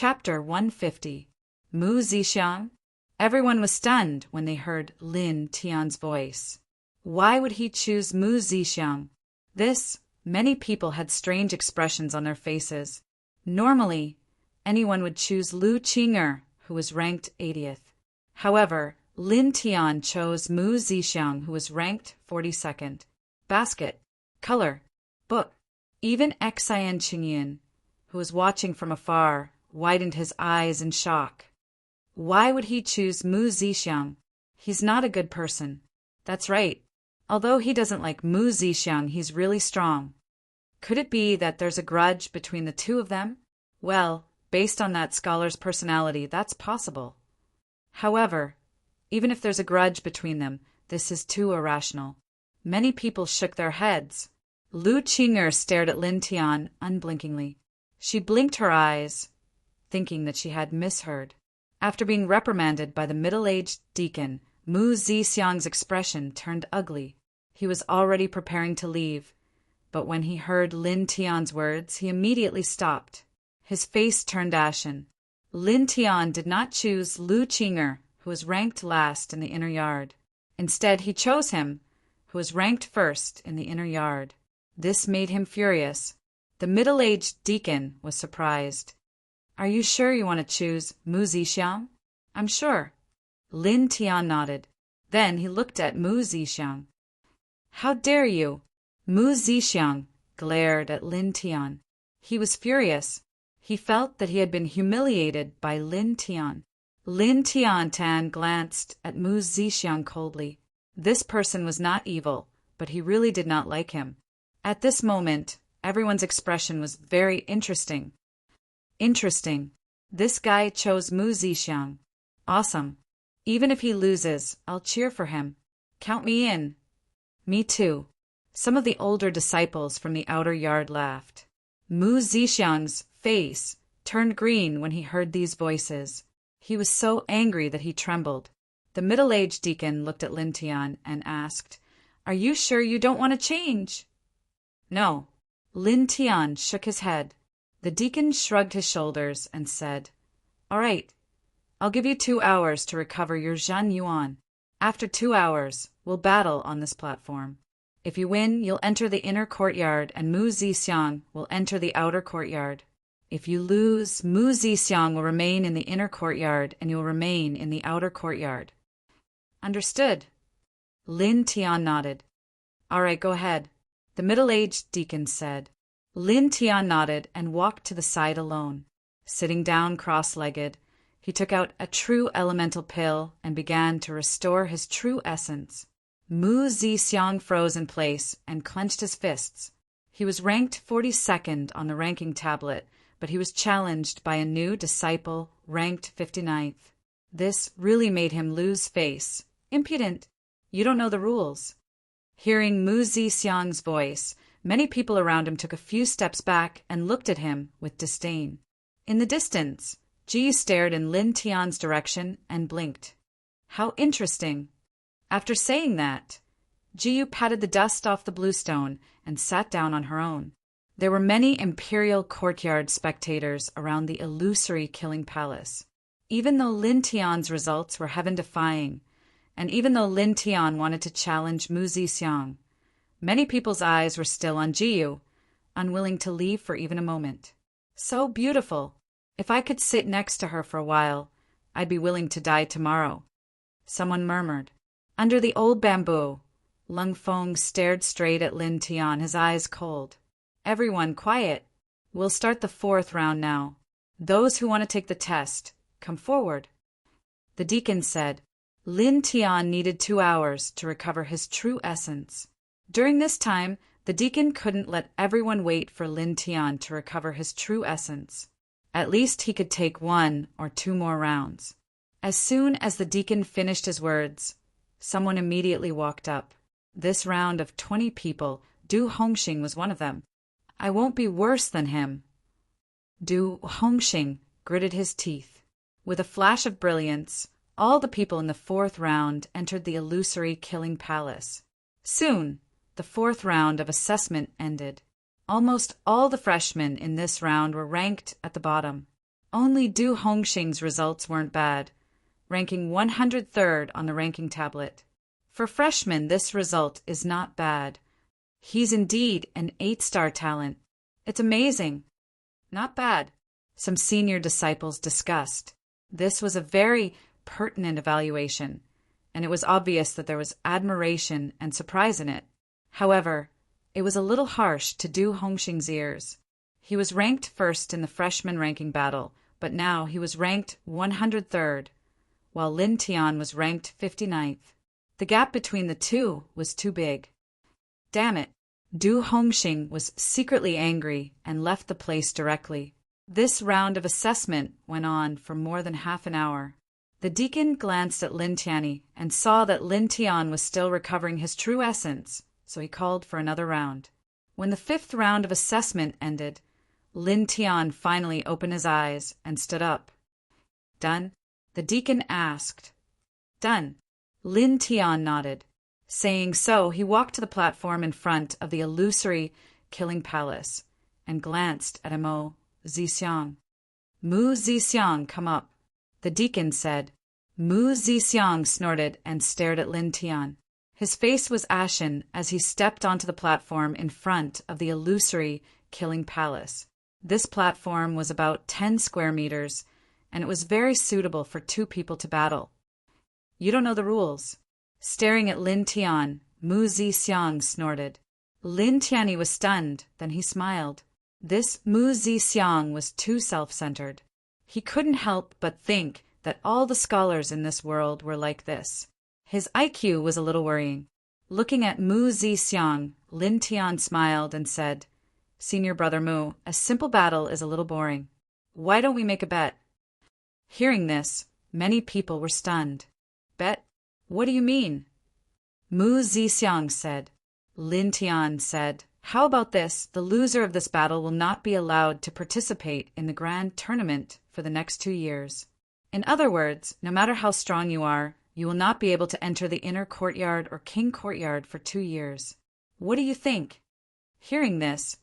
Chapter 150. Mu Zixiang? Everyone was stunned when they heard Lin Tian's voice. Why would he choose Mu Zixiang? Many people had strange expressions on their faces. Normally, anyone would choose Lu Qing'er, who was ranked 80th. However, Lin Tian chose Mu Zixiang, who was ranked 42nd. Basket, color, book. Even Xian Qingyan, who was watching from afar, widened his eyes in shock. Why would he choose Mu Zixiang? He's not a good person. That's right. Although he doesn't like Mu Zixiang, he's really strong. Could it be that there's a grudge between the two of them? Well, based on that scholar's personality, that's possible. However, even if there's a grudge between them, this is too irrational. Many people shook their heads. Lu Qing'er stared at Lin Tian unblinkingly. She blinked her eyes, thinking that she had misheard. After being reprimanded by the middle-aged deacon, Mu Zixiang's expression turned ugly. He was already preparing to leave, but when he heard Lin Tian's words, he immediately stopped. His face turned ashen. Lin Tian did not choose Lu Qing'er, who was ranked last in the inner yard. Instead, he chose him, who was ranked first in the inner yard. This made him furious. The middle-aged deacon was surprised. "Are you sure you want to choose Mu Zixiang?" "I'm sure." Lin Tian nodded. Then he looked at Mu Zixiang. "How dare you?" Mu Zixiang glared at Lin Tian. He was furious. He felt that he had been humiliated by Lin Tian. Lin Tian glanced at Mu Zixiang coldly. This person was not evil, but he really did not like him. At this moment, everyone's expression was very interesting. Interesting. This guy chose Mu Zixiang. Awesome. Even if he loses, I'll cheer for him. Count me in. Me too. Some of the older disciples from the outer yard laughed. Mu Zixiang's face turned green when he heard these voices. He was so angry that he trembled. The middle-aged deacon looked at Lin Tian and asked, "Are you sure you don't want to change?" "No." Lin Tian shook his head. The deacon shrugged his shoulders and said, "All right, I'll give you 2 hours to recover your Zhan Yuan. After 2 hours, we'll battle on this platform. If you win, you'll enter the inner courtyard and Mu Zixiang will enter the outer courtyard. If you lose, Mu Zixiang will remain in the inner courtyard and you'll remain in the outer courtyard." "Understood." Lin Tian nodded. "All right, go ahead," the middle-aged deacon said. Lin Tian nodded and walked to the side alone. Sitting down cross-legged, he took out a true elemental pill and began to restore his true essence. Mu Zixiang froze in place and clenched his fists. He was ranked 42nd on the ranking tablet, but he was challenged by a new disciple ranked 59th. This really made him lose face. Impudent. You don't know the rules. Hearing Mu Zixiang's voice, many people around him took a few steps back and looked at him with disdain. In the distance, Ji stared in Lin Tian's direction and blinked. How interesting. After saying that, Ji patted the dust off the bluestone and sat down on her own. There were many imperial courtyard spectators around the illusory killing palace. Even though Lin Tian's results were heaven-defying, and even though Lin Tian wanted to challenge Mu Zixiang, many people's eyes were still on Jiyu, unwilling to leave for even a moment. So beautiful. If I could sit next to her for a while, I'd be willing to die tomorrow. Someone murmured. Under the old bamboo, Lung Feng stared straight at Lin Tian, his eyes cold. "Everyone, quiet. We'll start the 4th round now. Those who want to take the test, come forward." The deacon said. Lin Tian needed 2 hours to recover his true essence. During this time, the deacon couldn't let everyone wait for Lin Tian to recover his true essence. At least he could take 1 or 2 more rounds. As soon as the deacon finished his words, someone immediately walked up. This round of 20 people, Du Hongxing was one of them. "I won't be worse than him." Du Hongxing gritted his teeth. With a flash of brilliance, all the people in the 4th round entered the illusory killing palace. Soon, the 4th round of assessment ended. Almost all the freshmen in this round were ranked at the bottom. Only Du Hongxing's results weren't bad, ranking 103rd on the ranking tablet. For freshmen, this result is not bad. He's indeed an 8-star talent. It's amazing. Not bad. Some senior disciples discussed. This was a very pertinent evaluation, and it was obvious that there was admiration and surprise in it. However, it was a little harsh to Du Hongxing's ears. He was ranked first in the freshman ranking battle, but now he was ranked 103rd, while Lin Tian was ranked 59th. The gap between the two was too big. Damn it! Du Hongxing was secretly angry and left the place directly. This round of assessment went on for more than half an hour. The deacon glanced at Lin Tianyi and saw that Lin Tian was still recovering his true essence, so he called for another round. When the 5th round of assessment ended, Lin Tian finally opened his eyes and stood up. Done? The deacon asked. Done. Lin Tian nodded. Saying so, he walked to the platform in front of the illusory killing palace and glanced at Mo Zixiang. Mu Zixiang, come up, the deacon said. Mu Zixiang snorted and stared at Lin Tian. His face was ashen as he stepped onto the platform in front of the illusory killing palace. This platform was about 10 square meters, and it was very suitable for 2 people to battle. You don't know the rules. Staring at Lin Tian, Mu Zixiang snorted. Lin Tianyi was stunned, then he smiled. This Mu Zixiang was too self-centered. He couldn't help but think that all the scholars in this world were like this. His IQ was a little worrying. Looking at Mu Zixiang, Lin Tian smiled and said, Senior brother Mu, a simple battle is a little boring. Why don't we make a bet? Hearing this, many people were stunned. Bet? What do you mean? Mu Zixiang said. Lin Tian said, how about this? The loser of this battle will not be allowed to participate in the grand tournament for the next 2 years. In other words, no matter how strong you are, you will not be able to enter the inner courtyard or king courtyard for 2 years. What do you think? Hearing this,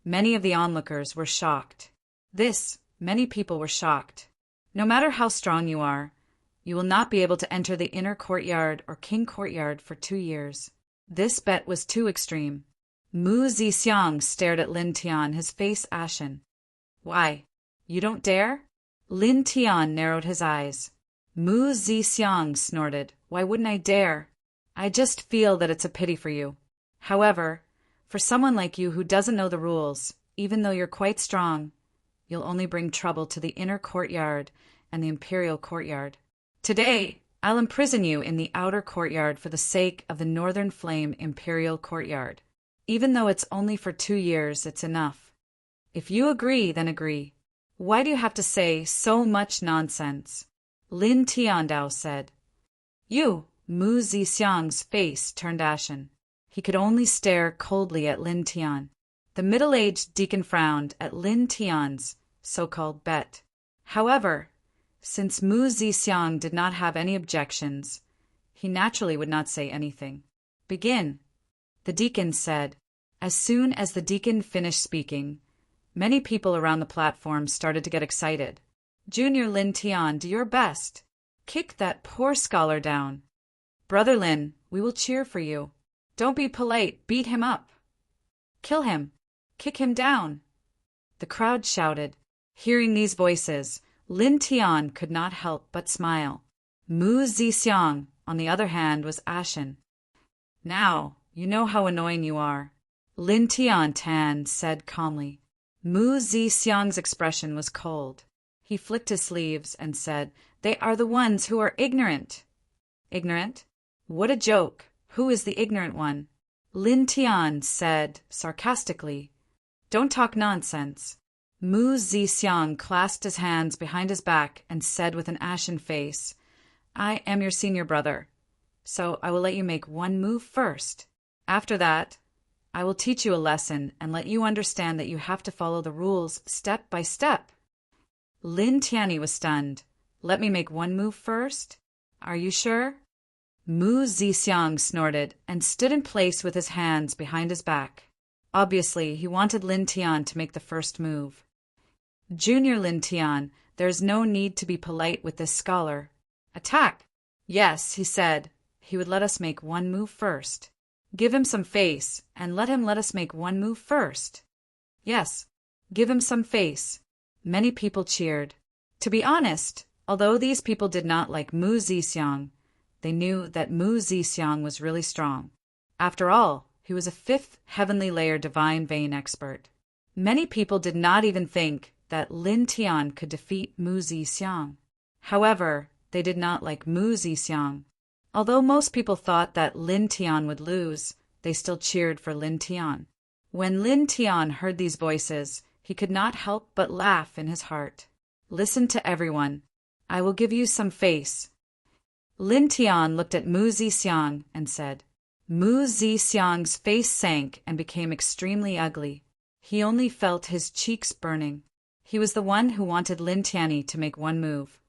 many of the onlookers were shocked. Many people were shocked. No matter how strong you are, you will not be able to enter the inner courtyard or king courtyard for 2 years. This bet was too extreme. Mu Zixiang stared at Lin Tian, his face ashen. Why? You don't dare? Lin Tian narrowed his eyes. Mu Zixiang snorted. Why wouldn't I dare? I just feel that it's a pity for you. However, for someone like you who doesn't know the rules, even though you're quite strong, you'll only bring trouble to the inner courtyard and the imperial courtyard. Today, I'll imprison you in the outer courtyard for the sake of the Northern Flame Imperial Courtyard. Even though it's only for 2 years, it's enough. If you agree, then agree. Why do you have to say so much nonsense? Lin Tiandao said. You, Mu Zixiang's face turned ashen. He could only stare coldly at Lin Tian. The middle-aged deacon frowned at Lin Tian's so-called bet. However, since Mu Zixiang did not have any objections, he naturally would not say anything. Begin, the deacon said. As soon as the deacon finished speaking, many people around the platform started to get excited. Junior Lin Tian, do your best. Kick that poor scholar down. Brother Lin, we will cheer for you. Don't be polite, beat him up. Kill him. Kick him down. The crowd shouted. Hearing these voices, Lin Tian could not help but smile. Mu Zixiang, on the other hand, was ashen. Now, you know how annoying you are, Lin Tian said calmly. Mu Zixiang's expression was cold. He flicked his sleeves and said, They are the ones who are ignorant. Ignorant? What a joke. Who is the ignorant one? Lin Tian said sarcastically. Don't talk nonsense. Mu Zixiang clasped his hands behind his back and said with an ashen face, I am your senior brother, so I will let you make one move first. After that, I will teach you a lesson and let you understand that you have to follow the rules step by step. Lin Tianyi was stunned. Let me make one move first? Are you sure? Mu Zixiang snorted and stood in place with his hands behind his back. Obviously, he wanted Lin Tian to make the first move. Junior Lin Tian, There's no need to be polite with this scholar. Attack! Yes, he said. He would let us make one move first. Give him some face, and let us make one move first. Yes, give him some face. Many people cheered. To be honest, although these people did not like Mu Zxiang, they knew that Mu Zxiang was really strong. After all, he was a fifth heavenly layer divine vein expert. Many people did not even think that Lin Tian could defeat Mu Zxiang. However, they did not like Mu Zxiang. Although most people thought that Lin Tian would lose, they still cheered for Lin Tian. When Lin Tian heard these voices, he could not help but laugh in his heart. Listen to everyone. I will give you some face. Lin Tian looked at Mu Zxiang and said. Mu Zxiang's face sank and became extremely ugly. He only felt his cheeks burning. He was the one who wanted Lin Tianyi to make one move.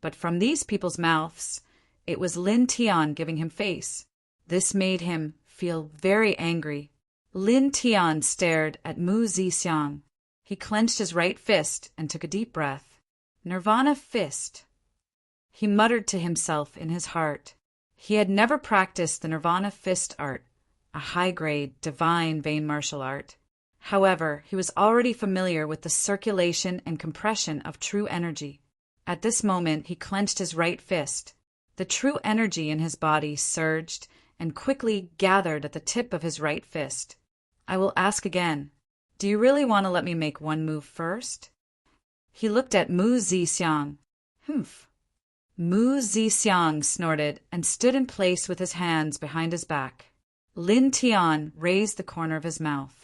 But from these people's mouths, it was Lin Tian giving him face. This made him feel very angry. Lin Tian stared at Mu Zxiang. He clenched his right fist and took a deep breath. Nirvana fist. He muttered to himself in his heart. He had never practiced the Nirvana fist art, a high-grade, divine vein martial art. However, he was already familiar with the circulation and compression of true energy. At this moment, he clenched his right fist. The true energy in his body surged and quickly gathered at the tip of his right fist. I will ask again. Do you really want to let me make one move first? He looked at Mu Zxiang. Humph. Mu Zxiang snorted and stood in place with his hands behind his back. Lin Tian raised the corner of his mouth.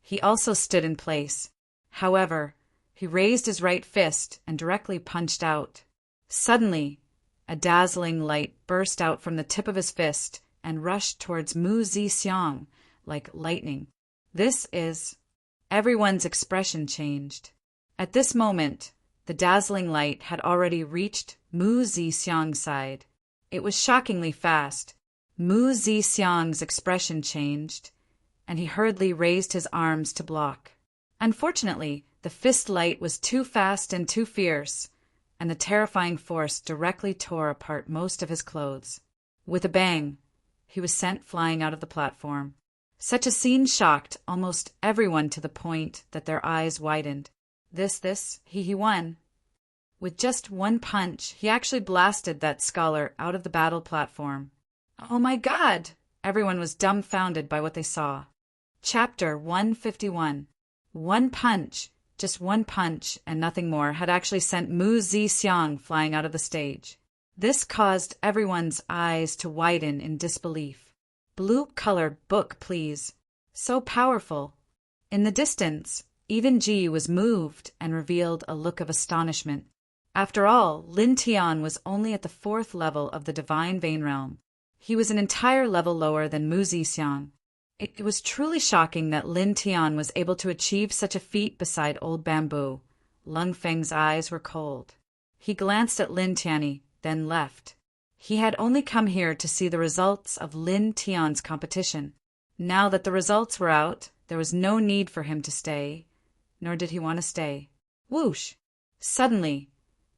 He also stood in place. However, he raised his right fist and directly punched out. Suddenly, a dazzling light burst out from the tip of his fist and rushed towards Mu Zxiang like lightning. Everyone's expression changed. At this moment, the dazzling light had already reached Mu Zxiang's side. It was shockingly fast. Mu Zxiang's expression changed, and he hurriedly raised his arms to block. Unfortunately, the fist light was too fast and too fierce, and the terrifying force directly tore apart most of his clothes. With a bang, he was sent flying out of the platform. Such a scene shocked almost everyone to the point that their eyes widened. He won. With just one punch, he actually blasted that scholar out of the battle platform. Oh my God! Everyone was dumbfounded by what they saw. Chapter 151. One punch, just one punch and nothing more, had actually sent Mu Zxiang flying out of the stage. This caused everyone's eyes to widen in disbelief. Blue-colored book, please. So powerful. In the distance, even Ji was moved and revealed a look of astonishment. After all, Lin Tian was only at the 4th level of the divine vein realm. He was an entire level lower than Mu Zxiang. It was truly shocking that Lin Tian was able to achieve such a feat beside old bamboo. Lung Feng's eyes were cold. He glanced at Lin Tianyi, then left. He had only come here to see the results of Lin Tian's competition. Now that the results were out, there was no need for him to stay, nor did he want to stay. Whoosh! Suddenly,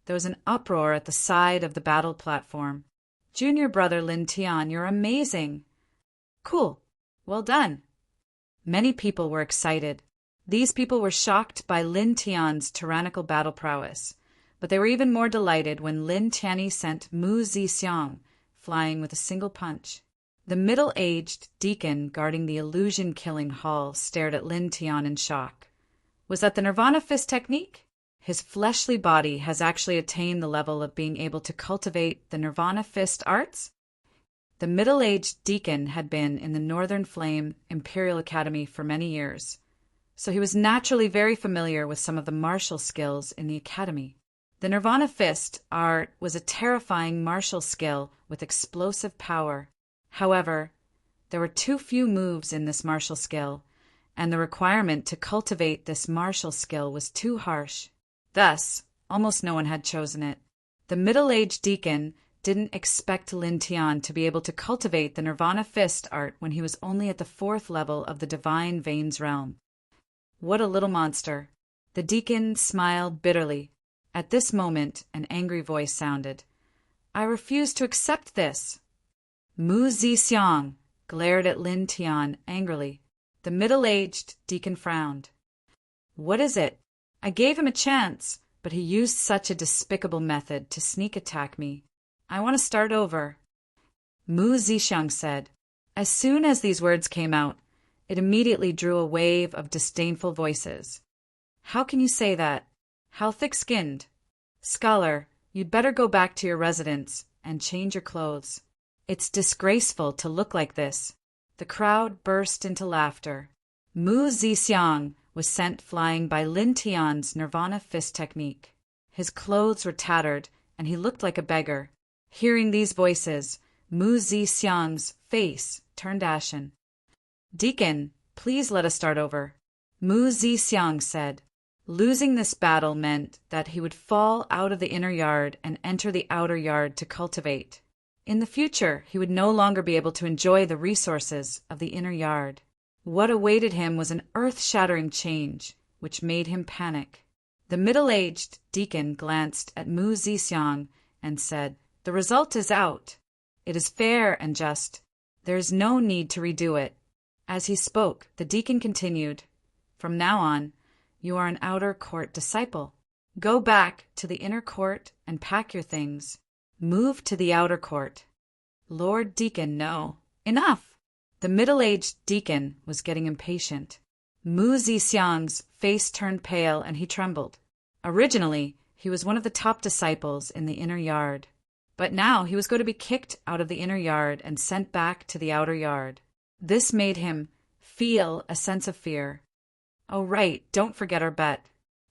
there was an uproar at the side of the battle platform. Junior brother Lin Tian, you're amazing. Cool. Well done. Many people were excited. These people were shocked by Lin Tian's tyrannical battle prowess, but they were even more delighted when Lin Tianyi sent Mu Zxiang flying with a single punch. The middle-aged deacon guarding the illusion-killing hall stared at Lin Tian in shock. Was that the Nirvana fist technique? His fleshly body has actually attained the level of being able to cultivate the Nirvana fist arts? The middle-aged deacon had been in the Northern Flame Imperial Academy for many years, so he was naturally very familiar with some of the martial skills in the academy. The Nirvana fist art was a terrifying martial skill with explosive power. However, there were too few moves in this martial skill, and the requirement to cultivate this martial skill was too harsh. Thus, almost no one had chosen it. The middle-aged deacon didn't expect Lin Tian to be able to cultivate the Nirvana fist art when he was only at the 4th level of the divine veins realm. What a little monster. The deacon smiled bitterly. At this moment, an angry voice sounded. I refuse to accept this. Mu Zixiang glared at Lin Tian angrily. The middle-aged deacon frowned. What is it? I gave him a chance, but he used such a despicable method to sneak attack me. I want to start over. Mu Zixiang said. As soon as these words came out, it immediately drew a wave of disdainful voices. How can you say that? How thick-skinned? Scholar, you'd better go back to your residence and change your clothes. It's disgraceful to look like this. The crowd burst into laughter. Mu Zixiang was sent flying by Lin Tian's Nirvana fist technique. His clothes were tattered, and he looked like a beggar. Hearing these voices, Mu Zixiang's face turned ashen. Deacon, please let us start over. Mu Zixiang said. Losing this battle meant that he would fall out of the inner yard and enter the outer yard to cultivate. In the future, he would no longer be able to enjoy the resources of the inner yard. What awaited him was an earth-shattering change, which made him panic. The middle-aged deacon glanced at Mu Zixiang and said, The result is out. It is fair and just. There is no need to redo it. As he spoke, the deacon continued, From now on, you are an outer court disciple. Go back to the inner court and pack your things. Move to the outer court. Lord Deacon, no. Enough! The middle-aged deacon was getting impatient. Mu Zixiang's face turned pale and he trembled. Originally, he was one of the top disciples in the inner yard. But now he was going to be kicked out of the inner yard and sent back to the outer yard. This made him feel a sense of fear. Oh, right, don't forget our bet.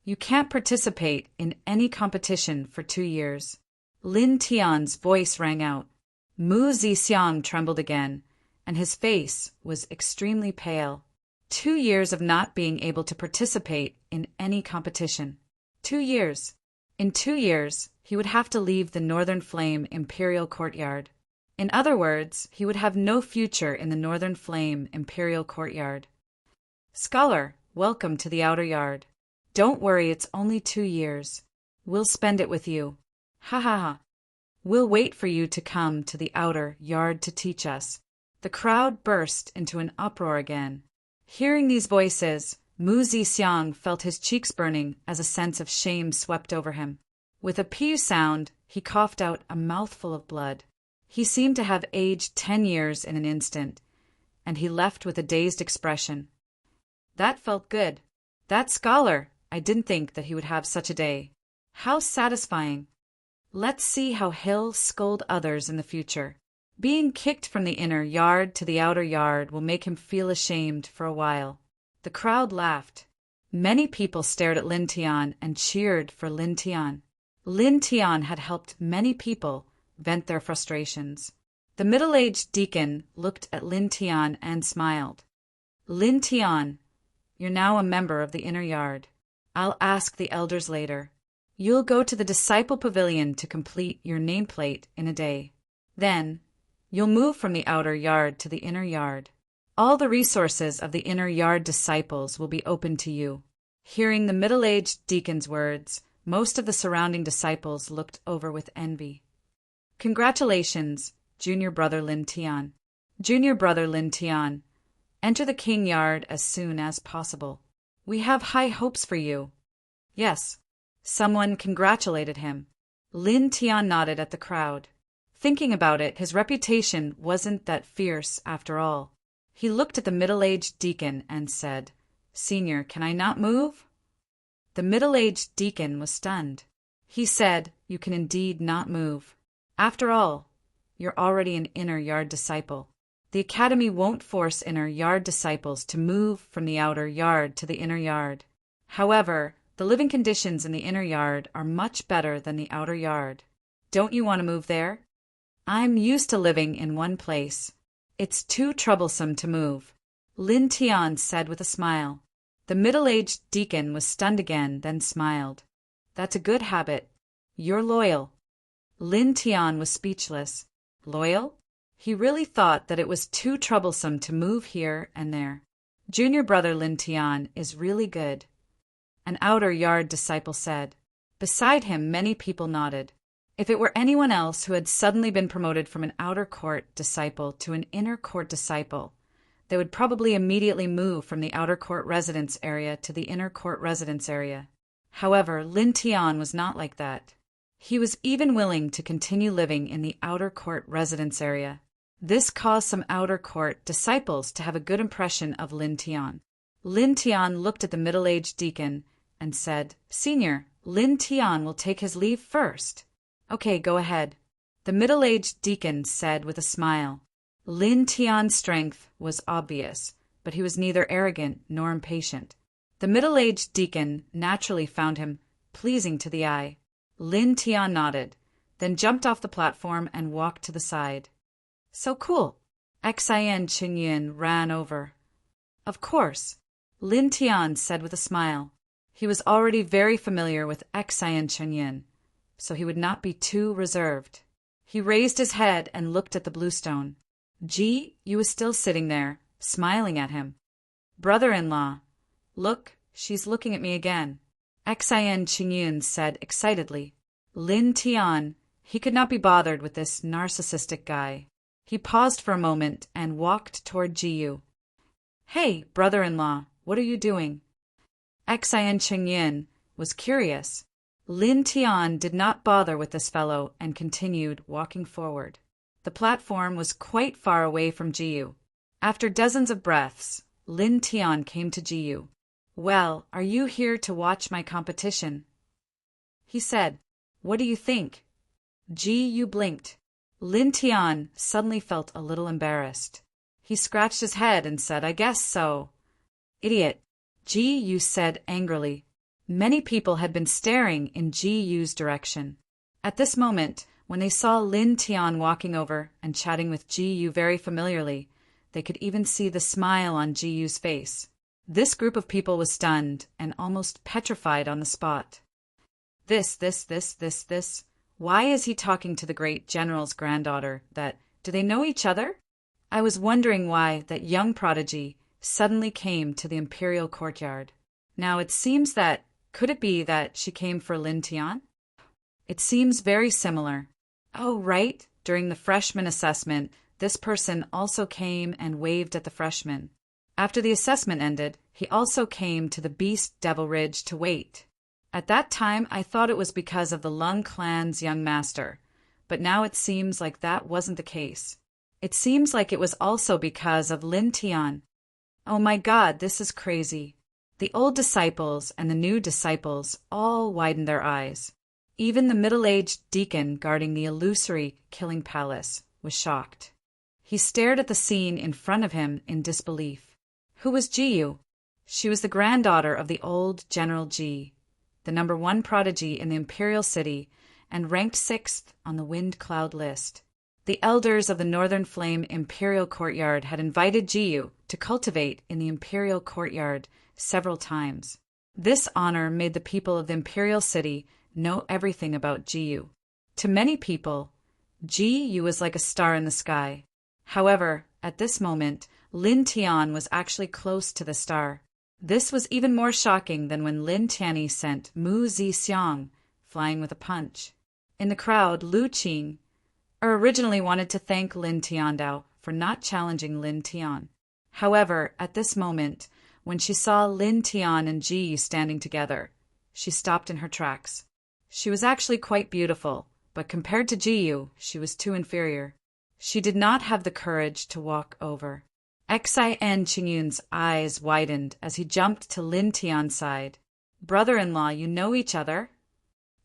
You can't participate in any competition for 2 years. Lin Tian's voice rang out. Mu Zixiang trembled again, and his face was extremely pale. 2 years of not being able to participate in any competition. 2 years. In 2 years, he would have to leave the Northern Flame Imperial Courtyard. In other words, he would have no future in the Northern Flame Imperial Courtyard. Scholar, welcome to the outer yard. Don't worry, it's only 2 years. We'll spend it with you. Ha ha ha. We'll wait for you to come to the outer yard to teach us. The crowd burst into an uproar again. Hearing these voices, Mu Zixiang felt his cheeks burning as a sense of shame swept over him. With a pew sound, he coughed out a mouthful of blood. He seemed to have aged 10 years in an instant, and he left with a dazed expression. That felt good. That scholar, I didn't think that he would have such a day. How satisfying. Let's see how he'll scold others in the future. Being kicked from the inner yard to the outer yard will make him feel ashamed for a while. The crowd laughed. Many people stared at Lin Tian and cheered for Lin Tian. Lin Tian had helped many people vent their frustrations. The middle-aged deacon looked at Lin Tian and smiled. Lin Tian, you're now a member of the inner yard. I'll ask the elders later. You'll go to the disciple pavilion to complete your nameplate in a day. Then, you'll move from the outer yard to the inner yard. All the resources of the inner yard disciples will be open to you. Hearing the middle-aged deacon's words, most of the surrounding disciples looked over with envy. Congratulations, junior brother Lin Tian. Junior brother Lin Tian, enter the king yard as soon as possible. We have high hopes for you. Yes. Someone congratulated him. Lin Tian nodded at the crowd. Thinking about it, his reputation wasn't that fierce after all. He looked at the middle-aged deacon and said, Senior, can I not move? The middle-aged deacon was stunned. He said, You can indeed not move. After all, you're already an inner yard disciple. The academy won't force inner yard disciples to move from the outer yard to the inner yard. However, the living conditions in the inner yard are much better than the outer yard. Don't you want to move there? I'm used to living in one place. It's too troublesome to move, Lin Tian said with a smile. The middle-aged deacon was stunned again, then smiled. That's a good habit. You're loyal. Lin Tian was speechless. Loyal? He really thought that it was too troublesome to move here and there. Junior brother Lin Tian is really good. An outer yard disciple said. Beside him, many people nodded. If it were anyone else who had suddenly been promoted from an outer court disciple to an inner court disciple, they would probably immediately move from the outer court residence area to the inner court residence area. However, Lin Tian was not like that. He was even willing to continue living in the outer court residence area. This caused some outer court disciples to have a good impression of Lin Tian. Lin Tian looked at the middle-aged deacon and said, "Senior, Lin Tian will take his leave first." "Okay, go ahead," the middle-aged deacon said with a smile. Lin Tian's strength was obvious, but he was neither arrogant nor impatient. The middle-aged deacon naturally found him pleasing to the eye. Lin Tian nodded, then jumped off the platform and walked to the side. "So cool." Xian Qingyun ran over. "Of course," Lin Tian said with a smile. He was already very familiar with Xian Qingyun, so he would not be too reserved. He raised his head and looked at the bluestone. Ji Yu was still sitting there, smiling at him. "Brother-in-law, look, she's looking at me again," Xian Qingyun said excitedly. Lin Tian, he could not be bothered with this narcissistic guy. He paused for a moment and walked toward Ji Yu. "Hey, brother-in-law, what are you doing?" Xian Qingyun was curious. Lin Tian did not bother with this fellow and continued walking forward. The platform was quite far away from Ji Yu. After dozens of breaths, Lin Tian came to Ji Yu. "Well, are you here to watch my competition?" he said. "What do you think?" Ji Yu blinked. Lin Tian suddenly felt a little embarrassed. He scratched his head and said, "I guess so." "Idiot," Ji Yu said angrily. Many people had been staring in Ji Yu's direction. At this moment, when they saw Lin Tian walking over and chatting with Ji Yu very familiarly, they could even see the smile on Ji Yu's face. This group of people was stunned and almost petrified on the spot. This. Why is he talking to the great general's granddaughter? Do they know each other? I was wondering why that young prodigy suddenly came to the imperial courtyard. Now it seems that, could it be that she came for Lin Tian? It seems very similar. Oh, right, during the freshman assessment, this person also came and waved at the freshmen. After the assessment ended, he also came to the Beast Devil Ridge to wait. At that time, I thought it was because of the Lung clan's young master, but now it seems like that wasn't the case. It seems like it was also because of Lin Tian. Oh my God, this is crazy. The old disciples and the new disciples all widened their eyes. Even the middle-aged deacon guarding the illusory killing palace was shocked. He stared at the scene in front of him in disbelief. Who was Ji Yu? She was the granddaughter of the old General Ji, the #1 prodigy in the imperial city, and ranked 6th on the wind cloud list. The elders of the Northern Flame Imperial Courtyard had invited Ji Yu to cultivate in the Imperial Courtyard several times. This honor made the people of the Imperial City know everything about Ji Yu. To many people, Ji Yu was like a star in the sky. However, at this moment, Lin Tian was actually close to the star. This was even more shocking than when Lin Tianyi sent Mu Zixiang flying with a punch. In the crowd, Lu Qing originally wanted to thank Lin Tiandao for not challenging Lin Tian. However, at this moment, when she saw Lin Tian and Ji standing together, she stopped in her tracks. She was actually quite beautiful, but compared to Ji Yu, she was too inferior. She did not have the courage to walk over. Xian Qingyun's eyes widened as he jumped to Lin Tian's side. "Brother-in-law, you know each other?"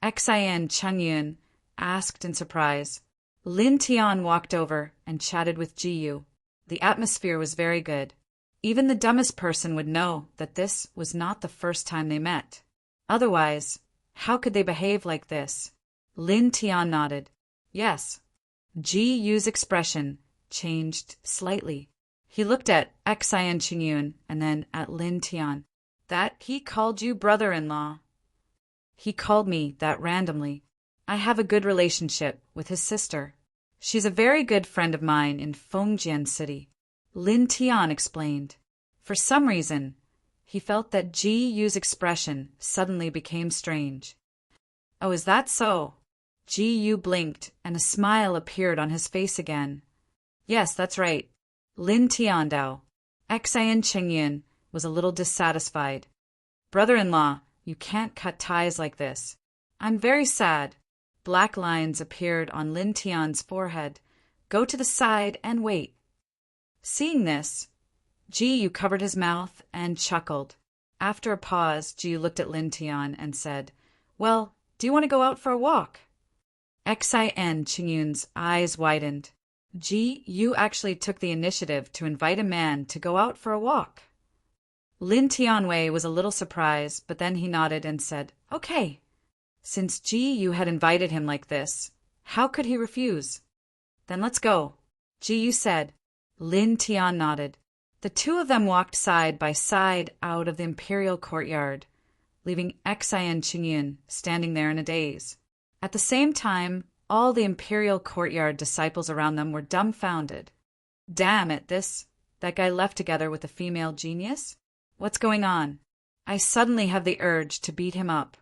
Xian Qingyun asked in surprise. Lin Tian walked over and chatted with Ji Yu. The atmosphere was very good. Even the dumbest person would know that this was not the first time they met. Otherwise, how could they behave like this? Lin Tian nodded. Yes. Ji Yu's expression changed slightly. He looked at Xian Qingyun and then at Lin Tian. "That he called you brother-in-law?" "He called me that randomly. I have a good relationship with his sister. She's a very good friend of mine in Fengjian City," Lin Tian explained. For some reason, he felt that Ji Yu's expression suddenly became strange. Oh, is that so? Ji Yu blinked, and a smile appeared on his face again. Yes, that's right. Lin Tiandao. Xian Chengyun was a little dissatisfied. Brother-in-law, you can't cut ties like this. I'm very sad. Black lines appeared on Lin Tian's forehead. Go to the side and wait. Seeing this, Ji Yu covered his mouth and chuckled. After a pause, Ji Yu looked at Lin Tian and said, Well, do you want to go out for a walk? Xian Chengyun's eyes widened. Ji Yu actually took the initiative to invite a man to go out for a walk. Lin Tianwei was a little surprised, but then he nodded and said, Okay. Since Ji Yu had invited him like this, how could he refuse? Then let's go, Ji Yu said. Lin Tian nodded. The two of them walked side by side out of the imperial courtyard, leaving Xian Chengyun standing there in a daze. At the same time, all the imperial courtyard disciples around them were dumbfounded. Damn it, that guy left together with a female genius? What's going on? I suddenly have the urge to beat him up.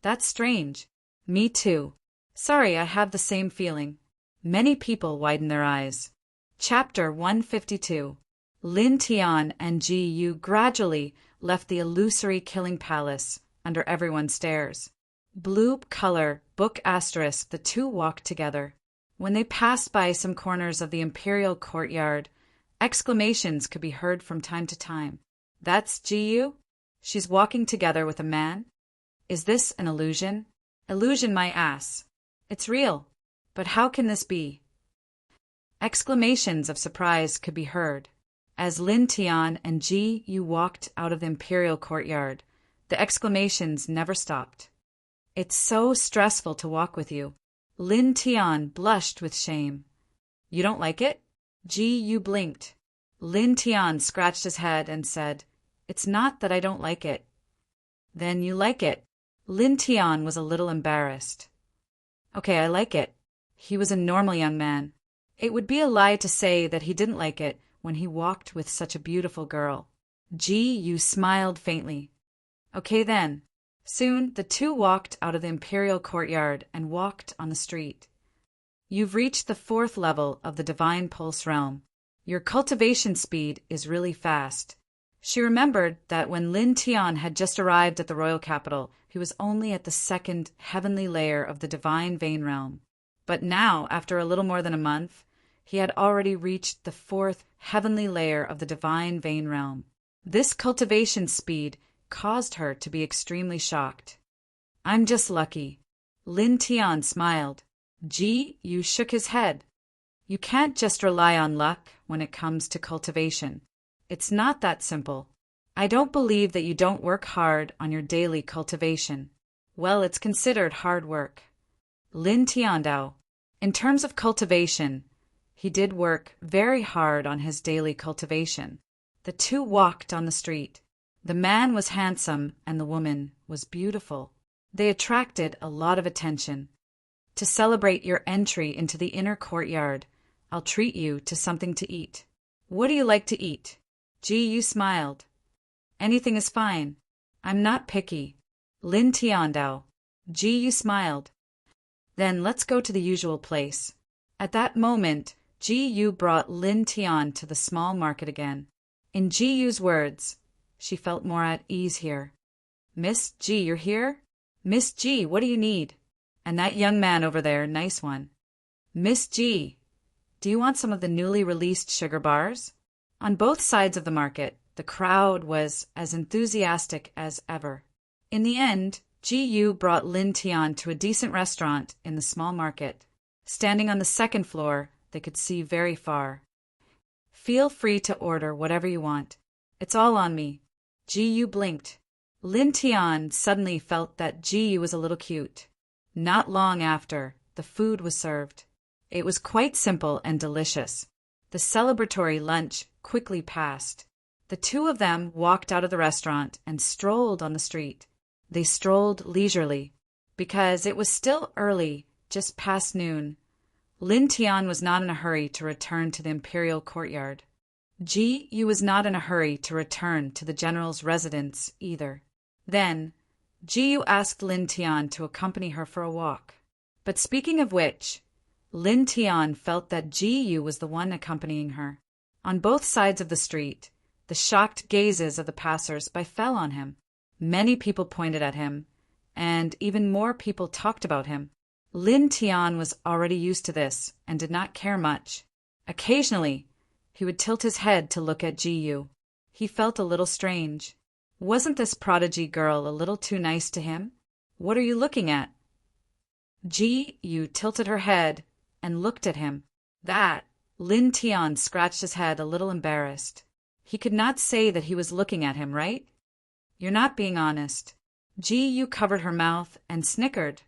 That's strange. Me too. Sorry, I have the same feeling. Many people widen their eyes. Chapter 152. Lin Tian and Ji Yu gradually left the illusory killing palace under everyone's stares. Blue color, book asterisk, the two walked together. When they passed by some corners of the imperial courtyard, exclamations could be heard from time to time. That's Ji Yu? She's walking together with a man? Is this an illusion? Illusion my ass. It's real. But how can this be? Exclamations of surprise could be heard. As Lin Tian and Ji Yu walked out of the imperial courtyard, the exclamations never stopped. It's so stressful to walk with you. Lin Tian blushed with shame. You don't like it? Ji Yu blinked. Lin Tian scratched his head and said, It's not that I don't like it. Then you like it. Lin Tian was a little embarrassed. Okay, I like it. He was a normal young man. It would be a lie to say that he didn't like it when he walked with such a beautiful girl. Ji Yu smiled faintly. Okay then. Soon the two walked out of the imperial courtyard and walked on the street. You've reached the 4th level of the Divine Pulse realm. Your cultivation speed is really fast. She remembered that when Lin Tian had just arrived at the royal capital, he was only at the 2nd heavenly layer of the Divine Vein realm. But now, after a little more than a month, he had already reached the 4th heavenly layer of the Divine Vein realm. This cultivation speed caused her to be extremely shocked. I'm just lucky. Lin Tian smiled. Ji Yu shook his head. You can't just rely on luck when it comes to cultivation. It's not that simple. I don't believe that you don't work hard on your daily cultivation. Well, it's considered hard work. Lin Tiandao. In terms of cultivation, he did work very hard on his daily cultivation. The two walked on the street. The man was handsome and the woman was beautiful. They attracted a lot of attention. To celebrate your entry into the inner courtyard, I'll treat you to something to eat. What do you like to eat? Ji Yu smiled. Anything is fine. I'm not picky. Lin Tiandao. Ji Yu smiled. Then let's go to the usual place. At that moment, Ji Yu brought Lin Tian to the small market again. In Ji Yu's words, she felt more at ease here. Miss Ji, you're here? Miss Ji, what do you need? And that young man over there, nice one. Miss Ji, do you want some of the newly released sugar bars? On both sides of the market, the crowd was as enthusiastic as ever. In the end, Ji Yu brought Lin Tian to a decent restaurant in the small market. Standing on the 2nd floor, they could see very far. Feel free to order whatever you want. It's all on me. Ji Yu blinked. Lin Tian suddenly felt that Ji Yu was a little cute. Not long after, the food was served. It was quite simple and delicious. The celebratory lunch quickly passed. The two of them walked out of the restaurant and strolled on the street. They strolled leisurely, because it was still early, just past noon. Lin Tian was not in a hurry to return to the imperial courtyard. Ji Yu was not in a hurry to return to the general's residence either. Then, Ji Yu asked Lin Tian to accompany her for a walk. But speaking of which, Lin Tian felt that Ji Yu was the one accompanying her. On both sides of the street, the shocked gazes of the passers-by fell on him. Many people pointed at him, and even more people talked about him. Lin Tian was already used to this and did not care much. Occasionally, he would tilt his head to look at Ji Yu. He felt a little strange. Wasn't this prodigy girl a little too nice to him? What are you looking at? Ji Yu tilted her head and looked at him. That. Lin Tian scratched his head a little embarrassed. He could not say that he was looking at him, right? You're not being honest. Ji Yu covered her mouth and snickered,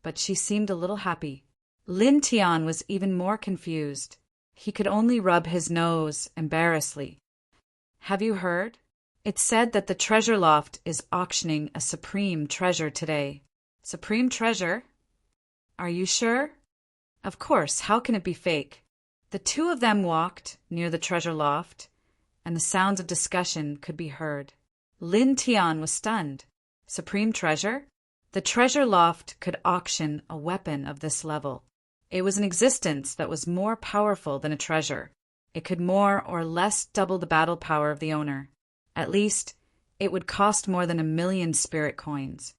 but she seemed a little happy. Lin Tian was even more confused. He could only rub his nose embarrassedly. Have you heard? It's said that the treasure loft is auctioning a supreme treasure today. Supreme treasure? Are you sure? Of course, how can it be fake? The two of them walked near the treasure loft, and the sounds of discussion could be heard. Lin Tian was stunned. Supreme treasure? The treasure loft could auction a weapon of this level. It was an existence that was more powerful than a treasure. It could more or less double the battle power of the owner. At least, it would cost more than 1,000,000 spirit coins.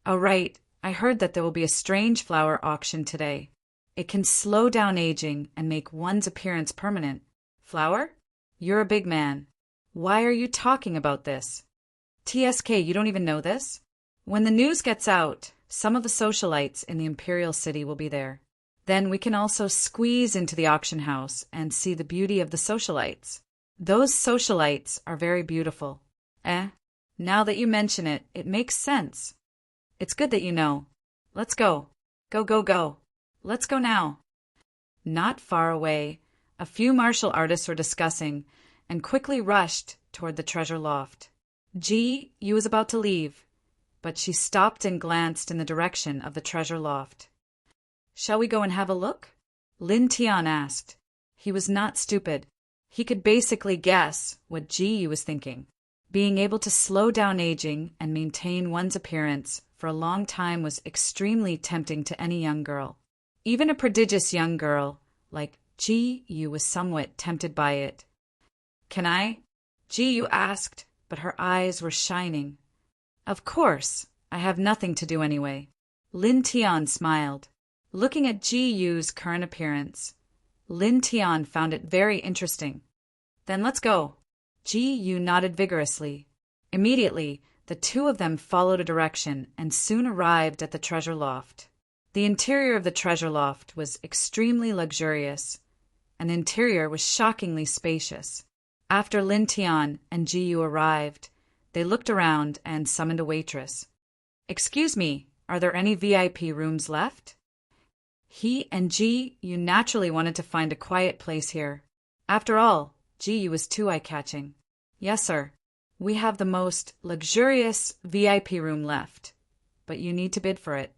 Oh, right, I heard that there will be a strange flower auction today. It can slow down aging and make one's appearance permanent. Flower? You're a big man. Why are you talking about this? TSK, you don't even know this? When the news gets out, some of the socialites in the Imperial City will be there. Then we can also squeeze into the auction house and see the beauty of the socialites. Those socialites are very beautiful. Now that you mention it, it makes sense. It's good that you know. Let's go. Go, go, go. Let's go now. Not far away, a few martial artists were discussing and quickly rushed toward the treasure loft. Ji Yu was about to leave, but she stopped and glanced in the direction of the treasure loft. Shall we go and have a look? Lin Tian asked. He was not stupid. He could basically guess what Ji Yu was thinking. Being able to slow down aging and maintain one's appearance for a long time was extremely tempting to any young girl. Even a prodigious young girl like Ji Yu was somewhat tempted by it. Can I? Ji Yu asked, but her eyes were shining. Of course, I have nothing to do anyway. Lin Tian smiled. Looking at Ji Yu's current appearance, Lin Tian found it very interesting. Then let's go. Ji Yu nodded vigorously. Immediately, the two of them followed a direction and soon arrived at the treasure loft. The interior of the treasure loft was extremely luxurious, and the interior was shockingly spacious. After Lin Tian and Ji Yu arrived, they looked around and summoned a waitress. Excuse me, are there any VIP rooms left? He and Ji Yu naturally wanted to find a quiet place here. After all, Ji Yu was too eye-catching. Yes, sir. We have the most luxurious VIP room left, but you need to bid for it.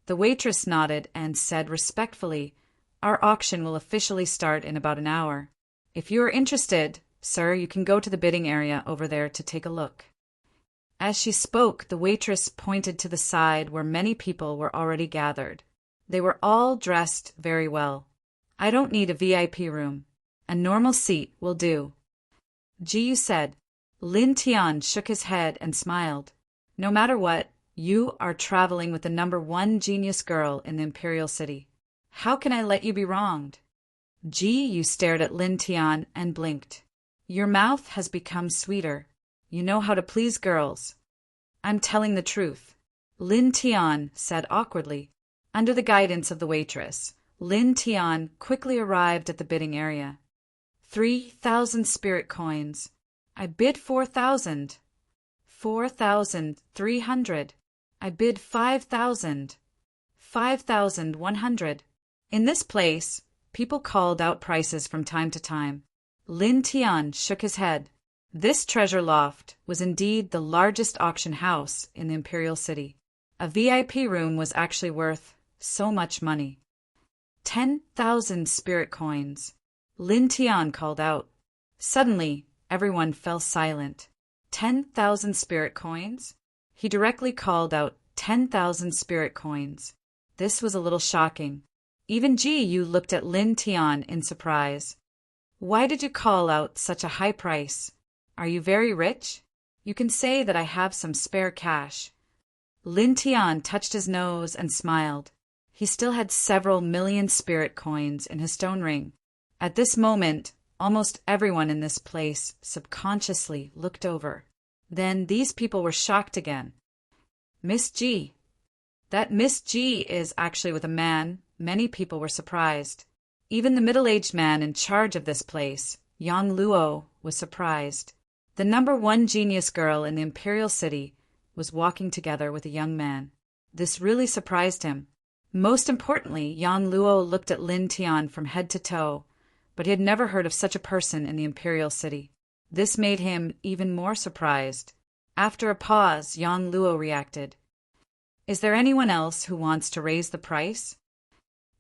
The waitress nodded and said respectfully, Our auction will officially start in about an hour. If you are interested, sir, you can go to the bidding area over there to take a look. As she spoke, the waitress pointed to the side where many people were already gathered. They were all dressed very well. I don't need a VIP room. A normal seat will do. Ji Yu said. Lin Tian shook his head and smiled. No matter what, you are traveling with the #1 genius girl in the Imperial City. How can I let you be wronged? Ji Yu stared at Lin Tian and blinked. Your mouth has become sweeter. You know how to please girls. I'm telling the truth. Lin Tian said awkwardly. Under the guidance of the waitress, Lin Tian quickly arrived at the bidding area. 3,000 spirit coins. I bid 4,000. 4,300. I bid 5,000. 5,100. In this place, people called out prices from time to time. Lin Tian shook his head. This treasure loft was indeed the largest auction house in the Imperial City. A VIP room was actually worth so much money. 10,000 spirit coins. Lin Tian called out. Suddenly, everyone fell silent. 10,000 spirit coins? He directly called out 10,000 spirit coins. This was a little shocking. Even Ji Yu looked at Lin Tian in surprise. Why did you call out such a high price? Are you very rich? You can say that I have some spare cash. Lin Tian touched his nose and smiled. He still had several million spirit coins in his stone ring. At this moment, almost everyone in this place subconsciously looked over. Then these people were shocked again. Miss G. That Miss G is actually with a man. Many people were surprised. Even the middle-aged man in charge of this place, Yang Luo, was surprised. The #1 genius girl in the imperial city was walking together with a young man. This really surprised him. Most importantly, Yang Luo looked at Lin Tian from head to toe, but he had never heard of such a person in the imperial city. This made him even more surprised. After a pause, Yang Luo reacted. Is there anyone else who wants to raise the price?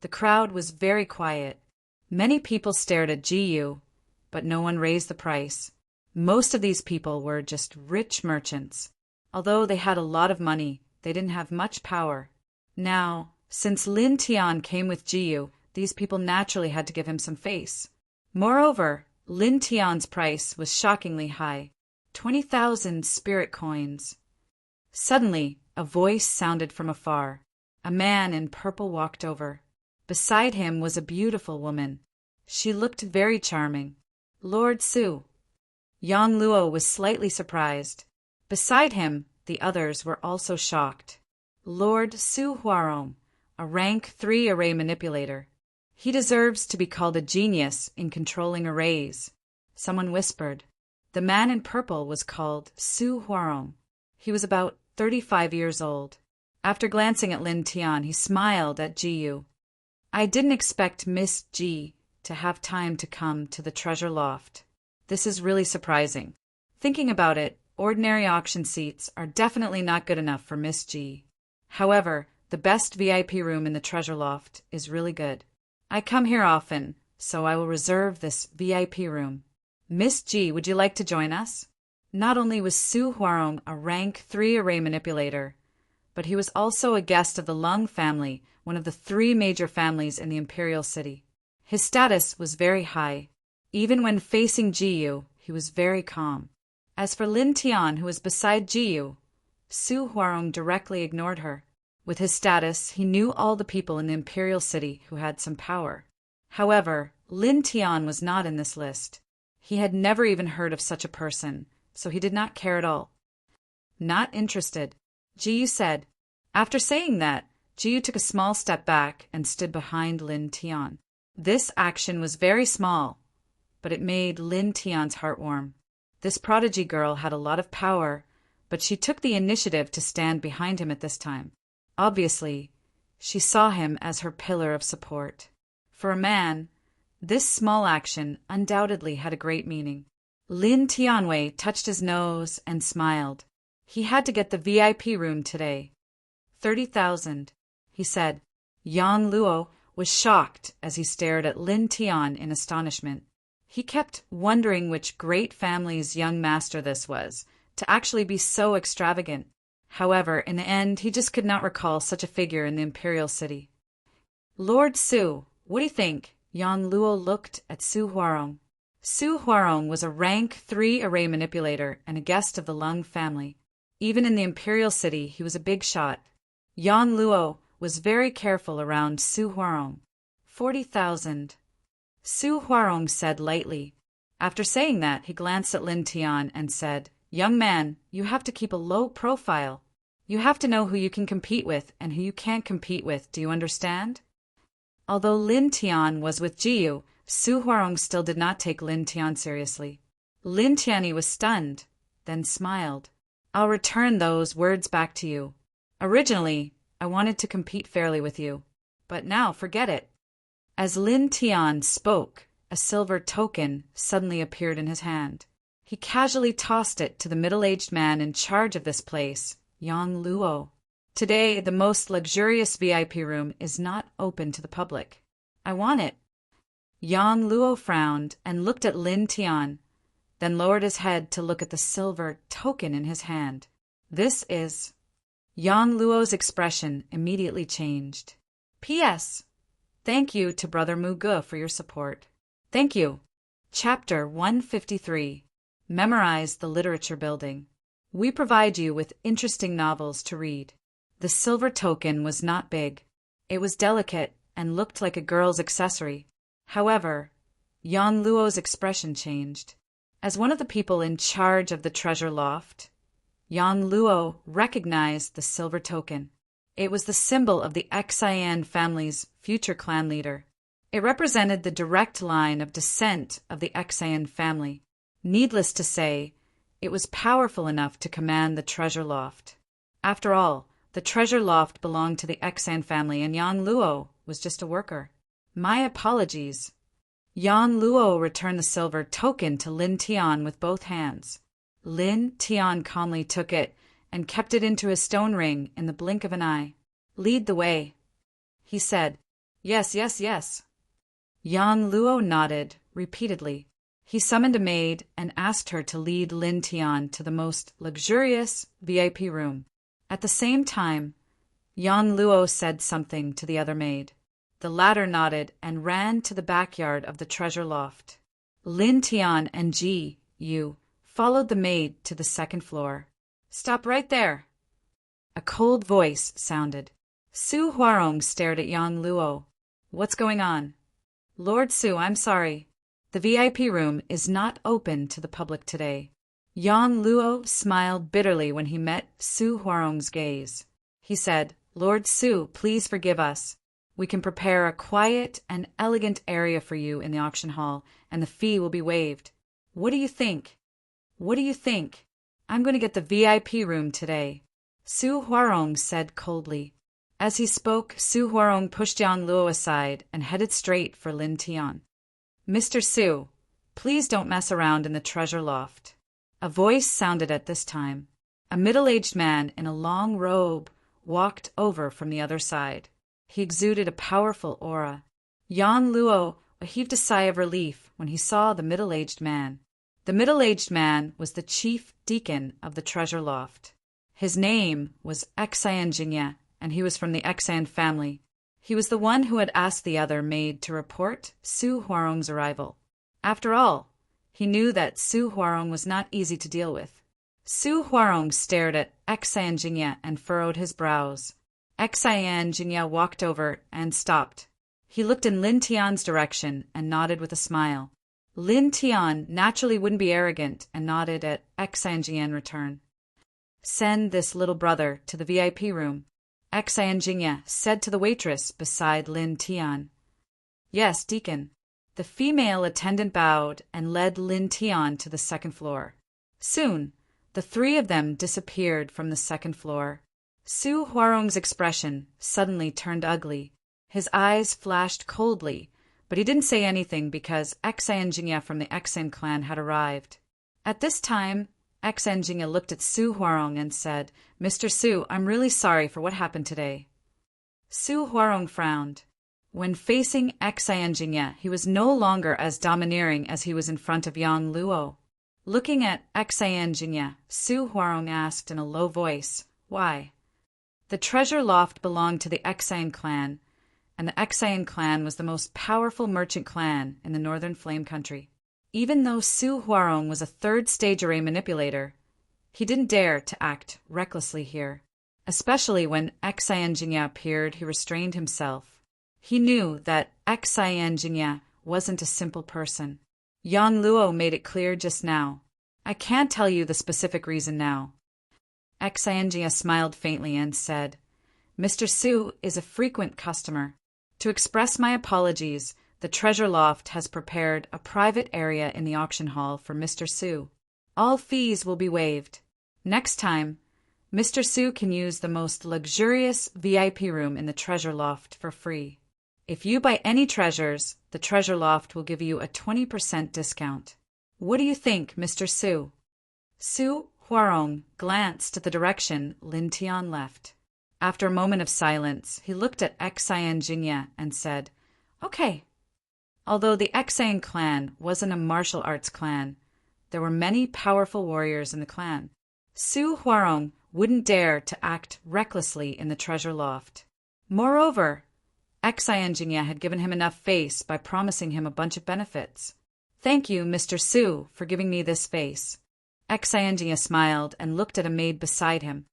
The crowd was very quiet. Many people stared at Ji Yu, but no one raised the price. Most of these people were just rich merchants. Although they had a lot of money, they didn't have much power. Now, since Lin Tian came with Ji Yu, these people naturally had to give him some face. Moreover, Lin Tian's price was shockingly high, 20,000 spirit coins. Suddenly, a voice sounded from afar. A man in purple walked over. Beside him was a beautiful woman. She looked very charming. Lord Su. Yang Luo was slightly surprised. Beside him, the others were also shocked. Lord Su Huarong, a rank 3 array manipulator. He deserves to be called a genius in controlling arrays. Someone whispered. The man in purple was called Su Huarong. He was about 35 years old. After glancing at Lin Tian, he smiled at Ji Yu. I didn't expect Miss Ji to have time to come to the treasure loft. This is really surprising. Thinking about it, ordinary auction seats are definitely not good enough for Miss Ji. However, the best VIP room in the treasure loft is really good. I come here often, so I will reserve this VIP room. Miss Ji, would you like to join us? Not only was Su Huarong a rank 3 array manipulator, but he was also a guest of the Lung family, one of the 3 major families in the imperial city. His status was very high. Even when facing Ji Yu, he was very calm. As for Lin Tian, who was beside Ji Yu, Su Huarong directly ignored her. With his status, he knew all the people in the imperial city who had some power. However, Lin Tian was not in this list. He had never even heard of such a person, so he did not care at all. Not interested, Ji Yu said. After saying that, Ji Yu took a small step back and stood behind Lin Tian. This action was very small, but it made Lin Tian's heart warm. This prodigy girl had a lot of power, but she took the initiative to stand behind him at this time. Obviously, she saw him as her pillar of support. For a man, this small action undoubtedly had a great meaning. Lin Tianwei touched his nose and smiled. He had to get the VIP room today. 30,000, he said. Yang Luo was shocked as he stared at Lin Tian in astonishment. He kept wondering which great family's young master this was, to actually be so extravagant. However, in the end, he just could not recall such a figure in the imperial city. Lord Su, what do you think? Yang Luo looked at Su Huarong. Su Huarong was a rank 3 array manipulator and a guest of the Lung family. Even in the imperial city, he was a big shot. Yang Luo was very careful around Su Huarong. 40,000. Su Huarong said lightly. After saying that, he glanced at Lin Tian and said, Young man, you have to keep a low profile. You have to know who you can compete with and who you can't compete with, do you understand? Although Lin Tian was with Ji Yu, Su Huarong still did not take Lin Tian seriously. Lin Tianyi was stunned, then smiled. I'll return those words back to you. Originally, I wanted to compete fairly with you, but now forget it. As Lin Tian spoke, a silver token suddenly appeared in his hand. He casually tossed it to the middle-aged man in charge of this place, Yang Luo. Today, the most luxurious VIP room is not open to the public. I want it. Yang Luo frowned and looked at Lin Tian, then lowered his head to look at the silver token in his hand. This is. Yang Luo's expression immediately changed. P.S. Thank you to Brother Muge for your support. Thank you. Chapter 153. Memorize the Literature Building. We provide you with interesting novels to read. The silver token was not big. It was delicate and looked like a girl's accessory. However, Yang Luo's expression changed. As one of the people in charge of the treasure loft, Yang Luo recognized the silver token. It was the symbol of the Xian family's future clan leader. It represented the direct line of descent of the Xian family. Needless to say, it was powerful enough to command the treasure loft. After all, the treasure loft belonged to the Xian family and Yang Luo was just a worker. My apologies. Yang Luo returned the silver token to Lin Tian with both hands. Lin Tian calmly took it and kept it into his stone ring in the blink of an eye. Lead the way, he said. Yes, yes, yes. Yang Luo nodded repeatedly. He summoned a maid and asked her to lead Lin Tian to the most luxurious VIP room. At the same time, Yang Luo said something to the other maid. The latter nodded and ran to the backyard of the treasure loft. Lin Tian and Ji Yu followed the maid to the second floor. Stop right there. A cold voice sounded. Su Huarong stared at Yang Luo. What's going on? Lord Su, I'm sorry. The VIP room is not open to the public today. Yang Luo smiled bitterly when he met Su Huarong's gaze. He said, Lord Su, please forgive us. We can prepare a quiet and elegant area for you in the auction hall, and the fee will be waived. What do you think? What do you think? I'm going to get the VIP room today, Su Huarong said coldly. As he spoke, Su Huarong pushed Yang Luo aside and headed straight for Lin Tian. Mr. Su, please don't mess around in the treasure loft. A voice sounded at this time. A middle-aged man in a long robe walked over from the other side. He exuded a powerful aura. Yang Luo heaved a sigh of relief when he saw the middle-aged man. The middle-aged man was the chief deacon of the treasure loft. His name was Xian Jingye, and he was from the Xian family. He was the one who had asked the other maid to report Su Huarong's arrival. After all, he knew that Su Huarong was not easy to deal with. Su Huarong stared at Xian Jingye and furrowed his brows. Xian Jingye walked over and stopped. He looked in Lin Tian's direction and nodded with a smile. Lin Tian naturally wouldn't be arrogant and nodded at Xian Jingye in return. Send this little brother to the VIP room, Xian Jingye said to the waitress beside Lin Tian. Yes, deacon. The female attendant bowed and led Lin Tian to the second floor. Soon, the three of them disappeared from the second floor. Su Huarong's expression suddenly turned ugly. His eyes flashed coldly, but he didn't say anything because Xian Jingye from the Xian clan had arrived. At this time, Xian Jingye looked at Su Huarong and said, Mr. Su, I'm really sorry for what happened today. Su Huarong frowned. When facing Xian Jingye, he was no longer as domineering as he was in front of Yang Luo. Looking at Xian Jingye, Su Huarong asked in a low voice, Why? The treasure loft belonged to the Xian clan, and the Xian clan was the most powerful merchant clan in the Northern Flame Country. Even though Su Huarong was a third-stage array manipulator, he didn't dare to act recklessly here. Especially when Xian Jingye appeared, he restrained himself. He knew that Xian Jingye wasn't a simple person. Yang Luo made it clear just now. I can't tell you the specific reason now. Xian Jingye smiled faintly and said, Mr. Su is a frequent customer. To express my apologies, the treasure loft has prepared a private area in the auction hall for Mr. Su. All fees will be waived. Next time, Mr. Su can use the most luxurious VIP room in the treasure loft for free. If you buy any treasures, the treasure loft will give you a 20% discount. What do you think, Mr. Su? Su Huarong glanced at the direction Lin Tian left. After a moment of silence, he looked at Xian Jingye and said, Okay. Although the Xian clan wasn't a martial arts clan, there were many powerful warriors in the clan. Su Huarong wouldn't dare to act recklessly in the treasure loft. Moreover, Engineer had given him enough face by promising him a bunch of benefits. "Thank you, Mr. Su, for giving me this face." Engineer smiled and looked at a maid beside him.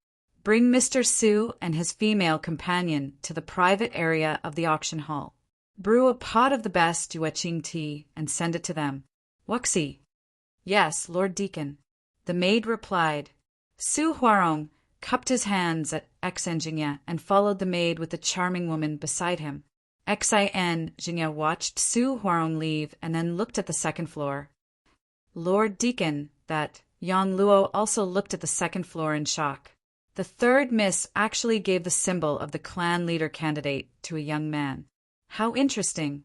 "Bring Mr. Su and his female companion to the private area of the auction hall. Brew a pot of the best Yueching tea and send it to them." "Wuxi." "Yes, Lord Deacon." The maid replied. Su Huarong cupped his hands at Engineer and followed the maid with the charming woman beside him. Engineer watched Su Huarong leave and then looked at the second floor. Lord Deacon, that Yang Luo also looked at the second floor in shock. The third miss actually gave the symbol of the clan leader candidate to a young man. How interesting.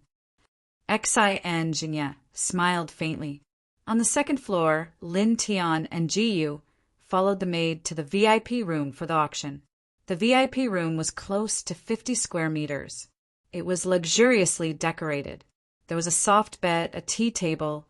Engineer smiled faintly. On the second floor, Lin Tian and Ji Yu followed the maid to the VIP room for the auction. The VIP room was close to 50 square meters. It was luxuriously decorated. There was a soft bed, a tea table,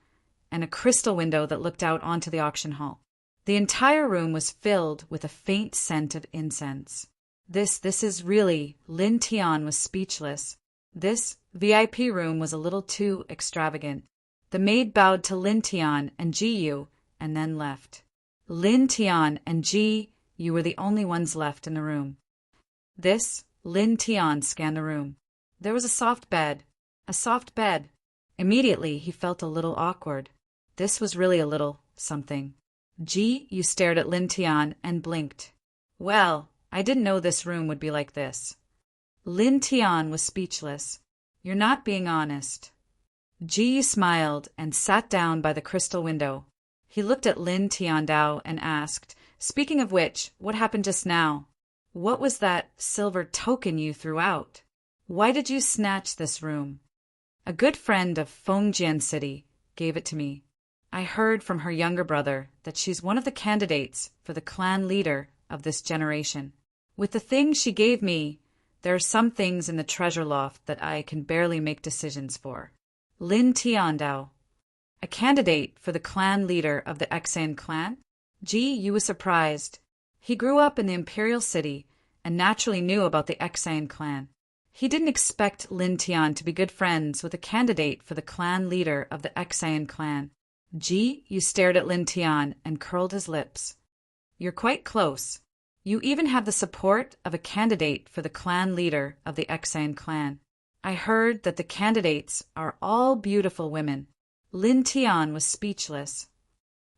and a crystal window that looked out onto the auction hall. The entire room was filled with a faint scent of incense. This is really, Lin Tian was speechless. This VIP room was a little too extravagant. The maid bowed to Lin Tian and Ji Yu and then left. Lin Tian and Ji Yu were the only ones left in the room. Lin Tian scanned the room. There was a soft bed. A soft bed. Immediately he felt a little awkward. This was really a little something. Ji Yu stared at Lin Tian and blinked. "Well, I didn't know this room would be like this." Lin Tian was speechless. "You're not being honest." Ji Yu smiled and sat down by the crystal window. He looked at Lin Tiandao and asked, "Speaking of which, what happened just now? What was that silver token you threw out? Why did you snatch this room?" "A good friend of Fengjian City gave it to me. I heard from her younger brother that she's one of the candidates for the clan leader of this generation. With the things she gave me, there are some things in the treasure loft that I can barely make decisions for." Lin Tiandao. A candidate for the clan leader of the Xan clan? Ji Yu was surprised. He grew up in the imperial city and naturally knew about the Xan clan. He didn't expect Lin Tian to be good friends with a candidate for the clan leader of the Xan clan. Ji Yu stared at Lin Tian and curled his lips. "You're quite close. You even have the support of a candidate for the clan leader of the Xan clan. I heard that the candidates are all beautiful women." Lin Tian was speechless.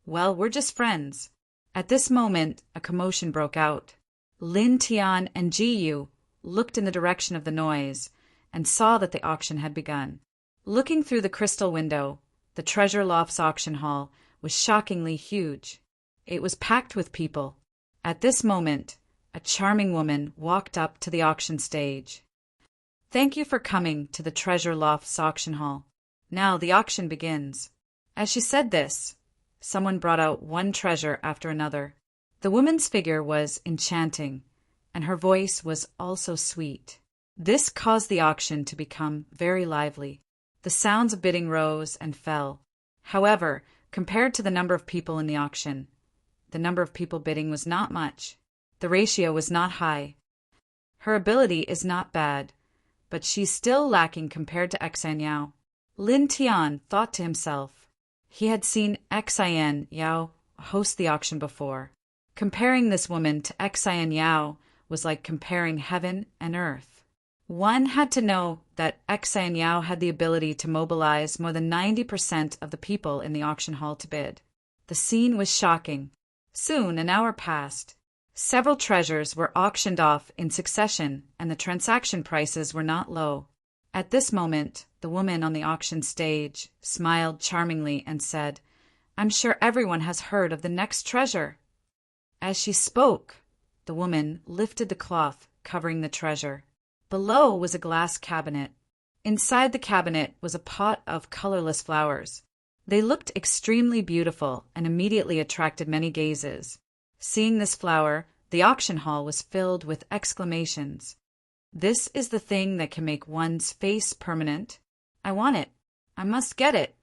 "Well, we're just friends." At this moment, a commotion broke out. Lin Tian and Ji Yu looked in the direction of the noise and saw that the auction had begun. Looking through the crystal window, the treasure loft's auction hall was shockingly huge. It was packed with people. At this moment, a charming woman walked up to the auction stage. "Thank you for coming to the treasure loft's auction hall. Now the auction begins." As she said this, someone brought out one treasure after another. The woman's figure was enchanting, and her voice was also sweet. This caused the auction to become very lively. The sounds of bidding rose and fell. However, compared to the number of people in the auction, the number of people bidding was not much. The ratio was not high. Her ability is not bad, but she's still lacking compared to Xan Yao. Lin Tian thought to himself. He had seen Xan Yao host the auction before. Comparing this woman to Xan Yao was like comparing heaven and earth. One had to know that Xan Yao had the ability to mobilize more than 90% of the people in the auction hall to bid. The scene was shocking. Soon an hour passed. Several treasures were auctioned off in succession, and the transaction prices were not low. At this moment, the woman on the auction stage smiled charmingly and said, "I'm sure everyone has heard of the next treasure." As she spoke, the woman lifted the cloth covering the treasure. Below was a glass cabinet. Inside the cabinet was a pot of colorless flowers. They looked extremely beautiful and immediately attracted many gazes. Seeing this flower, the auction hall was filled with exclamations. "This is the thing that can make one's face permanent. I want it. I must get it.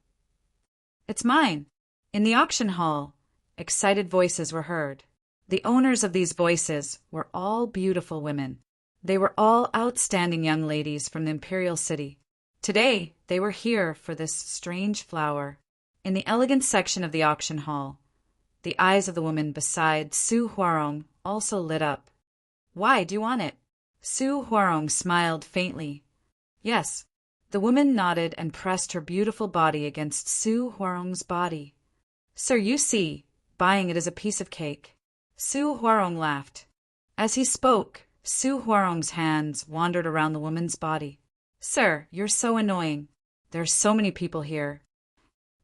It's mine." In the auction hall, excited voices were heard. The owners of these voices were all beautiful women. They were all outstanding young ladies from the imperial city. Today, they were here for this strange flower. In the elegant section of the auction hall, the eyes of the woman beside Su Huarong also lit up. "Why do you want it?" Su Huarong smiled faintly. "Yes." The woman nodded and pressed her beautiful body against Su Huarong's body. "Sir, you see, buying it is a piece of cake." Su Huarong laughed. As he spoke, Su Huarong's hands wandered around the woman's body. "Sir, you're so annoying. There are so many people here."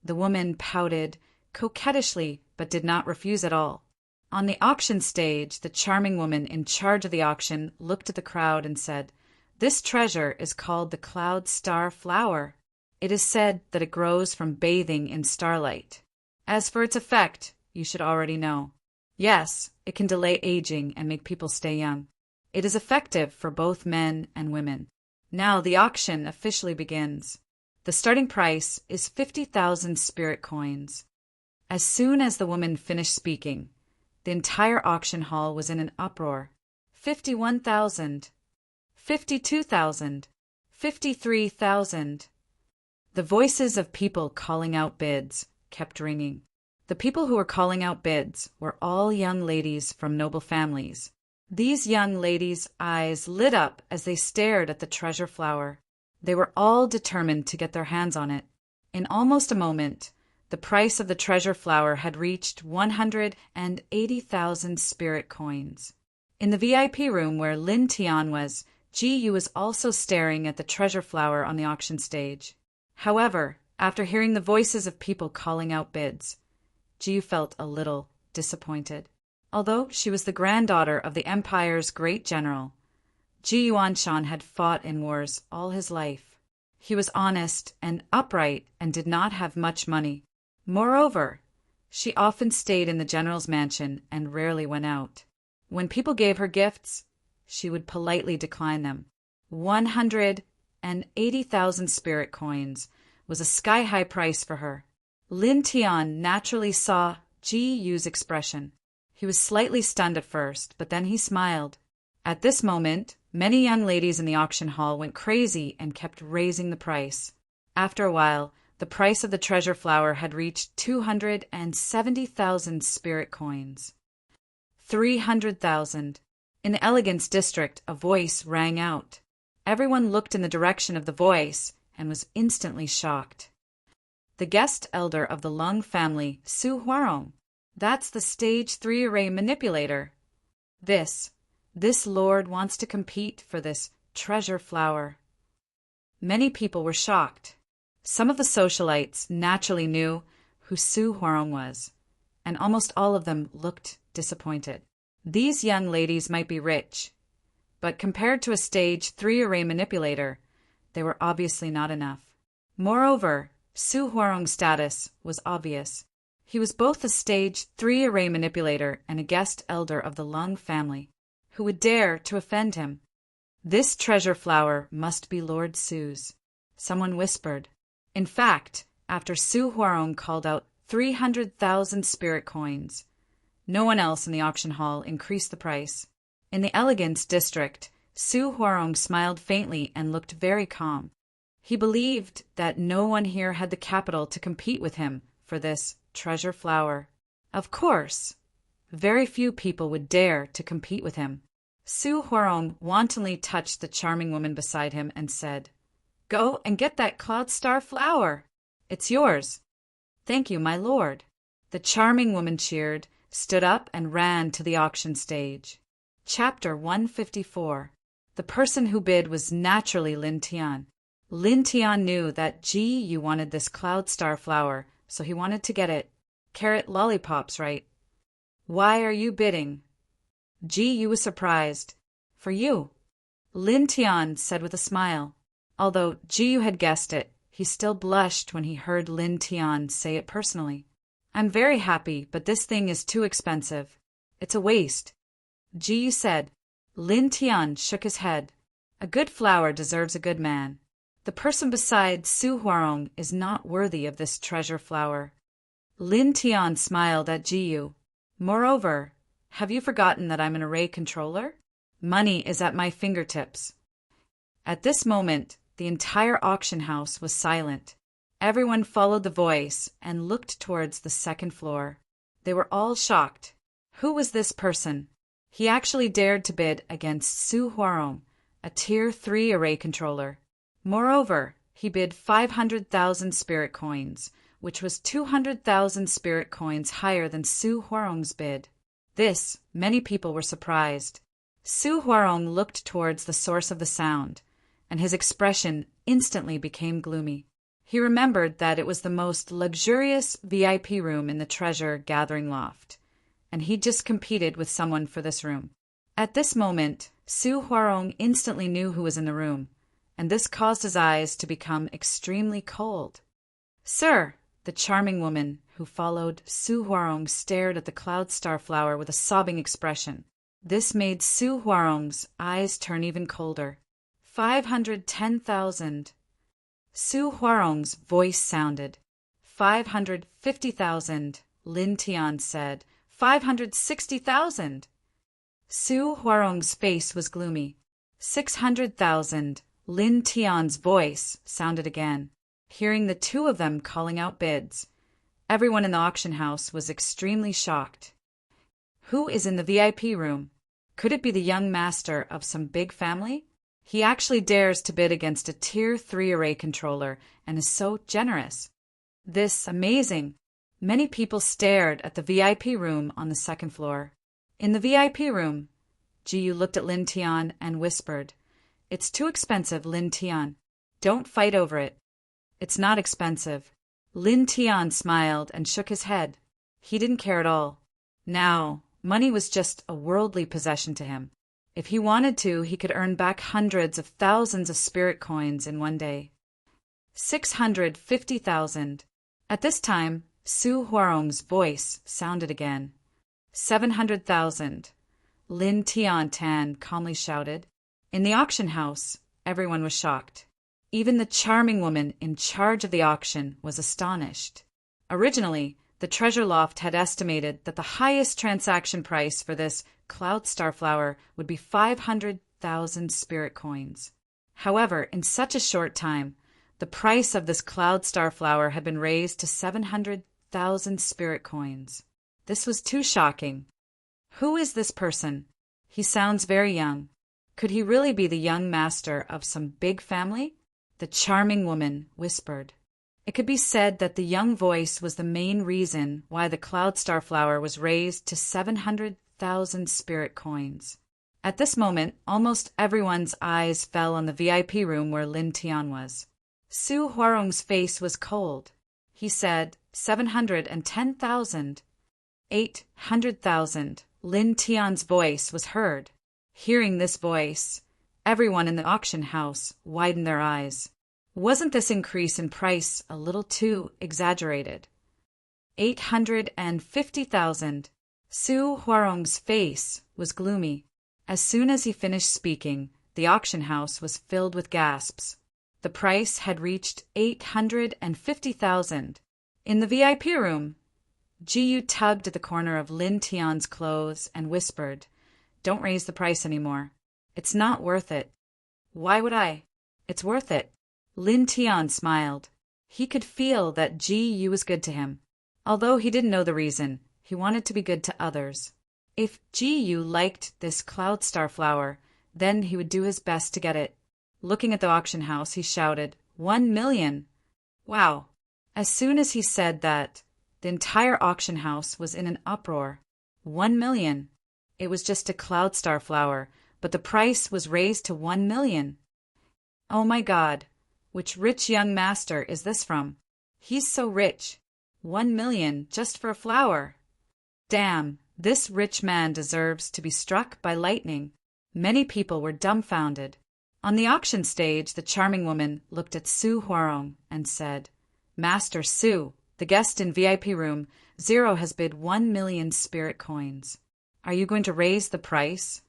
The woman pouted coquettishly but did not refuse at all. On the auction stage, the charming woman in charge of the auction looked at the crowd and said, "This treasure is called the Cloud Star Flower. It is said that it grows from bathing in starlight. As for its effect, you should already know. Yes, it can delay aging and make people stay young. It is effective for both men and women. Now the auction officially begins. The starting price is 50,000 spirit coins." As soon as the woman finished speaking, the entire auction hall was in an uproar. 51,000. 52,000. 53,000. The voices of people calling out bids kept ringing. The people who were calling out bids were all young ladies from noble families. These young ladies' eyes lit up as they stared at the treasure flower. They were all determined to get their hands on it. In almost a moment, the price of the treasure flower had reached 180,000 spirit coins. In the VIP room where Lin Tian was, Ji Yu was also staring at the treasure flower on the auction stage. However, after hearing the voices of people calling out bids, Ji Yu felt a little disappointed. Although she was the granddaughter of the empire's great general, Ji Yuanshan had fought in wars all his life. He was honest and upright and did not have much money. Moreover, she often stayed in the general's mansion and rarely went out. When people gave her gifts, she would politely decline them. 180,000 spirit coins was a sky-high price for her. Lin Tian naturally saw Ji Yu's expression. He was slightly stunned at first, but then he smiled. At this moment, many young ladies in the auction hall went crazy and kept raising the price. After a while, the price of the treasure flower had reached 270,000 spirit coins. 300,000. In the elegance district, a voice rang out. Everyone looked in the direction of the voice and was instantly shocked. The guest elder of the Lung family, Su Huarong. That's the stage 3 array manipulator. This lord wants to compete for this treasure flower. Many people were shocked. Some of the socialites naturally knew who Su Huarong was, and almost all of them looked disappointed. These young ladies might be rich, but compared to a stage 3 array manipulator, they were obviously not enough. Moreover, Su Huarong's status was obvious. He was both a stage 3 array manipulator and a guest elder of the Lung family. Who would dare to offend him? This treasure flower must be Lord Su's. Someone whispered. In fact, after Su Huarong called out 300,000 spirit coins, no one else in the auction hall increased the price. In the elegance district, Su Huarong smiled faintly and looked very calm. He believed that no one here had the capital to compete with him for this treasure flower. Of course, very few people would dare to compete with him. Su Huarong wantonly touched the charming woman beside him and said, "Go and get that Cloud Star flower. It's yours." "Thank you, my lord." The charming woman cheered, stood up, and ran to the auction stage. Chapter 154. The person who bid was naturally Lin Tian. Lin Tian knew that Ji Yu wanted this Cloud Star flower, so he wanted to get it. Carrot lollipops, right? "Why are you bidding?" Ji Yu was surprised. "For you," Lin Tian said with a smile. Although Ji Yu had guessed it, he still blushed when he heard Lin Tian say it personally. "I'm very happy, but this thing is too expensive. It's a waste," Ji Yu said. Lin Tian shook his head. "A good flower deserves a good man. The person beside Su Huarong is not worthy of this treasure flower." Lin Tian smiled at Ji Yu. Moreover, Have you forgotten that I'm an array controller? Money is at my fingertips. At this moment, the entire auction house was silent. Everyone followed the voice and looked towards the second floor. They were all shocked. Who was this person? He actually dared to bid against Su Huarong, a Tier 3 array controller. Moreover, he bid 500,000 spirit coins, which was 200,000 spirit coins higher than Su Huarong's bid. This, many people were surprised. Su Huarong looked towards the source of the sound, and his expression instantly became gloomy. He remembered that it was the most luxurious VIP room in the treasure-gathering loft, and he just competed with someone for this room. At this moment, Su Huarong instantly knew who was in the room, and this caused his eyes to become extremely cold. "Sir," the charming woman who followed Su Huarong stared at the cloud star flower with a sobbing expression. This made Su Huarong's eyes turn even colder. 510,000. Su Huarong's voice sounded. 550,000. Lin Tian said. 560,000. Su Huarong's face was gloomy. 600,000. Lin Tian's voice sounded again. Hearing the two of them calling out bids, everyone in the auction house was extremely shocked. Who is in the VIP room? Could it be the young master of some big family? He actually dares to bid against a Tier 3 array controller and is so generous. This amazing. Many people stared at the VIP room on the second floor. In the VIP room, Jiyu looked at Lin Tian and whispered, "It's too expensive, Lin Tian. Don't fight over it." "It's not expensive." Lin Tian smiled and shook his head. He didn't care at all. Now, money was just a worldly possession to him. If he wanted to, he could earn back hundreds of thousands of spirit coins in one day. 650,000. At this time, Su Huarong's voice sounded again. 700,000. Lin Tian calmly shouted. In the auction house, everyone was shocked. Even the charming woman in charge of the auction was astonished. Originally, the treasure loft had estimated that the highest transaction price for this cloud star flower would be 500,000 spirit coins. However, in such a short time, the price of this cloud star flower had been raised to 700,000 spirit coins. This was too shocking. Who is this person? He sounds very young. Could he really be the young master of some big family? The charming woman whispered. It could be said that the young voice was the main reason why the cloud star flower was raised to 700,000 spirit coins. At this moment, almost everyone's eyes fell on the VIP room where Lin Tian was. Su Huarong's face was cold. He said, 710,000. 800,000. Lin Tian's voice was heard. Hearing this voice, everyone in the auction house widened their eyes. Wasn't this increase in price a little too exaggerated? 850,000. Su Huarong's face was gloomy. As soon as he finished speaking, the auction house was filled with gasps. The price had reached 850,000. In the VIP room, Jiyu tugged at the corner of Lin Tian's clothes and whispered, "Don't raise the price anymore. It's not worth it." "Why would I?" "It's worth it." Lin Tian smiled. He could feel that Jiyu was good to him. Although he didn't know the reason, he wanted to be good to others. If Jiyu liked this cloud star flower, then he would do his best to get it. Looking at the auction house, he shouted, 1 million! Wow! As soon as he said that, the entire auction house was in an uproar. 1 million! It was just a cloud star flower, but the price was raised to 1 million. Oh my God! Which rich young master is this from? He's so rich. 1 million just for a flower. Damn, this rich man deserves to be struck by lightning. Many people were dumbfounded. On the auction stage, the charming woman looked at Su Huarong and said, "Master Su, the guest in VIP room 0 has bid 1 million spirit coins. Are you going to raise the price?"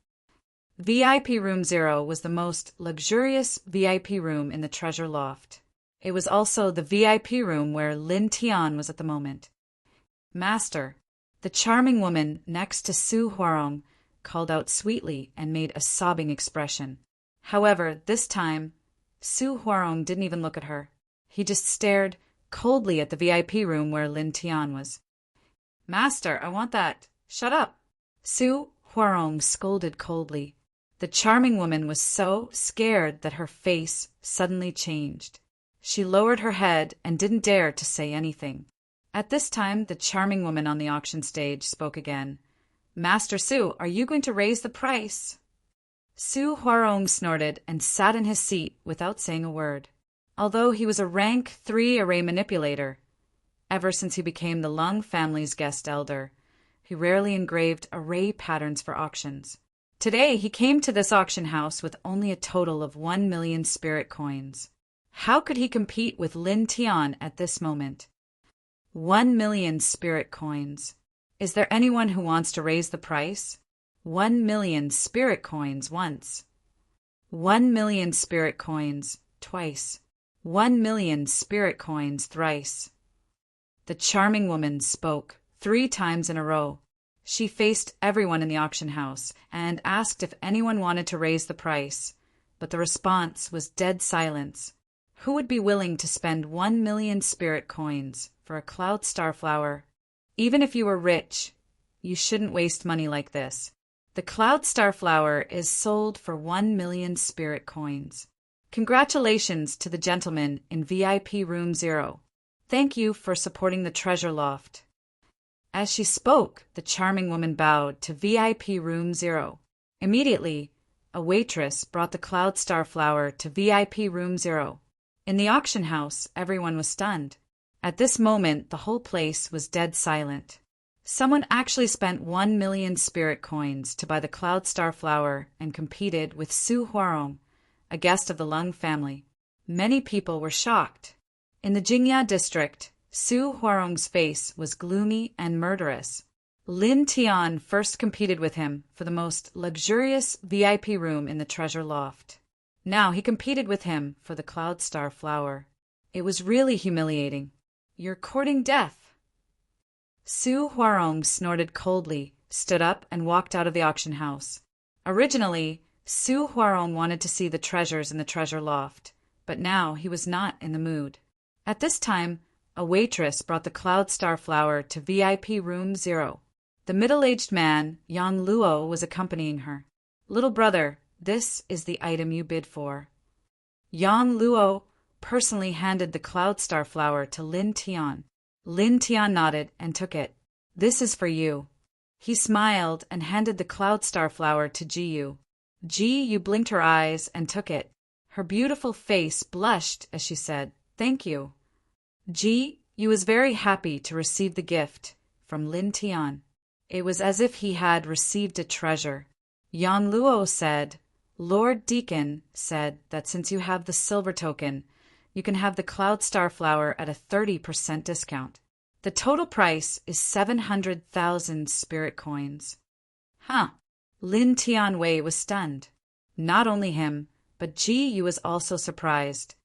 VIP room 0 was the most luxurious VIP room in the treasure loft. It was also the VIP room where Lin Tian was at the moment. "Master, The charming woman next to Su Huarong called out sweetly and made a sobbing expression. However, this time, Su Huarong didn't even look at her. He just stared coldly at the VIP room where Lin Tian was. "Master, I want that. Shut up." Su Huarong scolded coldly. The charming woman was so scared that her face suddenly changed. She lowered her head and didn't dare to say anything. At this time, the charming woman on the auction stage spoke again. "Master Su, are you going to raise the price?" Su Huarong snorted and sat in his seat without saying a word. Although he was a rank 3 array manipulator, ever since he became the Lung family's guest elder, he rarely engraved array patterns for auctions. Today, he came to this auction house with only a total of 1 million spirit coins. How could he compete with Lin Tian at this moment? 1 million spirit coins. Is there anyone who wants to raise the price? 1 million spirit coins once. 1 million spirit coins twice. 1 million spirit coins thrice. The charming woman spoke 3 times in a row. She faced everyone in the auction house and asked if anyone wanted to raise the price, but the response was dead silence. Who would be willing to spend 1 million spirit coins for a cloud star flower? Even if you were rich, you shouldn't waste money like this. The cloud star flower is sold for 1 million spirit coins. Congratulations to the gentleman in VIP room 0. Thank you for supporting the treasure loft. As she spoke, the charming woman bowed to VIP room 0. Immediately, a waitress brought the cloud star flower to VIP room 0. In the auction house, everyone was stunned. At this moment, the whole place was dead silent. Someone actually spent 1 million spirit coins to buy the cloud star flower and competed with Su Huarong, a guest of the Lung family. Many people were shocked. In the Jingya district, Su Huarong's face was gloomy and murderous. Lin Tian first competed with him for the most luxurious VIP room in the treasure loft. Now he competed with him for the cloud star flower. It was really humiliating. "You're courting death." Su Huarong snorted coldly, stood up, and walked out of the auction house. Originally, Su Huarong wanted to see the treasures in the treasure loft, but now he was not in the mood. At this time, a waitress brought the cloud star flower to VIP room 0. The middle-aged man, Yang Luo, was accompanying her. "Little brother, this is the item you bid for." Yang Luo personally handed the cloud star flower to Lin Tian. Lin Tian nodded and took it. "This is for you." He smiled and handed the cloud star flower to Ji Yu. Ji Yu blinked her eyes and took it. Her beautiful face blushed as she said, "Thank you." Ji Yu was very happy to receive the gift from Lin Tian. It was as if he had received a treasure. Yang Luo said, "Lord Deacon said that since you have the silver token, you can have the cloud star flower at a 30% discount. The total price is 700,000 spirit coins." Huh. Lin Tian Wei was stunned. Not only him, but Ji Yu was also surprised.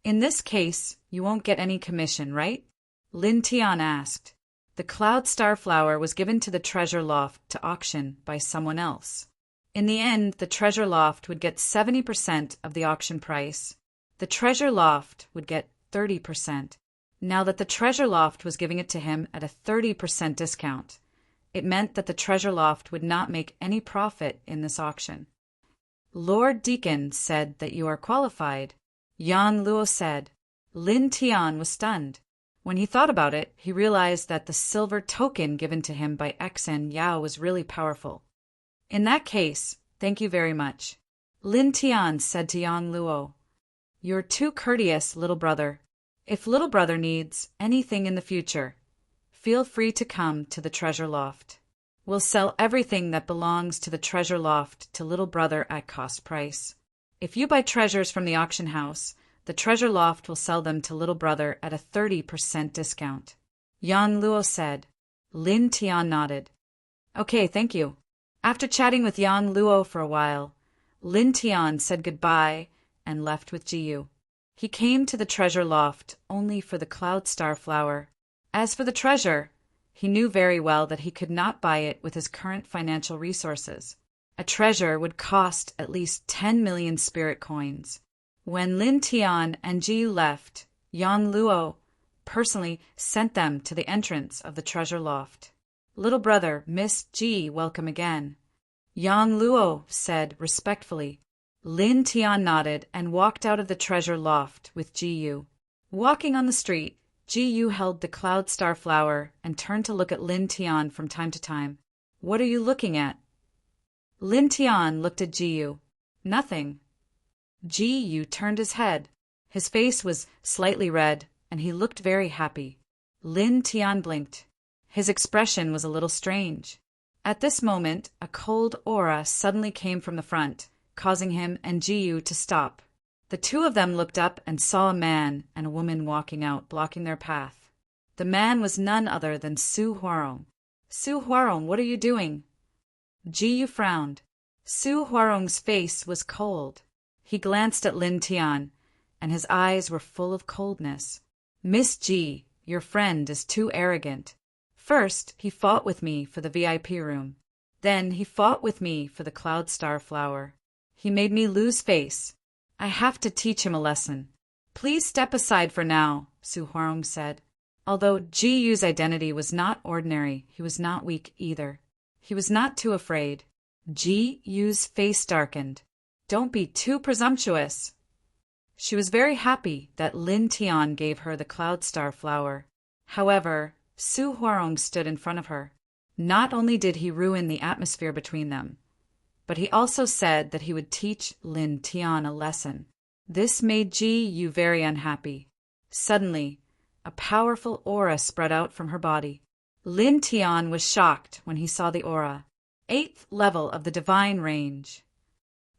"In this case, you won't get any commission, right?" Lin Tian asked. The cloud star flower was given to the treasure loft to auction by someone else. In the end, the treasure loft would get 70% of the auction price. The treasure loft would get 30%. Now that the treasure loft was giving it to him at a 30% discount, it meant that the treasure loft would not make any profit in this auction. "Lord Deacon said that you are qualified," Yang Luo said. Lin Tian was stunned. When he thought about it, he realized that the silver token given to him by Xen Yao was really powerful. "In that case, thank you very much," Lin Tian said to Yang Luo. "You're too courteous, little brother. If little brother needs anything in the future, feel free to come to the treasure loft. We'll sell everything that belongs to the treasure loft to little brother at cost price. If you buy treasures from the auction house, the treasure loft will sell them to little brother at a 30% discount." Yang Luo said. Lin Tian nodded. "Okay, thank you." After chatting with Yang Luo for a while, Lin Tian said goodbye and left with Ji Yu. He came to the treasure loft only for the cloud star flower. As for the treasure, He knew very well that he could not buy it with his current financial resources. A treasure would cost at least 10 million spirit coins. When Lin Tian and Ji Yu left, Yang Luo personally sent them to the entrance of the treasure loft. "Little brother, Miss Ji, welcome again," Yang Luo said respectfully. Lin Tian nodded and walked out of the treasure loft with Ji Yu. Walking on the street, Ji Yu held the cloud star flower and turned to look at Lin Tian from time to time. "What are you looking at?" Lin Tian looked at Ji Yu. "Nothing." Ji Yu turned his head. His face was slightly red, and he looked very happy. Lin Tian blinked. His expression was a little strange. At this moment, a cold aura suddenly came from the front, causing him and Ji Yu to stop. The two of them looked up and saw a man and a woman walking out, blocking their path. The man was none other than Su Huarong. "Su Huarong, what are you doing?" Ji Yu frowned. Su Huarong's face was cold. He glanced at Lin Tian, and his eyes were full of coldness. "Miss Ji, your friend is too arrogant. First, he fought with me for the VIP room. Then he fought with me for the cloud star flower. He made me lose face. I have to teach him a lesson." "Please step aside for now," Su Huarong said. Although Ji Yu's identity was not ordinary, he was not weak either. He was not too afraid. Ji Yu's face darkened. "Don't be too presumptuous." She was very happy that Lin Tian gave her the cloud star flower. However, Su Huarong stood in front of her. Not only did he ruin the atmosphere between them, but he also said that he would teach Lin Tian a lesson. This made Ji Yu very unhappy. Suddenly, a powerful aura spread out from her body. Lin Tian was shocked when he saw the aura. 8th level of the divine range.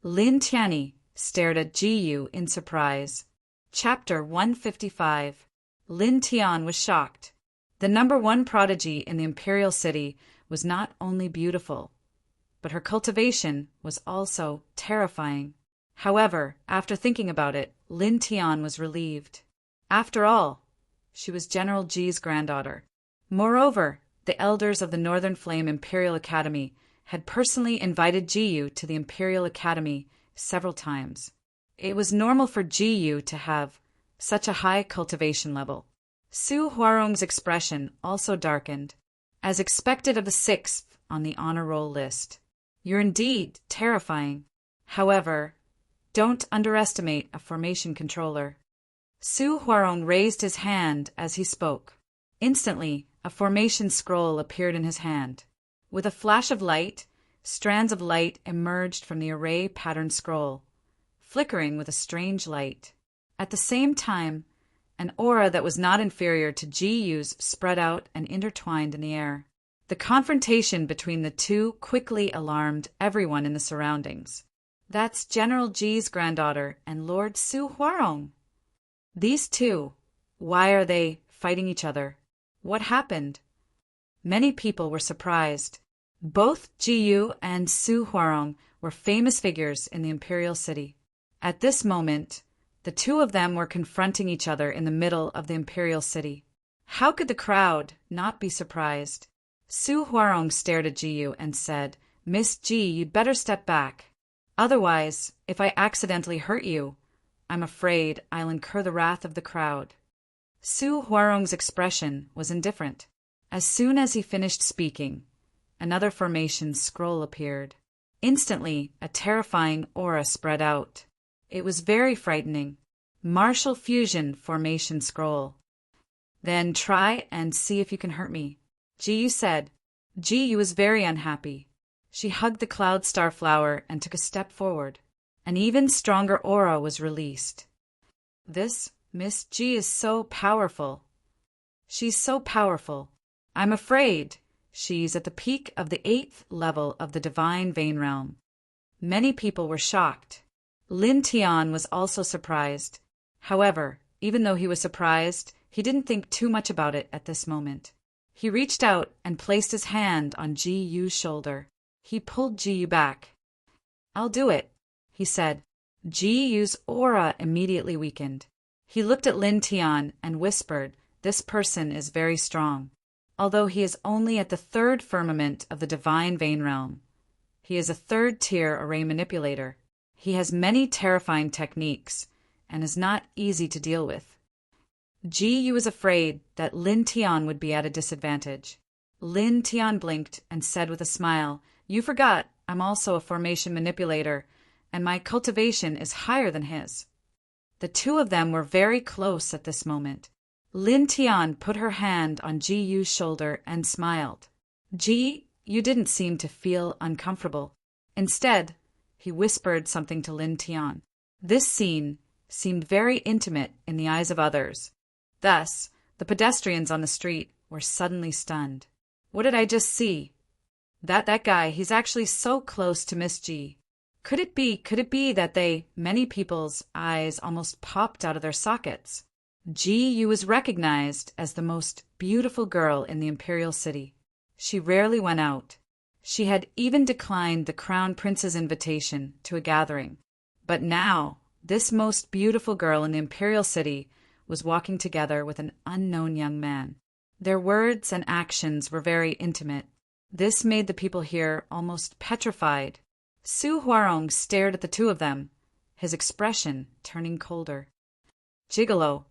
Lin Tianyi stared at Ji Yu in surprise. Chapter 155. Lin Tian was shocked. The #1 prodigy in the imperial city was not only beautiful, but her cultivation was also terrifying. However, after thinking about it, Lin Tian was relieved. After all, she was General Ji's granddaughter. Moreover, the elders of the Northern Flame Imperial Academy had personally invited Ji Yu to the Imperial Academy several times. It was normal for Ji Yu to have such a high cultivation level. Su Huarong's expression also darkened, as expected of the 6th on the honor roll list. "You're indeed terrifying. However, don't underestimate a formation controller." Su Huarong raised his hand as he spoke. Instantly, a formation scroll appeared in his hand. With a flash of light, strands of light emerged from the array pattern scroll, flickering with a strange light. At the same time, an aura that was not inferior to Ji Yu's spread out and intertwined in the air. The confrontation between the two quickly alarmed everyone in the surroundings. "That's General Ji's granddaughter and Lord Su Huarong. These two, why are they fighting each other? What happened?" Many people were surprised. Both Ji Yu and Su Huarong were famous figures in the imperial city. At this moment, the two of them were confronting each other in the middle of the imperial city. How could the crowd not be surprised? Su Huarong stared at Ji Yu and said, "Miss Ji, you'd better step back. Otherwise, if I accidentally hurt you, I'm afraid I'll incur the wrath of the crowd." Su Huarong's expression was indifferent. As soon as he finished speaking, another formation scroll appeared. Instantly, a terrifying aura spread out. It was very frightening. "Martial Fusion Formation Scroll." "Then try and see if you can hurt me," Ji Yu said. Ji Yu was very unhappy. She hugged the cloud star flower and took a step forward. An even stronger aura was released. "This Miss Ji is so powerful. She's so powerful. I'm afraid she's at the peak of the 8th level of the divine vein realm." Many people were shocked. Lin Tian was also surprised. However, even though he was surprised, he didn't think too much about it at this moment. He reached out and placed his hand on Ji Yu's shoulder. He pulled Ji Yu back. "I'll do it," he said. Ji Yu's aura immediately weakened. He looked at Lin Tian and whispered, "This person is very strong." although he is only at the third firmament of the divine vein realm. He is a third-tier array manipulator. He has many terrifying techniques and is not easy to deal with. Ji Yu was afraid that Lin Tian would be at a disadvantage. Lin Tian blinked and said with a smile, "You forgot, I'm also a formation manipulator, and my cultivation is higher than his." The two of them were very close at this moment. Lin Tian put her hand on Ji Yu's shoulder and smiled. Ji Yu didn't seem to feel uncomfortable. Instead, he whispered something to Lin Tian. This scene seemed very intimate in the eyes of others. Thus, the pedestrians on the street were suddenly stunned. What did I just see? That guy, he's actually so close to Miss G. Could it be that many people's eyes almost popped out of their sockets? Ji Yu was recognized as the most beautiful girl in the Imperial City. She rarely went out. She had even declined the Crown Prince's invitation to a gathering. But now, this most beautiful girl in the Imperial City was walking together with an unknown young man. Their words and actions were very intimate. This made the people here almost petrified. Su Huarong stared at the two of them, his expression turning colder. Gigolo.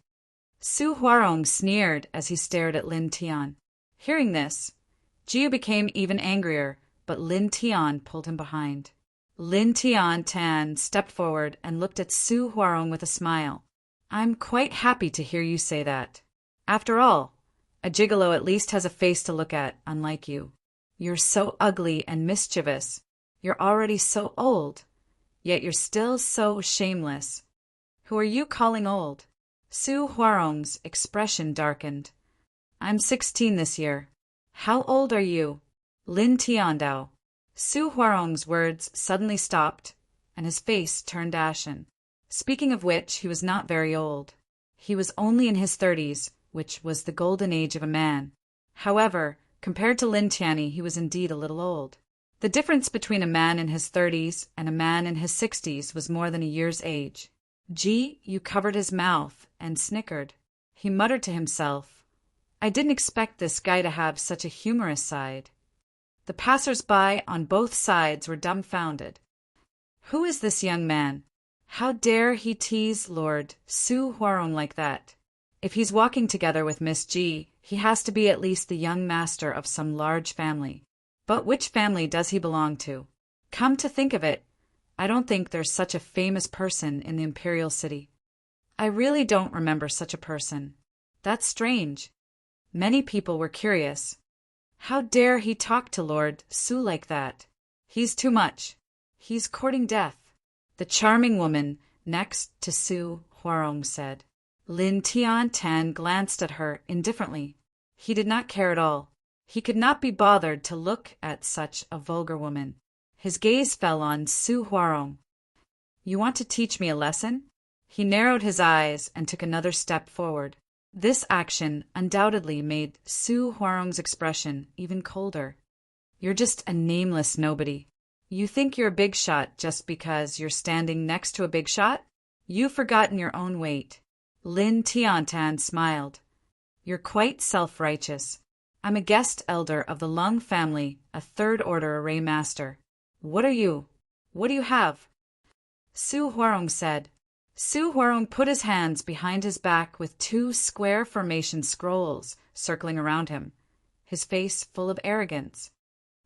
Su Huarong sneered as he stared at Lin Tian. Hearing this, Jiu became even angrier, but Lin Tian pulled him behind. Lin Tian stepped forward and looked at Su Huarong with a smile. I'm quite happy to hear you say that. After all, a gigolo at least has a face to look at, unlike you. You're so ugly and mischievous. You're already so old, yet you're still so shameless. Who are you calling old? Su Huarong's expression darkened. I'm 16 this year. How old are you? Lin Tiandao. Su Huarong's words suddenly stopped, and his face turned ashen. Speaking of which, he was not very old. He was only in his 30s, which was the golden age of a man. However, compared to Lin Tianyi, he was indeed a little old. The difference between a man in his 30s and a man in his 60s was more than a year's age. Ji Yu covered his mouth and snickered. He muttered to himself, I didn't expect this guy to have such a humorous side. The passers-by on both sides were dumbfounded. Who is this young man? How dare he tease Lord Su Huarong like that? If he's walking together with Miss G, he has to be at least the young master of some large family. But which family does he belong to? Come to think of it, I don't think there's such a famous person in the Imperial City. I really don't remember such a person. That's strange. Many people were curious. How dare he talk to Lord Su like that? He's too much. He's courting death. The charming woman next to Su Huarong said. Lin Tian glanced at her indifferently. He did not care at all. He could not be bothered to look at such a vulgar woman. His gaze fell on Su Huarong. You want to teach me a lesson? He narrowed his eyes and took another step forward. This action undoubtedly made Su Huarong's expression even colder. You're just a nameless nobody. You think you're a big shot just because you're standing next to a big shot? You've forgotten your own weight. Lin Tian smiled. You're quite self-righteous. I'm a guest elder of the Lung family, a third-order array master. What are you? What do you have? Su Huarong said. Su Huarong put his hands behind his back with two square formation scrolls circling around him, his face full of arrogance.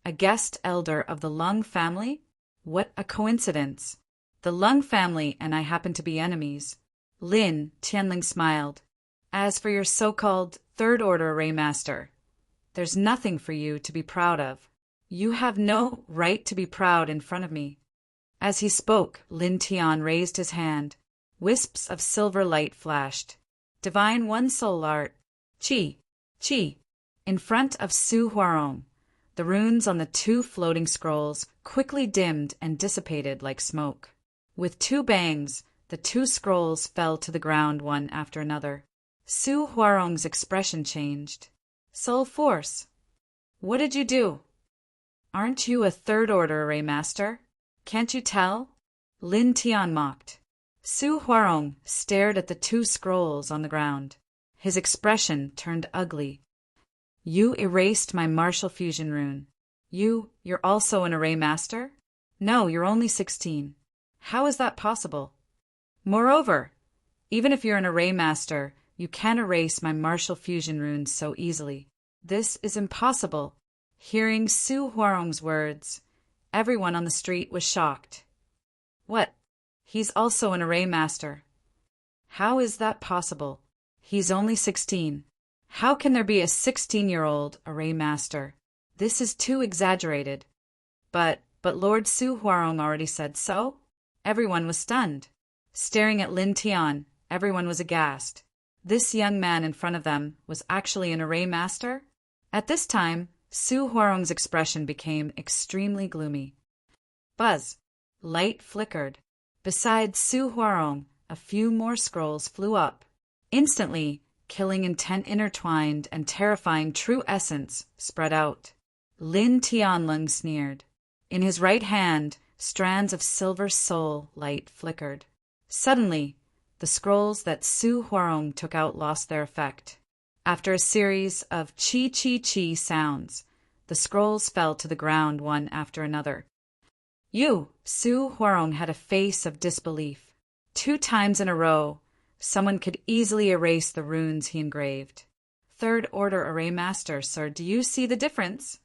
A guest elder of the Lung family? What a coincidence. The Lung family and I happen to be enemies. Lin Tianling smiled. As for your so-called third-order array master, there's nothing for you to be proud of. You have no right to be proud in front of me. As he spoke, Lin Tian raised his hand. Wisps of silver light flashed. Divine One Soul Art. Chi. In front of Su Huarong, the runes on the two floating scrolls quickly dimmed and dissipated like smoke. With two bangs, the two scrolls fell to the ground one after another. Su Huarong's expression changed. Soul Force. What did you do? Aren't you a third-order array master? Can't you tell? Lin Tian mocked. Su Huarong stared at the two scrolls on the ground. His expression turned ugly. You erased my martial fusion rune. You're also an array master? No, you're only 16. How is that possible? Moreover, even if you're an array master, you can't erase my martial fusion runes so easily. This is impossible. Hearing Su Huarong's words, everyone on the street was shocked. What? He's also an array master. How is that possible? He's only 16. How can there be a 16-year-old array master? This is too exaggerated. But Lord Su Huarong already said so? Everyone was stunned. Staring at Lin Tian, everyone was aghast. This young man in front of them was actually an array master? At this time, Su Huarong's expression became extremely gloomy. Buzz. Light flickered. Beside Su Huarong, a few more scrolls flew up. Instantly, killing intent intertwined and terrifying true essence spread out. Lin Tianlung sneered. In his right hand, strands of silver soul light flickered. Suddenly, the scrolls that Su Huarong took out lost their effect. After a series of chi-chi-chi sounds, the scrolls fell to the ground one after another. Su Huarong had a face of disbelief. 2 times in a row, someone could easily erase the runes he engraved. Third Order Array Master, sir, do you see the difference?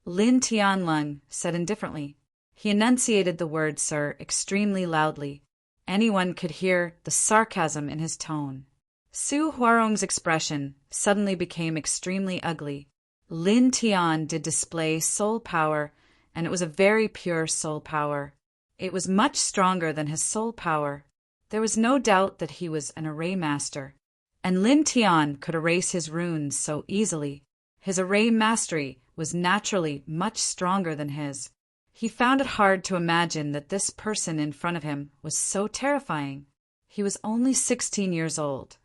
Lin Tianlung said indifferently. He enunciated the word sir extremely loudly. Anyone could hear the sarcasm in his tone. Su Huarong's expression suddenly became extremely ugly. Lin Tian did display soul power, and it was a very pure soul power. It was much stronger than his soul power. There was no doubt that he was an array master, and Lin Tian could erase his runes so easily. His array mastery was naturally much stronger than his. He found it hard to imagine that this person in front of him was so terrifying. He was only 16 years old,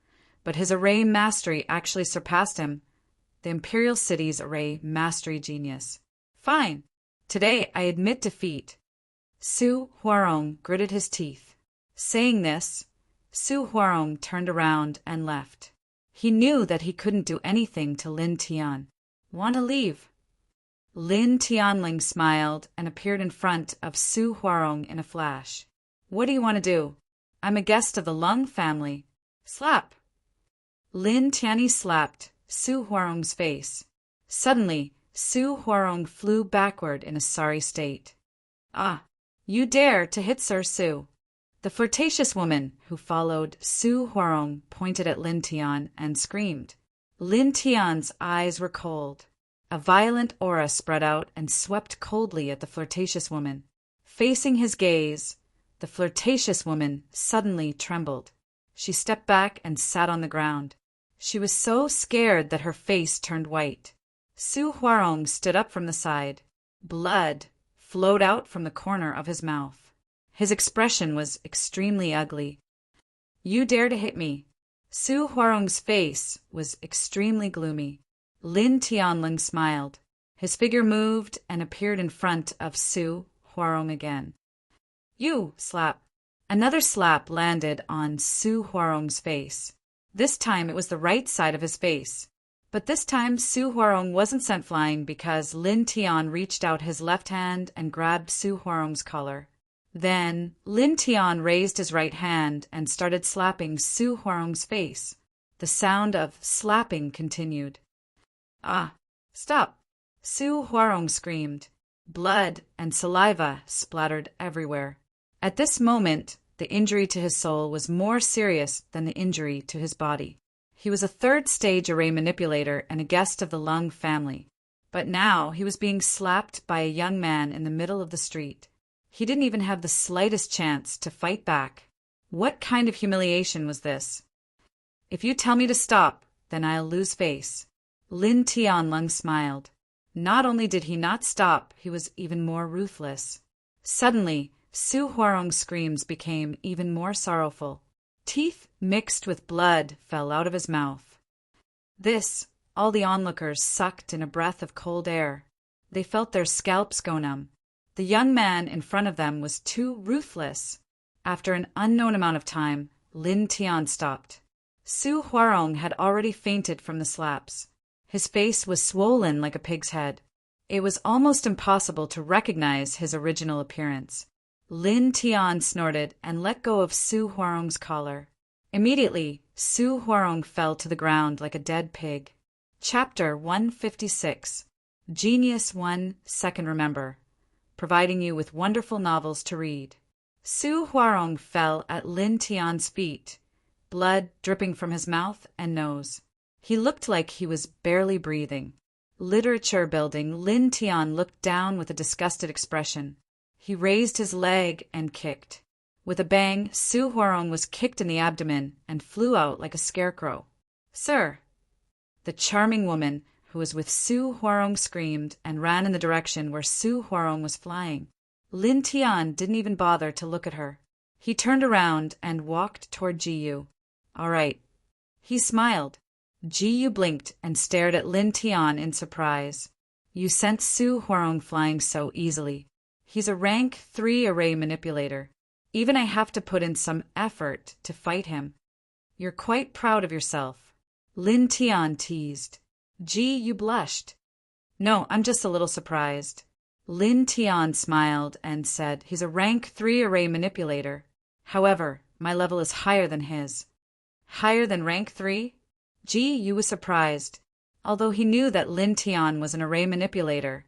but his array mastery actually surpassed him, the Imperial City's array mastery genius. Fine. Today I admit defeat. Su Huarong gritted his teeth. Saying this, Su Huarong turned around and left. He knew that he couldn't do anything to Lin Tian. Want to leave? Lin Tianling smiled and appeared in front of Su Huarong in a flash. What do you want to do? I'm a guest of the Lung family. Slap. Lin Tianyi slapped Su Huarong's face. Suddenly, Su Huarong flew backward in a sorry state. Ah, you dare to hit Sir Su. The flirtatious woman who followed Su Huarong pointed at Lin Tian and screamed. Lin Tian's eyes were cold. A violent aura spread out and swept coldly at the flirtatious woman. Facing his gaze, the flirtatious woman suddenly trembled. She stepped back and sat on the ground. She was so scared that her face turned white. Su Huarong stood up from the side. Blood flowed out from the corner of his mouth. His expression was extremely ugly. You dare to hit me? Su Huarong's face was extremely gloomy. Lin Tianling smiled. His figure moved and appeared in front of Su Huarong again. You slap. Another slap landed on Su Huarong's face. This time it was the right side of his face. But this time Su Huarong wasn't sent flying because Lin Tian reached out his left hand and grabbed Su Huarong's collar. Then Lin Tian raised his right hand and started slapping Su Huarong's face. The sound of slapping continued. Ah, stop! Su Huarong screamed. Blood and saliva splattered everywhere. At this moment, the injury to his soul was more serious than the injury to his body. He was a third-stage array manipulator and a guest of the Lung family. But now he was being slapped by a young man in the middle of the street. He didn't even have the slightest chance to fight back. What kind of humiliation was this? If you tell me to stop, then I'll lose face. Lin Tianlung smiled. Not only did he not stop, he was even more ruthless. Suddenly, Su Huarong's screams became even more sorrowful. Teeth mixed with blood fell out of his mouth. All the onlookers sucked in a breath of cold air. They felt their scalps go numb. The young man in front of them was too ruthless. After an unknown amount of time, Lin Tian stopped. Su Huarong had already fainted from the slaps. His face was swollen like a pig's head. It was almost impossible to recognize his original appearance. Lin Tian snorted and let go of Su Huarong's collar. Immediately, Su Huarong fell to the ground like a dead pig. Chapter 156. Genius 1 Second Remember, providing you with wonderful novels to read. Su Huarong fell at Lin Tian's feet, blood dripping from his mouth and nose. He looked like he was barely breathing. Literature building, Lin Tian looked down with a disgusted expression. He raised his leg and kicked. With a bang, Su Huarong was kicked in the abdomen and flew out like a scarecrow. "Sir!" The charming woman who was with Su Huarong screamed and ran in the direction where Su Huarong was flying. Lin Tian didn't even bother to look at her. He turned around and walked toward Jiyu. "All right." He smiled. Jiyu blinked and stared at Lin Tian in surprise. "You sent Su Huarong flying so easily. He's a rank 3 array manipulator. Even I have to put in some effort to fight him. You're quite proud of yourself." Lin Tian teased. Jiyu blushed. "No, I'm just a little surprised." Lin Tian smiled and said, "He's a rank 3 array manipulator. However, my level is higher than his." "Higher than rank 3? Jiyu was surprised. Although he knew that Lin Tian was an array manipulator,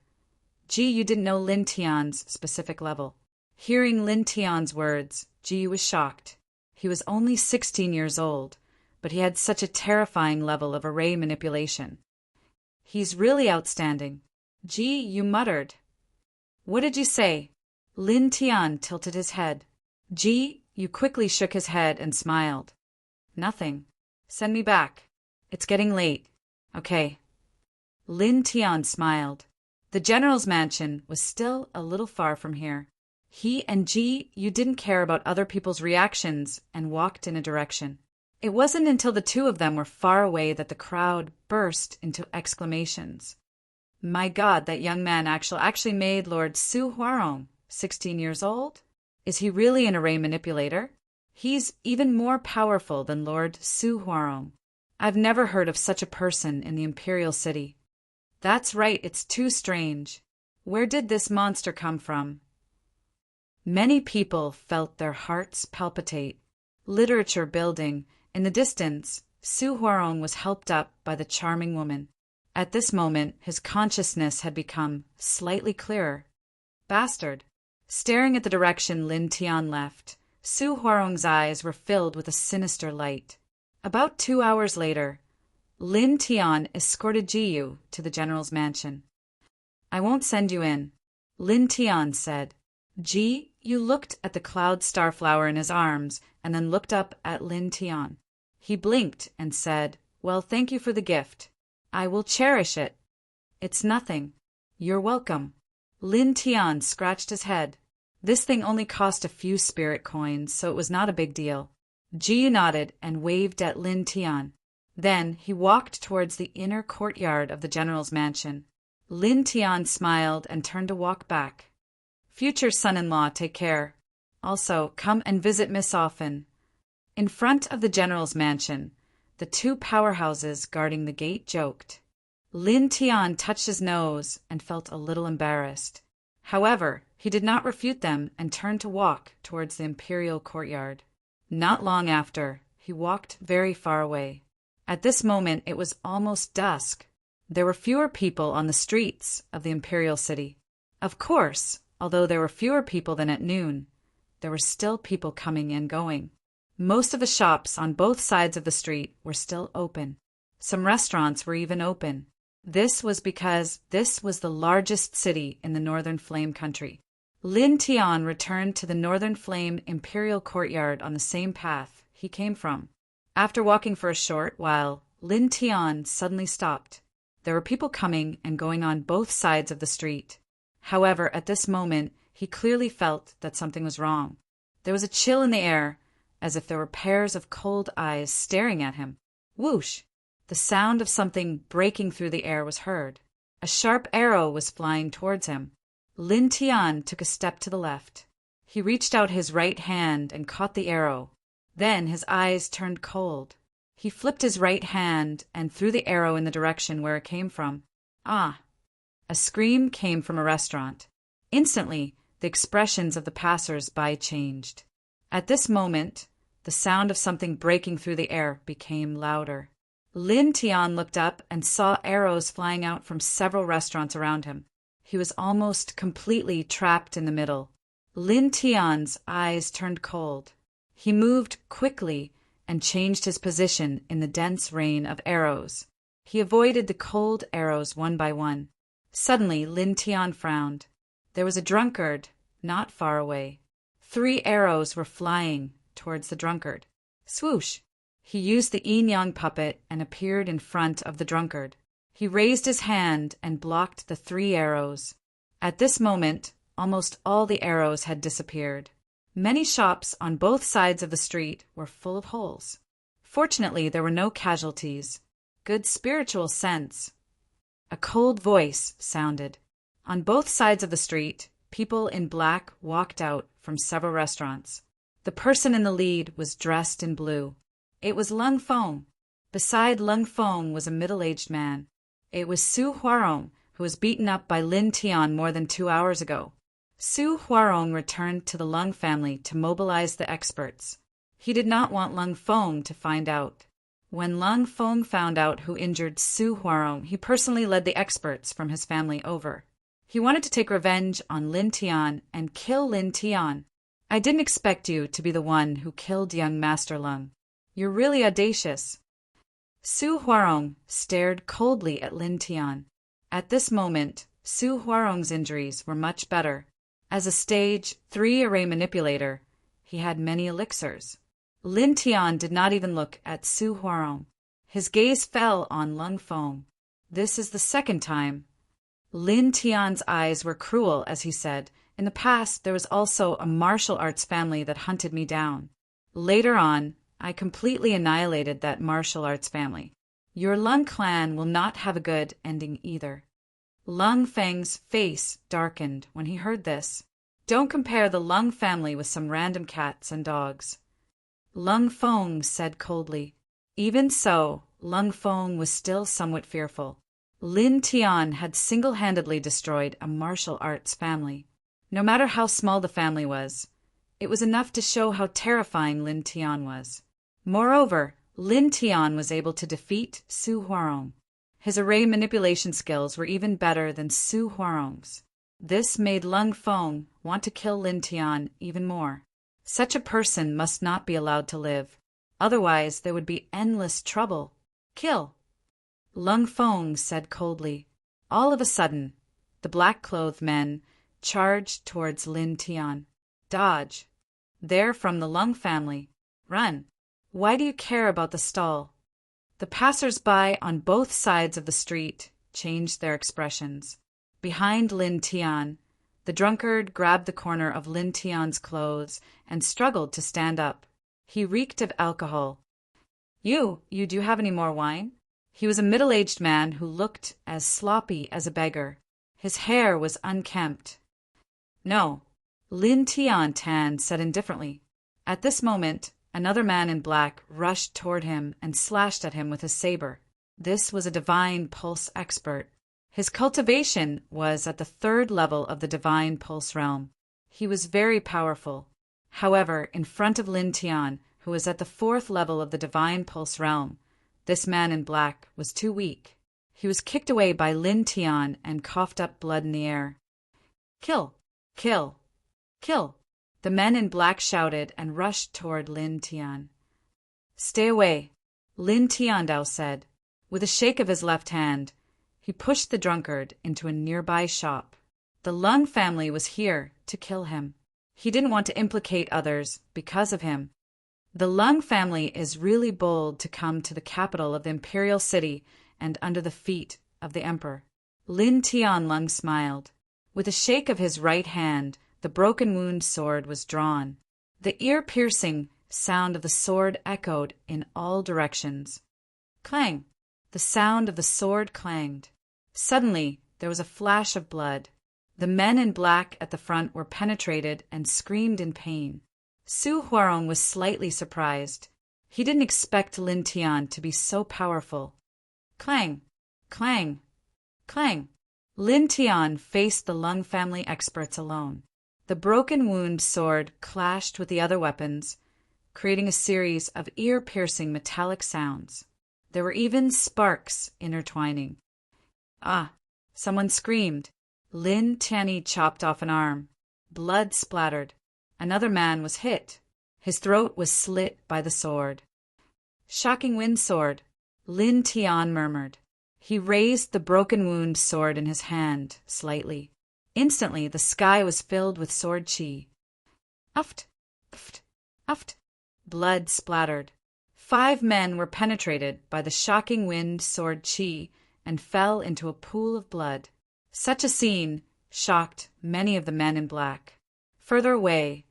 Jiyu didn't know Lin Tian's specific level. Hearing Lin Tian's words, Jiyu was shocked. He was only 16 years old, but he had such a terrifying level of array manipulation. "He's really outstanding," Jiyu muttered. "What did you say?" Lin Tian tilted his head. Jiyu quickly shook his head and smiled. "Nothing. Send me back. It's getting late." "Okay." Lin Tian smiled. The general's mansion was still a little far from here. He and Jiyu didn't care about other people's reactions and walked in a direction. It wasn't until the two of them were far away that the crowd burst into exclamations. "My God, that young man actually made Lord Su Huarong, 16 years old? Is he really an array manipulator? He's even more powerful than Lord Su Huarong. I've never heard of such a person in the Imperial City. That's right, it's too strange. Where did this monster come from?" Many people felt their hearts palpitate. Literature building. In the distance, Su Huarong was helped up by the charming woman. At this moment, his consciousness had become slightly clearer. "Bastard!" Staring at the direction Lin Tian left, Su Huarong's eyes were filled with a sinister light. About 2 hours later, Lin Tian escorted Jiyu to the general's mansion. "I won't send you in," Lin Tian said. Jiyu looked at the cloud starflower in his arms and then looked up at Lin Tian. He blinked and said, "Well, thank you for the gift. I will cherish it." "It's nothing. You're welcome." Lin Tian scratched his head. This thing only cost a few spirit coins, so it was not a big deal. Jiyu nodded and waved at Lin Tian. Then he walked towards the inner courtyard of the general's mansion. Lin Tian smiled and turned to walk back. "Future son-in-law, take care. Also, come and visit Miss often." In front of the general's mansion, the two powerhouses guarding the gate joked. Lin Tian touched his nose and felt a little embarrassed. However, he did not refute them and turned to walk towards the imperial courtyard. Not long after, he walked very far away. At this moment, it was almost dusk. There were fewer people on the streets of the imperial city. Of course, although there were fewer people than at noon, there were still people coming and going. Most of the shops on both sides of the street were still open. Some restaurants were even open. This was because this was the largest city in the Northern Flame country. Lin Tian returned to the Northern Flame imperial courtyard on the same path he came from. After walking for a short while, Lin Tian suddenly stopped. There were people coming and going on both sides of the street. However, at this moment, he clearly felt that something was wrong. There was a chill in the air, as if there were pairs of cold eyes staring at him. Whoosh! The sound of something breaking through the air was heard. A sharp arrow was flying towards him. Lin Tian took a step to the left. He reached out his right hand and caught the arrow. Then his eyes turned cold. He flipped his right hand and threw the arrow in the direction where it came from. Ah! A scream came from a restaurant. Instantly, the expressions of the passers-by changed. At this moment, the sound of something breaking through the air became louder. Lin Tian looked up and saw arrows flying out from several restaurants around him. He was almost completely trapped in the middle. Lin Tian's eyes turned cold. He moved quickly and changed his position in the dense rain of arrows. He avoided the cold arrows one by one. Suddenly, Lin Tian frowned. There was a drunkard not far away. 3 arrows were flying towards the drunkard. Swoosh! He used the yin-yang puppet and appeared in front of the drunkard. He raised his hand and blocked the 3 arrows. At this moment, almost all the arrows had disappeared. Many shops on both sides of the street were full of holes. Fortunately, there were no casualties. Good spiritual sense. A cold voice sounded. On both sides of the street, people in black walked out from several restaurants. The person in the lead was dressed in blue. It was Lung Feng. Beside Lung Feng was a middle-aged man. It was Su Huarong, who was beaten up by Lin Tian more than 2 hours ago. Su Huarong returned to the Lung family to mobilize the experts. He did not want Lung Feng to find out. When Lung Feng found out who injured Su Huarong, he personally led the experts from his family over. He wanted to take revenge on Lin Tian and kill Lin Tian. I didn't expect you to be the one who killed young Master Lung. You're really audacious. Su Huarong stared coldly at Lin Tian. At this moment, Su Huarong's injuries were much better. As a stage 3 array manipulator, he had many elixirs. Lin Tian did not even look at Su Huarong. His gaze fell on Lung Feng. This is the second time. Lin Tian's eyes were cruel as he said, "In the past, there was also a martial arts family that hunted me down. Later on, I completely annihilated that martial arts family. Your Lung clan will not have a good ending either." Lung Feng's face darkened when he heard this. Don't compare the Lung family with some random cats and dogs. Lung Feng said coldly. Even so, Lung Feng was still somewhat fearful. Lin Tian had single-handedly destroyed a martial arts family. No matter how small the family was, it was enough to show how terrifying Lin Tian was. Moreover, Lin Tian was able to defeat Su Huarong. His array manipulation skills were even better than Su Huarong's. This made Lung Feng want to kill Lin Tian even more. Such a person must not be allowed to live. Otherwise, there would be endless trouble. Kill! Lung Feng said coldly. All of a sudden, the black-clothed men charged towards Lin Tian. Dodge! They're from the Lung family. Run! Why do you care about the stall? The passers-by on both sides of the street changed their expressions. Behind Lin Tian, the drunkard grabbed the corner of Lin Tian's clothes and struggled to stand up. He reeked of alcohol. You do you have any more wine? He was a middle-aged man who looked as sloppy as a beggar. His hair was unkempt. No, Lin Tian said indifferently. At this moment, another man in black rushed toward him and slashed at him with his saber. This was a divine pulse expert. His cultivation was at the 3rd level of the divine pulse realm. He was very powerful. However, in front of Lin Tian, who was at the 4th level of the divine pulse realm, this man in black was too weak. He was kicked away by Lin Tian and coughed up blood in the air. Kill! Kill! Kill! The men in black shouted and rushed toward Lin Tian. Stay away, Lin Tiandao said. With a shake of his left hand, he pushed the drunkard into a nearby shop. The Lung family was here to kill him. He didn't want to implicate others because of him. The Lung family is really bold to come to the capital of the imperial city and under the feet of the emperor. Lin Tianlung smiled. With a shake of his right hand, the broken wound sword was drawn. The ear-piercing sound of the sword echoed in all directions. Clang! The sound of the sword clanged. Suddenly, there was a flash of blood. The men in black at the front were penetrated and screamed in pain. Su Huarong was slightly surprised. He didn't expect Lin Tian to be so powerful. Clang, clang, clang. Lin Tian faced the Lung family experts alone. The broken wound sword clashed with the other weapons, creating a series of ear-piercing metallic sounds. There were even sparks intertwining. Ah! Someone screamed. Lin Tianyi chopped off an arm. Blood splattered. Another man was hit. His throat was slit by the sword. Shocking wind sword, Lin Tian murmured. He raised the broken wound sword in his hand slightly. Instantly, the sky was filled with sword chi. Uft, uft, uft. Blood splattered. 5 men were penetrated by the shocking wind sword chi and fell into a pool of blood. Such a scene shocked many of the men in black. Further away,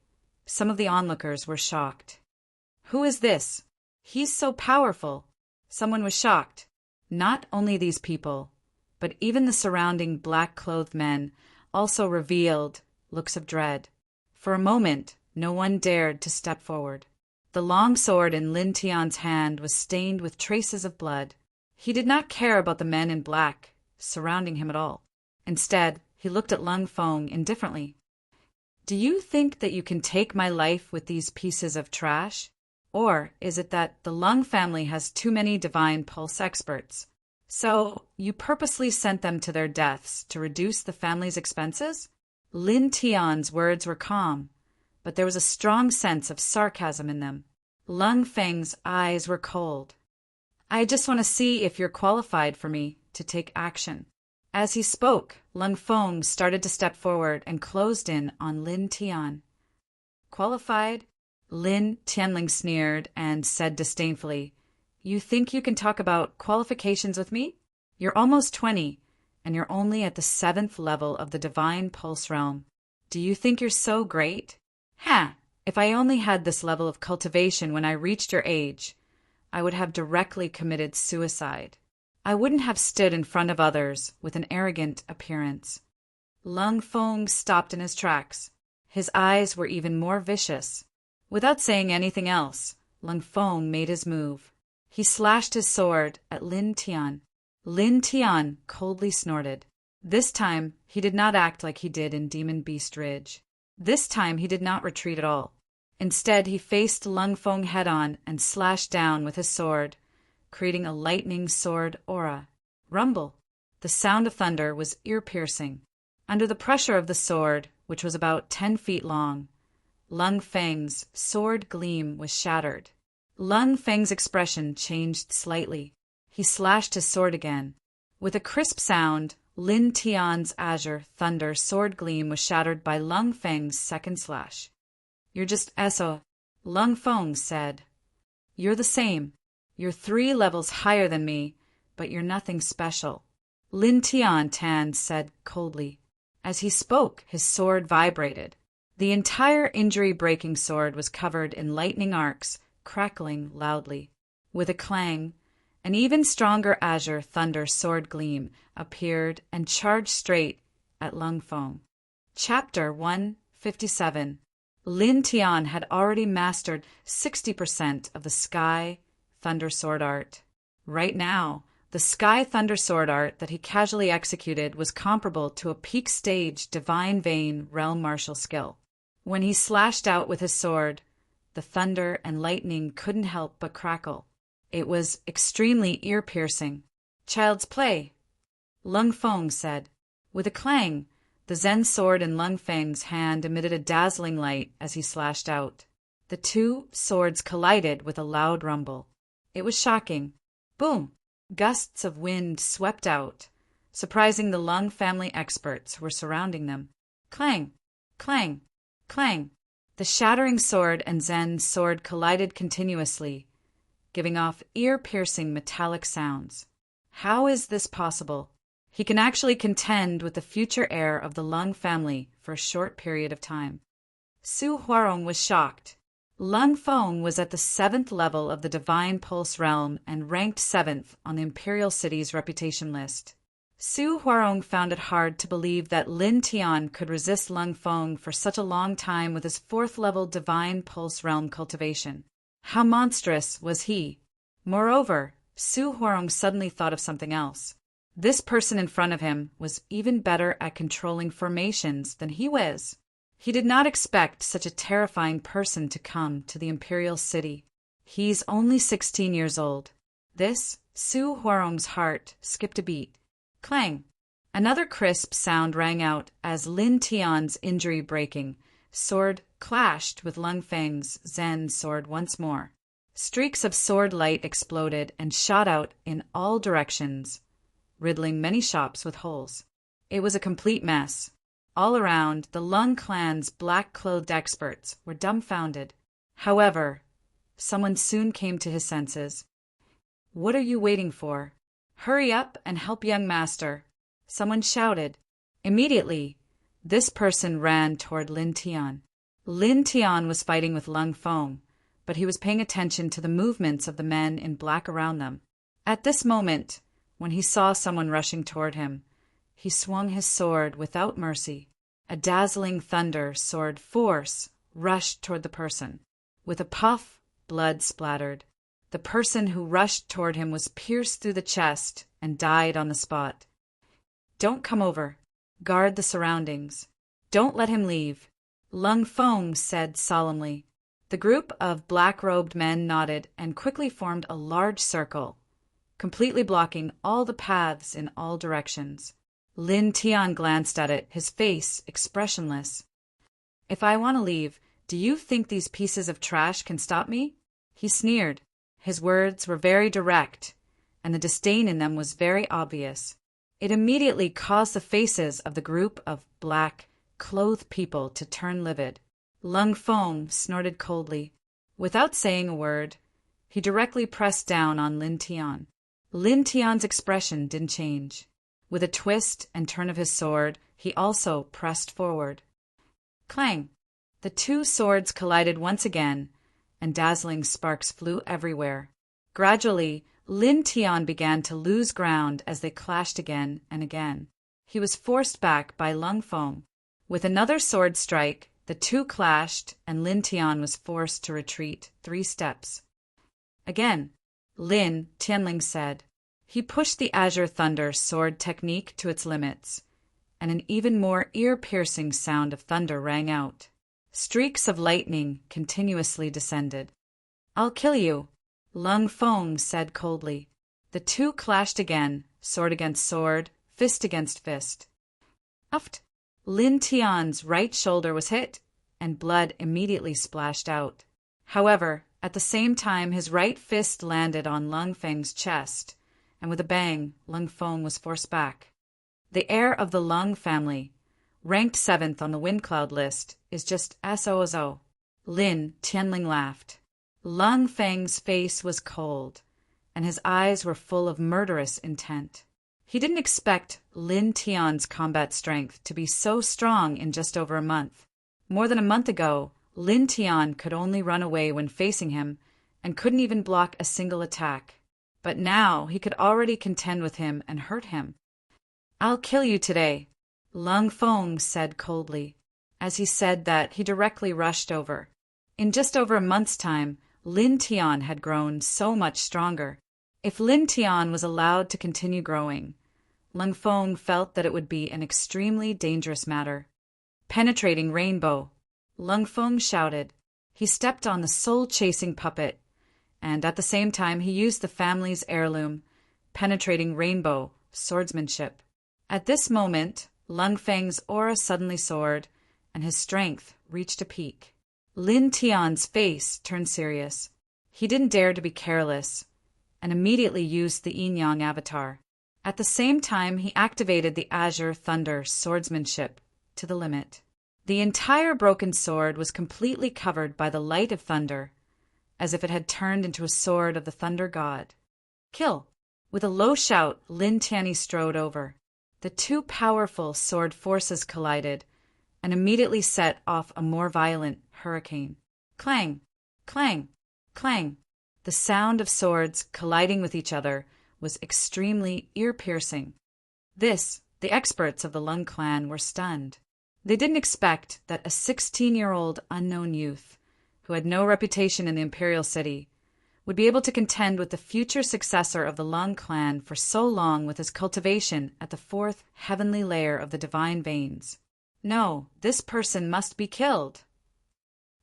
some of the onlookers were shocked. Who is this? He's so powerful. Someone was shocked. Not only these people, but even the surrounding black-clothed men also revealed looks of dread. For a moment, no one dared to step forward. The long sword in Lin Tian's hand was stained with traces of blood. He did not care about the men in black surrounding him at all. Instead, he looked at Lung Feng indifferently. Do you think that you can take my life with these pieces of trash? Or is it that the Lung family has too many divine pulse experts? So, you purposely sent them to their deaths to reduce the family's expenses? Lin Tian's words were calm, but there was a strong sense of sarcasm in them. Lung Feng's eyes were cold. I just want to see if you're qualified for me to take action. As he spoke, Lung Feng started to step forward and closed in on Lin Tian. Qualified? Lin Tianling sneered and said disdainfully, You think you can talk about qualifications with me? You're almost 20, and you're only at the 7th level of the Divine Pulse Realm. Do you think you're so great? If I only had this level of cultivation when I reached your age, I would have directly committed suicide. I wouldn't have stood in front of others with an arrogant appearance. Lung Feng stopped in his tracks. His eyes were even more vicious. Without saying anything else, Lung Feng made his move. He slashed his sword at Lin Tian. Lin Tian coldly snorted. This time, he did not act like he did in Demon Beast Ridge. This time, he did not retreat at all. Instead, he faced Lung Feng head-on and slashed down with his sword, creating a lightning sword aura. Rumble! The sound of thunder was ear-piercing. Under the pressure of the sword, which was about 10 feet long, Lung Feng's sword gleam was shattered. Lung Feng's expression changed slightly. He slashed his sword again. With a crisp sound, Lin Tian's azure thunder sword gleam was shattered by Lung Feng's second slash. You're just eso, Lung Feng said. You're the same. You're 3 levels higher than me, but you're nothing special. Lin Tan said coldly. As he spoke, his sword vibrated. The entire injury-breaking sword was covered in lightning arcs, crackling loudly. With a clang, an even stronger azure thunder sword gleam appeared and charged straight at Lung Feng. Chapter 157. Lin Tian had already mastered 60% of the Sky Thunder Sword art. Right now, the Sky Thunder Sword art that he casually executed was comparable to a peak stage Divine Vein realm martial skill. When he slashed out with his sword, the thunder and lightning couldn't help but crackle. It was extremely ear-piercing. Child's play, Lung Feng said. With a clang, the Zen sword in Lung Feng's hand emitted a dazzling light as he slashed out. The 2 swords collided with a loud rumble. It was shocking. Boom! Gusts of wind swept out, surprising the Lung family experts who were surrounding them. Clang! Clang! Clang! The shattering sword and Zen sword collided continuously, giving off ear-piercing metallic sounds. How is this possible? He can actually contend with the future heir of the Lung family for a short period of time. Su Huarong was shocked. Lung Feng was at the 7th level of the Divine Pulse Realm and ranked 7th on the Imperial City's reputation list. Su Huarong found it hard to believe that Lin Tian could resist Lung Feng for such a long time with his 4th level Divine Pulse Realm cultivation. How monstrous was he? Moreover, Su Huarong suddenly thought of something else. This person in front of him was even better at controlling formations than he was. He did not expect such a terrifying person to come to the imperial city. He's only 16 years old. This, Su Huarong's heart skipped a beat. Clang! Another crisp sound rang out as Lin Tian's injury-breaking sword clashed with Lung Feng's Zen sword once more. Streaks of sword light exploded and shot out in all directions, riddling many shops with holes. It was a complete mess. All around, the Lung clan's black-clothed experts were dumbfounded. However, someone soon came to his senses. "What are you waiting for? Hurry up and help young master," someone shouted. Immediately, this person ran toward Lin Tian. Lin Tian was fighting with Lung Feng, but he was paying attention to the movements of the men in black around them. At this moment, when he saw someone rushing toward him, he swung his sword without mercy. A dazzling thunder sword force rushed toward the person. With a puff, blood splattered. The person who rushed toward him was pierced through the chest and died on the spot. "Don't come over. Guard the surroundings. Don't let him leave," Lung Feng said solemnly. The group of black-robed men nodded and quickly formed a large circle, completely blocking all the paths in all directions. Lin Tian glanced at it, his face expressionless. "If I want to leave, do you think these pieces of trash can stop me?" He sneered. His words were very direct, and the disdain in them was very obvious. It immediately caused the faces of the group of black-clothed people to turn livid. Lung Feng snorted coldly. Without saying a word, he directly pressed down on Lin Tian. Lin Tian's expression didn't change. With a twist and turn of his sword, he also pressed forward. Clang! The two swords collided once again, and dazzling sparks flew everywhere. Gradually, Lin Tian began to lose ground as they clashed again and again. He was forced back by Lung Feng. With another sword strike, the two clashed, and Lin Tian was forced to retreat 3 steps. Again, Lin Tianling said. He pushed the Azure Thunder sword technique to its limits, and an even more ear-piercing sound of thunder rang out. Streaks of lightning continuously descended. "I'll kill you," Lung Feng said coldly. The two clashed again, sword against sword, fist against fist. Uft! Lin Tian's right shoulder was hit, and blood immediately splashed out. However, at the same time his right fist landed on Lung Feng's chest, and with a bang, Lung Feng was forced back. The heir of the Lung family, ranked 7th on the wind cloud list, is just SOZO. Lin Tianling laughed. Lung Feng's face was cold, and his eyes were full of murderous intent. He didn't expect Lin Tian's combat strength to be so strong in just over a month. More than a month ago, Lin Tian could only run away when facing him and couldn't even block a single attack. But now he could already contend with him and hurt him. "I'll kill you today," Lung Feng said coldly. As he said that, he directly rushed over. In just over a month's time, Lin Tian had grown so much stronger. If Lin Tian was allowed to continue growing, Lung Feng felt that it would be an extremely dangerous matter. "Penetrating rainbow," Lung Feng shouted. He stepped on the soul-chasing puppet, and at the same time he used the family's heirloom, penetrating rainbow, swordsmanship. At this moment, Lung Feng's aura suddenly soared, and his strength reached a peak. Lin Tian's face turned serious. He didn't dare to be careless, and immediately used the yin-yang avatar. At the same time, he activated the Azure Thunder swordsmanship to the limit. The entire broken sword was completely covered by the light of thunder, as if it had turned into a sword of the thunder god. "Kill!" With a low shout, Lin Tianyi strode over. The two powerful sword forces collided, and immediately set off a more violent hurricane. Clang! Clang! Clang! The sound of swords colliding with each other was extremely ear-piercing. The experts of the Lung clan were stunned. They didn't expect that a 16-year-old unknown youth, who who had no reputation in the imperial city, would be able to contend with the future successor of the Lung clan for so long with his cultivation at the fourth heavenly layer of the divine veins. No, this person must be killed.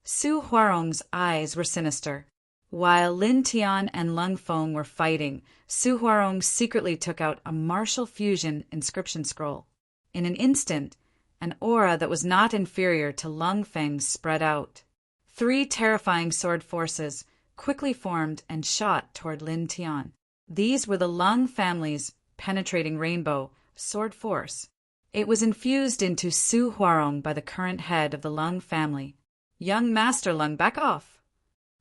Su Huarong's eyes were sinister. While Lin Tian and Lung Feng were fighting, Su Huarong secretly took out a martial fusion inscription scroll. In an instant, an aura that was not inferior to Lung Feng's spread out. 3 terrifying sword forces quickly formed and shot toward Lin Tian. These were the Lung family's penetrating rainbow sword force. It was infused into Su Huarong by the current head of the Lung family. "Young Master Lung, back off!"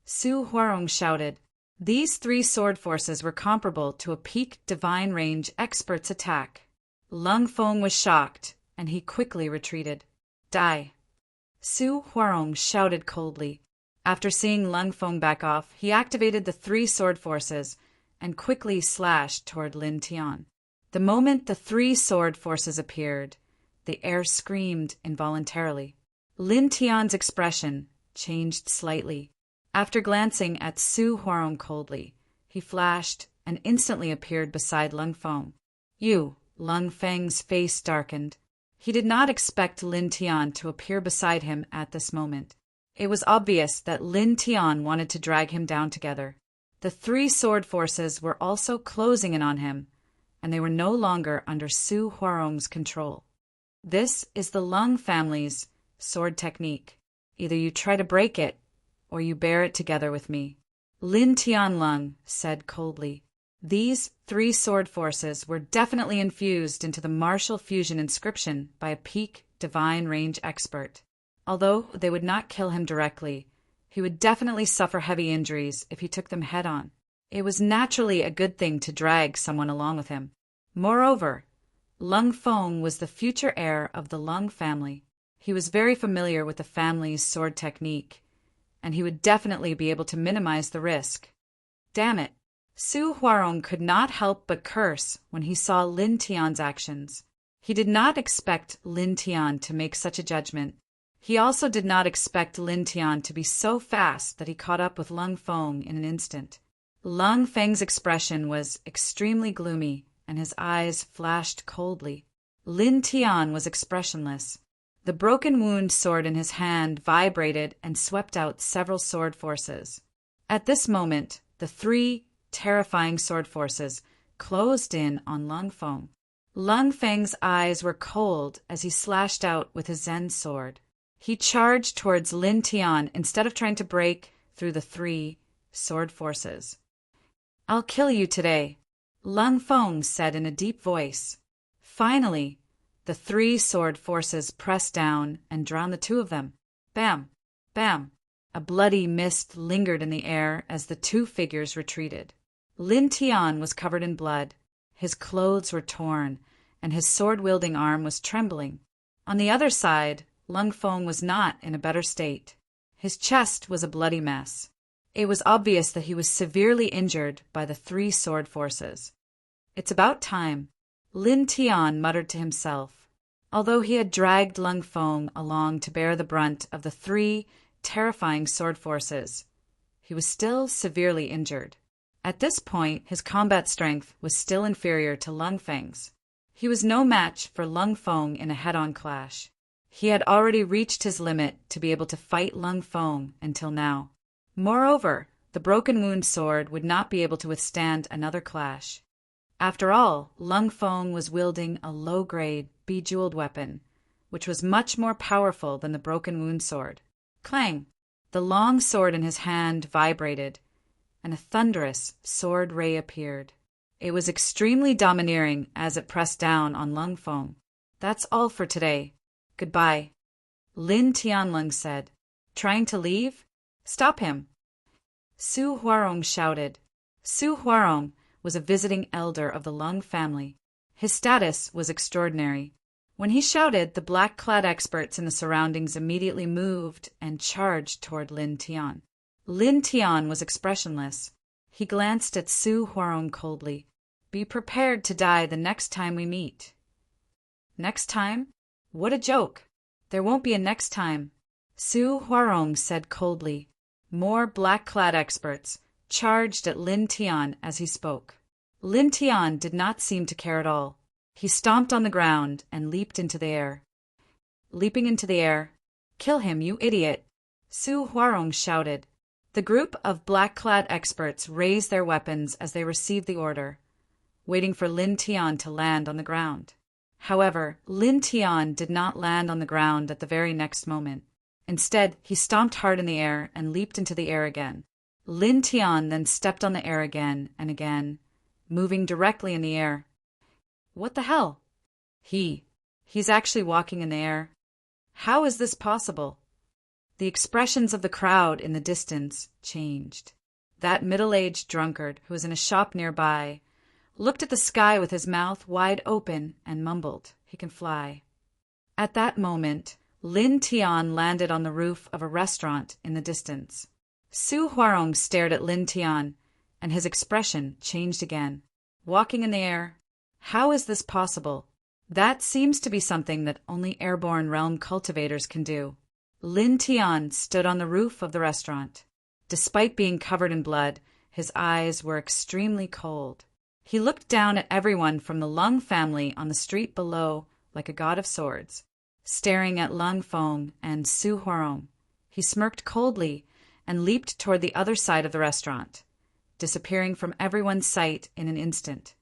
Su Huarong shouted. These 3 sword forces were comparable to a peak divine range expert's attack. Lung Feng was shocked, and he quickly retreated. "Die!" Su Huarong shouted coldly. After seeing Lung Feng back off, he activated the 3 sword forces and quickly slashed toward Lin Tian. The moment the 3 sword forces appeared, the air screamed involuntarily. Lin Tian's expression changed slightly. After glancing at Su Huarong coldly, he flashed and instantly appeared beside Lung Feng. Lung Feng's face darkened. He did not expect Lin Tian to appear beside him at this moment. It was obvious that Lin Tian wanted to drag him down together. The 3 sword forces were also closing in on him, and they were no longer under Su Huarong's control. This is the Lung family's sword technique. Either you try to break it, or you bear it together with me. Lin Tian Lung said coldly. These 3 sword forces were definitely infused into the martial fusion inscription by a peak divine range expert. Although they would not kill him directly, he would definitely suffer heavy injuries if he took them head-on. It was naturally a good thing to drag someone along with him. Moreover, Lung Feng was the future heir of the Lung family. He was very familiar with the family's sword technique, and he would definitely be able to minimize the risk. Damn it! Su Huarong could not help but curse when he saw Lin Tian's actions. He did not expect Lin Tian to make such a judgment. He also did not expect Lin Tian to be so fast that he caught up with Lung Feng in an instant. Lung Feng's expression was extremely gloomy, and his eyes flashed coldly. Lin Tian was expressionless. The broken wound sword in his hand vibrated and swept out several sword forces. At this moment, the 3 terrifying sword forces closed in on Lung Feng. Lung Feng's eyes were cold as he slashed out with his Zen sword. He charged towards Lin Tian instead of trying to break through the 3 sword forces. "I'll kill you today," Lung Feng said in a deep voice. Finally, the 3 sword forces pressed down and drowned the 2 of them. Bam! Bam! A bloody mist lingered in the air as the 2 figures retreated. Lin Tian was covered in blood. His clothes were torn, and his sword-wielding arm was trembling. On the other side, Lung Feng was not in a better state. His chest was a bloody mess. It was obvious that he was severely injured by the 3 sword forces. "It's about time," Lin Tian muttered to himself. Although he had dragged Lung Feng along to bear the brunt of the 3 terrifying sword forces, he was still severely injured. At this point, his combat strength was still inferior to Lung Feng's. He was no match for Lung Feng in a head-on clash. He had already reached his limit to be able to fight Lung Feng until now. Moreover, the broken wound sword would not be able to withstand another clash. After all, Lung Feng was wielding a low-grade, bejeweled weapon, which was much more powerful than the broken wound sword. Clang! The long sword in his hand vibrated, and a thunderous sword ray appeared. It was extremely domineering as it pressed down on Lung Feng. "That's all for today. Goodbye," Lin Tianlung said. "Trying to leave? Stop him!" Su Huarong shouted. Su Huarong was a visiting elder of the Lung family. His status was extraordinary. When he shouted, the black-clad experts in the surroundings immediately moved and charged toward Lin Tian. Lin Tian was expressionless. He glanced at Su Huarong coldly. "Be prepared to die the next time we meet." "Next time? What a joke! There won't be a next time," Su Huarong said coldly. More black-clad experts charged at Lin Tian as he spoke. Lin Tian did not seem to care at all. He stomped on the ground and leaped into the air. Leaping into the air, "Kill him, you idiot!" Su Huarong shouted. The group of black-clad experts raised their weapons as they received the order, waiting for Lin Tian to land on the ground. However, Lin Tian did not land on the ground at the very next moment. Instead, he stomped hard in the air and leaped into the air again. Lin Tian then stepped on the air again and again, moving directly in the air. What the hell? He's actually walking in the air. How is this possible? The expressions of the crowd in the distance changed. That middle-aged drunkard, who was in a shop nearby, looked at the sky with his mouth wide open and mumbled, "He can fly." At that moment, Lin Tian landed on the roof of a restaurant in the distance. Su Huarong stared at Lin Tian, and his expression changed again. Walking in the air? How is this possible? That seems to be something that only airborne realm cultivators can do. Lin Tian stood on the roof of the restaurant. Despite being covered in blood, his eyes were extremely cold. He looked down at everyone from the Lung family on the street below like a god of swords. Staring at Lung Feng and Su Huarong, he smirked coldly and leaped toward the other side of the restaurant, disappearing from everyone's sight in an instant.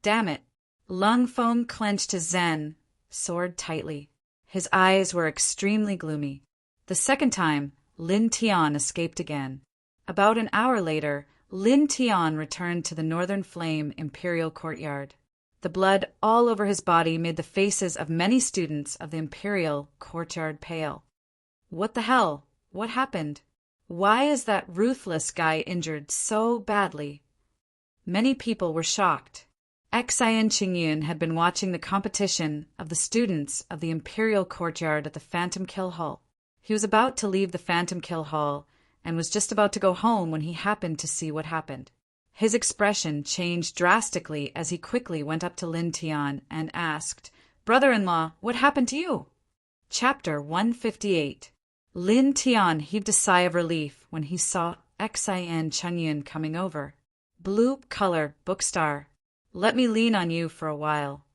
Damn it! Lung Feng clenched his Zen sword tightly. His eyes were extremely gloomy. The second time, Lin Tian escaped again. About an hour later, Lin Tian returned to the Northern Flame Imperial Courtyard. The blood all over his body made the faces of many students of the Imperial Courtyard pale. What the hell? What happened? Why is that ruthless guy injured so badly? Many people were shocked. Xian Qingyun had been watching the competition of the students of the Imperial Courtyard at the Phantom Kill Hall. He was about to leave the Phantom Kill Hall and was just about to go home when he happened to see what happened. His expression changed drastically as he quickly went up to Lin Tian and asked, "Brother-in-law, what happened to you?" Chapter 158. Lin Tian heaved a sigh of relief when he saw Xian Qingyun coming over. "Blue color, Bookstar. Let me lean on you for a while,"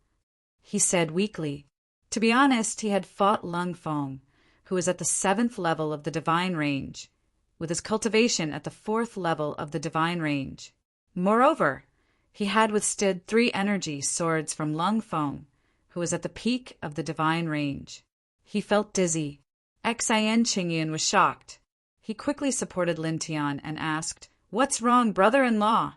he said weakly. To be honest, he had fought Lung Feng, who was at the 7th level of the Divine Range, with his cultivation at the 4th level of the Divine Range. Moreover, he had withstood 3 energy swords from Lung Feng, who was at the peak of the Divine Range. He felt dizzy. Xian Qingyun was shocked. He quickly supported Lin Tian and asked, "What's wrong, brother-in-law?"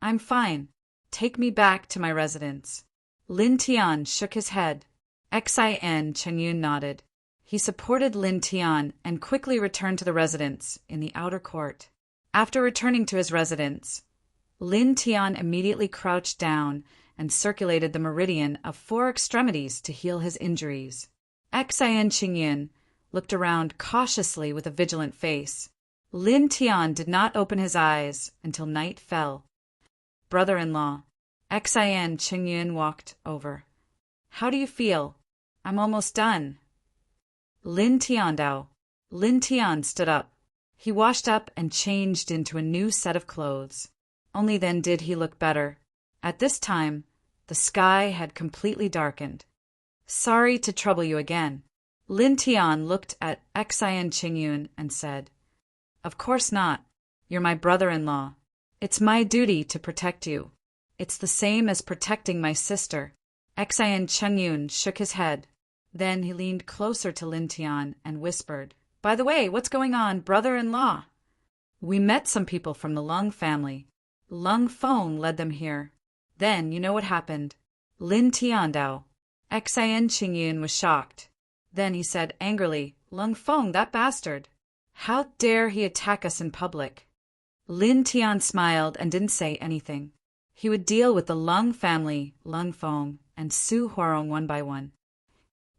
"I'm fine. Take me back to my residence." Lin Tian shook his head. Xian Qingyun nodded. He supported Lin Tian and quickly returned to the residence in the outer court. After returning to his residence, Lin Tian immediately crouched down and circulated the meridian of 4 extremities to heal his injuries. Xian Qingyun looked around cautiously with a vigilant face. Lin Tian did not open his eyes until night fell. "Brother-in-law," Xian Qingyun walked over. "How do you feel?" "I'm almost done." Lin Tian Dao. Lin Tian stood up. He washed up and changed into a new set of clothes. Only then did he look better. At this time, the sky had completely darkened. "Sorry to trouble you again." Lin Tian looked at Xian Qingyun and said, "Of course not. You're my brother-in-law. It's my duty to protect you. It's the same as protecting my sister." Xian Qingyun shook his head. Then he leaned closer to Lin Tian and whispered, "By the way, what's going on, brother-in-law?" "We met some people from the Lung family. Lung Feng led them here. Then you know what happened." Lin Tian Dao. Xian Qingyun was shocked. Then he said angrily, "Lung Feng, that bastard. How dare he attack us in public?" Lin Tian smiled and didn't say anything. He would deal with the Lung family, Lung Feng, and Su Huarong one by one.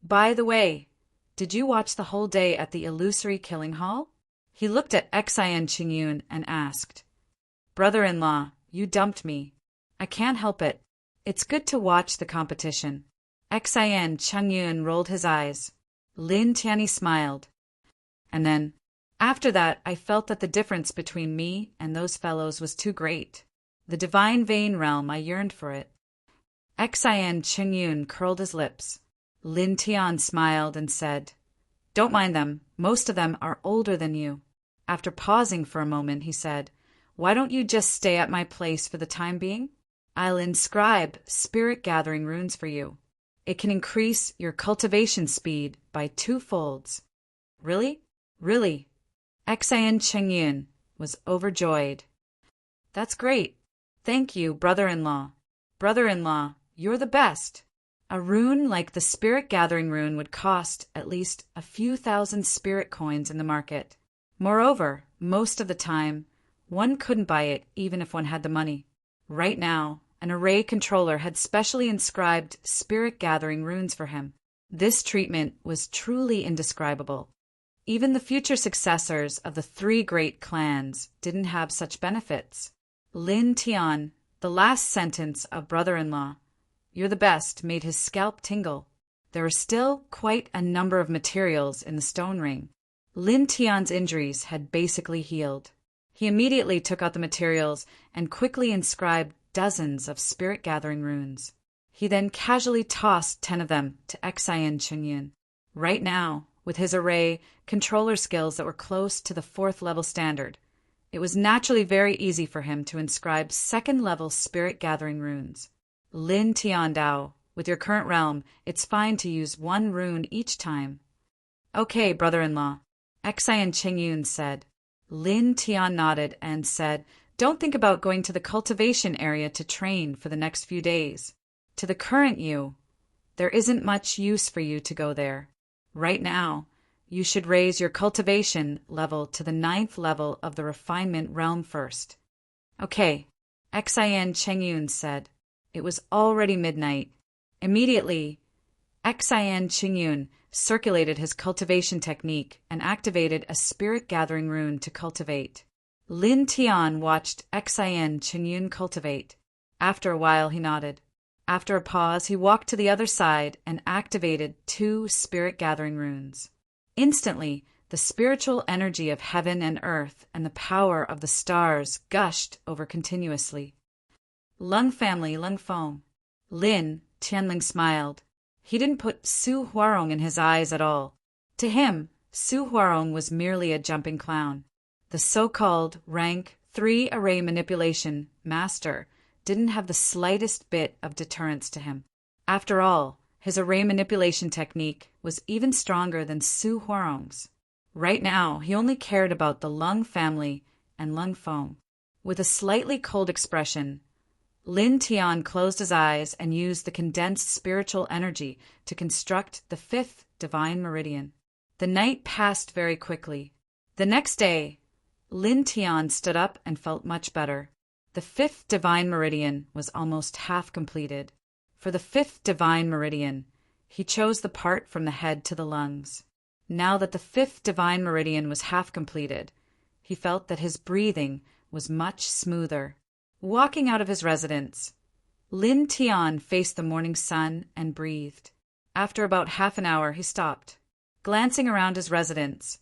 "By the way, did you watch the whole day at the Illusory Killing Hall?" He looked at Xian Qingyun and asked, "Brother-in-law, you dumped me. I can't help it. It's good to watch the competition." Xian Qingyun rolled his eyes. Lin Tian smiled. And then After that, I felt that the difference between me and those fellows was too great. The divine vein realm, I yearned for it. Xian Qingyun curled his lips. Lin Tian smiled and said, "Don't mind them. Most of them are older than you." After pausing for a moment, he said, "Why don't you just stay at my place for the time being? I'll inscribe spirit-gathering runes for you. It can increase your cultivation speed by 2-folds." "Really? Really?" Xian Qingyun was overjoyed. "That's great. Thank you, brother-in-law. Brother-in-law, you're the best." A rune like the spirit-gathering rune would cost at least a few thousand spirit coins in the market. Moreover, most of the time, one couldn't buy it even if one had the money. Right now, an array controller had specially inscribed spirit-gathering runes for him. This treatment was truly indescribable. Even the future successors of the 3 great clans didn't have such benefits. Lin Tian, the last sentence of brother-in-law, "You're the best," made his scalp tingle. There were still quite a number of materials in the stone ring. Lin Tian's injuries had basically healed. He immediately took out the materials and quickly inscribed dozens of spirit-gathering runes. He then casually tossed 10 of them to Xian Qingyun. Right now, with his array controller skills that were close to the 4th level standard, it was naturally very easy for him to inscribe 2nd level spirit-gathering runes. "Lin Tian Dao, with your current realm, it's fine to use 1 rune each time." "Okay, brother-in-law," Xian Qingyun said. Lin Tian nodded and said, "Don't think about going to the cultivation area to train for the next few days. To the current you, there isn't much use for you to go there. Right now, you should raise your cultivation level to the 9th level of the refinement realm first." "Okay," Xian Qingyun said. It was already midnight. Immediately, Xian Qingyun circulated his cultivation technique and activated a spirit-gathering rune to cultivate. Lin Tian watched Xian Qingyun cultivate. After a while, he nodded. After a pause, he walked to the other side and activated 2 spirit-gathering runes. Instantly, the spiritual energy of heaven and earth and the power of the stars gushed over continuously. "Lung family, Lung Feng." Lin Tianling smiled. He didn't put Su Huarong in his eyes at all. To him, Su Huarong was merely a jumping clown. The so-called rank 3 array manipulation master didn't have the slightest bit of deterrence to him. After all, his array manipulation technique was even stronger than Su Huarong's. Right now, he only cared about the Lung family and Lung Feng. With a slightly cold expression, Lin Tian closed his eyes and used the condensed spiritual energy to construct the 5th divine meridian. The night passed very quickly. The next day, Lin Tian stood up and felt much better. The 5th divine meridian was almost half completed. For the 5th divine meridian, he chose the part from the head to the lungs. Now that the 5th divine meridian was half completed, he felt that his breathing was much smoother. Walking out of his residence, Lin Tian faced the morning sun and breathed. After about half an hour, he stopped. Glancing around his residence,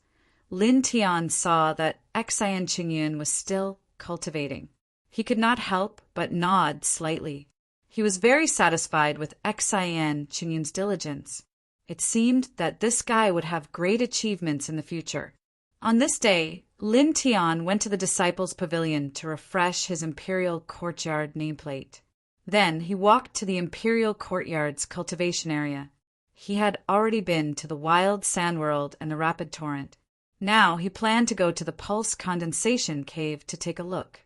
Lin Tian saw that Xian Qingyun was still cultivating. He could not help but nod slightly. He was very satisfied with Xian Qingyun's diligence. It seemed that this guy would have great achievements in the future. On this day, Lin Tian went to the disciples' pavilion to refresh his Imperial Courtyard nameplate. Then he walked to the Imperial Courtyard's cultivation area. He had already been to the Wild Sand World and the Rapid Torrent. Now he planned to go to the Pulse Condensation Cave to take a look.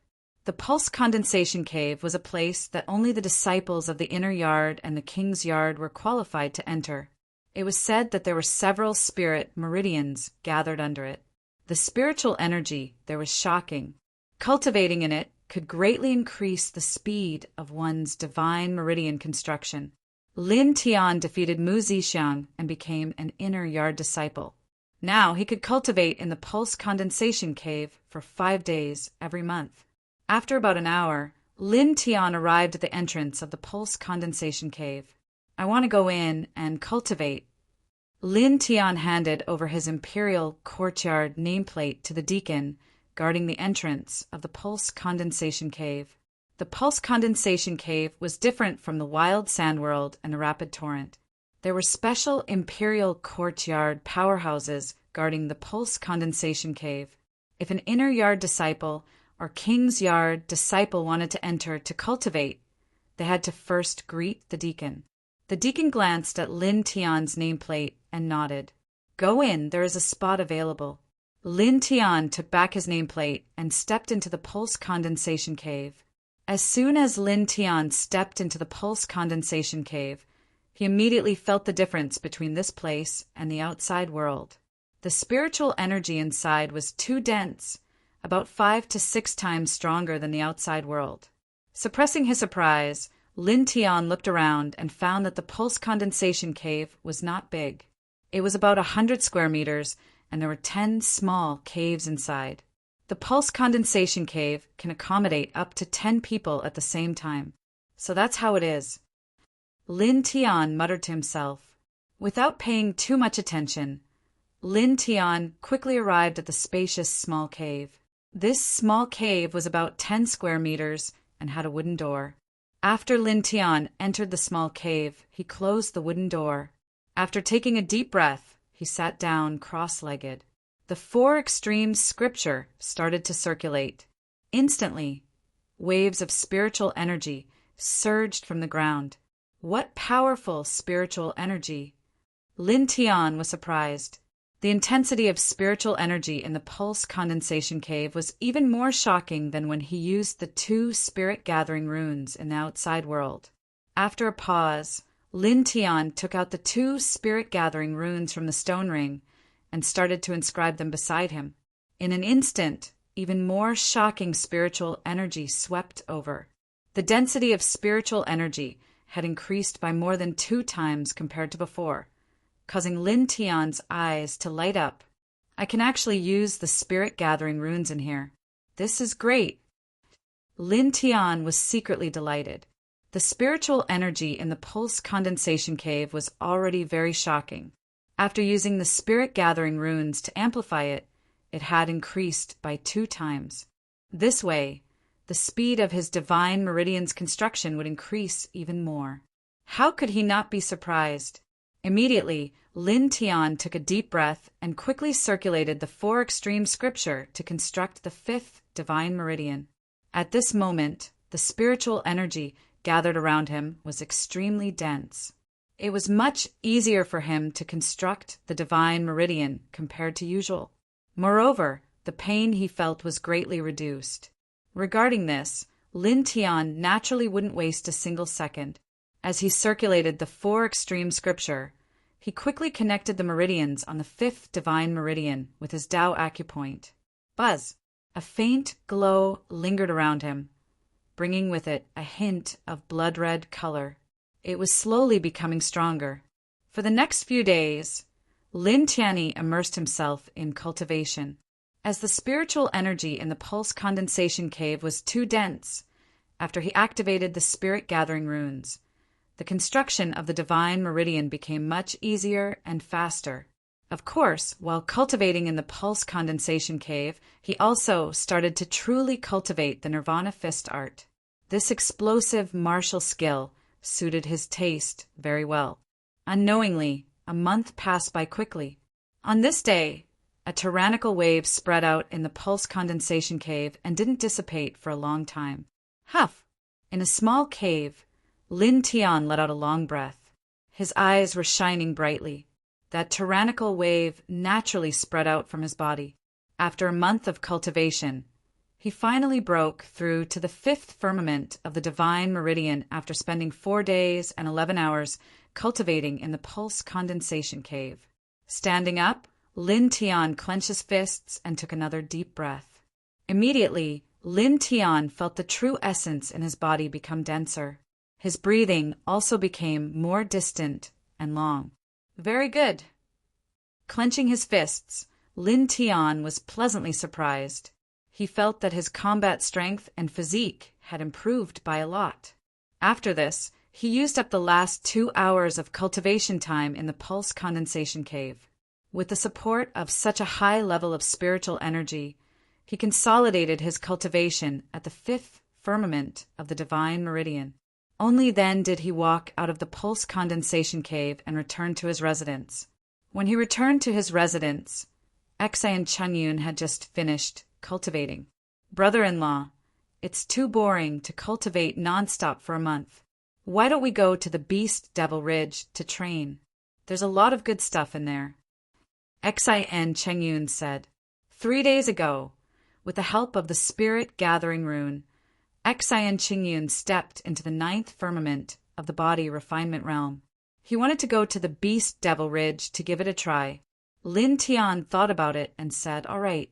The Pulse Condensation Cave was a place that only the disciples of the Inner Yard and the King's Yard were qualified to enter. It was said that there were several spirit meridians gathered under it. The spiritual energy there was shocking. Cultivating in it could greatly increase the speed of one's divine meridian construction. Lin Tian defeated Mu Zixiang and became an Inner Yard disciple. Now he could cultivate in the Pulse Condensation Cave for 5 days every month. After about an hour, Lin Tian arrived at the entrance of the Pulse Condensation Cave. "I want to go in and cultivate." Lin Tian handed over his imperial courtyard nameplate to the deacon guarding the entrance of the Pulse Condensation Cave. The Pulse Condensation Cave was different from the wild sand world and a rapid torrent. There were special imperial courtyard powerhouses guarding the Pulse Condensation Cave. If an inner yard disciple or King's Yard disciple wanted to enter to cultivate, they had to first greet the deacon. The deacon glanced at Lin Tian's nameplate and nodded. "Go in, there is a spot available." Lin Tian took back his nameplate and stepped into the Pulse Condensation Cave. As soon as Lin Tian stepped into the Pulse Condensation Cave, he immediately felt the difference between this place and the outside world. The spiritual energy inside was too dense, about 5 to 6 times stronger than the outside world. Suppressing his surprise, Lin Tian looked around and found that the Pulse Condensation Cave was not big. It was about 100 square meters, and there were 10 small caves inside. The Pulse Condensation Cave can accommodate up to 10 people at the same time. So that's how it is. Lin Tian muttered to himself. Without paying too much attention, Lin Tian quickly arrived at the spacious small cave. This small cave was about 10 square meters and had a wooden door. After Lin Tian entered the small cave, he closed the wooden door. After taking a deep breath, he sat down cross-legged. The 4 Extremes scripture started to circulate. Instantly, waves of spiritual energy surged from the ground. What powerful spiritual energy! Lin Tian was surprised. The intensity of spiritual energy in the Pulse Condensation Cave was even more shocking than when he used the 2 spirit-gathering runes in the outside world. After a pause, Lin Tian took out the 2 spirit-gathering runes from the stone ring and started to inscribe them beside him. In an instant, even more shocking spiritual energy swept over. The density of spiritual energy had increased by more than 2 times compared to before, causing Lin Tian's eyes to light up. I can actually use the spirit-gathering runes in here. This is great. Lin Tian was secretly delighted. The spiritual energy in the Pulse Condensation Cave was already very shocking. After using the spirit-gathering runes to amplify it, it had increased by 2 times. This way, the speed of his divine meridian's construction would increase even more. How could he not be surprised? Immediately, Lin Tian took a deep breath and quickly circulated the 4 Extreme scripture to construct the 5th divine meridian. At this moment, the spiritual energy gathered around him was extremely dense. It was much easier for him to construct the divine meridian compared to usual. Moreover, the pain he felt was greatly reduced. Regarding this, Lin Tian naturally wouldn't waste a single second. As he circulated the 4 Extreme scripture, he quickly connected the meridians on the 5th divine meridian with his Tao acupoint. Buzz! A faint glow lingered around him, bringing with it a hint of blood-red color. It was slowly becoming stronger. For the next few days, Lin Tian immersed himself in cultivation. As the spiritual energy in the Pulse Condensation Cave was too dense, after he activated the spirit-gathering runes, the construction of the divine meridian became much easier and faster. Of course, while cultivating in the Pulse Condensation Cave, he also started to truly cultivate the Nirvana fist art. This explosive martial skill suited his taste very well. Unknowingly, a month passed by quickly. On this day, a tyrannical wave spread out in the Pulse Condensation Cave and didn't dissipate for a long time. Huff! In a small cave, Lin Tian let out a long breath. His eyes were shining brightly. That tyrannical wave naturally spread out from his body. After a month of cultivation, he finally broke through to the 5th firmament of the divine meridian after spending 4 days and 11 hours cultivating in the Pulse Condensation Cave. Standing up, Lin Tian clenched his fists and took another deep breath. Immediately, Lin Tian felt the true essence in his body become denser. His breathing also became more distant and long. Very good. Clenching his fists, Lin Tian was pleasantly surprised. He felt that his combat strength and physique had improved by a lot. After this, He used up the last 2 hours of cultivation time in the pulse condensation cave. With the support of such a high level of spiritual energy, he consolidated his cultivation at the 5th firmament of the divine meridian. Only then did he walk out of the pulse condensation cave and return to his residence. When he returned to his residence, Eksai and Chungyun had just finished cultivating. "Brother-in-law, it's too boring to cultivate nonstop for a month. Why don't we go to the Beast Devil Ridge to train? There's a lot of good stuff in there." Eksai and Chungyun said. 3 days ago, with the help of the Spirit Gathering Rune, Eksai and Chungyun stepped into the 9th firmament of the body refinement realm. He wanted to go to the Beast Devil Ridge to give it a try. Lin Tian thought about it and said, "All right."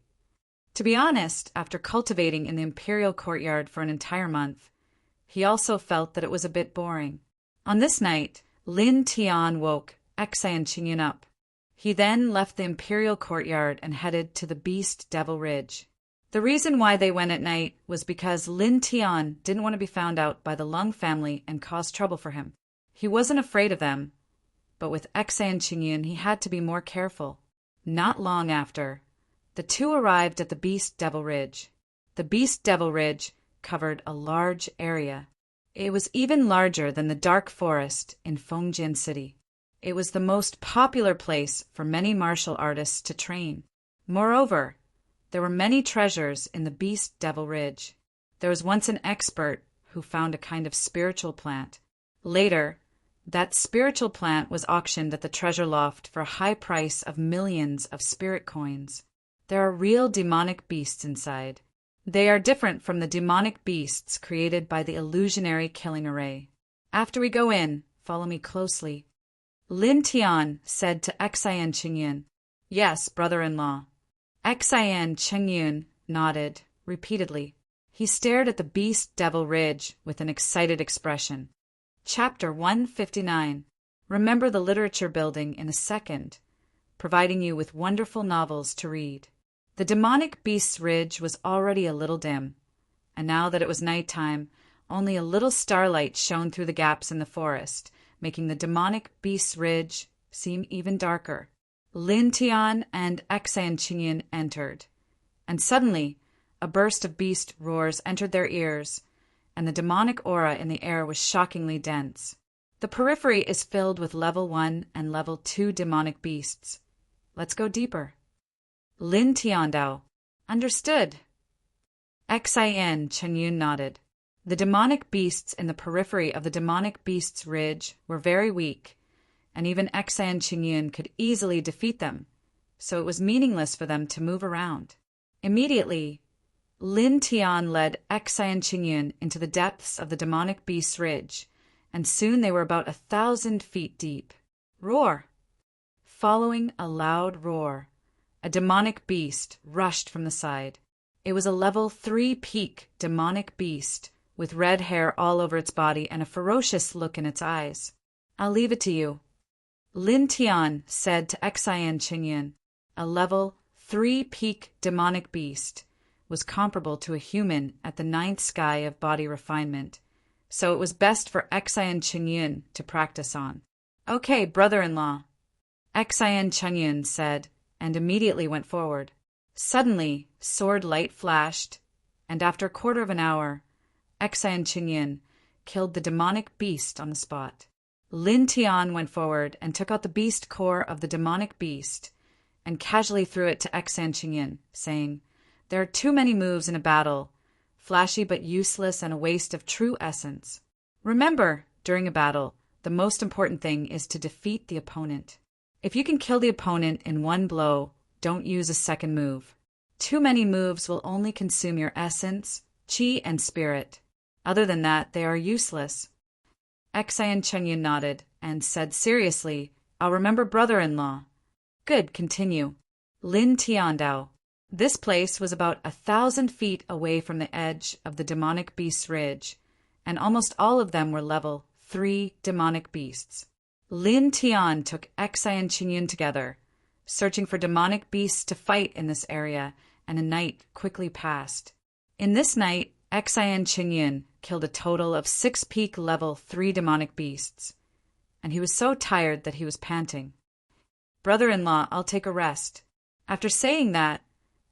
To be honest, after cultivating in the Imperial Courtyard for an entire month, he also felt that it was a bit boring. On this night, Lin Tian woke Eksai and Chungyun up. He then left the Imperial Courtyard and headed to the Beast Devil Ridge. The reason why they went at night was because Lin Tian didn't want to be found out by the Lung family and cause trouble for him. He wasn't afraid of them, but with Eksai and Chungyun he had to be more careful. Not long after, the two arrived at the Beast Devil Ridge. The Beast Devil Ridge covered a large area. It was even larger than the Dark Forest in Fengjin City. It was the most popular place for many martial artists to train. Moreover, there were many treasures in the Beast Devil Ridge. There was once an expert who found a kind of spiritual plant. Later, that spiritual plant was auctioned at the treasure loft for a high price of millions of spirit coins. There are real demonic beasts inside. They are different from the demonic beasts created by the illusionary killing array. After we go in, follow me closely. Lin Tian said to Eksai and Chungyun. "Yes, brother-in-law." Eksai and Chungyun nodded repeatedly. He stared at the Beast Devil Ridge with an excited expression. Chapter 159. Remember the literature building in a second, providing you with wonderful novels to read. The demonic beast's ridge was already a little dim, and now that it was nighttime, only a little starlight shone through the gaps in the forest, making the demonic beast's ridge seem even darker. Lin Tian and Eksai and Chungyun entered, and suddenly a burst of beast roars entered their ears, and the demonic aura in the air was shockingly dense. The periphery is filled with level 1 and level 2 demonic beasts. Let's go deeper. Lin Tiandao. Understood. Eksai and Chungyun nodded. The demonic beasts in the periphery of the demonic beast's ridge were very weak, and even Eksai and Chungyun could easily defeat them, so it was meaningless for them to move around. Immediately, Lin Tian led Eksai and Chungyun into the depths of the demonic beast's ridge, and soon they were about 1,000 feet deep. Roar! Following a loud roar, a demonic beast rushed from the side. It was a level 3 peak demonic beast with red hair all over its body and a ferocious look in its eyes. "I'll leave it to you," Lin Tian said to Eksai and Chungyun. A level 3 peak demonic beast was comparable to a human at the 9th sky of body refinement, so it was best for Eksai and Chungyun to practice on. "Okay, brother-in-law," Eksai and Chungyun said, and immediately went forward. Suddenly, sword light flashed, and after a quarter of an hour, Eksai and Chungyun killed the demonic beast on the spot. Lin Tian went forward and took out the beast core of the demonic beast and casually threw it to Eksai and Chungyun, saying, "There are too many moves in a battle, flashy but useless and a waste of true essence. Remember, during a battle, the most important thing is to defeat the opponent. If you can kill the opponent in one blow, don't use a second move. Too many moves will only consume your essence, chi, and spirit. Other than that, they are useless." Eksai and Chungyun nodded and said seriously, "I'll remember, brother-in-law." "Good, continue." Lin Tiandao. This place was about 1,000 feet away from the edge of the demonic beast's ridge, and almost all of them were level 3 demonic beasts. Lin Tian took Eksai and Chungyun together, searching for demonic beasts to fight in this area, and a night quickly passed. In this night, Eksai and Chungyun killed a total of 6 peak level 3 demonic beasts, and he was so tired that he was panting. "Brother-in-law, I'll take a rest." After saying that,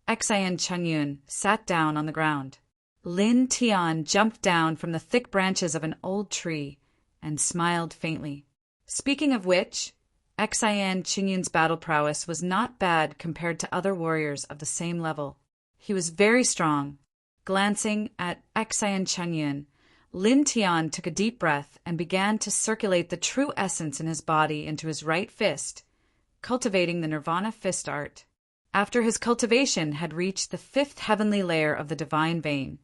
Xian Chenyun sat down on the ground. Lin Tian jumped down from the thick branches of an old tree and smiled faintly. Speaking of which, Xian Chenyun's battle prowess was not bad compared to other warriors of the same level. He was very strong. Glancing at Xian Chenyun, Lin Tian took a deep breath and began to circulate the true essence in his body into his right fist, cultivating the Nirvana fist art. After his cultivation had reached the 5th heavenly layer of the divine vein,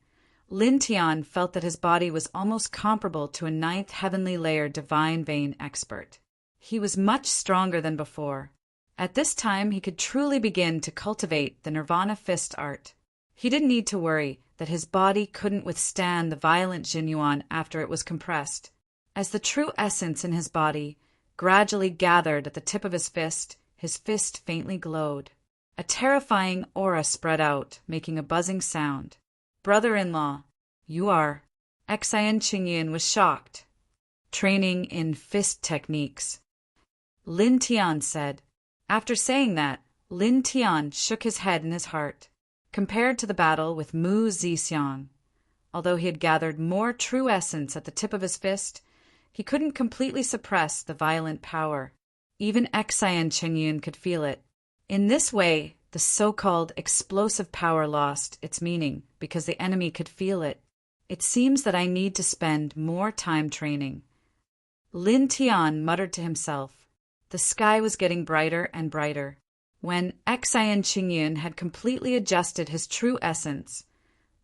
Lin Tian felt that his body was almost comparable to a 9th heavenly layer divine vein expert. He was much stronger than before. At this time, he could truly begin to cultivate the Nirvana fist art. He didn't need to worry that his body couldn't withstand the violent Jinyuan after it was compressed. As the true essence in his body gradually gathered at the tip of his fist faintly glowed. A terrifying aura spread out, making a buzzing sound. "Brother-in-law, you are..." Xian Chenyun was shocked. "Training in fist techniques," Lin Tian said. After saying that, Lin Tian shook his head in his heart. Compared to the battle with Mu Zixiang, although he had gathered more true essence at the tip of his fist, he couldn't completely suppress the violent power. Even Xian Chenyun could feel it. In this way, the so-called explosive power lost its meaning because the enemy could feel it. "It seems that I need to spend more time training," Lin Tian muttered to himself. The sky was getting brighter and brighter. When Xian Chenyun had completely adjusted his true essence,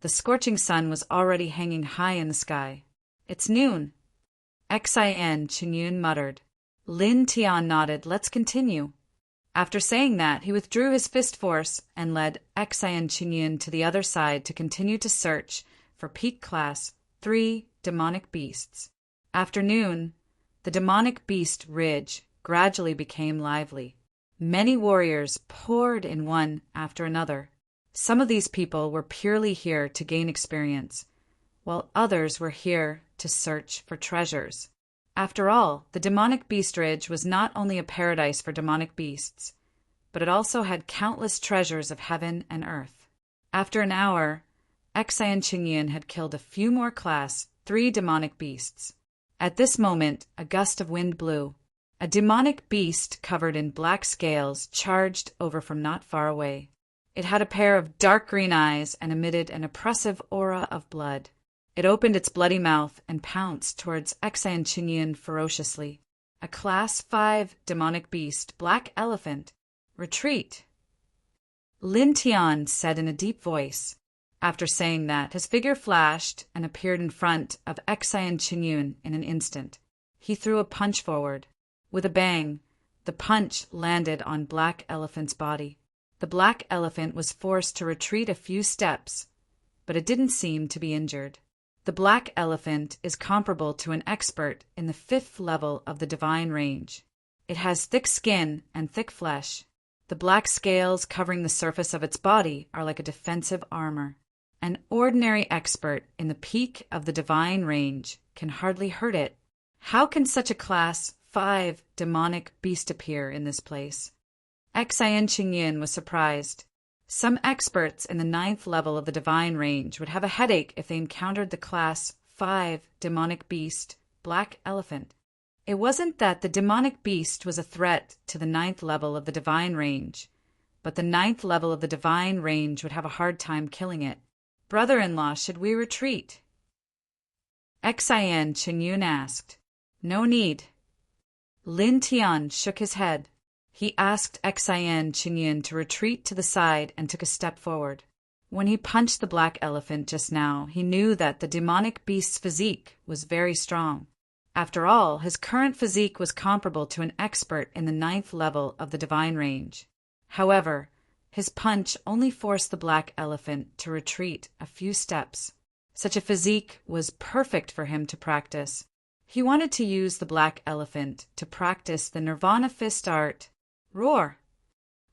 the scorching sun was already hanging high in the sky. "It's noon," Xian Chenyun muttered. Lin Tian nodded. "Let's continue." After saying that, he withdrew his fist force and led Xian Chenyun to the other side to continue to search for peak class 3 demonic beasts. After noon, the demonic beast ridge gradually became lively. Many warriors poured in one after another. Some of these people were purely here to gain experience, while others were here to search for treasures. After all, the demonic beast ridge was not only a paradise for demonic beasts, but it also had countless treasures of heaven and earth. After an hour, Xian Chenyun had killed a few more class 3 demonic beasts. At this moment, a gust of wind blew. A demonic beast covered in black scales charged over from not far away. It had a pair of dark green eyes and emitted an oppressive aura of blood. It opened its bloody mouth and pounced towards Xian Chenyun ferociously. A Class 5 demonic beast, Black Elephant. "Retreat," Lin Tian said in a deep voice. After saying that, his figure flashed and appeared in front of Xian Chenyun in an instant. He threw a punch forward. With a bang, the punch landed on Black Elephant's body. The Black Elephant was forced to retreat a few steps, but it didn't seem to be injured. The Black Elephant is comparable to an expert in the 5th level of the divine range. It has thick skin and thick flesh. The black scales covering the surface of its body are like a defensive armor. An ordinary expert in the peak of the divine range can hardly hurt it. How can such a Class 5 demonic beast appear in this place? Xian Chenyun was surprised. Some experts in the 9th level of the divine range would have a headache if they encountered the Class 5 demonic beast, Black Elephant. It wasn't that the demonic beast was a threat to the 9th level of the divine range, but the 9th level of the divine range would have a hard time killing it. "Brother-in-law, should we retreat?" Xian Chenyun asked. "No need." Lin Tian shook his head. He asked Xian Chenyun to retreat to the side and took a step forward. When he punched the Black Elephant just now, he knew that the demonic beast's physique was very strong. After all, his current physique was comparable to an expert in the 9th level of the divine range. However, his punch only forced the Black Elephant to retreat a few steps. Such a physique was perfect for him to practice. He wanted to use the Black Elephant to practice the Nirvana fist art. "Roar!"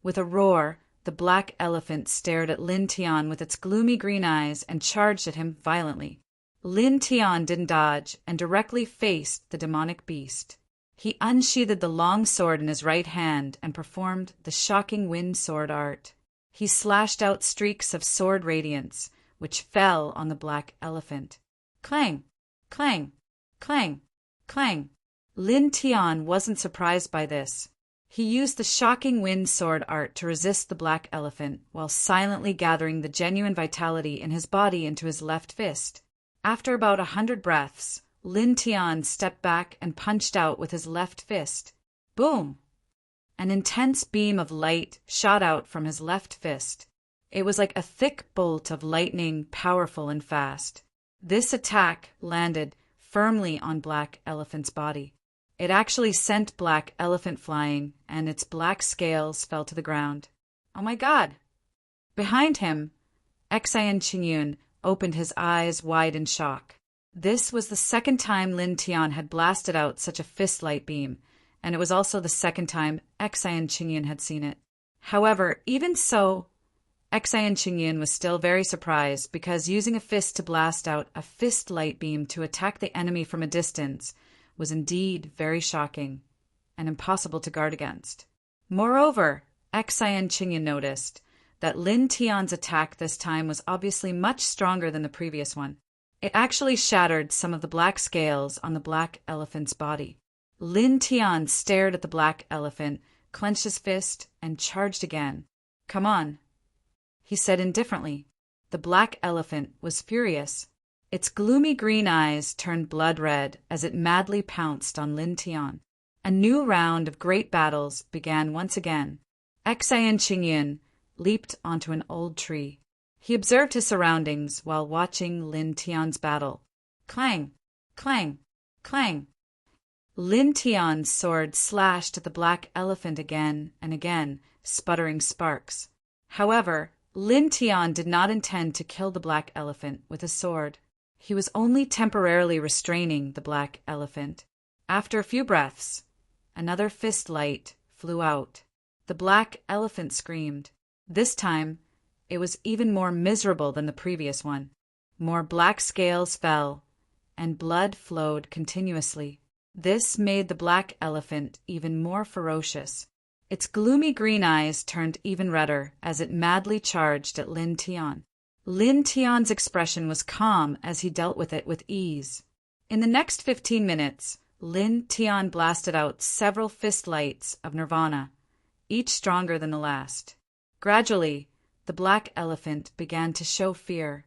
With a roar, the Black Elephant stared at Lin Tian with its gloomy green eyes and charged at him violently. Lin Tian didn't dodge and directly faced the demonic beast. He unsheathed the long sword in his right hand and performed the shocking wind sword art. He slashed out streaks of sword radiance, which fell on the black elephant. Clang! Clang! Clang! Clang! Lin Tian wasn't surprised by this. He used the shocking wind sword art to resist the black elephant while silently gathering the genuine vitality in his body into his left fist. After about 100 breaths, Lin Tian stepped back and punched out with his left fist. Boom! An intense beam of light shot out from his left fist. It was like a thick bolt of lightning, powerful and fast. This attack landed firmly on Black Elephant's body. It actually sent Black Elephant flying, and its black scales fell to the ground. Oh my God! Behind him, Xian Qingyun opened his eyes wide in shock. This was the second time Lin Tian had blasted out such a fist-light beam, and it was also the second time Xian Qingyun had seen it. However, even so, Xian Qingyun was still very surprised because using a fist to blast out a fist-light beam to attack the enemy from a distance was indeed very shocking and impossible to guard against. Moreover, Xian Qingyun noticed that Lin Tian's attack this time was obviously much stronger than the previous one. It actually shattered some of the black scales on the black elephant's body. Lin Tian stared at the black elephant, clenched his fist, and charged again. Come on, he said indifferently. The black elephant was furious. Its gloomy green eyes turned blood red as it madly pounced on Lin Tian. A new round of great battles began once again. Xian Qingyun leaped onto an old tree. He observed his surroundings while watching Lin Tian's battle. Clang! Clang! Clang! Lin Tian's sword slashed at the black elephant again and again, sputtering sparks. However, Lin Tian did not intend to kill the black elephant with a sword. He was only temporarily restraining the black elephant. After a few breaths, another fist light flew out. The black elephant screamed. This time, it was even more miserable than the previous one. More black scales fell, and blood flowed continuously. This made the black elephant even more ferocious. Its gloomy green eyes turned even redder as it madly charged at Lin Tian. Lin Tian's expression was calm as he dealt with it with ease. In the next 15 minutes, Lin Tian blasted out several fist lights of nirvana, each stronger than the last. Gradually, the black elephant began to show fear.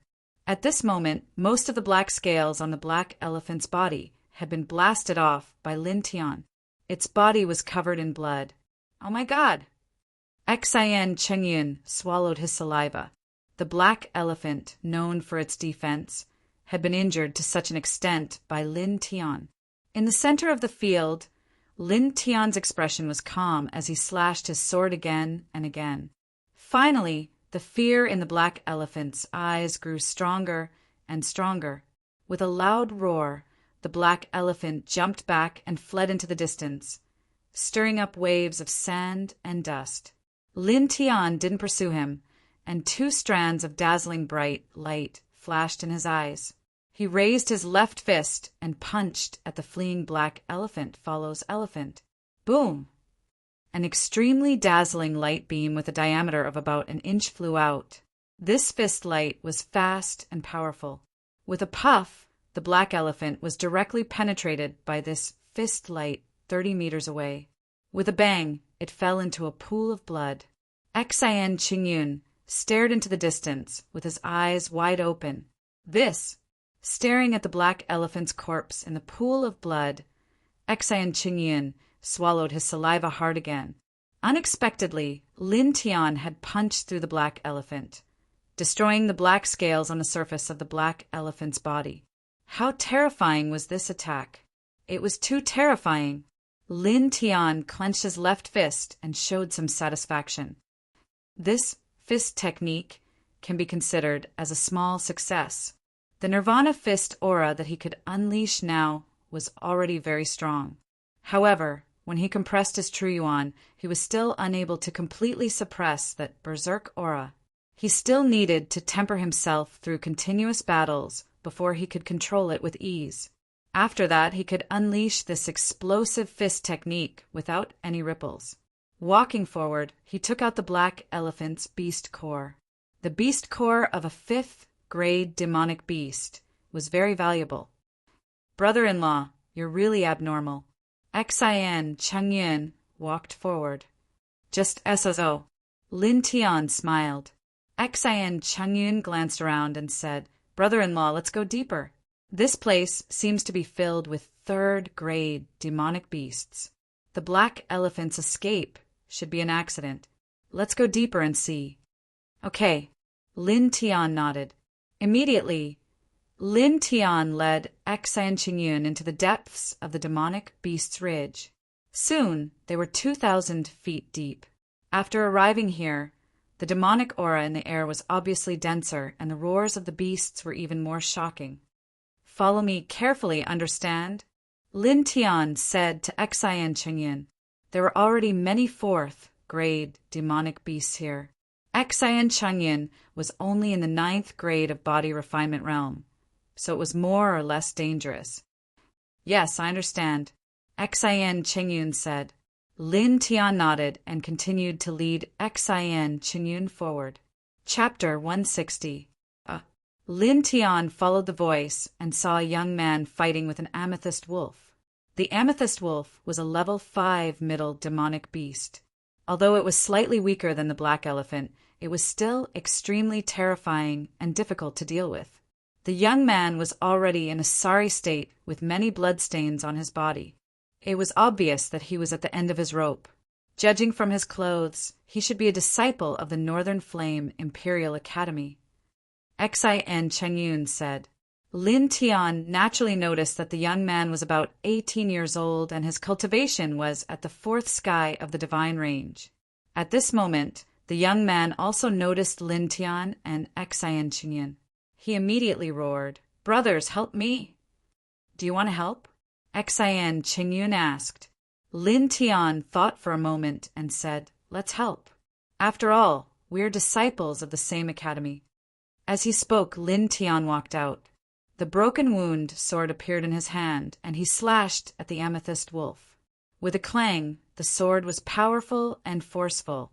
At this moment, most of the black scales on the black elephant's body had been blasted off by Lin Tian. Its body was covered in blood. Oh my God! Xian Qingyun swallowed his saliva. The black elephant, known for its defense, had been injured to such an extent by Lin Tian. In the center of the field, Lin Tian's expression was calm as he slashed his sword again and again. Finally, the fear in the black elephant's eyes grew stronger and stronger. With a loud roar, the black elephant jumped back and fled into the distance, stirring up waves of sand and dust. Lin Tian didn't pursue him, and 2 strands of dazzling bright light flashed in his eyes. He raised his left fist and punched at the fleeing black elephant follows elephant. Boom! An extremely dazzling light beam with a diameter of about an inch flew out. This fist light was fast and powerful. With a puff, the black elephant was directly penetrated by this fist light 30 meters away. With a bang, it fell into a pool of blood. Xian Qingyun stared into the distance with his eyes wide open. Staring at the black elephant's corpse in the pool of blood, Xian Qingyun swallowed his saliva hard again. Unexpectedly, Lin Tian had punched through the black elephant, destroying the black scales on the surface of the black elephant's body. How terrifying was this attack? It was too terrifying. Lin Tian clenched his left fist and showed some satisfaction. This fist technique can be considered as a small success. The Nirvana fist aura that he could unleash now was already very strong. However, when he compressed his true yuan, he was still unable to completely suppress that berserk aura. He still needed to temper himself through continuous battles before he could control it with ease. After that, he could unleash this explosive fist technique without any ripples. Walking forward, he took out the black elephant's beast core. The beast core of a 5th-grade demonic beast was very valuable. "Brother-in-law, you're really abnormal." Xian Chengyun walked forward. "Just so." Lin Tian smiled. Xian Chengyun glanced around and said, "Brother-in-law, let's go deeper. This place seems to be filled with 3rd-grade demonic beasts. The black elephant's escape should be an accident. Let's go deeper and see." "Okay." Lin Tian nodded. Immediately, Lin Tian led Xian Chengyun into the depths of the demonic beast's ridge. Soon, they were 2,000 feet deep. After arriving here, the demonic aura in the air was obviously denser, and the roars of the beasts were even more shocking. "Follow me carefully, understand?" Lin Tian said to Xian Chengyun. There were already many 4th-grade demonic beasts here. Xian Chengyun was only in the 9th grade of body refinement realm, so it was more or less dangerous. "Yes, I understand," Xian Chengyun said. Lin Tian nodded and continued to lead Xian Chengyun forward. Chapter 160. Lin Tian followed the voice and saw a young man fighting with an amethyst wolf. The amethyst wolf was a level 5 middle demonic beast. Although it was slightly weaker than the black elephant, it was still extremely terrifying and difficult to deal with. The young man was already in a sorry state with many bloodstains on his body. It was obvious that he was at the end of his rope. Judging from his clothes, he should be a disciple of the Northern Flame Imperial Academy. Xian Chengyun said. Lin Tian naturally noticed that the young man was about 18 years old and his cultivation was at the 4th sky of the divine range. At this moment, the young man also noticed Lin Tian and Xian Chengyun. He immediately roared, "Brothers, help me!" "Do you want to help?" Xian Chengyun asked. Lin Tian thought for a moment and said, "Let's help. After all, we're disciples of the same academy." As he spoke, Lin Tian walked out. The broken wound sword appeared in his hand, and he slashed at the amethyst wolf. With a clang, the sword was powerful and forceful,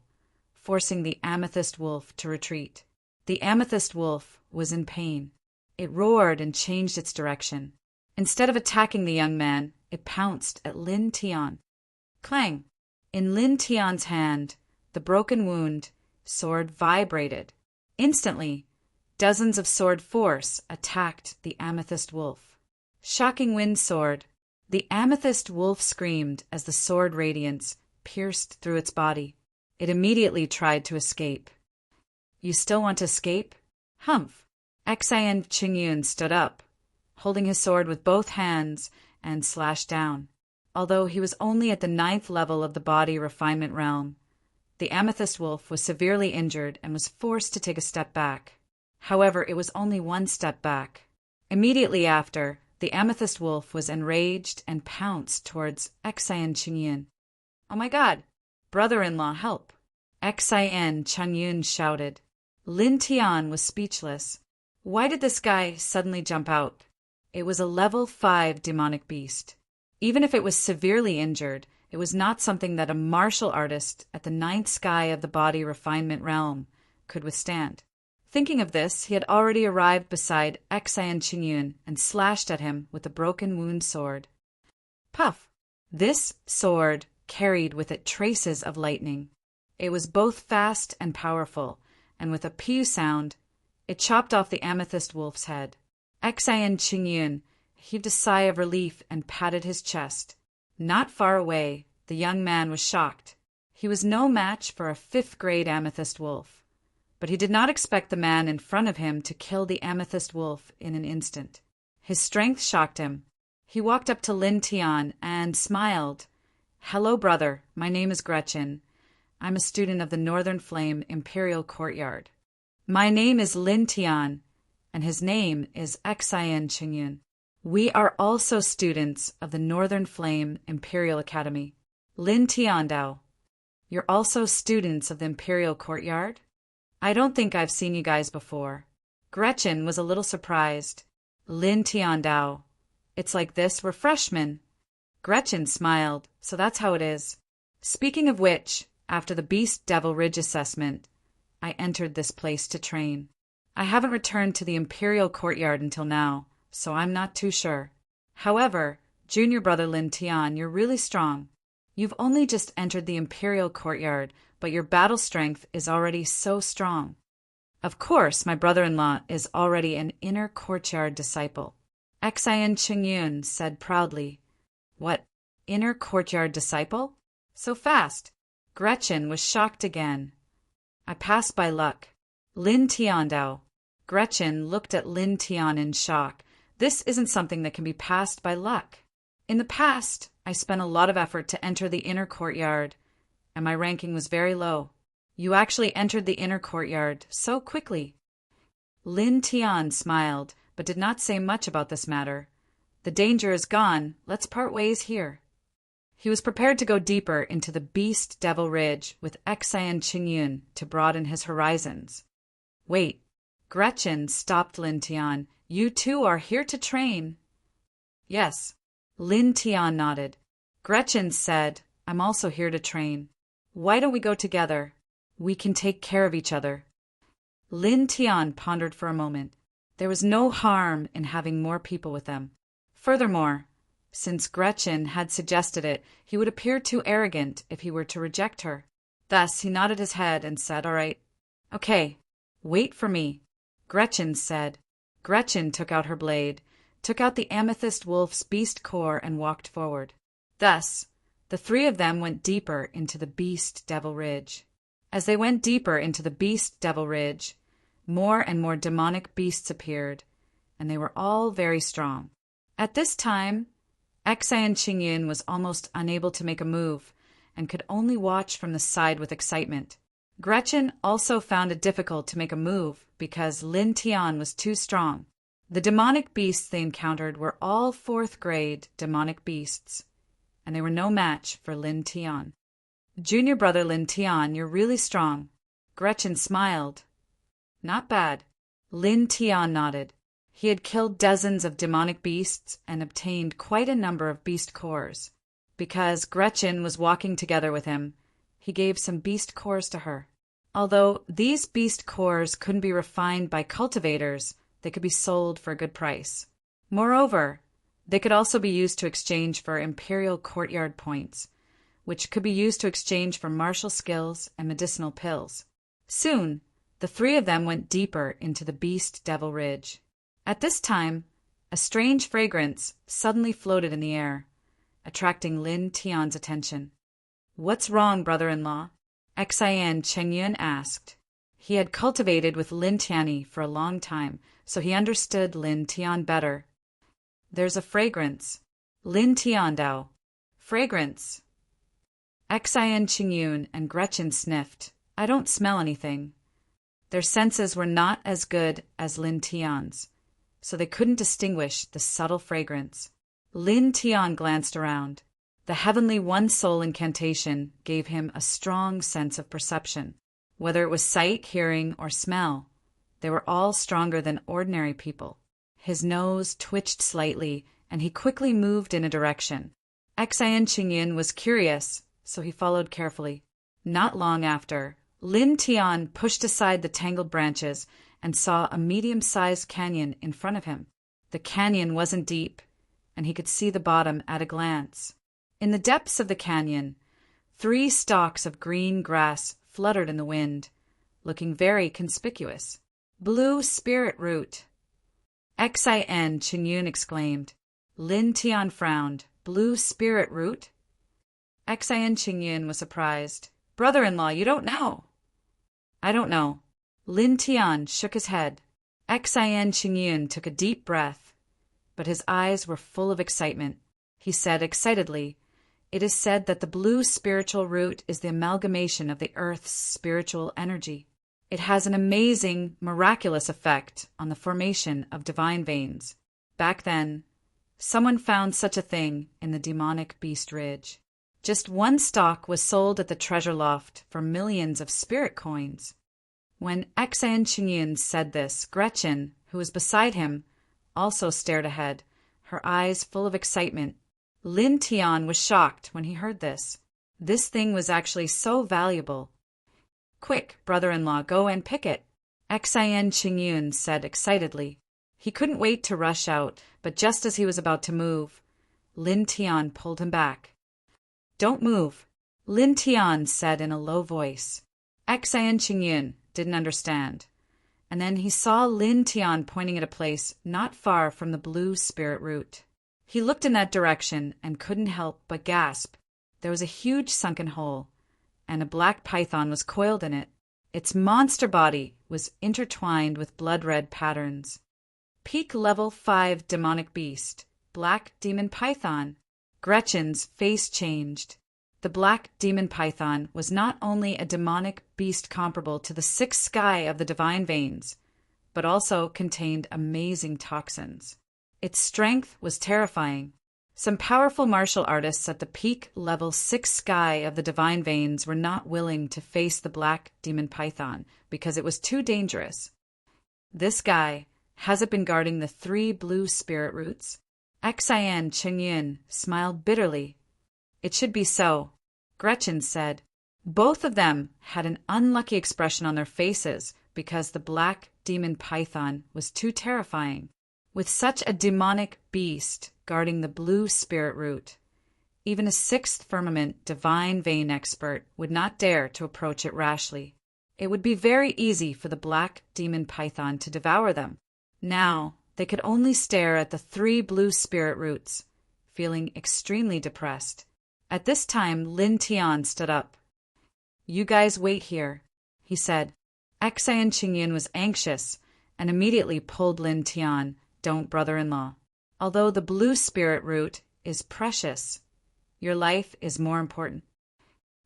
forcing the amethyst wolf to retreat. The amethyst wolf was in pain. It roared and changed its direction. Instead of attacking the young man, it pounced at Lin Tian. Clang! In Lin Tian's hand, the broken wound sword vibrated. Instantly, dozens of sword force attacked the amethyst wolf. Shocking wind sword. The amethyst wolf screamed as the sword radiance pierced through its body. It immediately tried to escape. "You still want to escape?" "Humph!" Xian Chengyun stood up, holding his sword with both hands, and slashed down. Although he was only at the 9th level of the body refinement realm, the amethyst wolf was severely injured and was forced to take a step back. However, it was only one step back. Immediately after, the amethyst wolf was enraged and pounced towards Xian Chengyun. "Oh my God! Brother-in-law, help!" Xian Chengyun shouted. Lin Tian was speechless. Why did this guy suddenly jump out? It was a level 5 demonic beast. Even if it was severely injured, it was not something that a martial artist at the 9th sky of the body refinement realm could withstand. Thinking of this, he had already arrived beside Xian Chengyun and slashed at him with the broken wound sword. Puff! This sword carried with it traces of lightning. It was both fast and powerful, and with a pew sound, it chopped off the amethyst wolf's head. Xian Chengyun heaved a sigh of relief and patted his chest. Not far away, the young man was shocked. He was no match for a 5th-grade amethyst wolf. But he did not expect the man in front of him to kill the amethyst wolf in an instant. His strength shocked him. He walked up to Lin Tian and smiled. "Hello, brother. My name is Gretchen. I'm a student of the Northern Flame Imperial Courtyard." "My name is Lin Tian, and his name is Xian Chengyun. We are also students of the Northern Flame Imperial Academy." Lin Tian Dao. "You're also students of the Imperial Courtyard? I don't think I've seen you guys before." Gretchen was a little surprised. Lin Tiandao. It's like this, we're freshmen. Gretchen smiled. So that's how it is. Speaking of which, after the Beast Devil Ridge assessment, I entered this place to train. I haven't returned to the Imperial Courtyard until now, so I'm not too sure. However, junior brother Lin Tian, you're really strong. You've only just entered the Imperial Courtyard, but your battle strength is already so strong. Of course, my brother-in-law is already an inner courtyard disciple. Xian Qingyun said proudly. What, inner courtyard disciple? So fast. Gretchen was shocked again. I passed by luck. Lin Tiandao. Gretchen looked at Lin Tian in shock. This isn't something that can be passed by luck. In the past, I spent a lot of effort to enter the inner courtyard, and my ranking was very low. You actually entered the inner courtyard so quickly. Lin Tian smiled, but did not say much about this matter. The danger is gone. Let's part ways here. He was prepared to go deeper into the Beast Devil Ridge with Xian Qingyun to broaden his horizons. Wait. Gretchen stopped Lin Tian. You too are here to train. Yes. Lin Tian nodded. Gretchen said, I'm also here to train. Why don't we go together? We can take care of each other. Lin Tian pondered for a moment. There was no harm in having more people with them. Furthermore, since Gretchen had suggested it, he would appear too arrogant if he were to reject her. Thus, he nodded his head and said, all right. Okay, wait for me, Gretchen said. Gretchen took out her blade, took out the amethyst wolf's beast core and walked forward. Thus, the three of them went deeper into the Beast Devil Ridge. As they went deeper into the Beast Devil Ridge, more and more demonic beasts appeared, and they were all very strong. At this time, Xian Qingyun was almost unable to make a move and could only watch from the side with excitement. Gretchen also found it difficult to make a move because Lin Tian was too strong. The demonic beasts they encountered were all 4th grade demonic beasts, and they were no match for Lin Tian. Junior brother Lin Tian, you're really strong. Gretchen smiled. Not bad. Lin Tian nodded. He had killed dozens of demonic beasts and obtained quite a number of beast cores. Because Gretchen was walking together with him, he gave some beast cores to her. Although these beast cores couldn't be refined by cultivators, they could be sold for a good price. Moreover, they could also be used to exchange for Imperial Courtyard points, which could be used to exchange for martial skills and medicinal pills. Soon, the three of them went deeper into the Beast Devil Ridge. At this time, a strange fragrance suddenly floated in the air, attracting Lin Tian's attention. What's wrong, brother-in-law? Xian Qingyun asked. He had cultivated with Lin Tianyi for a long time, so he understood Lin Tian better. There's a fragrance. Lin Tiandao. Fragrance. Xian Qingyun and Gretchen sniffed. I don't smell anything. Their senses were not as good as Lin Tian's, so they couldn't distinguish the subtle fragrance. Lin Tian glanced around. The heavenly one-soul incantation gave him a strong sense of perception. Whether it was sight, hearing, or smell, they were all stronger than ordinary people. His nose twitched slightly, and he quickly moved in a direction. Xian Qingyun was curious, so he followed carefully. Not long after, Lin Tian pushed aside the tangled branches and saw a medium-sized canyon in front of him. The canyon wasn't deep, and he could see the bottom at a glance. In the depths of the canyon, 3 stalks of green grass fluttered in the wind, looking very conspicuous. Blue spirit root. Xian Qingyun exclaimed. Lin Tian frowned. Blue spirit root? Xian Qingyun was surprised. Brother-in-law, you don't know. I don't know. Lin Tian shook his head. Xian Qingyun took a deep breath, but his eyes were full of excitement. He said excitedly, it is said that the blue spiritual root is the amalgamation of the earth's spiritual energy. It has an amazing, miraculous effect on the formation of divine veins. Back then, someone found such a thing in the demonic Beast Ridge. Just 1 stalk was sold at the treasure loft for millions of spirit coins. When Xian Qingyun said this, Gretchen, who was beside him, also stared ahead, her eyes full of excitement. Lin Tian was shocked when he heard this. This thing was actually so valuable. "Quick, brother-in-law, go and pick it," Xian Qingyun said excitedly. He couldn't wait to rush out, but just as he was about to move, Lin Tian pulled him back. "Don't move," Lin Tian said in a low voice. Xian Qingyun didn't understand, and then he saw Lin Tian pointing at a place not far from the blue spirit root. He looked in that direction and couldn't help but gasp. There was a huge sunken hole, and a black python was coiled in it. Its monster body was intertwined with blood-red patterns. Peak level 5 demonic beast, black demon python. Gretchen's face changed. The black demon python was not only a demonic beast comparable to the sixth sky of the divine veins, but also contained amazing toxins. Its strength was terrifying. Some powerful martial artists at the peak level 6 sky of the divine veins were not willing to face the black demon python because it was too dangerous. This guy, has it been guarding the 3 blue spirit roots? Xian Qingyun smiled bitterly. "It should be so," Gretchen said. Both of them had an unlucky expression on their faces because the black demon python was too terrifying. With such a demonic beast guarding the blue spirit root, even a 6th firmament divine vein expert would not dare to approach it rashly. It would be very easy for the black demon python to devour them. Now they could only stare at the 3 blue spirit roots, feeling extremely depressed. At this time, Lin Tian stood up. "You guys wait here," he said. Xian Qingyun was anxious and immediately pulled Lin Tian. "Don't, brother-in-law. Although the blue spirit root is precious, your life is more important."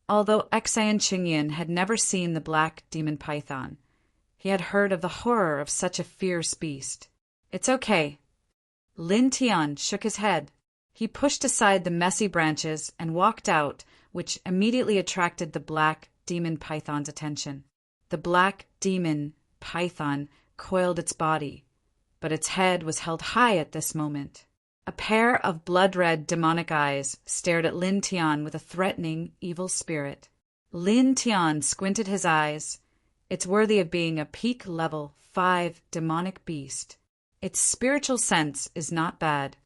Although Xian Qingyun had never seen the black demon python, he had heard of the horror of such a fierce beast. "It's okay." Lin Tian shook his head. He pushed aside the messy branches and walked out, which immediately attracted the black demon python's attention. The black demon python coiled its body, but its head was held high at this moment. A pair of blood-red demonic eyes stared at Lin Tian with a threatening, evil spirit. Lin Tian squinted his eyes. It's worthy of being a peak level 5 demonic beast. Its spiritual sense is not bad.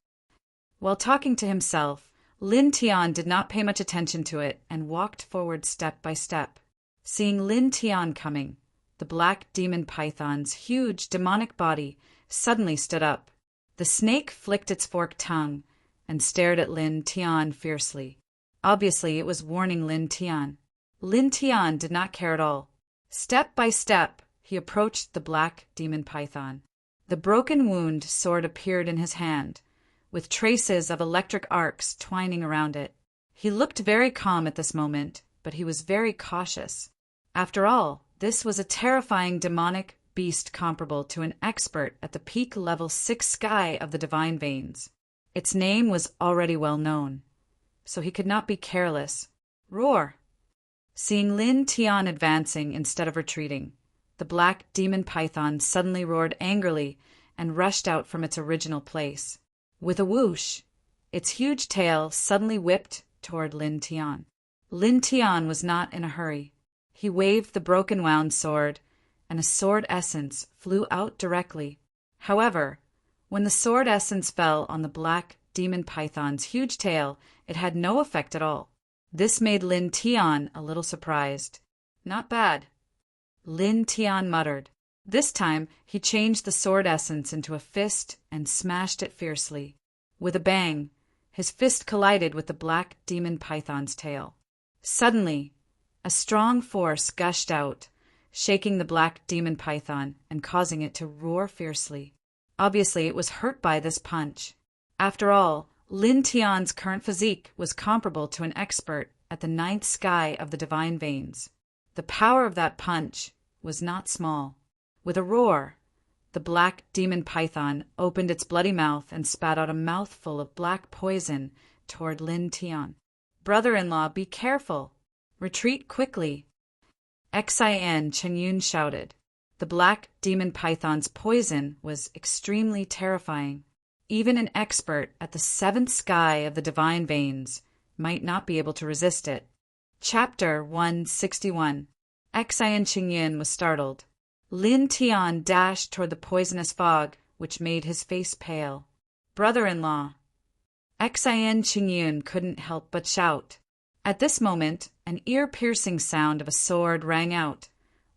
While talking to himself, Lin Tian did not pay much attention to it and walked forward step by step. Seeing Lin Tian coming, the black demon python's huge demonic body suddenly stood up. The snake flicked its forked tongue and stared at Lin Tian fiercely. Obviously, it was warning Lin Tian. Lin Tian did not care at all. Step by step, he approached the black demon python. The broken wound sword appeared in his hand, with traces of electric arcs twining around it. He looked very calm at this moment, but he was very cautious. After all, this was a terrifying demonic beast comparable to an expert at the peak level 6 sky of the divine veins. Its name was already well known, so he could not be careless. "Roar!" Seeing Lin Tian advancing instead of retreating, the black demon python suddenly roared angrily and rushed out from its original place. With a whoosh, its huge tail suddenly whipped toward Lin Tian. Lin Tian was not in a hurry. He waved the broken wound sword, and a sword essence flew out directly. However, when the sword essence fell on the black demon python's huge tail, it had no effect at all. This made Lin Tian a little surprised. "Not bad," Lin Tian muttered. This time, he changed the sword essence into a fist and smashed it fiercely. With a bang, his fist collided with the black demon python's tail. Suddenly, a strong force gushed out, shaking the black demon python and causing it to roar fiercely. Obviously, it was hurt by this punch. After all, Lin Tian's current physique was comparable to an expert at the 9th sky of the divine veins. The power of that punch was not small. With a roar, the black demon python opened its bloody mouth and spat out a mouthful of black poison toward Lin Tian. "Brother-in-law, be careful! Retreat quickly!" Xian Qingyun shouted. The black demon python's poison was extremely terrifying. Even an expert at the seventh sky of the divine veins might not be able to resist it. Chapter 161. Xian Qingyan was startled. Lin Tian dashed toward the poisonous fog, which made his face pale. Brother-in-law! Xian Qingyan couldn't help but shout. At this moment, an ear-piercing sound of a sword rang out,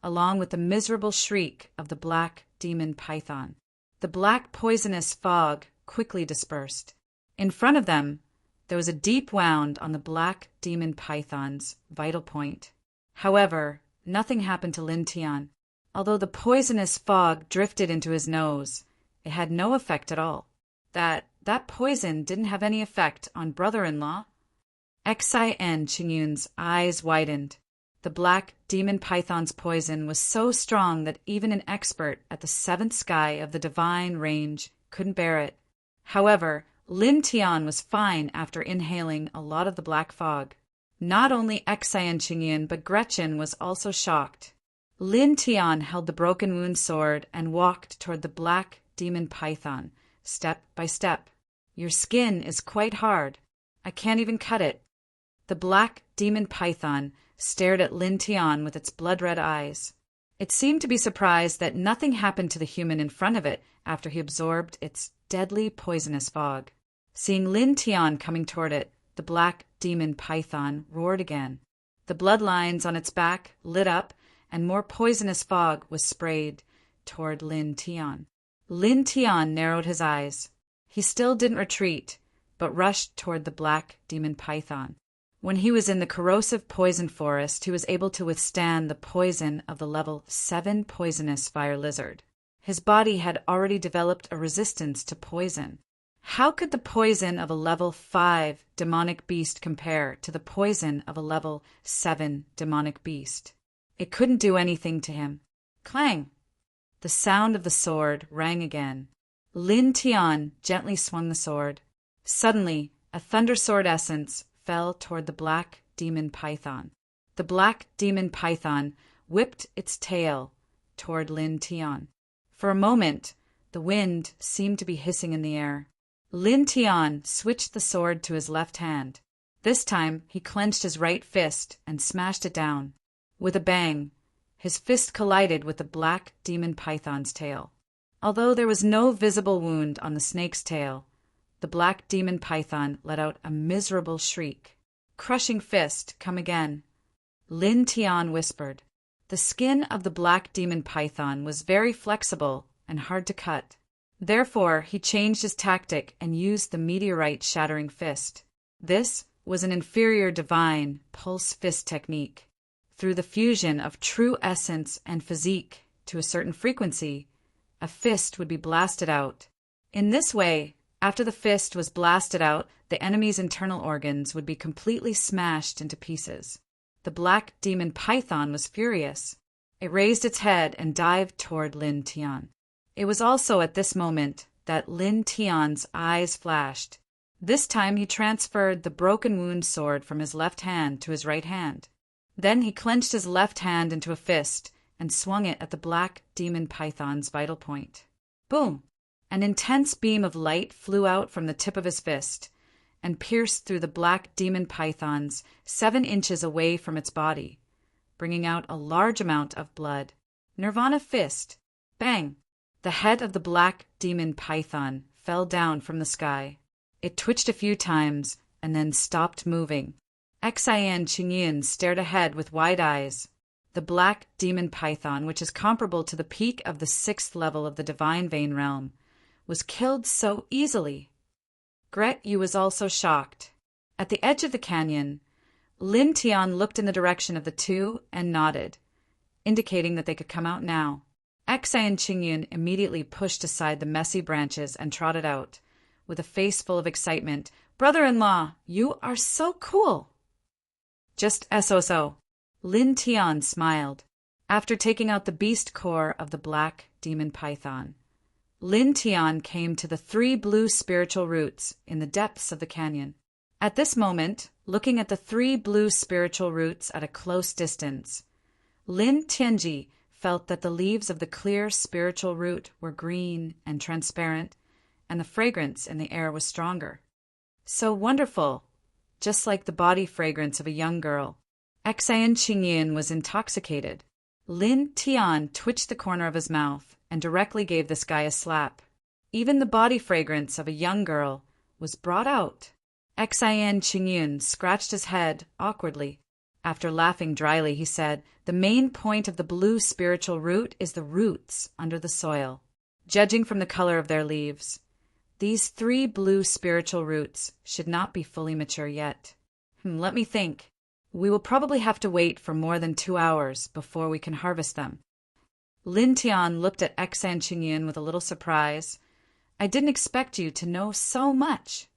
along with the miserable shriek of the black demon python. The black poisonous fog quickly dispersed. In front of them, there was a deep wound on the black demon python's vital point. However, nothing happened to Lin Tian. Although the poisonous fog drifted into his nose, it had no effect at all. That poison didn't have any effect on brother-in-law. Xian Qingyan's eyes widened. The black demon python's poison was so strong that even an expert at the seventh sky of the divine range couldn't bear it. However, Lin Tian was fine after inhaling a lot of the black fog. Not only Xian Qingyan, but Gretchen was also shocked. Lin Tian held the broken wound sword and walked toward the black demon python, step by step. Your skin is quite hard. I can't even cut it. The black demon python stared at Lin Tian with its blood-red eyes. It seemed to be surprised that nothing happened to the human in front of it after he absorbed its deadly poisonous fog. Seeing Lin Tian coming toward it, the black demon python roared again. The bloodlines on its back lit up, and more poisonous fog was sprayed toward Lin Tian. Lin Tian narrowed his eyes. He still didn't retreat, but rushed toward the black demon python. When he was in the corrosive poison forest, he was able to withstand the poison of the level 7 poisonous fire lizard. His body had already developed a resistance to poison. How could the poison of a level 5 demonic beast compare to the poison of a level 7 demonic beast? It couldn't do anything to him. Clang! The sound of the sword rang again. Lin Tian gently swung the sword. Suddenly, a thunder sword essence fell toward the black demon python. The black demon python whipped its tail toward Lin Tian. For a moment, the wind seemed to be hissing in the air. Lin Tian switched the sword to his left hand. This time, he clenched his right fist and smashed it down. With a bang, his fist collided with the black demon python's tail. Although there was no visible wound on the snake's tail, the black demon python let out a miserable shriek. Crushing fist, come again. Lin Tian whispered. The skin of the black demon python was very flexible and hard to cut. Therefore, he changed his tactic and used the meteorite-shattering fist. This was an inferior divine pulse fist technique. Through the fusion of true essence and physique to a certain frequency, a fist would be blasted out. In this way, after the fist was blasted out, the enemy's internal organs would be completely smashed into pieces. The black demon python was furious. It raised its head and dived toward Lin Tian. It was also at this moment that Lin Tian's eyes flashed. This time he transferred the broken wound sword from his left hand to his right hand. Then he clenched his left hand into a fist and swung it at the black demon python's vital point. Boom! An intense beam of light flew out from the tip of his fist and pierced through the black demon python's 7 inches away from its body, bringing out a large amount of blood. Nirvana fist! Bang! The head of the black demon python fell down from the sky. It twitched a few times and then stopped moving. Xian Qingyan stared ahead with wide eyes. The black demon python, which is comparable to the peak of the 6th level of the divine vein realm, was killed so easily. Gret Yu was also shocked. At the edge of the canyon, Lin Tian looked in the direction of the two and nodded, indicating that they could come out now. Xian Qingyan immediately pushed aside the messy branches and trotted out, with a face full of excitement. Brother-in-law, you are so cool! Just so. Lin Tian smiled. After taking out the beast core of the black demon python, Lin Tian came to the 3 blue spiritual roots in the depths of the canyon. At this moment, looking at the 3 blue spiritual roots at a close distance, Lin Tianji felt that the leaves of the clear spiritual root were green and transparent, and the fragrance in the air was stronger. So wonderful, just like the body fragrance of a young girl. Xan Qingyin was intoxicated. Lin Tian twitched the corner of his mouth and directly gave this guy a slap. Even the body fragrance of a young girl was brought out. Xan Qingyin scratched his head awkwardly. After laughing dryly, he said, "The main point of the blue spiritual root is the roots under the soil. Judging from the color of their leaves, these 3 blue spiritual roots should not be fully mature yet. Let me think. We will probably have to wait for more than 2 hours before we can harvest them." Lin Tian looked at Xan Qingyin with a little surprise. "I didn't expect you to know so much."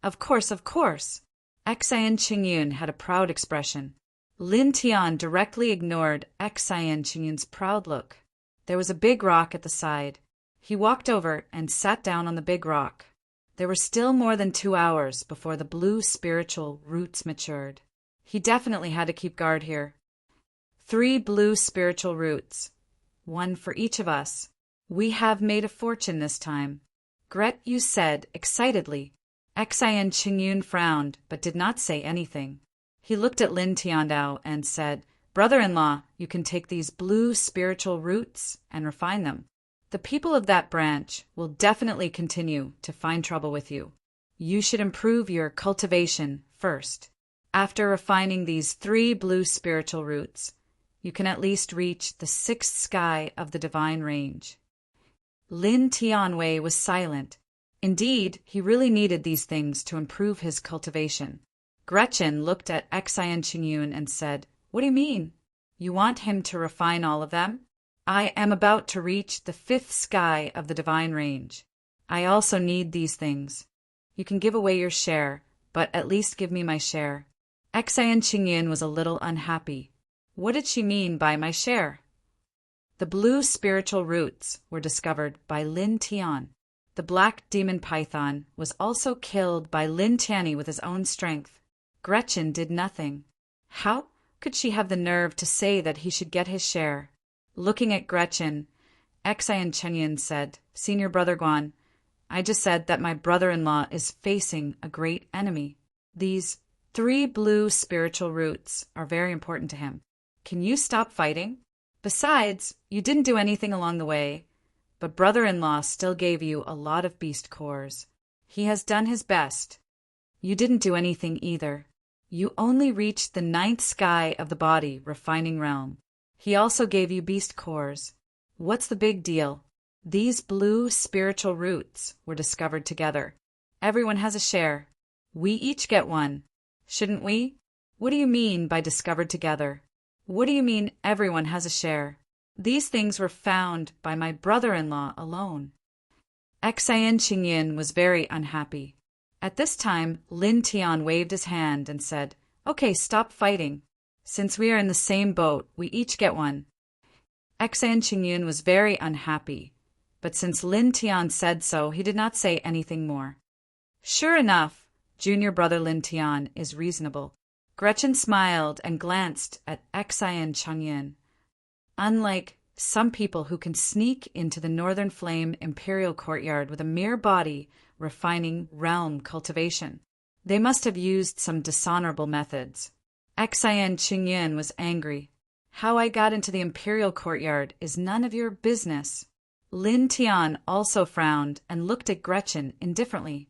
Of course. Xan Qingyin had a proud expression. Lin Tian directly ignored Xan Qingyin's proud look. There was a big rock at the side. He walked over and sat down on the big rock. There were still more than 2 hours before the blue spiritual roots matured. He definitely had to keep guard here. 3 blue spiritual roots. 1 for each of us. We have made a fortune this time. Gret Yu said excitedly. Xan Qingyin frowned, but did not say anything. He looked at Lin Tiandao and said, "Brother-in-law, you can take these blue spiritual roots and refine them. The people of that branch will definitely continue to find trouble with you. You should improve your cultivation first. After refining these 3 blue spiritual roots, you can at least reach the 6th sky of the divine range." Lin Tianwei was silent. Indeed, he really needed these things to improve his cultivation. Gretchen looked at Xan Qingyin and said, "What do you mean? You want him to refine all of them? I am about to reach the 5th sky of the divine range. I also need these things. You can give away your share, but at least give me my share." Xan Qingyin was a little unhappy. What did she mean by my share? The blue spiritual roots were discovered by Lin Tian. The black demon python was also killed by Lin Tianyi with his own strength. Gretchen did nothing. How could she have the nerve to say that he should get his share? Looking at Gretchen, Xan Qingyin said, "Senior Brother Guan, I just said that my brother-in-law is facing a great enemy. These 3 blue spiritual roots are very important to him. Can you stop fighting? Besides, you didn't do anything along the way, but brother-in-law still gave you a lot of beast cores. He has done his best. You didn't do anything either. You only reached the 9th sky of the body refining realm. He also gave you beast cores. What's the big deal? These blue spiritual roots were discovered together. Everyone has a share. We each get 1. Shouldn't we? What do you mean by discovered together? What do you mean everyone has a share? These things were found by my brother-in-law alone." Xan Qingyin was very unhappy. At this time, Lin Tian waved his hand and said, "Okay, stop fighting. Since we are in the same boat, we each get 1. Xan Qingyin was very unhappy, but since Lin Tian said so, he did not say anything more. Sure enough, junior brother Lin Tian is reasonable. Gretchen smiled and glanced at Xan Qingyin. Unlike some people who can sneak into the Northern Flame Imperial Courtyard with a mere body refining realm cultivation, they must have used some dishonorable methods. Xan Qingyin was angry. How I got into the Imperial Courtyard is none of your business. Lin Tian also frowned and looked at Gretchen indifferently.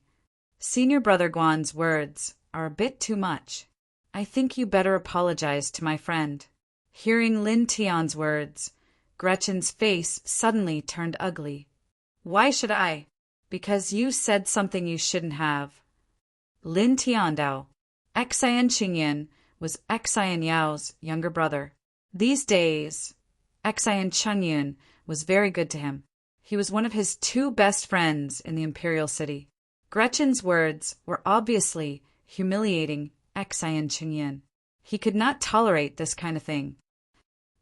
Senior Brother Guan's words are a bit too much. I think you better apologize to my friend. Hearing Lin Tian's words, Gretchen's face suddenly turned ugly. Why should I? Because you said something you shouldn't have. Lin Tiandao, Xan Qingyin, was Xan Yao's younger brother. These days, Xan Qingyin was very good to him. He was one of his 2 best friends in the Imperial City. Gretchen's words were obviously humiliating Xan Qingyin. He could not tolerate this kind of thing.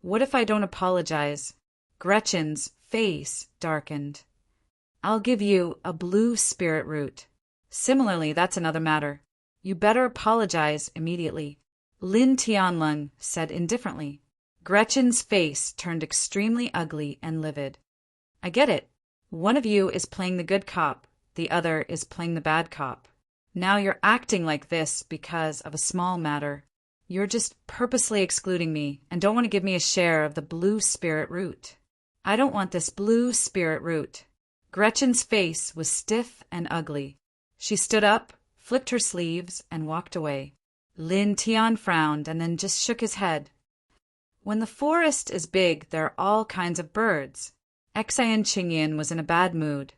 What if I don't apologize? Gretchen's face darkened. I'll give you a blue spirit root. Similarly, that's another matter. You better apologize immediately. Lin Tianlong said indifferently. Gretchen's face turned extremely ugly and livid. I get it. One of you is playing the good cop, the other is playing the bad cop. Now you're acting like this because of a small matter. You're just purposely excluding me and don't want to give me a share of the blue spirit root. I don't want this blue spirit root. Gretchen's face was stiff and ugly. She stood up, flicked her sleeves, and walked away. Lin Tian frowned and then just shook his head. When the forest is big, there are all kinds of birds. Xian Qingyan was in a bad mood.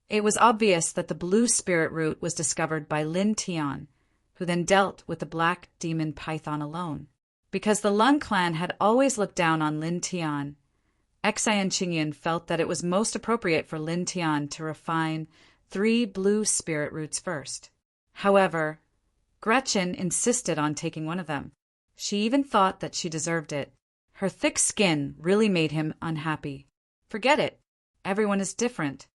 It was obvious that the blue spirit root was discovered by Lin Tian, who then dealt with the black demon python alone. Because the Lung clan had always looked down on Lin Tian, Xian Qingyan felt that it was most appropriate for Lin Tian to refine 3 blue spirit roots first. However, Gretchen insisted on taking one of them. She even thought that she deserved it. Her thick skin really made him unhappy. Forget it. Everyone is different.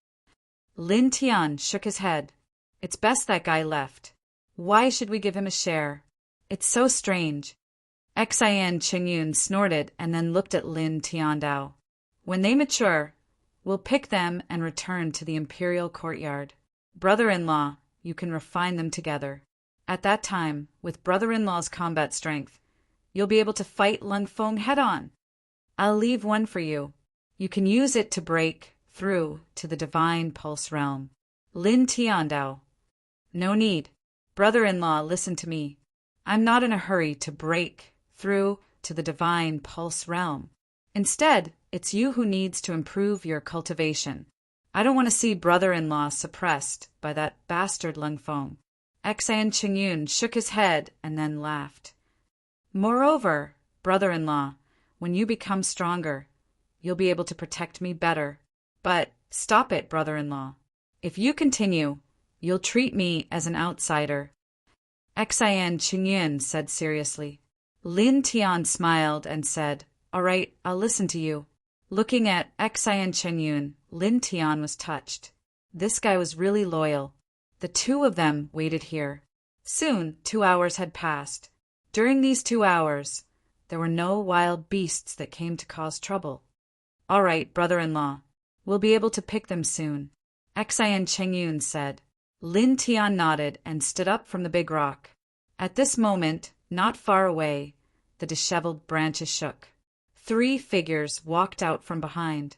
Lin Tian shook his head. It's best that guy left. Why should we give him a share? It's so strange. Xian Qingyun snorted and then looked at Lin Tiandao. When they mature, we'll pick them and return to the imperial courtyard. Brother-in-law, you can refine them together. At that time, with brother-in-law's combat strength, you'll be able to fight Lung Feng head-on. I'll leave one for you. You can use it to break through to the divine pulse realm. Lin Tiandao. No need. Brother-in-law, listen to me. I'm not in a hurry to break through to the divine pulse realm. Instead, it's you who needs to improve your cultivation. I don't want to see brother-in-law suppressed by that bastard Lung Feng. Xian Qingyun shook his head and then laughed. Moreover, brother-in-law, when you become stronger, you'll be able to protect me better. But stop it, brother-in-law. If you continue, you'll treat me as an outsider. Xian Qingyun said seriously. Lin Tian smiled and said, All right, I'll listen to you. Looking at Xian Qingyun, Lin Tian was touched. This guy was really loyal. The two of them waited here. Soon, 2 hours had passed. During these 2 hours, there were no wild beasts that came to cause trouble. All right, brother-in-law, we'll be able to pick them soon, Xian Qingyun said. Lin Tian nodded and stood up from the big rock. At this moment, not far away, the disheveled branches shook. 3 figures walked out from behind.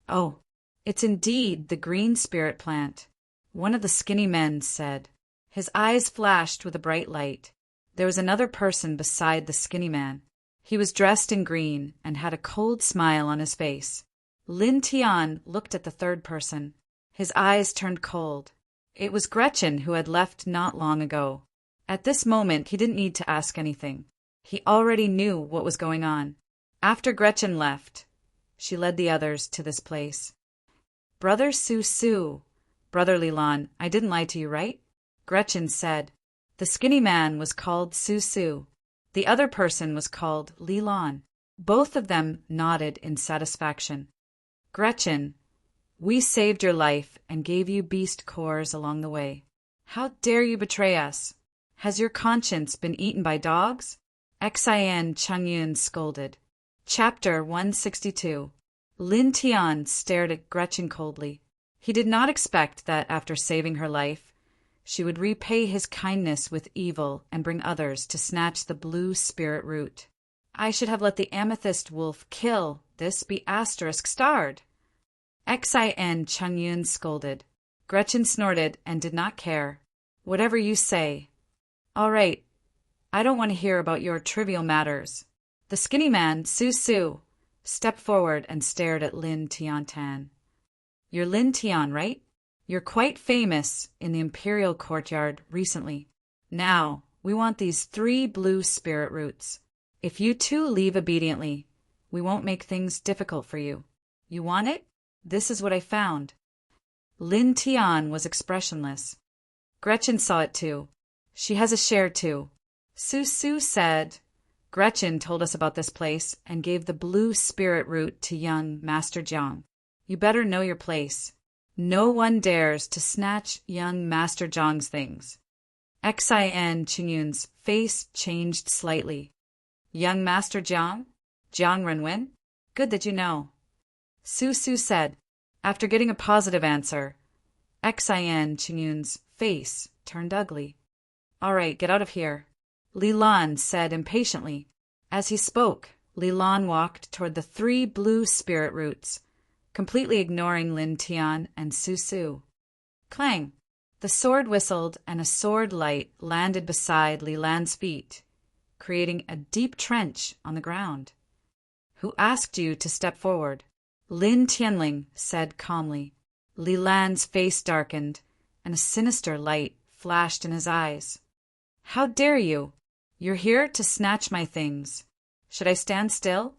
Oh, it's indeed the green spirit plant, one of the skinny men said. His eyes flashed with a bright light. There was another person beside the skinny man. He was dressed in green and had a cold smile on his face. Lin Tian looked at the third person. His eyes turned cold. It was Gretchen, who had left not long ago. At this moment, he didn't need to ask anything. He already knew what was going on. After Gretchen left, she led the others to this place. Brother Su, Brother Lilan, I didn't lie to you, right? Gretchen said. The skinny man was called Su. The other person was called Lilan. Both of them nodded in satisfaction. Gretchen, we saved your life and gave you beast cores along the way. How dare you betray us? Has your conscience been eaten by dogs? Xian Qingyun scolded. Chapter 162. Lin Tian stared at Gretchen coldly. He did not expect that after saving her life, she would repay his kindness with evil and bring others to snatch the blue spirit root. I should have let the amethyst wolf kill this be *starred. Xian Qingyun scolded. Gretchen snorted and did not care. Whatever you say. All right. I don't want to hear about your trivial matters. The skinny man, Su, stepped forward and stared at Lin Tian. You're Lin Tian, right? You're quite famous in the imperial courtyard recently. Now, we want these 3 blue spirit roots. If you 2 leave obediently, we won't make things difficult for you. You want it? This is what I found. Lin Tian was expressionless. Gretchen saw it too. She has a share too. Su said, Gretchen told us about this place and gave the blue spirit root to young Master Jiang. You better know your place. No one dares to snatch young Master Jiang's things. Xian Qingyun's face changed slightly. Young Master Jiang? Jiang Renwen? Good that you know. Su Su said. After getting a positive answer, Xian Qingyun's face turned ugly. All right, get out of here, Li Lan said impatiently. As he spoke, Li Lan walked toward the 3 blue spirit roots, completely ignoring Lin Tian and Su Su. Clang! The sword whistled and a sword light landed beside Li Lan's feet, creating a deep trench on the ground. Who asked you to step forward? Lin Tianling said calmly. Li Lan's face darkened, and a sinister light flashed in his eyes. How dare you? You're here to snatch my things. Should I stand still?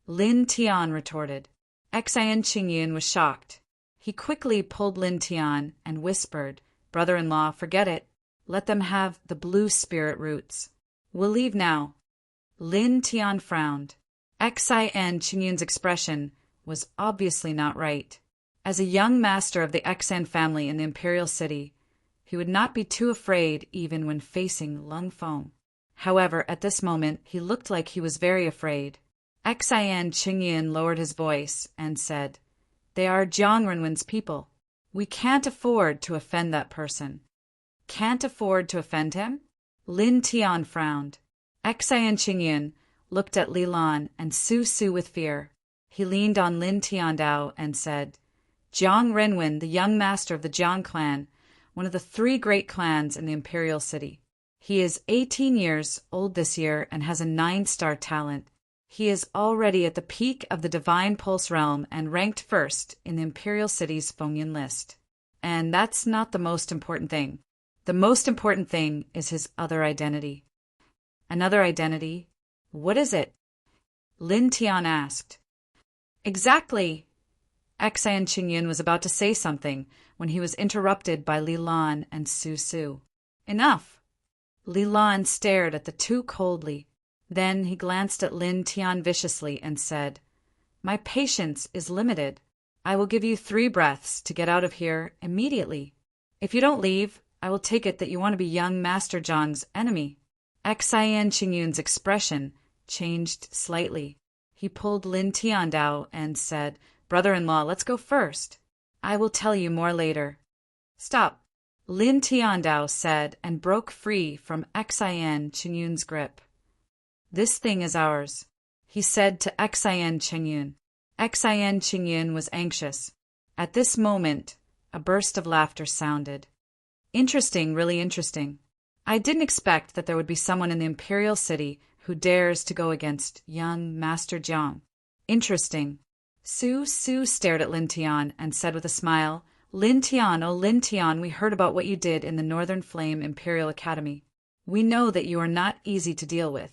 Lin Tian retorted. Xian Qingyun was shocked. He quickly pulled Lin Tian and whispered, Brother-in-law, forget it. Let them have the blue spirit roots. We'll leave now. Lin Tian frowned. Xian Qingyun's expression was obviously not right. As a young master of the Xian family in the imperial city, he would not be too afraid even when facing Lung Feng. However, at this moment, he looked like he was very afraid. Xian Qingyun lowered his voice and said, They are Jiang Renwen's people. We can't afford to offend that person. Can't afford to offend him? Lin Tian frowned. Xian Qingyun looked at Li Lan and Su Su with fear. He leaned on Lin Tiandao and said, Jiang Renwen, the young master of the Jiang clan, one of the 3 great clans in the imperial city. He is 18 years old this year and has a 9-star talent. He is already at the peak of the Divine Pulse realm and ranked first in the imperial city's Fengyan list. And that's not the most important thing. The most important thing is his other identity. Another identity? What is it? Lin Tian asked. Exactly. Xian Qingyun was about to say something when he was interrupted by Li Lan and Su Su. Enough! Li Lan stared at the 2 coldly. Then he glanced at Lin Tian viciously and said, My patience is limited. I will give you 3 breaths to get out of here immediately. If you don't leave, I will take it that you want to be young Master Zhang's enemy. Xian Qingyun's expression changed slightly. He pulled Lin Tiandao and said, Brother-in-law, let's go first. I will tell you more later. Stop, Lin Tiandao said and broke free from Xian Qingyun's grip. This thing is ours, he said to Xian Qingyun. Xian Qingyun was anxious. At this moment, a burst of laughter sounded. Interesting, really interesting. I didn't expect that there would be someone in the imperial city who dares to go against young Master Jiang. Interesting. Su Su stared at Lin Tian and said with a smile, Lin Tian, oh Lin Tian, we heard about what you did in the Northern Flame Imperial Academy. We know that you are not easy to deal with.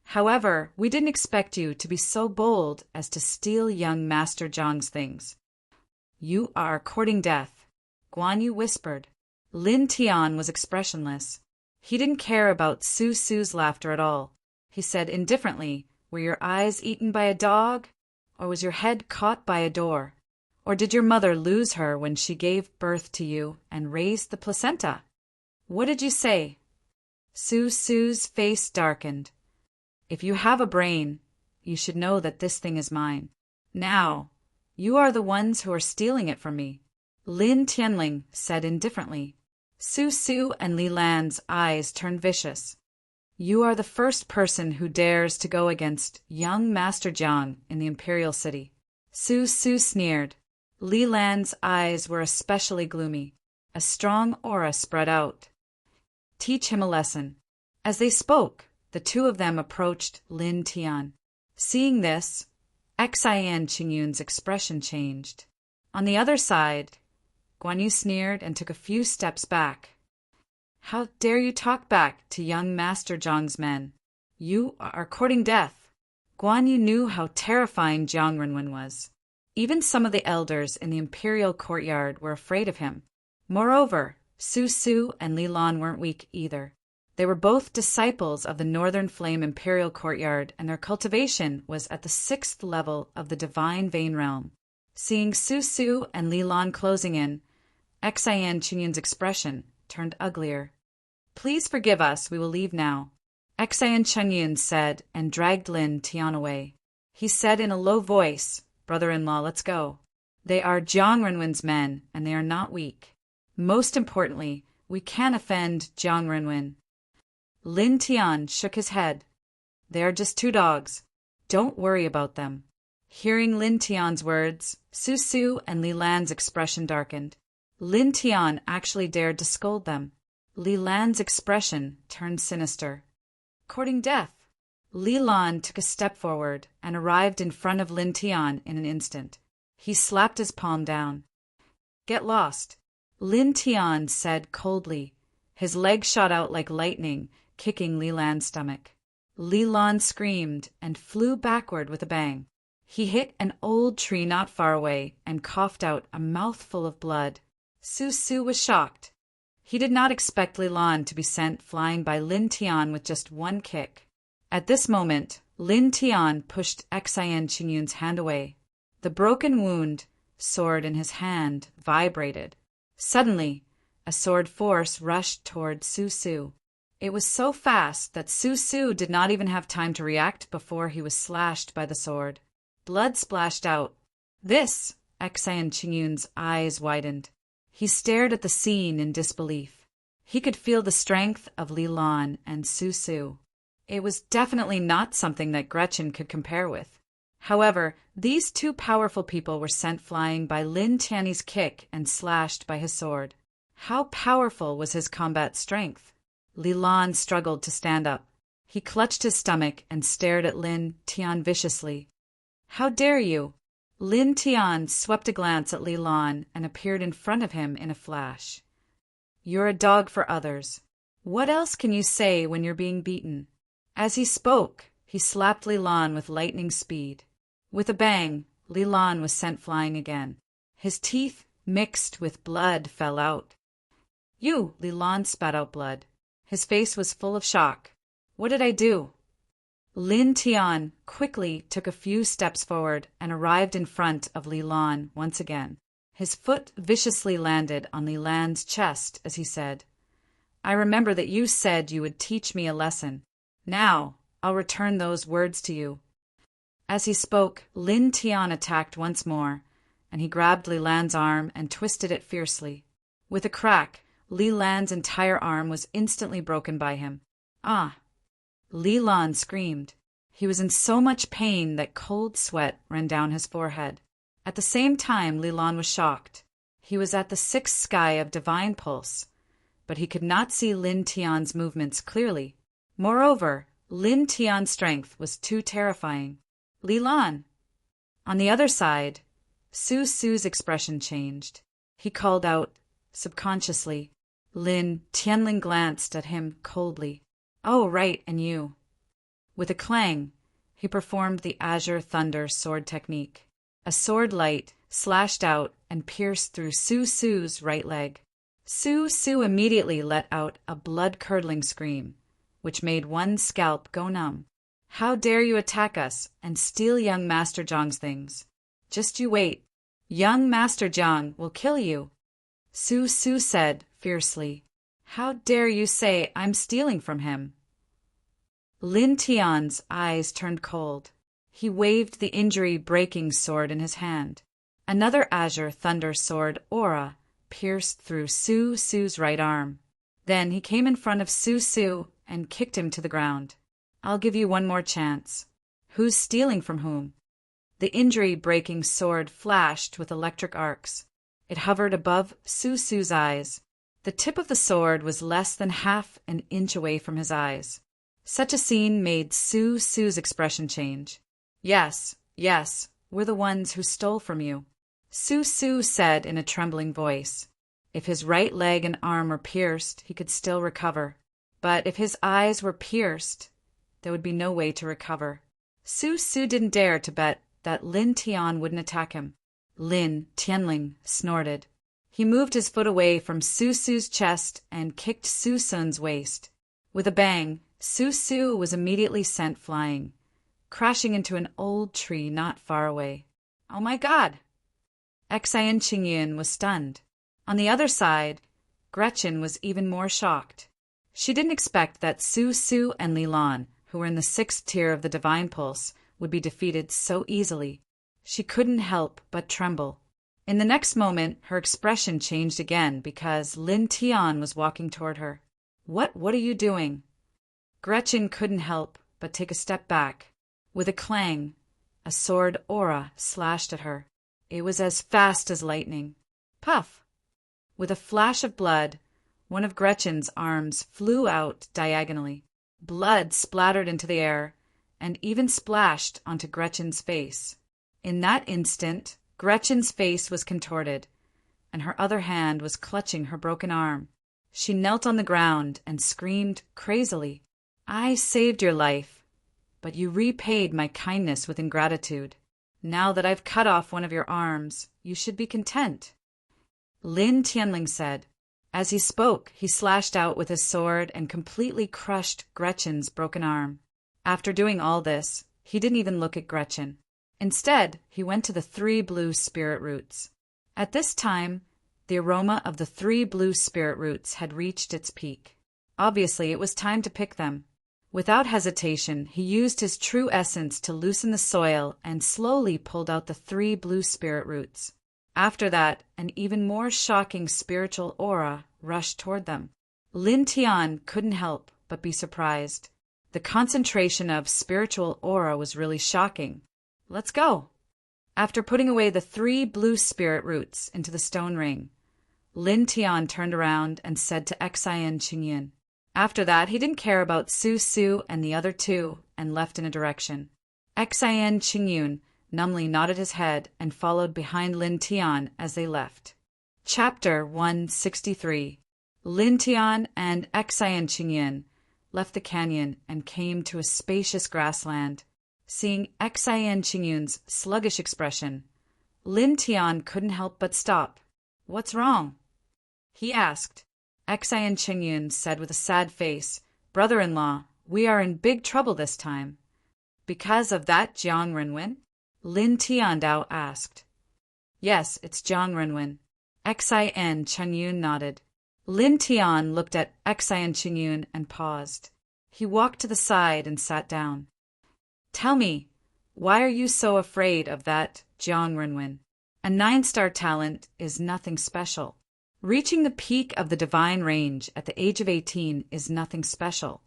However, we didn't expect you to be so bold as to steal young Master Zhang's things. You are courting death, Guan Yu whispered. Lin Tian was expressionless. He didn't care about Su Su's laughter at all. He said indifferently, Were your eyes eaten by a dog? Or was your head caught by a door? Or did your mother lose her when she gave birth to you and raised the placenta? What did you say? Su Su's face darkened. If you have a brain, you should know that this thing is mine. Now, you are the ones who are stealing it from me, Lin Tianling said indifferently. Su Su and Li Lan's eyes turned vicious. You are the first person who dares to go against young Master Jiang in the imperial city. Su Su sneered. Li Lan's eyes were especially gloomy. A strong aura spread out. Teach him a lesson. As they spoke, the 2 of them approached Lin Tian. Seeing this, Xian Qingyun's expression changed. On the other side, Guan Yu sneered and took a few steps back. How dare you talk back to young Master Zhang's men? You are courting death. Guan Yu knew how terrifying Jiang Renwen was. Even some of the elders in the imperial courtyard were afraid of him. Moreover, Su Su and Li Lan weren't weak either. They were both disciples of the Northern Flame Imperial Courtyard, and their cultivation was at the 6th level of the Divine Vein Realm. Seeing Su Su and Li Lan closing in, Xian Qingyun's expression turned uglier. Please forgive us, we will leave now, Xian Qingyun said and dragged Lin Tian away. He said in a low voice, "Brother-in-law, let's go. They are Jiang Renwin's men, and they are not weak. Most importantly, we can't offend Jiang Renwin." Lin Tian shook his head. "They are just two dogs. Don't worry about them." Hearing Lin Tian's words, Su Su and Li Lan's expression darkened. Lin Tian actually dared to scold them. Li Lan's expression turned sinister. Courting death. Li Lan took a step forward and arrived in front of Lin Tian in an instant. He slapped his palm down. "Get lost," Lin Tian said coldly. His leg shot out like lightning, kicking Li Lan's stomach. Li Lan screamed and flew backward with a bang. He hit an old tree not far away and coughed out a mouthful of blood. Su Su was shocked. He did not expect Li Lan to be sent flying by Lin Tian with just one kick. At this moment, Lin Tian pushed Xian Qingyun's hand away. The broken wound, sword in his hand, vibrated. Suddenly, a sword force rushed toward Su Su. It was so fast that Su Su did not even have time to react before he was slashed by the sword. Blood splashed out. This, Xian Qingyun's eyes widened. He stared at the scene in disbelief. He could feel the strength of Li Lan and Su Su. It was definitely not something that Gretchen could compare with. However, these two powerful people were sent flying by Lin Tian's kick and slashed by his sword. How powerful was his combat strength? Li Lan struggled to stand up. He clutched his stomach and stared at Lin Tian viciously. "How dare you?" Lin Tian swept a glance at Li Lan and appeared in front of him in a flash. "You're a dog for others. What else can you say when you're being beaten?" As he spoke, he slapped Li Lan with lightning speed. With a bang, Li Lan was sent flying again. His teeth, mixed with blood, fell out. "You!" Li Lan spat out blood. His face was full of shock. "What did I do?" Lin Tian quickly took a few steps forward and arrived in front of Li Lan once again. His foot viciously landed on Li Lan's chest as he said, "I remember that you said you would teach me a lesson. Now, I'll return those words to you." As he spoke, Lin Tian attacked once more, and he grabbed Li Lan's arm and twisted it fiercely. With a crack, Li Lan's entire arm was instantly broken by him. "Ah!" Li Lan screamed. He was in so much pain that cold sweat ran down his forehead. At the same time, Li Lan was shocked. He was at the sixth sky of divine pulse, but he could not see Lin Tian's movements clearly. Moreover, Lin Tian's strength was too terrifying. "Li Lan!" On the other side, Su Su's expression changed. He called out, subconsciously. Lin Tianling glanced at him coldly. "Oh, right, and you." With a clang, he performed the Azure Thunder sword technique. A sword light slashed out and pierced through Su Su's right leg. Su Su immediately let out a blood-curdling scream, which made one's scalp go numb. "How dare you attack us and steal young Master Zhang's things? Just you wait. Young Master Zhang will kill you," Su Su said fiercely. "How dare you say I'm stealing from him?" Lin Tian's eyes turned cold. He waved the injury-breaking sword in his hand. Another Azure Thunder Sword aura pierced through Su Su's right arm. Then he came in front of Su Su and kicked him to the ground. "I'll give you one more chance. Who's stealing from whom?" The injury-breaking sword flashed with electric arcs. It hovered above Su Su's eyes. The tip of the sword was less than half an inch away from his eyes. Such a scene made Su Su's expression change. Yes, we're the ones who stole from you," Su Su said in a trembling voice. If his right leg and arm were pierced, he could still recover. But if his eyes were pierced, there would be no way to recover. Su Su didn't dare to bet that Lin Tian wouldn't attack him. Lin Tianling snorted. He moved his foot away from Su Su's chest and kicked Su Sun's waist. With a bang, Su Su was immediately sent flying, crashing into an old tree not far away. "Oh my God!" Xian Qingyun was stunned. On the other side, Gretchen was even more shocked. She didn't expect that Su Su and Li Lan, who were in the 6th tier of the Divine Pulse, would be defeated so easily. She couldn't help but tremble. In the next moment, her expression changed again because Lin Tian was walking toward her. What are you doing? Gretchen couldn't help but take a step back. With a clang, a sword aura slashed at her. It was as fast as lightning. Puff! With a flash of blood, one of Gretchen's arms flew out diagonally. Blood splattered into the air and even splashed onto Gretchen's face. In that instant, Gretchen's face was contorted, and her other hand was clutching her broken arm. She knelt on the ground and screamed crazily. I saved your life, but you repaid my kindness with ingratitude. Now that I've cut off one of your arms, you should be content. Lin Tianling said. As he spoke, he slashed out with his sword and completely crushed Gretchen's broken arm. After doing all this, he didn't even look at Gretchen. Instead, he went to the 3 blue spirit roots. At this time, the aroma of the 3 blue spirit roots had reached its peak. Obviously, it was time to pick them. Without hesitation, he used his true essence to loosen the soil and slowly pulled out the 3 blue spirit roots. After that, an even more shocking spiritual aura rushed toward them. Lin Tian couldn't help but be surprised. The concentration of spiritual aura was really shocking. Let's go. After putting away the 3 blue spirit roots into the stone ring, Lin Tian turned around and said to Xian Qingyun. After that, he didn't care about Su Su and the other 2 and left in a direction. Xian Qingyun numbly nodded his head and followed behind Lin Tian as they left. Chapter 163. Lin Tian and Xian Qingyun left the canyon and came to a spacious grassland. Seeing Xian Qingyun's sluggish expression, Lin Tian couldn't help but stop. What's wrong? He asked. Xian Qingyun said with a sad face, Brother-in-law, we are in big trouble this time. Because of that Jiang Renwen? Lin Tiandao asked. Yes, it's Jiang Renwen. Xian Qingyun nodded. Lin Tian looked at Xian Qingyun and paused. He walked to the side and sat down. Tell me, why are you so afraid of that Jiang Renwen? A 9-star talent is nothing special. Reaching the peak of the divine range at the age of 18 is nothing special.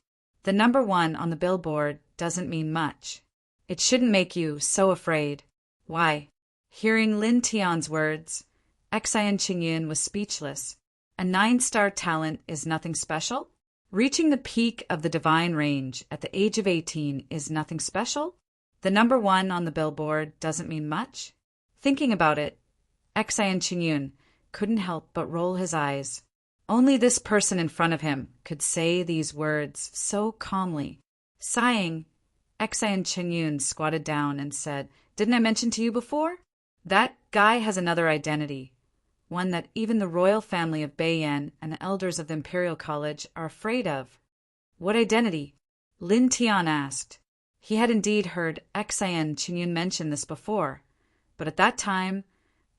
The number 1 on the billboard doesn't mean much. It shouldn't make you so afraid. Why? Hearing Lin Tian's words, Xian Qingyun was speechless. A 9-star talent is nothing special? Reaching the peak of the divine range at the age of 18 is nothing special? The number 1 on the billboard doesn't mean much? Thinking about it, Xian Qingyun couldn't help but roll his eyes. Only this person in front of him could say these words so calmly. Sighing, Xian Qingyun squatted down and said, Didn't I mention to you before? That guy has another identity. One that even the royal family of Beiyan and the elders of the Imperial College are afraid of. What identity? Lin Tian asked. He had indeed heard Xian Qingyun mention this before, but at that time,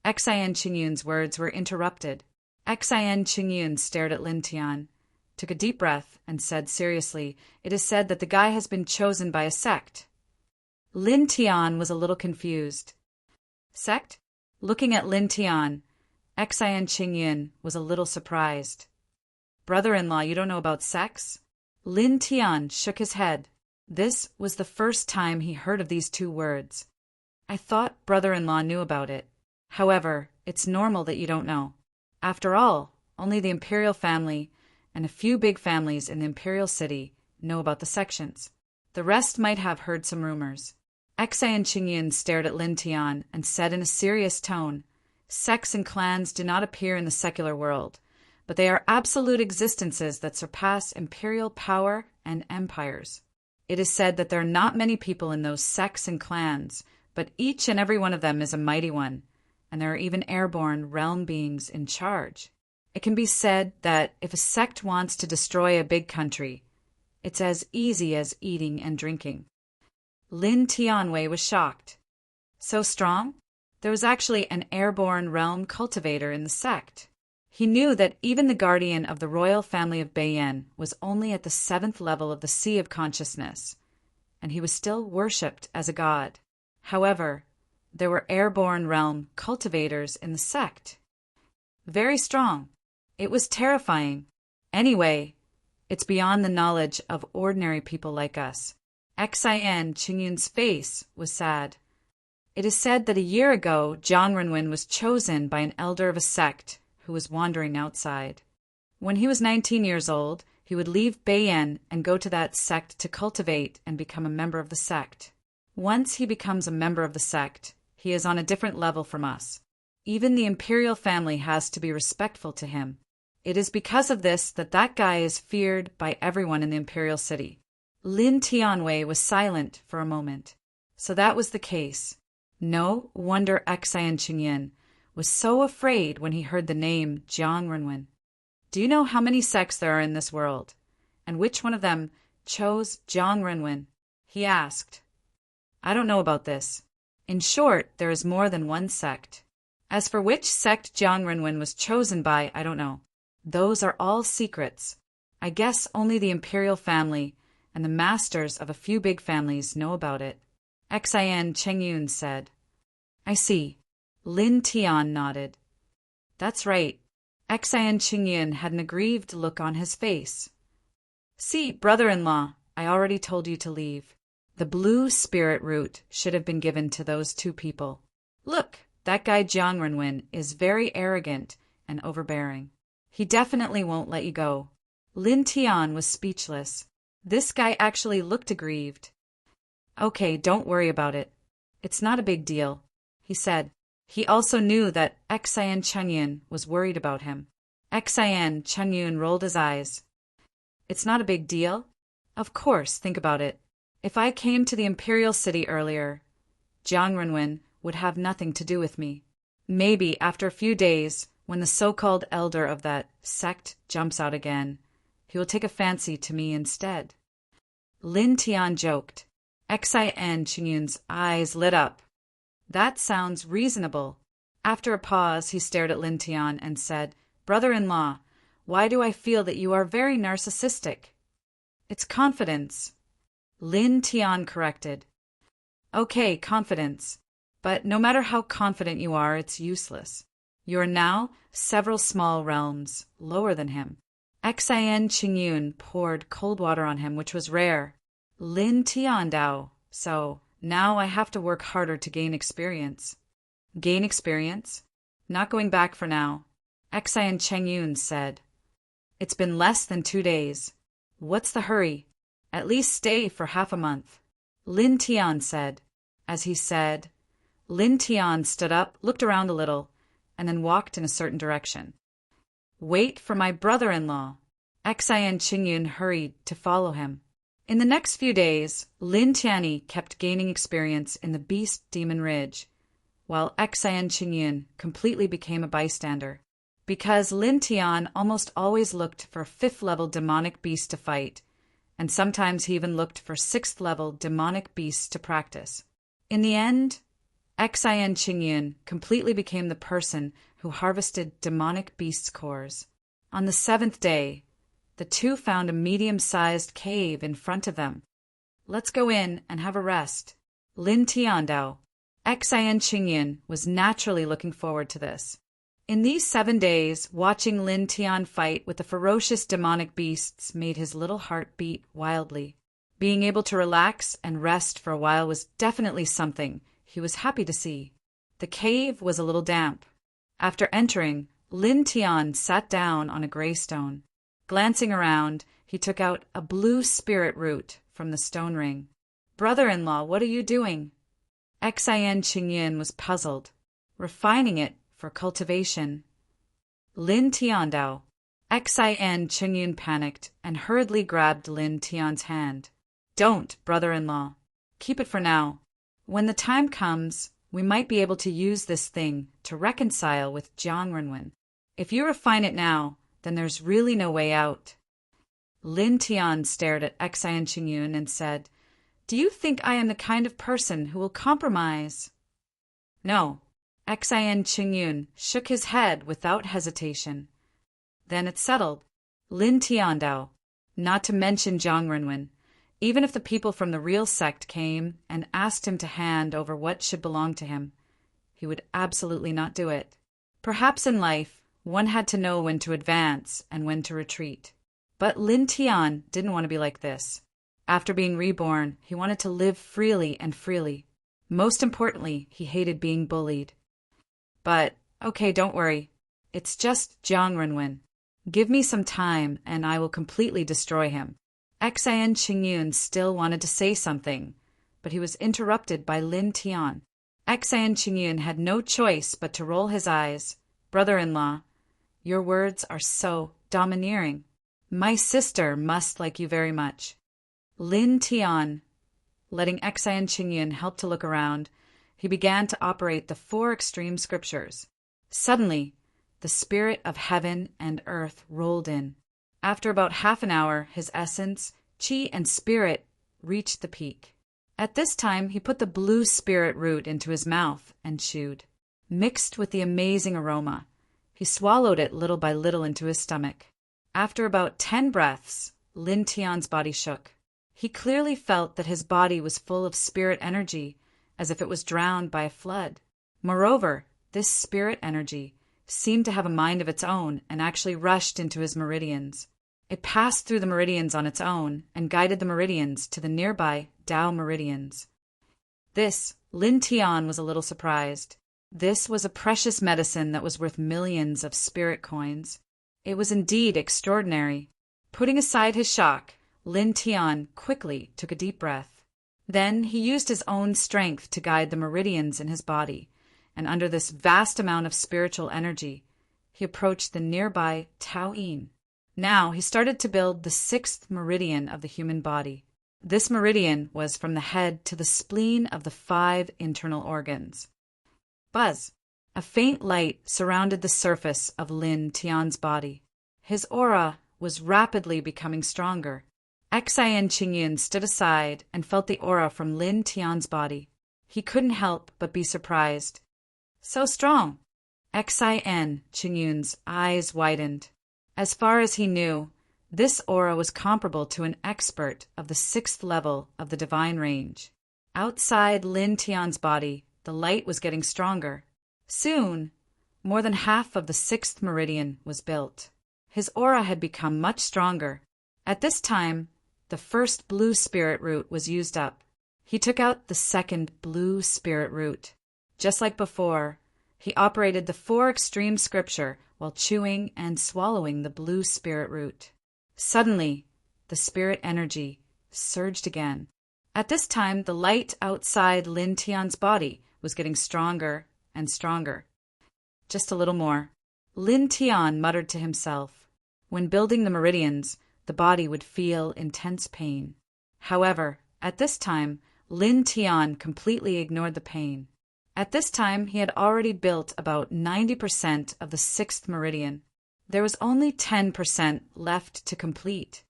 Xian Qingyun's words were interrupted. Xian Qingyun stared at Lin Tian, took a deep breath, and said seriously, It is said that the guy has been chosen by a sect. Lin Tian was a little confused. Sect? Looking at Lin Tian, Xian Qingyun was a little surprised. Brother-in-law, you don't know about sects? Lin Tian shook his head. This was the first time he heard of these 2 words. I thought brother-in-law knew about it. However, it's normal that you don't know. After all, only the imperial family and a few big families in the imperial city know about the sections. The rest might have heard some rumors. Xian Qingyun stared at Lin Tian and said in a serious tone, Sects and clans do not appear in the secular world, but they are absolute existences that surpass imperial power and empires. It is said that there are not many people in those sects and clans, but each and every one of them is a mighty one, and there are even airborne realm beings in charge. It can be said that if a sect wants to destroy a big country, it's as easy as eating and drinking. Lin Tianwei was shocked. So strong? There was actually an airborne realm cultivator in the sect. He knew that even the guardian of the royal family of Beiyan was only at the 7th level of the Sea of Consciousness, and he was still worshipped as a god. However, there were airborne realm cultivators in the sect. Very strong. It was terrifying. Anyway, it's beyond the knowledge of ordinary people like us. Xin Qingyun's face was sad. It is said that a year ago, Jiang Renwen was chosen by an elder of a sect who was wandering outside. When he was 19 years old, he would leave Beiyan and go to that sect to cultivate and become a member of the sect. Once he becomes a member of the sect, he is on a different level from us. Even the imperial family has to be respectful to him. It is because of this that that guy is feared by everyone in the imperial city. Lin Tianwei was silent for a moment. So that was the case. No wonder Xin Qingyun was so afraid when he heard the name Jiang Renwen. Do you know how many sects there are in this world? And which one of them chose Jiang Renwen? He asked. I don't know about this. In short, there is more than one sect. As for which sect Jiang Renwen was chosen by, I don't know. Those are all secrets. I guess only the imperial family and the masters of a few big families know about it. Xin Qingyun said. I see. Lin Tian nodded. That's right. Xin Qingyun had an aggrieved look on his face. See, brother-in-law, I already told you to leave. The blue spirit root should have been given to those two people. Look, that guy Jiang Renwen is very arrogant and overbearing. He definitely won't let you go. Lin Tian was speechless. This guy actually looked aggrieved. Okay, don't worry about it. It's not a big deal, he said. He also knew that Xin Qingyun was worried about him. Xin Qingyun rolled his eyes. It's not a big deal? Of course, think about it. If I came to the imperial city earlier, Jiang Renwen would have nothing to do with me. Maybe after a few days, when the so-called elder of that sect jumps out again, he will take a fancy to me instead. Lin Tian joked. Xin Qingyun's eyes lit up. That sounds reasonable. After a pause, he stared at Lin Tian and said, Brother-in-law, why do I feel that you are very narcissistic? It's confidence. Lin Tian corrected. Okay, confidence. But no matter how confident you are, it's useless. You are now several small realms lower than him. Xin Qingyun poured cold water on him, which was rare. Lin Tian Dao. So, now I have to work harder to gain experience. Gain experience? Not going back for now. Xin Qingyun said. It's been less than 2 days. What's the hurry? At least stay for half a month. Lin Tian said. As he said, Lin Tian stood up, looked around a little, and then walked in a certain direction. Wait for my brother-in-law. Xin Qingyun hurried to follow him. In the next few days, Lin Tianyi kept gaining experience in the Beast Demon Ridge, while Xin Qingyun completely became a bystander. Because Lin Tian almost always looked for 5th-level demonic beasts to fight, and sometimes he even looked for 6th-level demonic beasts to practice. In the end, Xin Qingyun completely became the person who harvested demonic beasts' cores. On the 7th day, the two found a medium-sized cave in front of them. Let's go in and have a rest. Lin Tiandao. Xin Qingyun was naturally looking forward to this. In these 7 days, watching Lin Tian fight with the ferocious demonic beasts made his little heart beat wildly. Being able to relax and rest for a while was definitely something he was happy to see. The cave was a little damp. After entering, Lin Tian sat down on a gray stone. Glancing around, he took out a blue spirit root from the stone ring. Brother-in-law, what are you doing? Xin Qingyun was puzzled. Refining it for cultivation. Lin Tiandao. Xin Qingyun panicked and hurriedly grabbed Lin Tian's hand. Don't, brother-in-law. Keep it for now. When the time comes, we might be able to use this thing to reconcile with Jiang Renwen. If you refine it now, then there's really no way out. Lin Tian stared at Xin Qingyun and said, Do you think I am the kind of person who will compromise? No. Xin Qingyun shook his head without hesitation. Then it's settled. Lin Tiandao. Not to mention Jiang Renwen. Even if the people from the real sect came and asked him to hand over what should belong to him, he would absolutely not do it. Perhaps in life, one had to know when to advance and when to retreat. But Lin Tian didn't want to be like this. After being reborn, he wanted to live freely and freely. Most importantly, he hated being bullied. But, okay, don't worry. It's just Jiang Renwen. Give me some time and I will completely destroy him. Xian Qingyun still wanted to say something, but he was interrupted by Lin Tian. Xian Qingyun had no choice but to roll his eyes. Brother-in-law, your words are so domineering. My sister must like you very much. Lin Tian, letting Xian Qingyun help to look around, he began to operate the 4 extreme scriptures. Suddenly, the spirit of heaven and earth rolled in. After about half an hour, his essence, qi, and spirit reached the peak. At this time, he put the blue spirit root into his mouth and chewed. Mixed with the amazing aroma, he swallowed it little by little into his stomach. After about 10 breaths, Lin Tian's body shook. He clearly felt that his body was full of spirit energy, as if it was drowned by a flood. Moreover, this spirit energy seemed to have a mind of its own and actually rushed into his meridians. It passed through the meridians on its own and guided the meridians to the nearby Tao meridians. This, Lin Tian was a little surprised. This was a precious medicine that was worth millions of spirit coins. It was indeed extraordinary. Putting aside his shock, Lin Tian quickly took a deep breath. Then he used his own strength to guide the meridians in his body, and under this vast amount of spiritual energy, he approached the nearby Tao Yin. Now he started to build the 6th meridian of the human body. This meridian was from the head to the spleen of the 5 internal organs. Buzz! A faint light surrounded the surface of Lin Tian's body. His aura was rapidly becoming stronger. Xian Qingyun stood aside and felt the aura from Lin Tian's body. He couldn't help but be surprised. So strong! Xian Qingyun's eyes widened. As far as he knew, this aura was comparable to an expert of the 6th level of the divine range. Outside Lin Tian's body, the light was getting stronger. Soon, more than half of the 6th meridian was built. His aura had become much stronger. At this time, the first blue spirit root was used up. He took out the second blue spirit root. Just like before, he operated the 4 extreme scripture while chewing and swallowing the blue spirit root. Suddenly, the spirit energy surged again. At this time, the light outside Lin Tian's body was getting stronger and stronger. Just a little more. Lin Tian muttered to himself. When building the meridians, the body would feel intense pain. However, at this time, Lin Tian completely ignored the pain. At this time, he had already built about 90% of the 6th meridian. There was only 10% left to complete.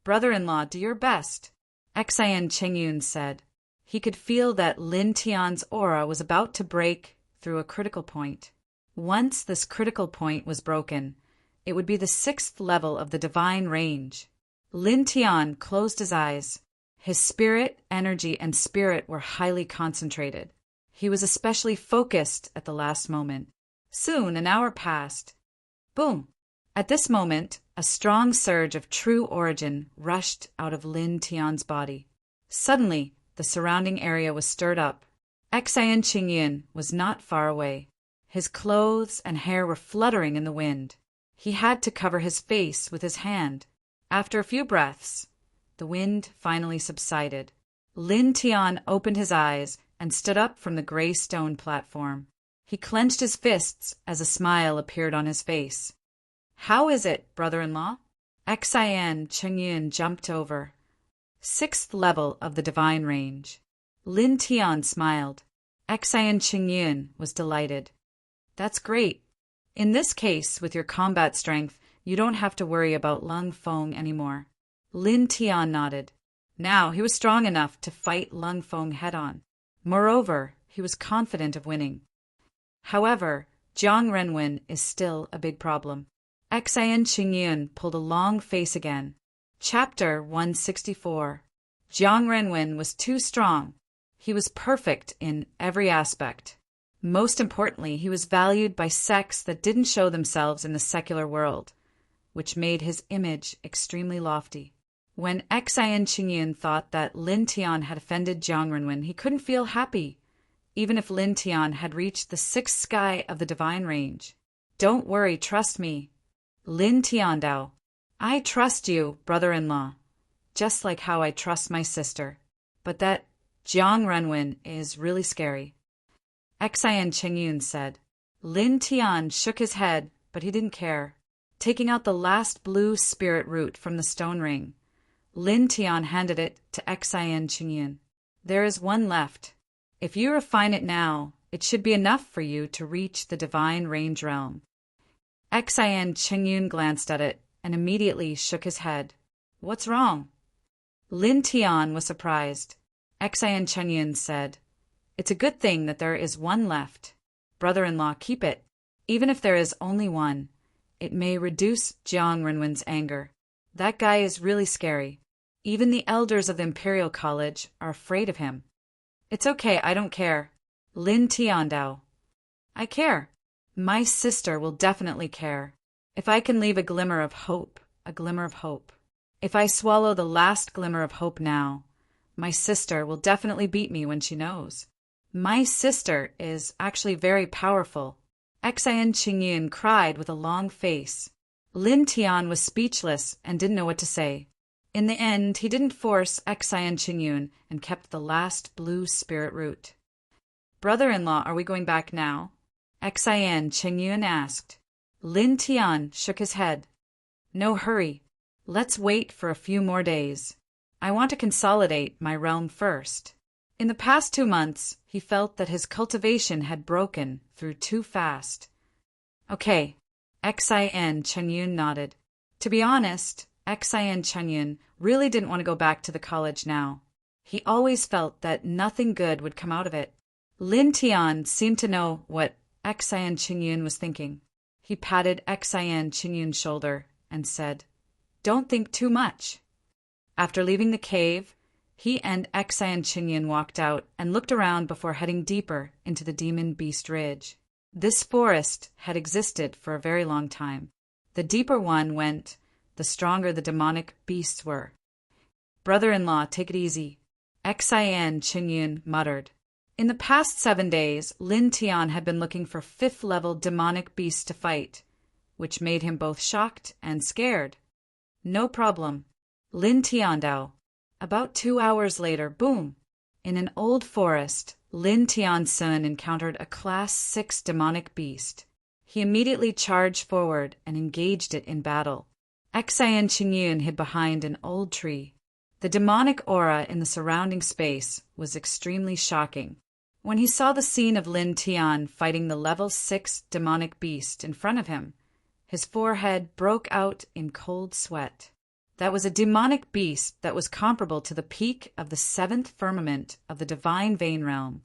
Brother-in-law, do your best, Xian Qingyun said. He could feel that Lin Tian's aura was about to break through a critical point. Once this critical point was broken, it would be the 6th level of the divine range. Lin Tian closed his eyes. His spirit, energy, and spirit were highly concentrated. He was especially focused at the last moment. Soon, an hour passed. Boom! At this moment, a strong surge of true origin rushed out of Lin Tian's body. Suddenly, the surrounding area was stirred up. Xian Qingyun was not far away. His clothes and hair were fluttering in the wind. He had to cover his face with his hand. After a few breaths, the wind finally subsided. Lin Tian opened his eyes and stood up from the gray stone platform. He clenched his fists as a smile appeared on his face. How is it, brother-in-law? Xian Qingyun jumped over. 6th level of the divine range. Lin Tian smiled. Xian Qingyun was delighted. That's great. In this case, with your combat strength, you don't have to worry about Lung Feng anymore. Lin Tian nodded. Now he was strong enough to fight Lung Feng head-on. Moreover, he was confident of winning. However, Jiang Renwen is still a big problem. Xian Qingyun pulled a long face again. Chapter 164. Jiang Renwen was too strong. He was perfect in every aspect. Most importantly, he was valued by sects that didn't show themselves in the secular world, which made his image extremely lofty. When Xian Qingyun thought that Lin Tian had offended Jiang Renwen, he couldn't feel happy, even if Lin Tian had reached the sixth sky of the divine range. Don't worry, trust me. Lin Tiandao. I trust you, brother-in-law, just like how I trust my sister. But that Jiang Renwen is really scary. Xian Qingyun said. Lin Tian shook his head, but he didn't care. Taking out the last blue spirit root from the stone ring, Lin Tian handed it to Xian Qingyun. There is one left. If you refine it now, it should be enough for you to reach the divine range realm. Xian Qingyun glanced at it and immediately shook his head. What's wrong? Lin Tian was surprised. Xian Qingyun said, It's a good thing that there is one left. Brother-in-law, keep it. Even if there is only one, it may reduce Jiang Renwen's anger. That guy is really scary. Even the elders of the Imperial College are afraid of him. It's okay, I don't care. Lin Tiandao. I care. My sister will definitely care. If I can leave a glimmer of hope, a glimmer of hope. If I swallow the last glimmer of hope now, my sister will definitely beat me when she knows. My sister is actually very powerful. Xian Qingyun cried with a long face. Lin Tian was speechless and didn't know what to say. In the end, he didn't force Xian Qingyun and kept the last blue spirit root. Brother-in-law, are we going back now? Xian Qingyun asked. Lin Tian shook his head. No hurry. Let's wait for a few more days. I want to consolidate my realm first. In the past 2 months, he felt that his cultivation had broken through too fast. Okay. Xian Qingyun nodded. To be honest, Xian Qingyun really didn't want to go back to the college now. He always felt that nothing good would come out of it. Lin Tian seemed to know what Xian Qingyun was thinking. He patted Xian Qingyun's shoulder and said, Don't think too much. After leaving the cave, he and Xian Qingyun walked out and looked around before heading deeper into the Demon Beast Ridge. This forest had existed for a very long time. The deeper one went, the stronger the demonic beasts were. Brother-in-law, take it easy. Xian Qingyun muttered. In the past 7 days, Lin Tian had been looking for 5th-level demonic beasts to fight, which made him both shocked and scared. No problem. Lin Tiandao. About 2 hours later, boom! In an old forest, Lin Tian's son encountered a Class 6 demonic beast. He immediately charged forward and engaged it in battle. Xian Qingyun hid behind an old tree. The demonic aura in the surrounding space was extremely shocking. When he saw the scene of Lin Tian fighting the level 6 demonic beast in front of him, his forehead broke out in cold sweat. That was a demonic beast that was comparable to the peak of the 7th firmament of the divine vein realm.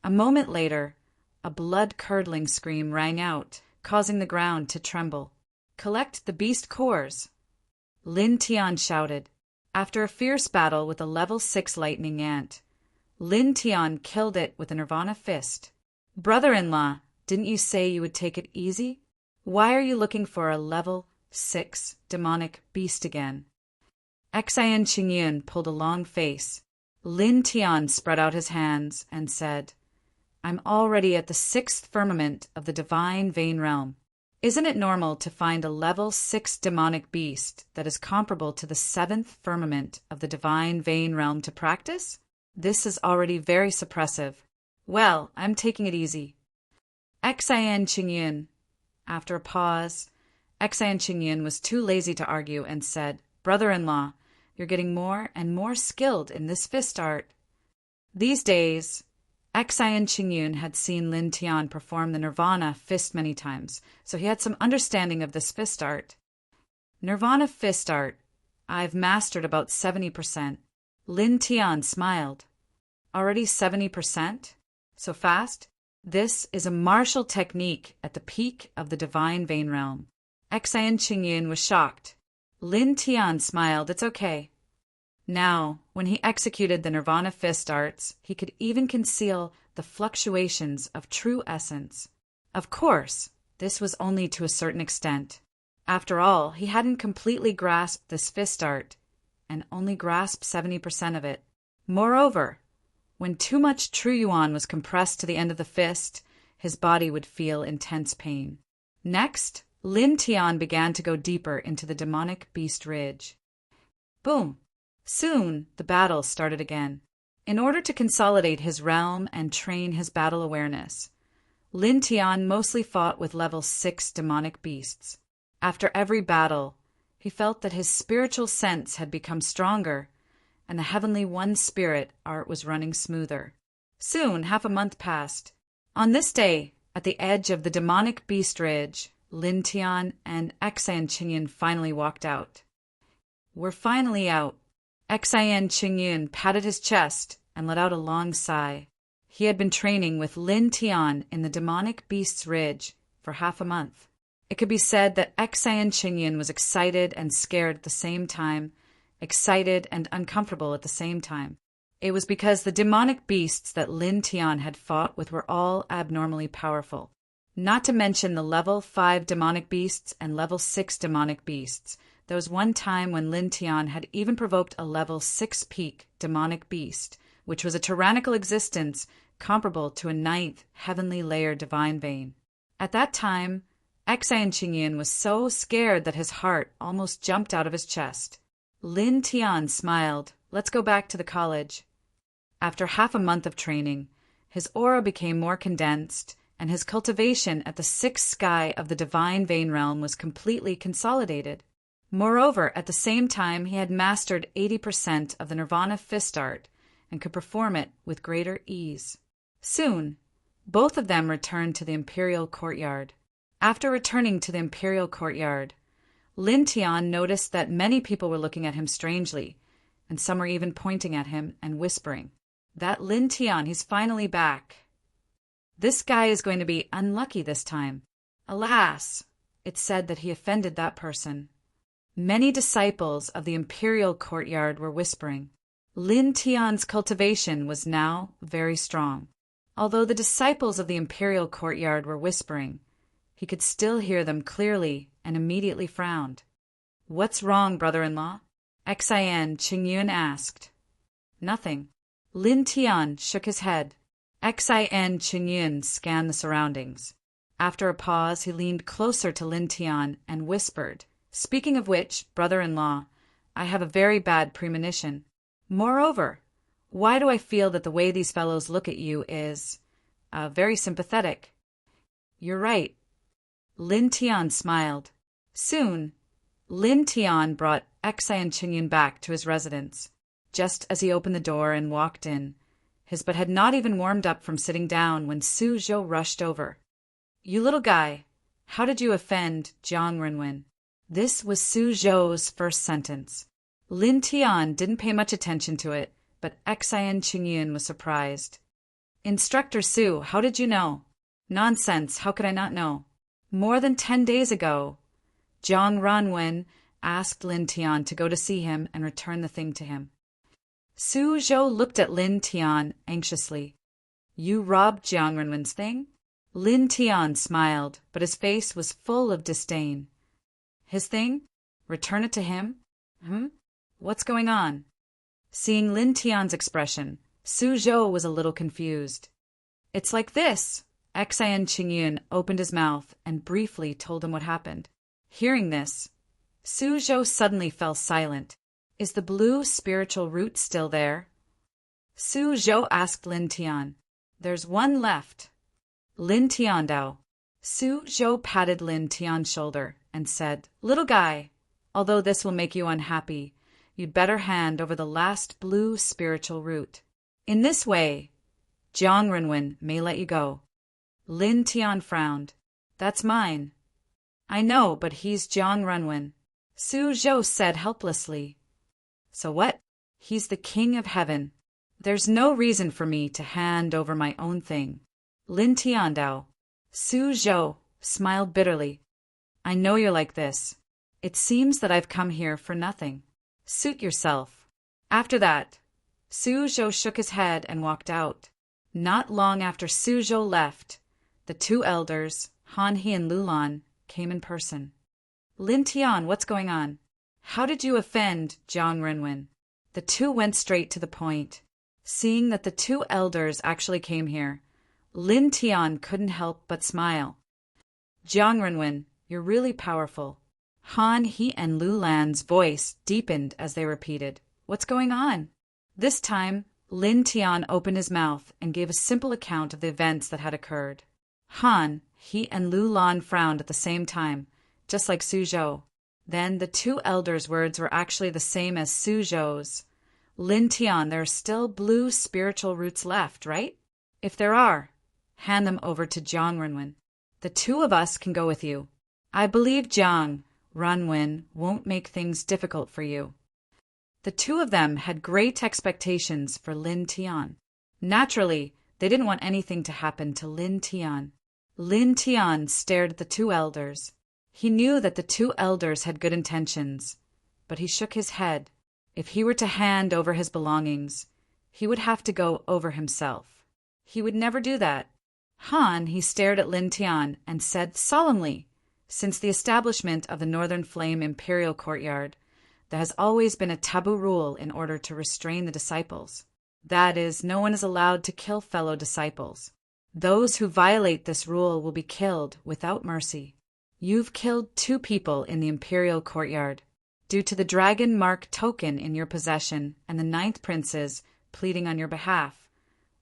A moment later, a blood-curdling scream rang out, causing the ground to tremble. Collect the beast cores, Lin Tian shouted. After a fierce battle with a level 6 lightning ant, Lin Tian killed it with a Nirvana fist. Brother-in-law, didn't you say you would take it easy? Why are you looking for a level 6 demonic beast again? Xian Qingyun pulled a long face. Lin Tian spread out his hands and said, I'm already at the 6th firmament of the divine vein realm. Isn't it normal to find a level 6 demonic beast that is comparable to the 7th firmament of the divine vein realm to practice? This is already very suppressive. Well, I'm taking it easy. Xian Qingyun. After a pause, Xian Qingyun was too lazy to argue and said, Brother-in-law, you're getting more and more skilled in this fist art. These days, Xian Qingyun had seen Lin Tian perform the Nirvana fist many times, so he had some understanding of this fist art. Nirvana fist art, I've mastered about 70%. Lin Tian smiled. Already 70%? So fast? This is a martial technique at the peak of the divine vein realm. Xian Qingyun was shocked. Lin Tian smiled. It's okay. Now, when he executed the Nirvana fist arts, he could even conceal the fluctuations of true essence. Of course, this was only to a certain extent. After all, he hadn't completely grasped this fist art, and only grasped 70% of it. Moreover, when too much true yuan was compressed to the end of the fist, his body would feel intense pain. Next, Lin Tian began to go deeper into the demonic beast ridge. Boom! Soon, the battle started again. In order to consolidate his realm and train his battle awareness, Lin Tian mostly fought with level 6 demonic beasts. After every battle, he felt that his spiritual sense had become stronger, and the heavenly one spirit art was running smoother. Soon, half a month passed. On this day, at the edge of the demonic beast ridge, Lin Tian and Xian Qingyun finally walked out. "We're finally out." Xian Qingyun patted his chest and let out a long sigh. He had been training with Lin Tian in the demonic beast's ridge for half a month. It could be said that Xian Qingyun was excited and scared at the same time, excited and uncomfortable at the same time. It was because the demonic beasts that Lin Tian had fought with were all abnormally powerful. Not to mention the level 5 demonic beasts and level 6 demonic beasts. There was one time when Lin Tian had even provoked a level 6 peak demonic beast, which was a tyrannical existence comparable to a 9th heavenly layer divine vein. At that time, Xian Qingyun was so scared that his heart almost jumped out of his chest. Lin Tian smiled. "Let's go back to the college." After half a month of training, his aura became more condensed, and his cultivation at the 6th sky of the divine vein realm was completely consolidated. Moreover, at the same time, he had mastered 80% of the Nirvana fist art and could perform it with greater ease. Soon, both of them returned to the imperial courtyard. After returning to the imperial courtyard, Lin Tian noticed that many people were looking at him strangely, and some were even pointing at him and whispering, "That Lin Tian, he's finally back. This guy is going to be unlucky this time." Alas, it said that he offended that person. Many disciples of the imperial courtyard were whispering. Lin Tian's cultivation was now very strong. Although the disciples of the imperial courtyard were whispering, he could still hear them clearly and immediately frowned. "What's wrong, brother-in-law?" Xian Qingyun asked. "Nothing." Lin Tian shook his head. Xian Qingyun scanned the surroundings. After a pause, he leaned closer to Lin Tian and whispered, "Speaking of which, brother-in-law, I have a very bad premonition. Moreover, why do I feel that the way these fellows look at you is very sympathetic?" "You're right." Lin Tian smiled. Soon, Lin Tian brought Xian Qingyun back to his residence. Just as he opened the door and walked in, his butt had not even warmed up from sitting down when Su Zhou rushed over. "You little guy, how did you offend Jiang Renwen?" This was Su Zhou's first sentence. Lin Tian didn't pay much attention to it, but Xian Qingyun was surprised. "Instructor Su, how did you know?" "Nonsense, how could I not know? More than 10 days ago, Jiang Renwen asked Lin Tian to go to see him and return the thing to him." Su Zhou looked at Lin Tian anxiously. "You robbed Jiang Renwen's thing?" Lin Tian smiled, but his face was full of disdain. "His thing? Return it to him? What's going on?" Seeing Lin Tian's expression, Su Zhou was a little confused. "It's like this." Xian Qingyun opened his mouth and briefly told him what happened. Hearing this, Su Zhou suddenly fell silent. "Is the blue spiritual root still there?" Su Zhou asked Lin Tian. "There's one left." Lin Tian Dao. Su Zhou patted Lin Tian's shoulder and said, "Little guy, although this will make you unhappy, you'd better hand over the last blue spiritual root. In this way, Jiang Renwen may let you go." Lin Tian frowned. "That's mine." "I know, but he's Jiang Renwen," Su Zhou said helplessly. "So what? He's the king of heaven. There's no reason for me to hand over my own thing." Lin Tian Dao. Su Zhou smiled bitterly. "I know you're like this. It seems that I've come here for nothing. Suit yourself." After that, Suzhou shook his head and walked out. Not long after Suzhou left, the two elders, Han He and Lulan, came in person. Lin Tian, what's going on? How did you offend Jiang Renwen? The two went straight to the point. Seeing that the two elders actually came here, Lin Tian couldn't help but smile. Jiang Renwen, you're really powerful. Han He and Lu Lan's voice deepened as they repeated, "What's going on?" This time, Lin Tian opened his mouth and gave a simple account of the events that had occurred. Han He and Lu Lan frowned at the same time, just like Suzhou. Then the two elders' words were actually the same as Suzhou's. Lin Tian, there are still blue spiritual roots left, right? If there are, hand them over to Jiang Renwen. The two of us can go with you. I believe Jiang Renwen won't make things difficult for you. The two of them had great expectations for Lin Tian. Naturally, they didn't want anything to happen to Lin Tian. Lin Tian stared at the two elders. He knew that the two elders had good intentions, but he shook his head. If he were to hand over his belongings, he would have to go over himself. He would never do that. Han, he stared at Lin Tian and said solemnly, "Since the establishment of the Northern Flame Imperial Courtyard, there has always been a taboo rule in order to restrain the disciples. That is, no one is allowed to kill fellow disciples. Those who violate this rule will be killed without mercy. You've killed 2 people in the Imperial Courtyard. Due to the dragon mark token in your possession and the 9th prince's pleading on your behalf,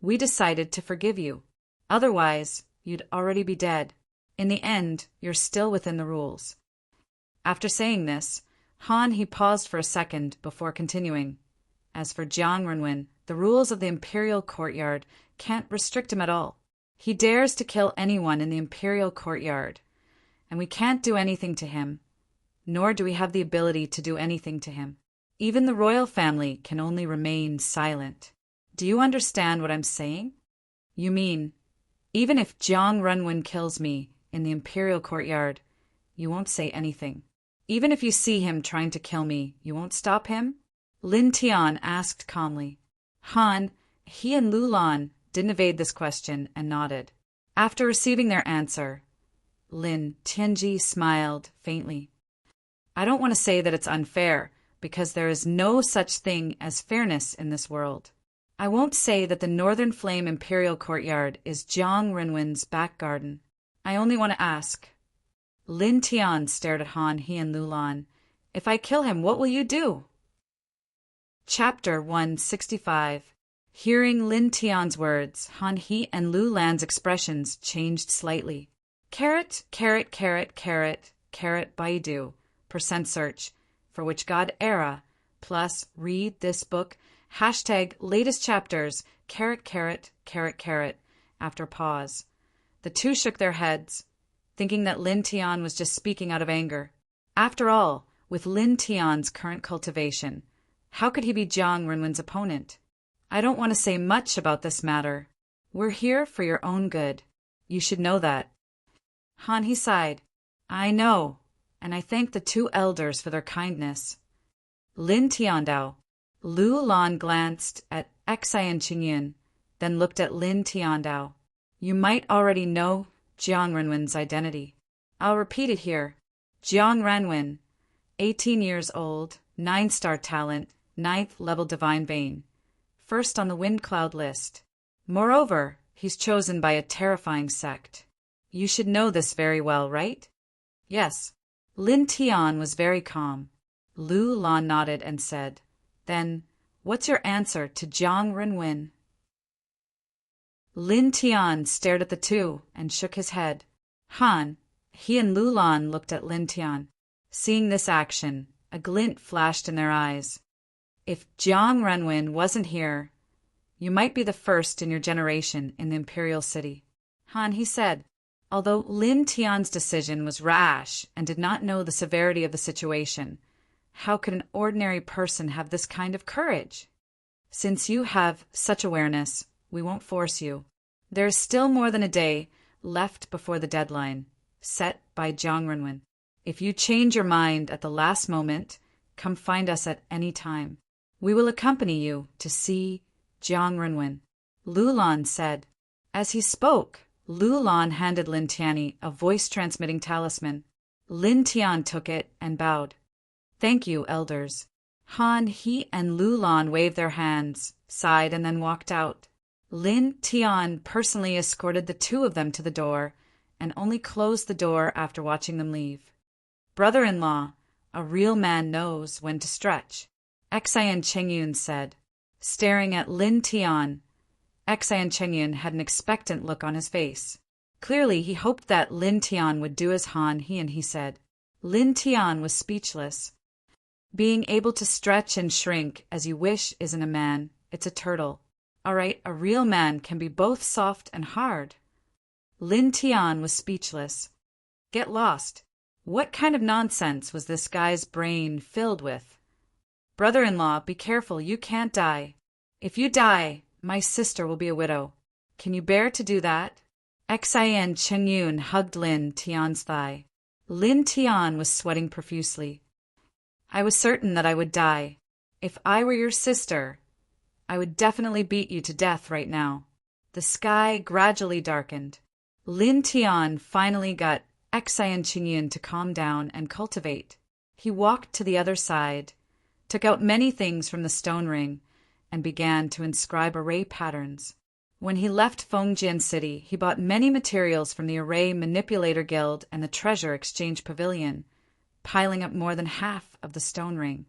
we decided to forgive you. Otherwise, you'd already be dead. In the end, you're still within the rules." After saying this, Han he paused for a second before continuing. As for Jiang Renwen, the rules of the Imperial Courtyard can't restrict him at all. He dares to kill anyone in the Imperial Courtyard, and we can't do anything to him, nor do we have the ability to do anything to him. Even the royal family can only remain silent. Do you understand what I'm saying? You mean, even if Jiang Renwen kills me in the Imperial Courtyard, you won't say anything? Even if you see him trying to kill me, you won't stop him? Lin Tian asked calmly. Han, he and Lu Lan didn't evade this question and nodded. After receiving their answer, Lin Tianji smiled faintly. I don't want to say that it's unfair, because there is no such thing as fairness in this world. I won't say that the Northern Flame Imperial Courtyard is Jiang Renwen's back garden. I only want to ask. Lin Tian stared at Han He and Lu Lan. If I kill him, what will you do? Chapter 165. Hearing Lin Tian's words, Han He and Lu Lan's expressions changed slightly. Caret, caret, caret, caret, caret Baidu, %search, for which God era, plus read this book, #latest chapters, caret, caret, caret, caret, after pause. The two shook their heads, thinking that Lin Tian was just speaking out of anger. After all, with Lin Tian's current cultivation, how could he be Jiang Renwen's opponent? I don't want to say much about this matter. We're here for your own good. You should know that. Han he sighed. I know, and I thank the two elders for their kindness. Lin Tiandao. Lu Lan glanced at Xian Qingyan, then looked at Lin Tiandao. You might already know Jiang Renwen's identity. I'll repeat it here. Jiang Renwen, 18 years old, 9-star talent, 9th level divine vein, first on the wind cloud list. Moreover, he's chosen by a terrifying sect. You should know this very well, right? Yes. Lin Tian was very calm. Lu Lan nodded and said, Then, what's your answer to Jiang Renwen? Lin Tian stared at the two and shook his head. Han, he and Lu Lan looked at Lin Tian. Seeing this action, a glint flashed in their eyes. If Jiang Renwen wasn't here, you might be the first in your generation in the Imperial City. Han, he said, although Lin Tian's decision was rash and did not know the severity of the situation, how could an ordinary person have this kind of courage? Since you have such awareness, we won't force you. There is still more than a day left before the deadline, set by Jiang Renwen. If you change your mind at the last moment, come find us at any time. We will accompany you to see Jiang Renwen, Lulan said. As he spoke, Lulan handed Lin Tianyi a voice-transmitting talisman. Lin Tian took it and bowed. Thank you, elders. Han He and Lulan waved their hands, sighed, and then walked out. Lin Tian personally escorted the two of them to the door and only closed the door after watching them leave. Brother-in-law, a real man knows when to stretch, Xian Chengyun said. Staring at Lin Tian, Xian Chengyun had an expectant look on his face. Clearly, he hoped that Lin Tian would do as Han He said. Lin Tian was speechless. Being able to stretch and shrink as you wish isn't a man, it's a turtle. All right, a real man can be both soft and hard. Lin Tian was speechless. Get lost. What kind of nonsense was this guy's brain filled with? Brother-in-law, be careful, you can't die. If you die, my sister will be a widow. Can you bear to do that? Xian Chengyun hugged Lin Tian's thigh. Lin Tian was sweating profusely. I was certain that I would die. If I were your sister, I would definitely beat you to death right now. The sky gradually darkened. Lin Tian finally got Xian Chengyun to calm down and cultivate. He walked to the other side, took out many things from the stone ring, and began to inscribe array patterns. When he left Fengjian City, he bought many materials from the Array Manipulator Guild and the Treasure Exchange Pavilion, piling up more than half of the stone ring.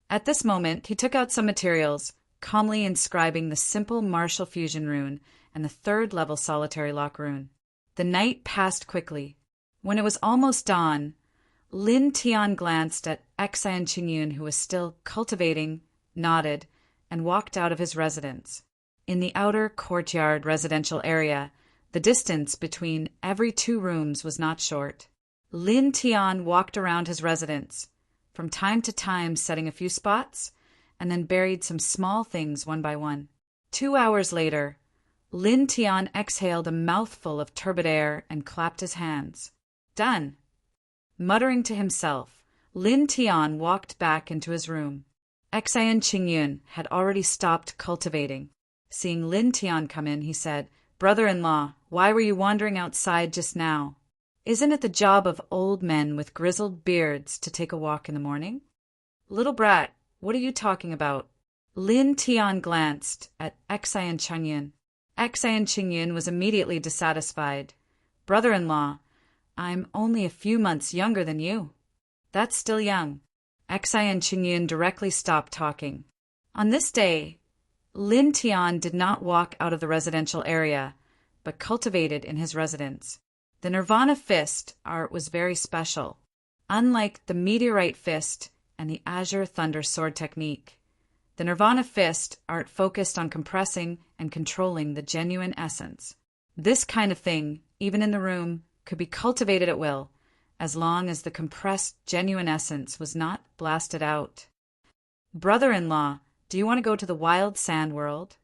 At this moment, he took out some materials, calmly inscribing the simple martial fusion rune and the third-level solitary lock rune. The night passed quickly. When it was almost dawn, Lin Tian glanced at Xian Chengyun, who was still cultivating, nodded, and walked out of his residence. In the outer courtyard residential area, the distance between every two rooms was not short. Lin Tian walked around his residence, from time to time setting a few spots, and then buried some small things one by one. 2 hours later, Lin Tian exhaled a mouthful of turbid air and clapped his hands. Done. Muttering to himself, Lin Tian walked back into his room. Xian Chengyun had already stopped cultivating. Seeing Lin Tian come in, he said, Brother-in-law, why were you wandering outside just now? Isn't it the job of old men with grizzled beards to take a walk in the morning? Little brat, what are you talking about? Lin Tian glanced at Xian Chengyun. Xian Chengyun was immediately dissatisfied. Brother-in-law, I'm only a few months younger than you. That's still young. Xian Chengyun directly stopped talking. On this day, Lin Tian did not walk out of the residential area, but cultivated in his residence. The Nirvana fist art was very special. Unlike the meteorite fist and the azure thunder sword technique, the Nirvana fist art focused on compressing and controlling the genuine essence. This kind of thing, even in the room, could be cultivated at will, as long as the compressed genuine essence was not blasted out. Brother-in-law, do you want to go to the wild sand world?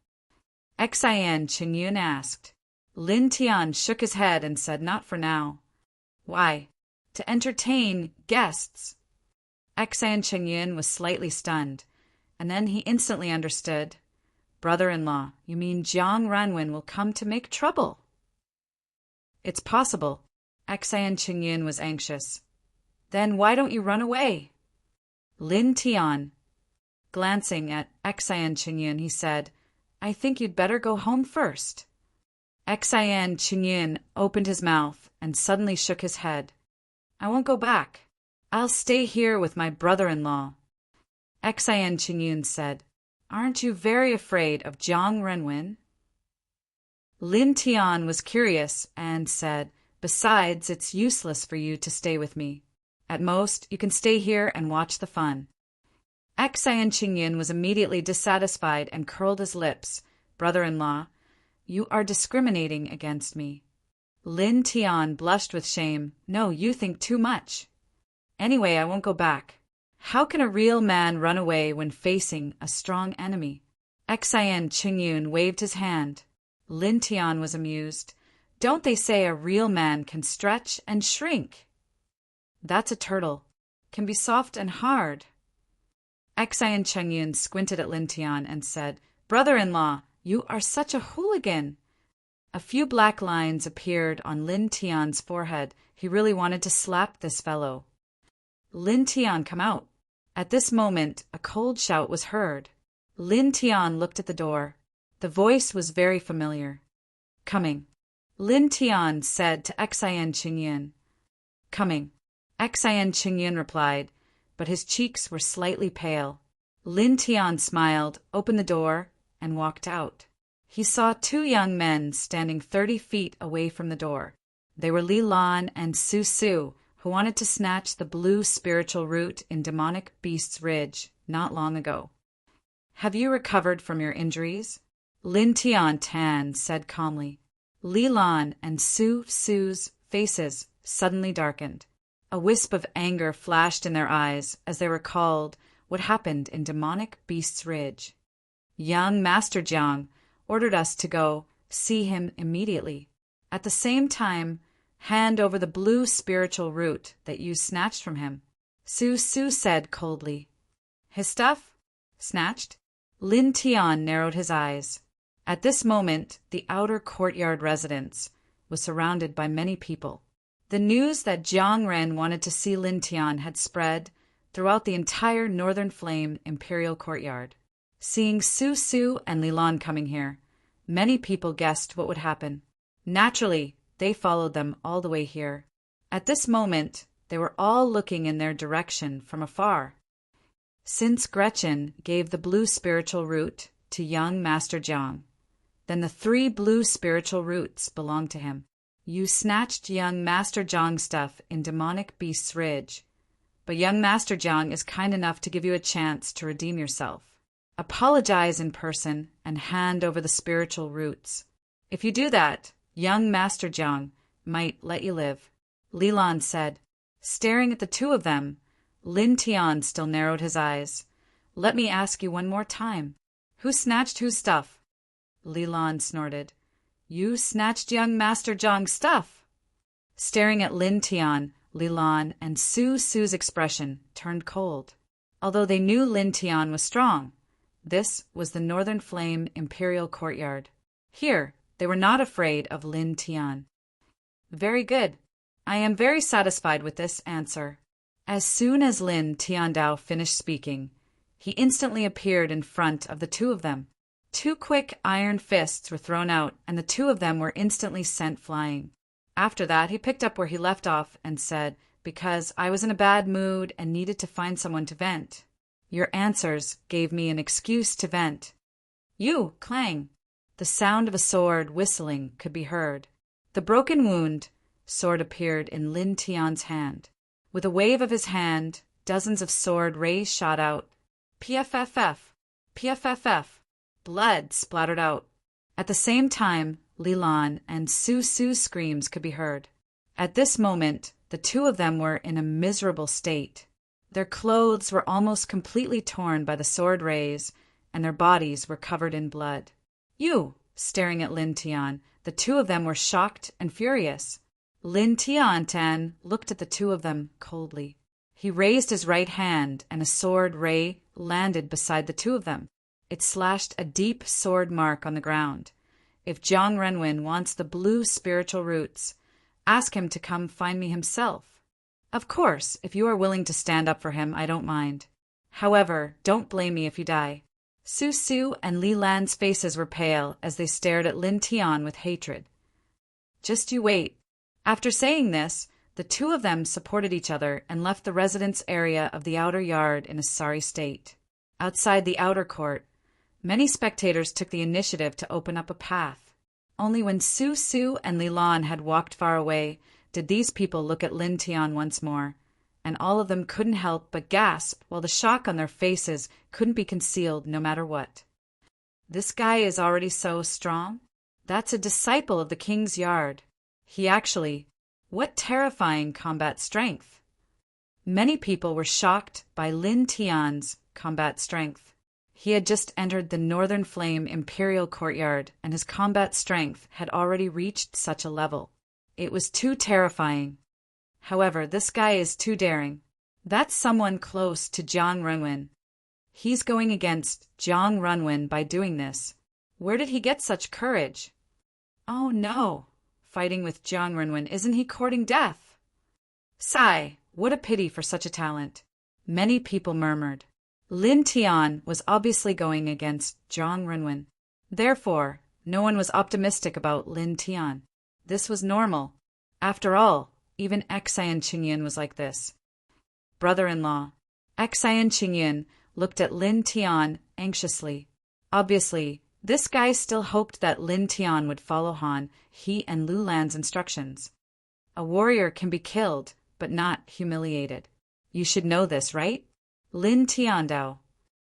Xian Chengyun asked. Lin Tian shook his head and said not for now. Why? To entertain guests. Xian Chengyun was slightly stunned, and then he instantly understood. Brother-in-law, you mean Jiang Renwen will come to make trouble? It's possible. Xian Chengyun was anxious. Then why don't you run away? Lin Tian, glancing at Xian Chengyun, he said, I think you'd better go home first. Xian Chengyun opened his mouth and suddenly shook his head. I won't go back. I'll stay here with my brother-in-law. Xian Chengyun said, Aren't you very afraid of Jiang Renwen? Lin Tian was curious and said, Besides, it's useless for you to stay with me. At most, you can stay here and watch the fun. Xian Chengyun was immediately dissatisfied and curled his lips. Brother-in-law, you are discriminating against me. Lin Tian blushed with shame. No, you think too much. Anyway, I won't go back. How can a real man run away when facing a strong enemy? Xian Chengyun waved his hand. Lin Tian was amused. Don't they say a real man can stretch and shrink? That's a turtle. Can be soft and hard. Xian Chengyun squinted at Lin Tian and said, "Brother-in-law, you are such a hooligan." A few black lines appeared on Lin Tian's forehead. He really wanted to slap this fellow. "Lin Tian, come out." At this moment, a cold shout was heard. Lin Tian looked at the door. The voice was very familiar. "Coming." Lin Tian said to Xian Chengyun. "Coming." Xian Chengyun replied, but his cheeks were slightly pale. Lin Tian smiled, opened the door, and walked out. He saw two young men standing 30 feet away from the door. They were Li Lan and Su Su, who wanted to snatch the blue spiritual root in Demonic Beast's Ridge not long ago. "Have you recovered from your injuries?" Lin Tian said calmly. Li Lan and Su Su's faces suddenly darkened. A wisp of anger flashed in their eyes as they recalled what happened in Demonic Beast's Ridge. "Young Master Jiang ordered us to go see him immediately. At the same time, hand over the blue spiritual root that you snatched from him," Su Su said coldly. "His stuff? Snatched?" Lin Tian narrowed his eyes. At this moment, the outer courtyard residence was surrounded by many people. The news that Jiang Ren wanted to see Lin Tian had spread throughout the entire Northern Flame Imperial Courtyard. Seeing Su Su and Li Lan coming here, many people guessed what would happen. Naturally, they followed them all the way here. At this moment, they were all looking in their direction from afar. Since Gretchen gave the blue spiritual root to young Master Jiang, then the 3 blue spiritual roots belonged to him. You snatched young Master Jiang's stuff in Demonic Beast's Ridge, but young Master Jiang is kind enough to give you a chance to redeem yourself. Apologize in person and hand over the spiritual roots. If you do that, young Master Jiang might let you live," Li Lan said. Staring at the two of them, Lin Tian still narrowed his eyes. "Let me ask you one more time. Who snatched whose stuff?" Li Lan snorted. "You snatched young Master Jiang's stuff." Staring at Lin Tian, Li Lan and Su Su's expression turned cold. Although they knew Lin Tian was strong, this was the Northern Flame Imperial Courtyard. Here, they were not afraid of Lin Tian. "Very good. I am very satisfied with this answer." As soon as Lin Tiandao finished speaking, he instantly appeared in front of the two of them. 2 quick iron fists were thrown out, and the two of them were instantly sent flying. After that, he picked up where he left off and said, "Because I was in a bad mood and needed to find someone to vent. Your answers gave me an excuse to vent." "You, clang!" The sound of a sword whistling could be heard. The broken wound sword appeared in Lin Tian's hand. With a wave of his hand, dozens of sword rays shot out. PFFF! PFFF! Blood splattered out. At the same time, Li Lan and Su Su's screams could be heard. At this moment, the two of them were in a miserable state. Their clothes were almost completely torn by the sword rays, and their bodies were covered in blood. "You!" Staring at Lin Tian, the two of them were shocked and furious. Lin Tian looked at the two of them coldly. He raised his right hand, and a sword ray landed beside the two of them. It slashed a deep sword mark on the ground. "If Jiang Renwen wants the blue spiritual roots, ask him to come find me himself. Of course, if you are willing to stand up for him, I don't mind. However, don't blame me if you die." Su Su and Li Lan's faces were pale as they stared at Lin Tian with hatred. "Just you wait." After saying this, the two of them supported each other and left the residence area of the outer yard in a sorry state. Outside the outer court, many spectators took the initiative to open up a path. Only when Su Su and Li Lan had walked far away did these people look at Lin Tian once more, and all of them couldn't help but gasp, while the shock on their faces couldn't be concealed no matter what. "This guy is already so strong? That's a disciple of the King's Yard. What terrifying combat strength!" Many people were shocked by Lin Tian's combat strength. He had just entered the Northern Flame Imperial Courtyard, and his combat strength had already reached such a level. It was too terrifying. However, this guy is too daring. That's someone close to Jiang Renwen. He's going against Jiang Runwen by doing this. Where did he get such courage? Oh no! Fighting with Jiang Runwen, isn't he courting death? Sigh, what a pity for such a talent. Many people murmured. Lin Tian was obviously going against Jiang Runwen. Therefore, no one was optimistic about Lin Tian. This was normal. After all, even Xian Qingyun was like this. Brother-in-law. Xian Qingyun looked at Lin Tian anxiously. Obviously, this guy still hoped that Lin Tian would follow Han, he and Lu Lan's instructions. A warrior can be killed, but not humiliated. You should know this, right? Lin Tian Dao.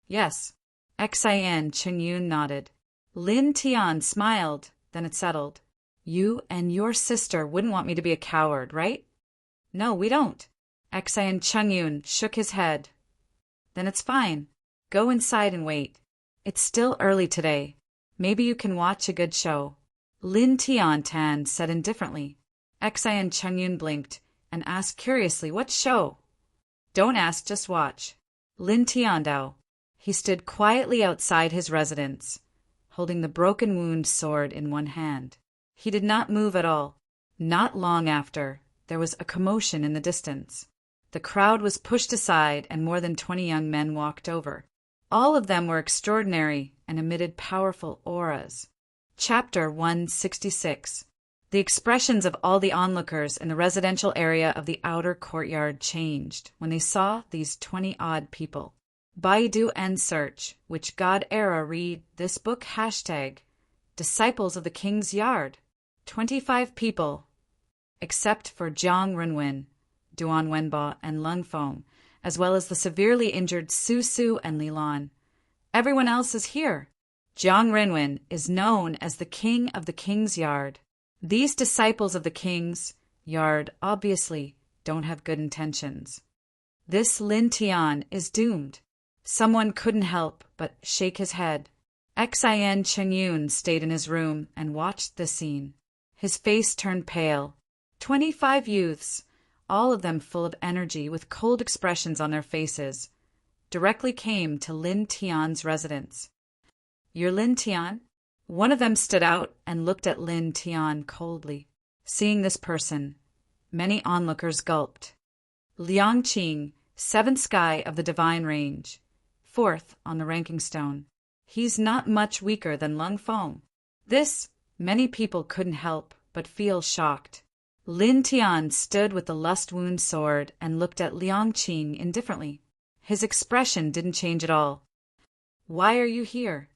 Yes. Xian Qingyun nodded. Lin Tian smiled, then it settled. You and your sister wouldn't want me to be a coward, right? No, we don't. Xian Qingyun shook his head. Then it's fine. Go inside and wait. It's still early today. Maybe you can watch a good show. Lin Tian Tan said indifferently. Xian Qingyun blinked and asked curiously, what show? Don't ask, just watch. Lin Tian Dao. He stood quietly outside his residence, holding the broken wound sword in one hand. He did not move at all. Not long after, there was a commotion in the distance. The crowd was pushed aside and more than 20 young men walked over. All of them were extraordinary and emitted powerful auras. Chapter 166. The expressions of all the onlookers in the residential area of the outer courtyard changed when they saw these 20-odd people. Baidu and search, which God era read this book hashtag, Disciples of the King's Yard. 25 people, except for Jiang Runwen, Duan Wenbo, and Lung Feng, as well as the severely injured Su Su and Li Lan. Everyone else is here. Jiang Runwen is known as the King of the King's Yard. These disciples of the King's Yard obviously don't have good intentions. This Lin Tian is doomed. Someone couldn't help but shake his head. Xian Qingyun stayed in his room and watched the scene. His face turned pale. 25 youths, all of them full of energy with cold expressions on their faces, directly came to Lin Tian's residence. You're Lin Tian? One of them stood out and looked at Lin Tian coldly. Seeing this person, many onlookers gulped. Liang Qing, 7th sky of the Divine Range, 4th on the ranking stone. He's not much weaker than Lung Feng. This, many people couldn't help but feel shocked. Lin Tian stood with the lust wound sword and looked at Liang Qing indifferently. His expression didn't change at all. Why are you here?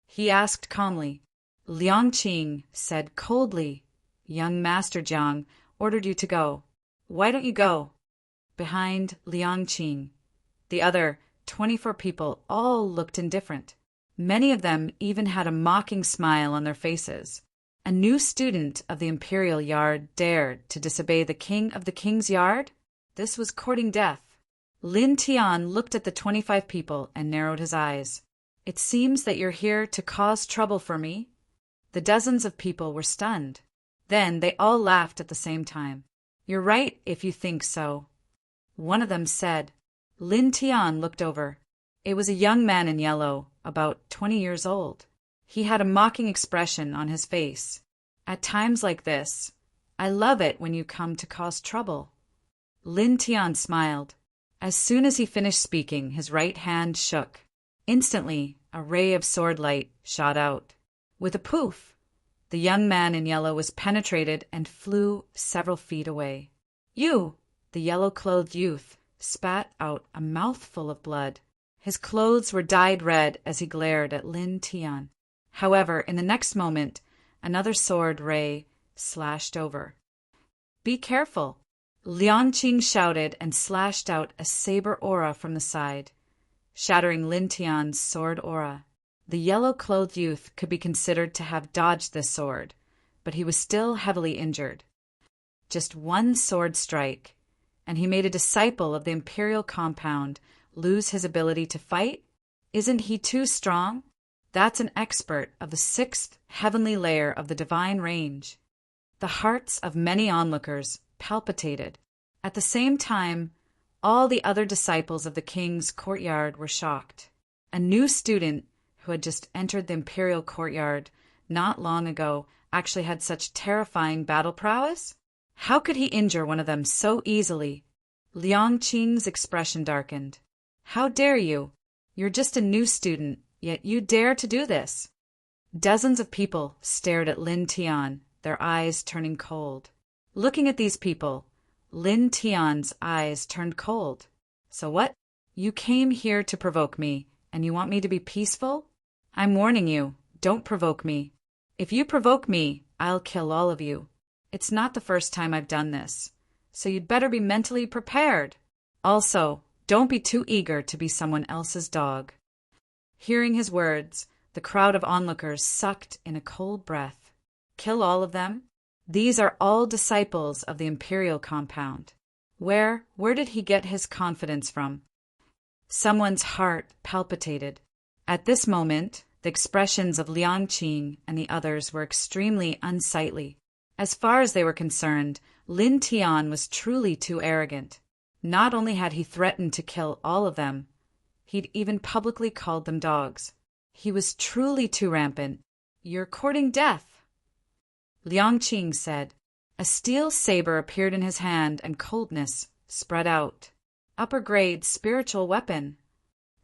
He asked calmly. Liang Qing said coldly, Young Master Jiang ordered you to go. Why don't you go? Behind Liang Qing, the other 24 people all looked indifferent. Many of them even had a mocking smile on their faces. A new student of the Imperial Yard dared to disobey the King of the King's Yard? This was courting death. Lin Tian looked at the 25 people and narrowed his eyes. It seems that you're here to cause trouble for me? The dozens of people were stunned. Then they all laughed at the same time. You're right if you think so. One of them said. Lin Tian looked over. It was a young man in yellow, about 20 years old. He had a mocking expression on his face. At times like this, I love it when you come to cause trouble. Lin Tian smiled. As soon as he finished speaking, his right hand shook. Instantly, a ray of sword light shot out. With a poof, the young man in yellow was penetrated and flew several feet away. You, the yellow-clothed youth, spat out a mouthful of blood. His clothes were dyed red as he glared at Lin Tian. However, in the next moment, another sword ray slashed over. Be careful! Liang Qing shouted and slashed out a saber aura from the side, shattering Lin Tian's sword aura. The yellow-clothed youth could be considered to have dodged this sword, but he was still heavily injured. Just one sword strike, and he made a disciple of the Imperial compound lose his ability to fight? Isn't he too strong? That's an expert of the 6th heavenly layer of the Divine Range. The hearts of many onlookers palpitated. At the same time, all the other disciples of the king's courtyard were shocked. A new student who had just entered the imperial courtyard not long ago actually had such terrifying battle prowess? How could he injure one of them so easily? Liang Qing's expression darkened. How dare you? You're just a new student, yet you dare to do this. Dozens of people stared at Lin Tian, their eyes turning cold. Looking at these people, Lin Tian's eyes turned cold. So what? You came here to provoke me, and you want me to be peaceful? I'm warning you, don't provoke me. If you provoke me, I'll kill all of you. It's not the first time I've done this, so you'd better be mentally prepared. Also, don't be too eager to be someone else's dog. Hearing his words, the crowd of onlookers sucked in a cold breath. Kill all of them? These are all disciples of the imperial compound. Where did he get his confidence from? Someone's heart palpitated. At this moment, the expressions of Liang Qing and the others were extremely unsightly. As far as they were concerned, Lin Tian was truly too arrogant. Not only had he threatened to kill all of them, he'd even publicly called them dogs. He was truly too rampant. You're courting death. Liang Qing said. A steel saber appeared in his hand and coldness spread out. Upper grade spiritual weapon.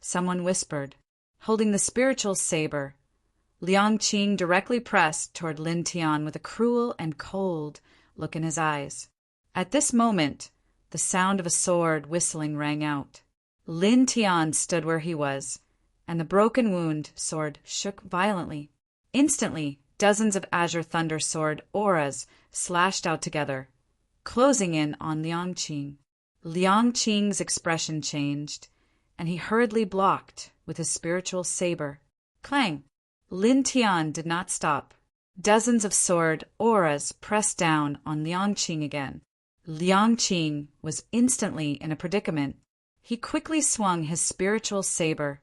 Someone whispered. Holding the spiritual saber, Liang Qing directly pressed toward Lin Tian with a cruel and cold look in his eyes. At this moment, the sound of a sword whistling rang out. Lin Tian stood where he was, and the broken wound sword shook violently. Instantly, dozens of azure thunder sword auras slashed out together, closing in on Liang Qing. Liang Qing's expression changed, and he hurriedly blocked with his spiritual saber. Clang! Lin Tian did not stop. Dozens of sword auras pressed down on Liang Qing again. Liang Qing was instantly in a predicament. He quickly swung his spiritual saber,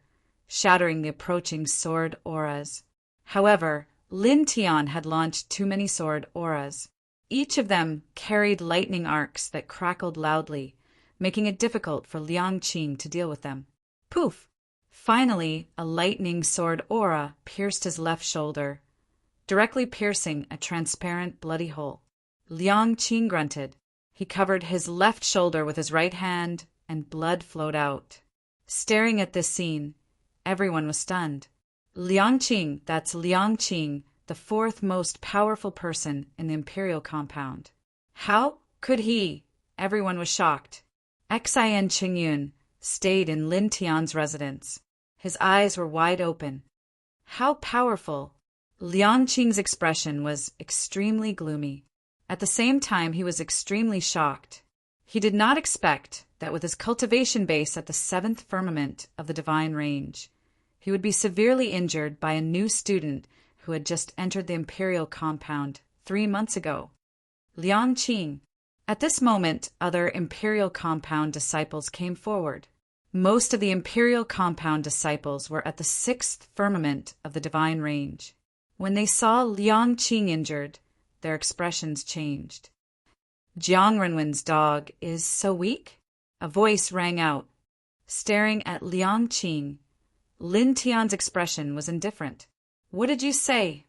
shattering the approaching sword auras. However, Lin Tian had launched too many sword auras. Each of them carried lightning arcs that crackled loudly, making it difficult for Liang Qing to deal with them. Poof! Finally, a lightning sword aura pierced his left shoulder, directly piercing a transparent bloody hole. Liang Qing grunted. He covered his left shoulder with his right hand, and blood flowed out. Staring at this scene, everyone was stunned. Liang Qing, that's Liang Qing, the fourth most powerful person in the imperial compound. How could he? Everyone was shocked. Xian Qingyun stayed in Lin Tian's residence. His eyes were wide open. How powerful! Liang Qing's expression was extremely gloomy. At the same time, he was extremely shocked. He did not expect that with his cultivation base at the 7th firmament of the divine range, he would be severely injured by a new student who had just entered the imperial compound 3 months ago. Liang Qing. At this moment, other imperial compound disciples came forward. Most of the imperial compound disciples were at the 6th firmament of the divine range. When they saw Liang Qing injured, their expressions changed. Jiang Renwen's dog is so weak? A voice rang out. Staring at Liang Qing, Lin Tian's expression was indifferent. What did you say?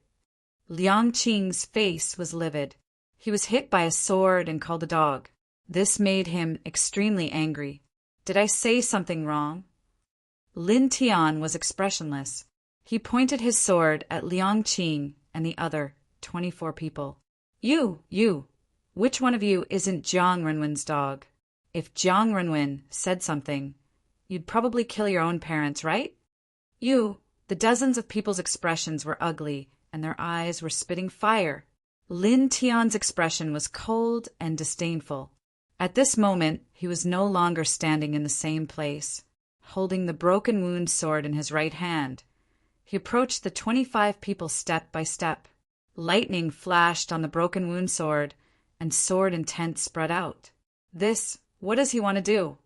Liang Qing's face was livid. He was hit by a sword and called a dog. This made him extremely angry. Did I say something wrong? Lin Tian was expressionless. He pointed his sword at Liang Qing and the other 24 people. You, which one of you isn't Jiang Renwen's dog? If Jiang Renwen said something, you'd probably kill your own parents, right? The dozens of people's expressions were ugly, and their eyes were spitting fire. Lin Tian's expression was cold and disdainful. At this moment, he was no longer standing in the same place, holding the broken wound sword in his right hand. He approached the 25 people step by step. Lightning flashed on the broken wound sword, and sword intent spread out. What does he want to do?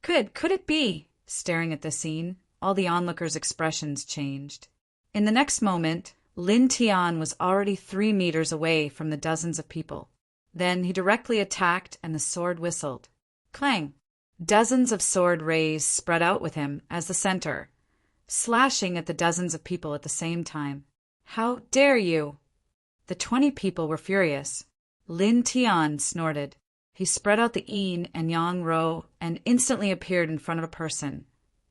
Could it be? Staring at the scene, all the onlookers' expressions changed. In the next moment, Lin Tian was already 3 meters away from the dozens of people. Then he directly attacked, and the sword whistled. Clang! Dozens of sword rays spread out with him as the center. slashing at the dozens of people at the same time. "How dare you!" The 20 people were furious. Lin Tian snorted. He spread out the yin and yang row and instantly appeared in front of a person,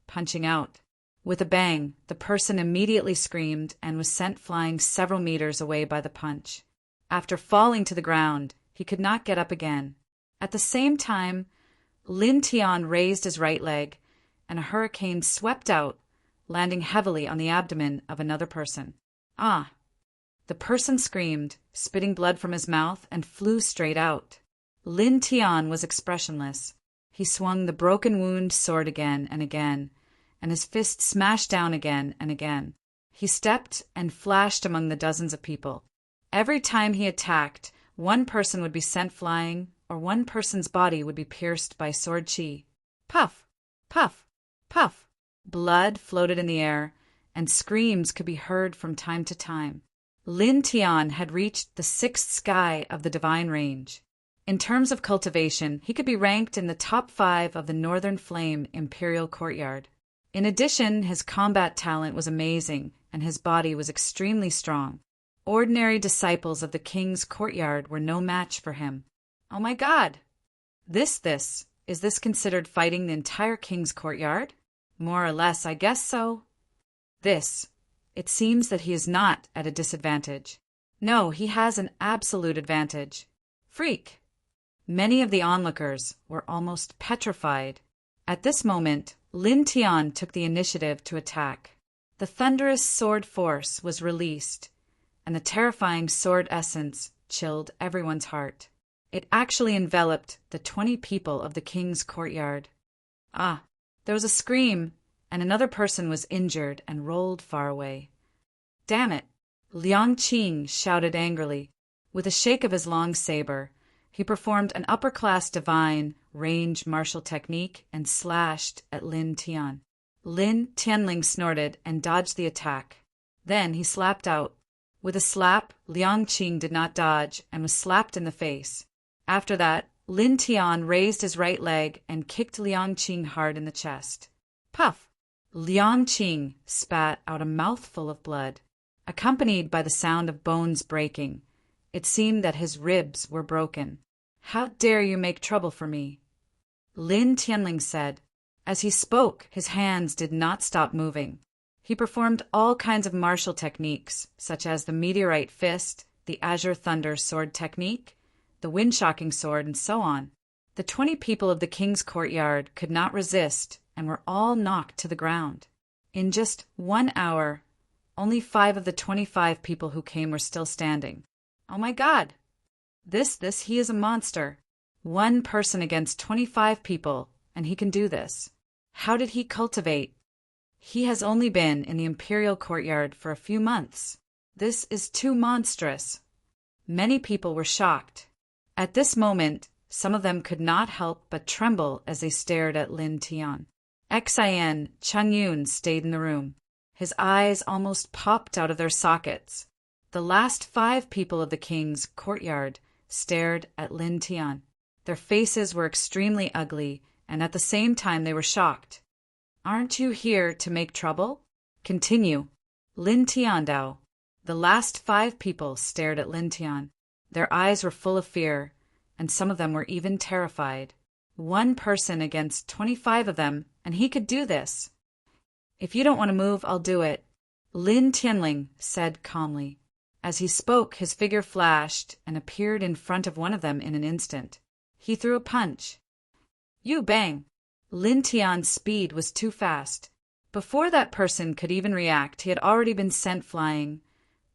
punching out. With a bang, the person immediately screamed and was sent flying several meters away by the punch. After falling to the ground, he could not get up again. At the same time, Lin Tian raised his right leg, and a hurricane swept out, landing heavily on the abdomen of another person. "Ah!" The person screamed, spitting blood from his mouth, and flew straight out. Lin Tian was expressionless. He swung the broken wound sword again and again, and his fist smashed down again and again. He stepped and flashed among the dozens of people. Every time he attacked, one person would be sent flying, or one person's body would be pierced by sword chi. Puff! Puff! Puff! Blood floated in the air, and screams could be heard from time to time. Lin Tian had reached the 6th sky of the divine range. In terms of cultivation, he could be ranked in the top 5 of the Northern Flame Imperial Courtyard. In addition, his combat talent was amazing, and his body was extremely strong. Ordinary disciples of the king's courtyard were no match for him. Oh my God! Is this considered fighting the entire king's courtyard? More or less, I guess so. It seems that he is not at a disadvantage. No, he has an absolute advantage. Freak! Many of the onlookers were almost petrified. At this moment, Lin Tian took the initiative to attack. The thunderous sword force was released, and the terrifying sword essence chilled everyone's heart. It actually enveloped the 20 people of the king's courtyard. Ah! There was a scream, and another person was injured and rolled far away. "Damn it!" Liang Qing shouted angrily. With a shake of his long saber, he performed an upper-class divine range martial technique and slashed at Lin Tian. Lin Tianling snorted and dodged the attack. Then he slapped out. With a slap, Liang Qing did not dodge and was slapped in the face. After that, Lin Tian raised his right leg and kicked Liang Qing hard in the chest. Puff! Liang Qing spat out a mouthful of blood, accompanied by the sound of bones breaking. It seemed that his ribs were broken. "How dare you make trouble for me?" Lin Tianling said. As he spoke, his hands did not stop moving. He performed all kinds of martial techniques, such as the meteorite fist, the azure thunder sword technique, the wind-shocking sword, and so on. The 20 people of the king's courtyard could not resist and were all knocked to the ground. In just 1 hour, only 5 of the 25 people who came were still standing. Oh my God! He is a monster. 1 person against 25 people, and he can do this. How did he cultivate? He has only been in the imperial courtyard for a few months. This is too monstrous. Many people were shocked. At this moment, some of them could not help but tremble as they stared at Lin Tian. Xian Changyun stayed in the room. His eyes almost popped out of their sockets. The last 5 people of the king's courtyard stared at Lin Tian. Their faces were extremely ugly, and at the same time they were shocked. "Aren't you here to make trouble?" "Continue." Lin Tiandao. The last 5 people stared at Lin Tian. Their eyes were full of fear, and some of them were even terrified. 1 person against 25 of them, and he could do this. "If you don't want to move, I'll do it," Lin Tianling said calmly. As he spoke, his figure flashed and appeared in front of one of them in an instant. He threw a punch. You bang! Lin Tian's speed was too fast. Before that person could even react, he had already been sent flying,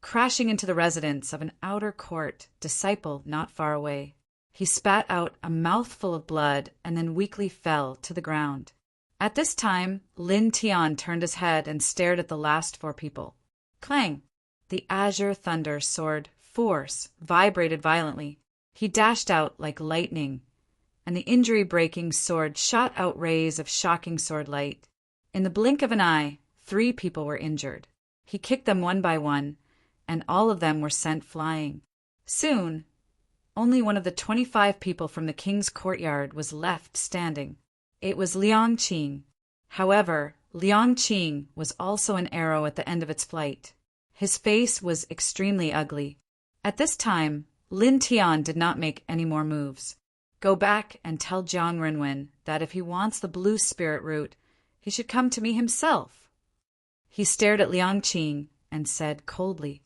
crashing into the residence of an outer court disciple not far away. He spat out a mouthful of blood and then weakly fell to the ground. At this time, Lin Tian turned his head and stared at the last 4 people. Clang! The azure thunder sword force vibrated violently. He dashed out like lightning, and the injury-breaking sword shot out rays of shocking sword light. In the blink of an eye, 3 people were injured. He kicked them one by one, and all of them were sent flying. Soon, only one of the 25 people from the king's courtyard was left standing. It was Liang Qing. However, Liang Qing was also an arrow at the end of its flight. His face was extremely ugly. At this time, Lin Tian did not make any more moves. Go back and tell Jiang Renwen that if he wants the blue spirit root, he should come to me himself. He stared at Liang Qing and said coldly.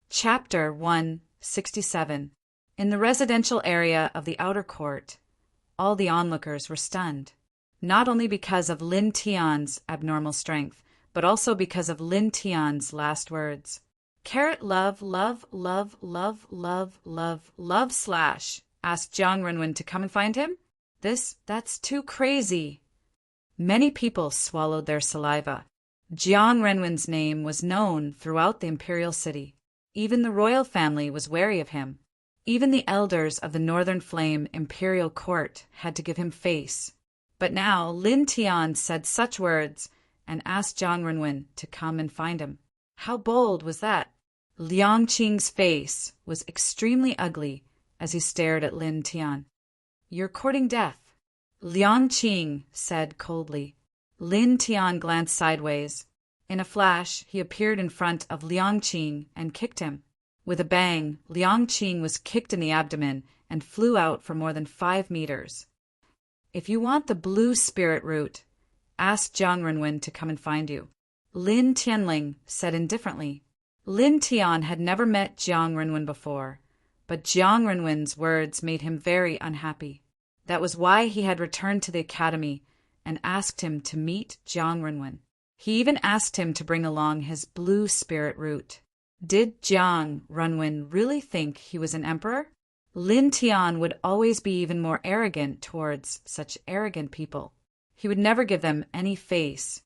Chapter 167. In the residential area of the outer court, all the onlookers were stunned, not only because of Lin Tian's abnormal strength, but also because of Lin Tian's last words. Carrot love, love, love, love, love, love, love slash. Asked Jiang Renwen to come and find him? That's too crazy. Many people swallowed their saliva. Jiang Renwen's name was known throughout the imperial city. Even the royal family was wary of him. Even the elders of the Northern Flame imperial court had to give him face. But now Lin Tian said such words and asked Jiang Renwen to come and find him. How bold was that? Liang Qing's face was extremely ugly as he stared at Lin Tian. You're courting death, Liang Qing said coldly. Lin Tian glanced sideways. In a flash, he appeared in front of Liang Qing and kicked him. With a bang, Liang Qing was kicked in the abdomen and flew out for more than 5 meters. If you want the blue spirit root, ask Jiang Renwen to come and find you, Lin Tianling said indifferently. Lin Tian had never met Jiang Renwen before, but Jiang Renwen's words made him very unhappy. That was why he had returned to the academy and asked him to meet Jiang Renwen. He even asked him to bring along his blue spirit root. Did Jiang Renwen really think he was an emperor? Lin Tian would always be even more arrogant towards such arrogant people. He would never give them any face.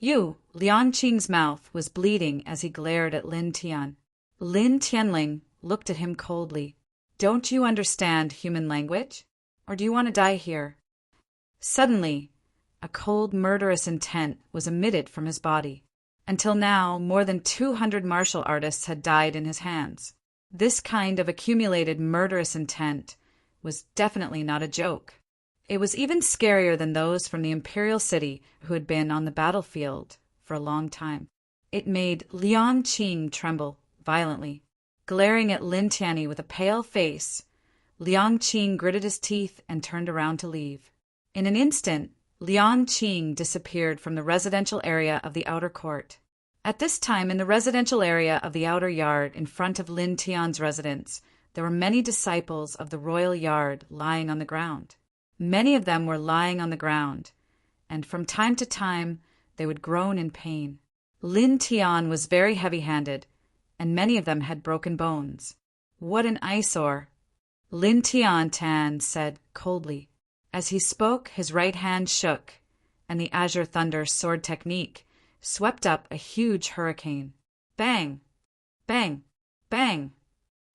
Liang Qing's mouth was bleeding as he glared at Lin Tian. Lin Tianling looked at him coldly. Don't you understand human language? Or do you want to die here? Suddenly, a cold, murderous intent was emitted from his body. Until now, more than 200 martial artists had died in his hands. This kind of accumulated murderous intent was definitely not a joke. It was even scarier than those from the imperial city who had been on the battlefield for a long time. It made Liang Qing tremble violently. Glaring at Lin Tianyi with a pale face, Liang Qing gritted his teeth and turned around to leave. In an instant, Liang Qing disappeared from the residential area of the outer court. At this time, in the residential area of the outer yard in front of Lin Tian's residence, there were many disciples of the royal yard lying on the ground. Many of them were lying on the ground, and from time to time they would groan in pain. Lin Tian was very heavy-handed, and many of them had broken bones. What an eyesore! Lin Tian said coldly. As he spoke, his right hand shook, and the Azure Thunder sword technique swept up a huge hurricane. Bang! Bang! Bang!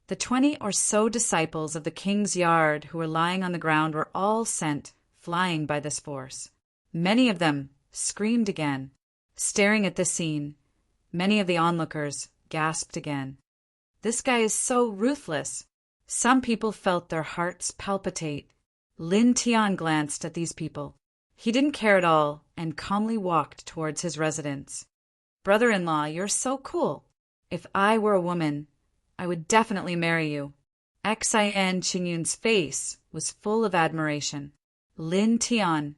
The 20 or so disciples of the king's yard who were lying on the ground were all sent flying by this force. Many of them screamed again. Staring at this scene, many of the onlookers gasped again. This guy is so ruthless. Some people felt their hearts palpitate. Lin Tian glanced at these people. He didn't care at all and calmly walked towards his residence. Brother-in-law, you're so cool. If I were a woman, I would definitely marry you. Xin Qingyun's face was full of admiration. Lin Tian.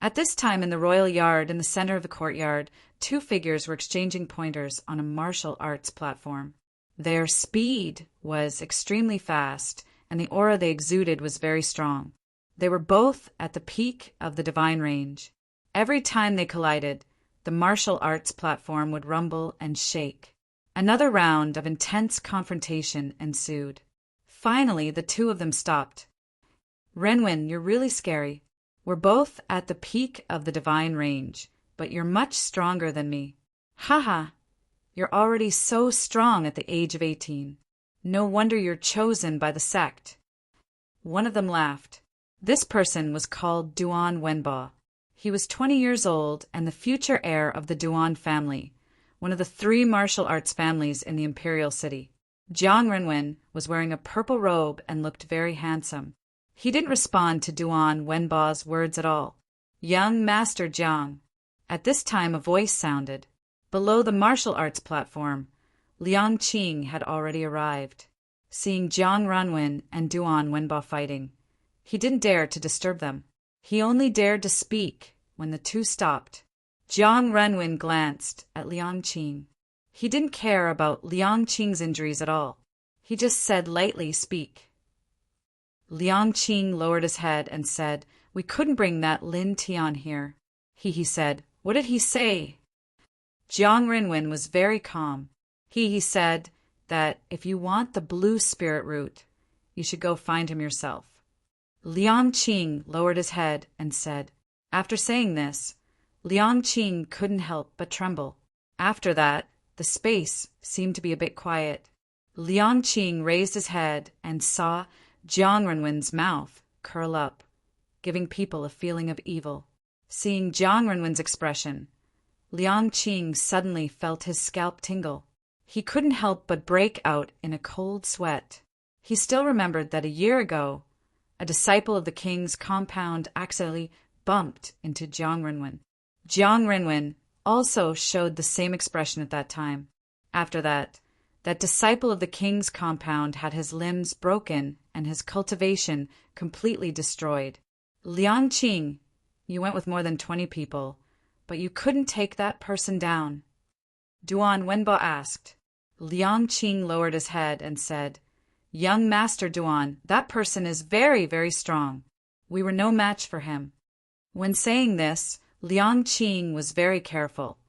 At this time in the royal yard in the center of the courtyard, 2 figures were exchanging pointers on a martial arts platform. Their speed was extremely fast, and the aura they exuded was very strong. They were both at the peak of the divine range. Every time they collided, the martial arts platform would rumble and shake. Another round of intense confrontation ensued. Finally, the 2 of them stopped. Renwen, you're really scary. We're both at the peak of the divine range, but you're much stronger than me. Haha, you're already so strong at the age of 18. No wonder you're chosen by the sect. One of them laughed. This person was called Duan Wenba. He was 20 years old and the future heir of the Duan family, one of the 3 martial arts families in the imperial city. Jiang Renwen was wearing a purple robe and looked very handsome. He didn't respond to Duan Wenba's words at all. Young Master Jiang. At this time a voice sounded. Below the martial arts platform, Liang Qing had already arrived. Seeing Jiang Renwen and Duan Wenbo fighting, he didn't dare to disturb them. He only dared to speak when the two stopped. Jiang Renwen glanced at Liang Qing. He didn't care about Liang Qing's injuries at all. He just said lightly, "Speak." Liang Qing lowered his head and said, "We couldn't bring that Lin Tian here." He said, "What did he say?" Jiang Renwen was very calm. He said that if you want the blue spirit root, you should go find him yourself. Liang Qing lowered his head and said, after saying this, Liang Qing couldn't help but tremble. After that, the space seemed to be a bit quiet. Liang Qing raised his head and saw Jiang Renwen's mouth curl up, giving people a feeling of evil. Seeing Jiang Renwen's expression, Liang Qing suddenly felt his scalp tingle. He couldn't help but break out in a cold sweat. He still remembered that a year ago, a disciple of the king's compound accidentally bumped into Jiang Renwen. Jiang Renwen also showed the same expression at that time. After that disciple of the king's compound had his limbs broken and his cultivation completely destroyed. Liang Qing, you went with more than 20 people, but you couldn't take that person down. Duan Wenbo asked. Liang Qing lowered his head and said, "Young Master Duan, that person is very, very strong. We were no match for him." When saying this, Liang Qing was very careful,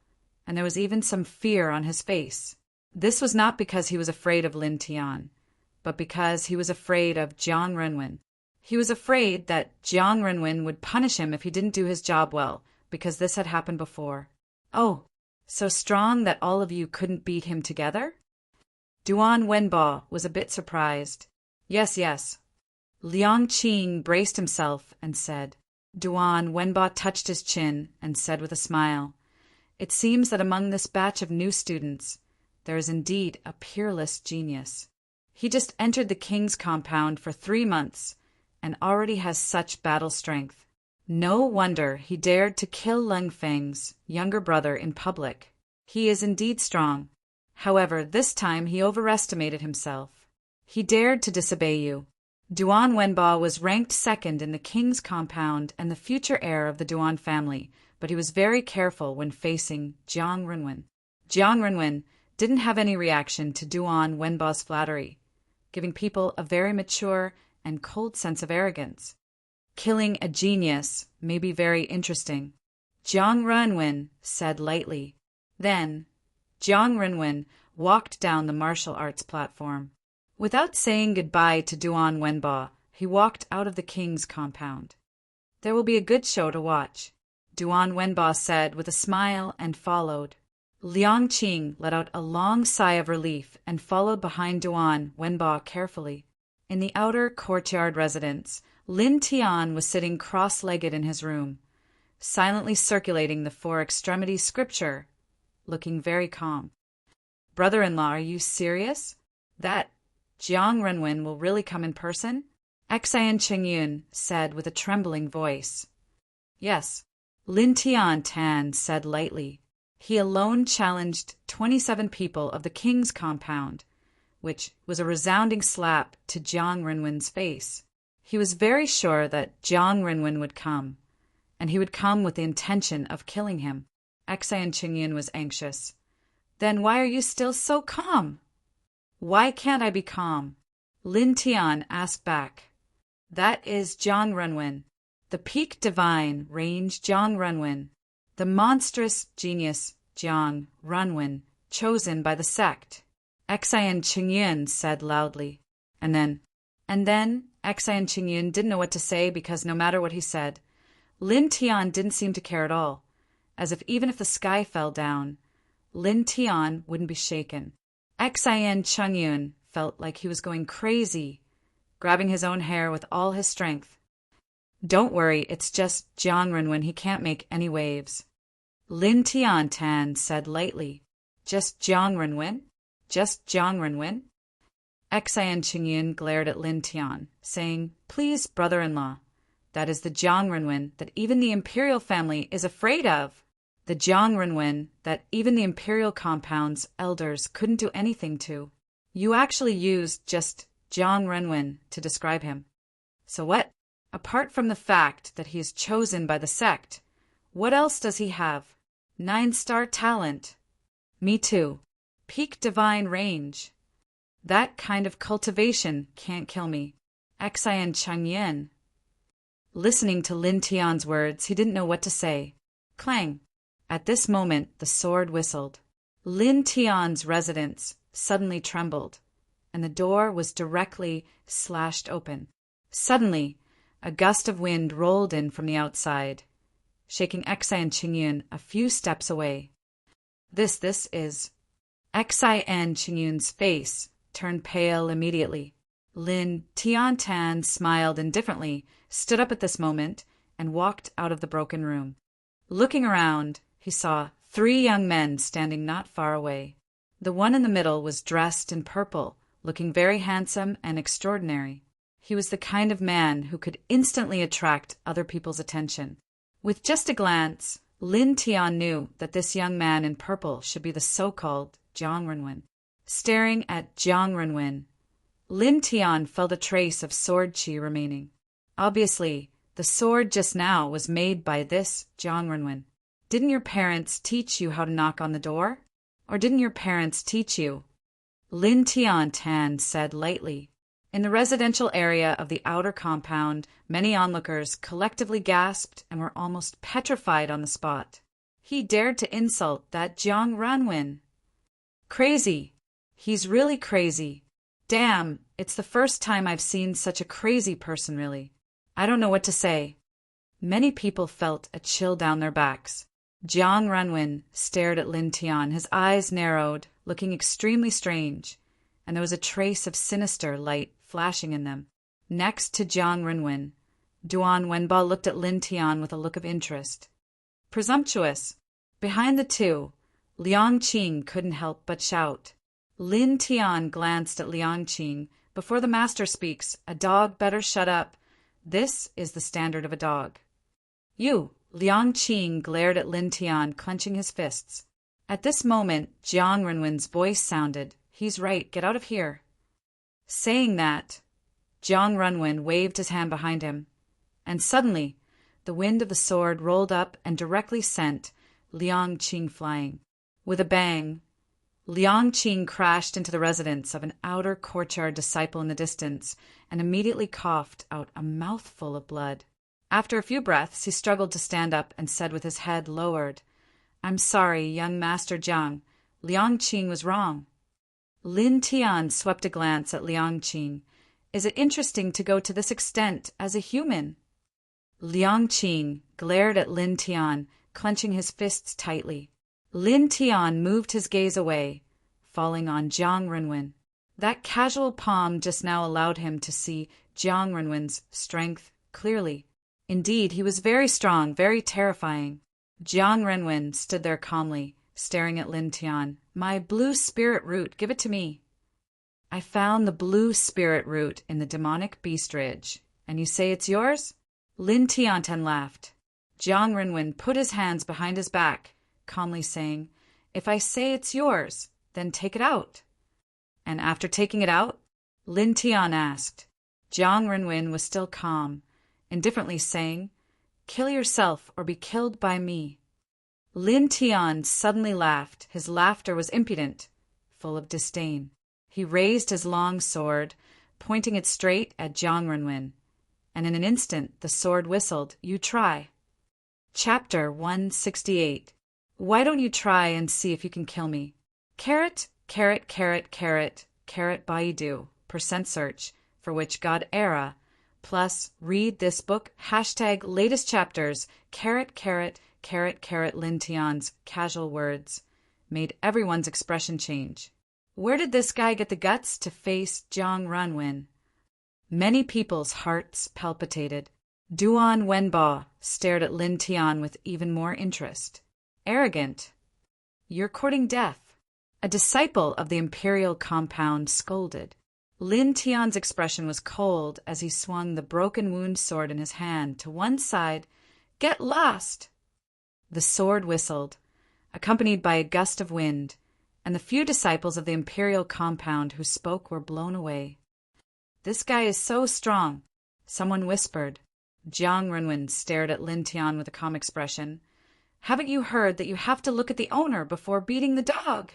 and there was even some fear on his face. This was not because he was afraid of Lin Tian, but because he was afraid of Jiang Renwen. He was afraid that Jiang Renwen would punish him if he didn't do his job well, because this had happened before. "Oh, so strong that all of you couldn't beat him together?" Duan Wenbo was a bit surprised. Yes. Liang Qing braced himself and said. Duan Wenbo touched his chin and said with a smile, "It seems that among this batch of new students, there is indeed a peerless genius. He just entered the king's compound for 3 months and already has such battle strength. No wonder he dared to kill Leng Feng's younger brother in public. He is indeed strong. However, this time he overestimated himself. He dared to disobey you." Duan Wenbo was ranked second in the king's compound and the future heir of the Duan family, but he was very careful when facing Jiang Renwen. Jiang Renwen didn't have any reaction to Duan Wenbo's flattery, giving people a very mature and cold sense of arrogance. Killing a genius may be very interesting, Jiang Renwen said lightly. Then, Jiang Renwen walked down the martial arts platform. Without saying goodbye to Duan Wenbo, he walked out of the king's compound. "There will be a good show to watch," Duan Wenbo said with a smile and followed. Liang Qing let out a long sigh of relief and followed behind Duan Wenbo carefully. In the outer courtyard residence, Lin Tian was sitting cross-legged in his room, silently circulating the 4 extremities scripture, looking very calm. "Brother-in-law, are you serious? That Jiang Renwen will really come in person?" Xian Chengyun said with a trembling voice. "Yes," Lin Tian said lightly. He alone challenged 27 people of the king's compound, which was a resounding slap to Jiang Renwen's face. He was very sure that Jiang Renwen would come, and he would come with the intention of killing him. Xian Chengyun was anxious. "Then why are you still so calm?" "Why can't I be calm?" Lin Tian asked back. "That is Jiang Renwen, the peak divine range Jiang Renwen, the monstrous genius Jiang Renwen, chosen by the sect," Xian Chengyun said loudly. And then Xian Chengyun didn't know what to say because no matter what he said, Lin Tian didn't seem to care at all, as if even if the sky fell down, Lin Tian wouldn't be shaken. Xian Chengyun felt like he was going crazy, grabbing his own hair with all his strength. "Don't worry, it's just Jiang Renwen, he can't make any waves," Lin Tian said lightly. "Just Jiang Renwen? Just Jiang Renwen?" Xian Chengyun glared at Lin Tian, saying, "Please, brother-in-law, that is the Jiang Renwen that even the imperial family is afraid of." The Jiang Renwen that even the Imperial Compound's elders couldn't do anything to. You actually used just Jiang Renwen to describe him. So what? Apart from the fact that he is chosen by the sect, what else does he have? 9-star talent. Me too. Peak divine range. That kind of cultivation can't kill me. Xian Changyan. Listening to Lin Tian's words, he didn't know what to say. Clang. At this moment, the sword whistled. Lin Tian's residence suddenly trembled, and the door was directly slashed open. Suddenly, a gust of wind rolled in from the outside, shaking Xian Qingyun a few steps away. This is... Xian Qingyun's face turned pale immediately. Lin Tiantan smiled indifferently, stood up at this moment, and walked out of the broken room. Looking around, he saw 3 young men standing not far away. The one in the middle was dressed in purple, looking very handsome and extraordinary. He was the kind of man who could instantly attract other people's attention. With just a glance, Lin Tian knew that this young man in purple should be the so-called Jiang Renwen. Staring at Jiang Renwen, Lin Tian felt a trace of sword qi remaining. Obviously, the sword just now was made by this Jiang Renwen. Didn't your parents teach you how to knock on the door? Or didn't your parents teach you? Lin Tian said lightly. In the residential area of the outer compound, many onlookers collectively gasped and were almost petrified on the spot. He dared to insult that Jiang Renwen. Crazy. He's really crazy. Damn, it's the first time I've seen such a crazy person, really. I don't know what to say. Many people felt a chill down their backs. Jiang Renwen stared at Lin Tian, his eyes narrowed, looking extremely strange, and there was a trace of sinister light flashing in them. Next to Jiang Renwen, Duan Wenba looked at Lin Tian with a look of interest. Presumptuous. Behind the two, Liang Qing couldn't help but shout. Lin Tian glanced at Liang Qing. Before the master speaks, a dog better shut up. This is the standard of a dog. You, Liang Qing glared at Lin Tian, clenching his fists. At this moment, Jiang Renwen's voice sounded. He's right, get out of here. Saying that, Jiang Renwen waved his hand behind him, and suddenly, the wind of the sword rolled up and directly sent Liang Qing flying. With a bang, Liang Qing crashed into the residence of an outer courtyard disciple in the distance and immediately coughed out a mouthful of blood. After a few breaths, he struggled to stand up and said with his head lowered, I'm sorry, young Master Jiang. Liang Qing was wrong. Lin Tian swept a glance at Liang Qing. Is it interesting to go to this extent as a human? Liang Qing glared at Lin Tian, clenching his fists tightly. Lin Tian moved his gaze away, falling on Jiang Renwen. That casual palm just now allowed him to see Jiang Renwen's strength clearly. Indeed, he was very strong, very terrifying. Jiang Renwen stood there calmly, staring at Lin Tian. My blue spirit root, give it to me. I found the blue spirit root in the demonic beast ridge. And you say it's yours? Lin Tiantan laughed. Jiang Renwen put his hands behind his back, calmly saying, If I say it's yours, then take it out. And after taking it out, Lin Tian asked. Jiang Renwen was still calm, indifferently saying, Kill yourself or be killed by me. Lin Tian suddenly laughed. His laughter was impudent, full of disdain. He raised his long sword, pointing it straight at Jiang Renwen, and in an instant the sword whistled. You try. Chapter 168. Why don't you try and see if you can kill me? Carrot, carrot, carrot, carrot, carrot Baidu, percent search, for which God era, plus read this book, hashtag latest chapters, carrot, carrot, carrot, carrot. Lin Tian's casual words made everyone's expression change. Where did this guy get the guts to face Jiang Renwen? Many people's hearts palpitated. Duan Wenba stared at Lin Tian with even more interest. Arrogant. You're courting death. A disciple of the Imperial Compound scolded. Lin Tian's expression was cold as he swung the broken wound sword in his hand to one side. Get lost! The sword whistled, accompanied by a gust of wind, and the few disciples of the imperial compound who spoke were blown away. "This guy is so strong," someone whispered. Jiang Renwen stared at Lin Tian with a calm expression. "Haven't you heard that you have to look at the owner before beating the dog?"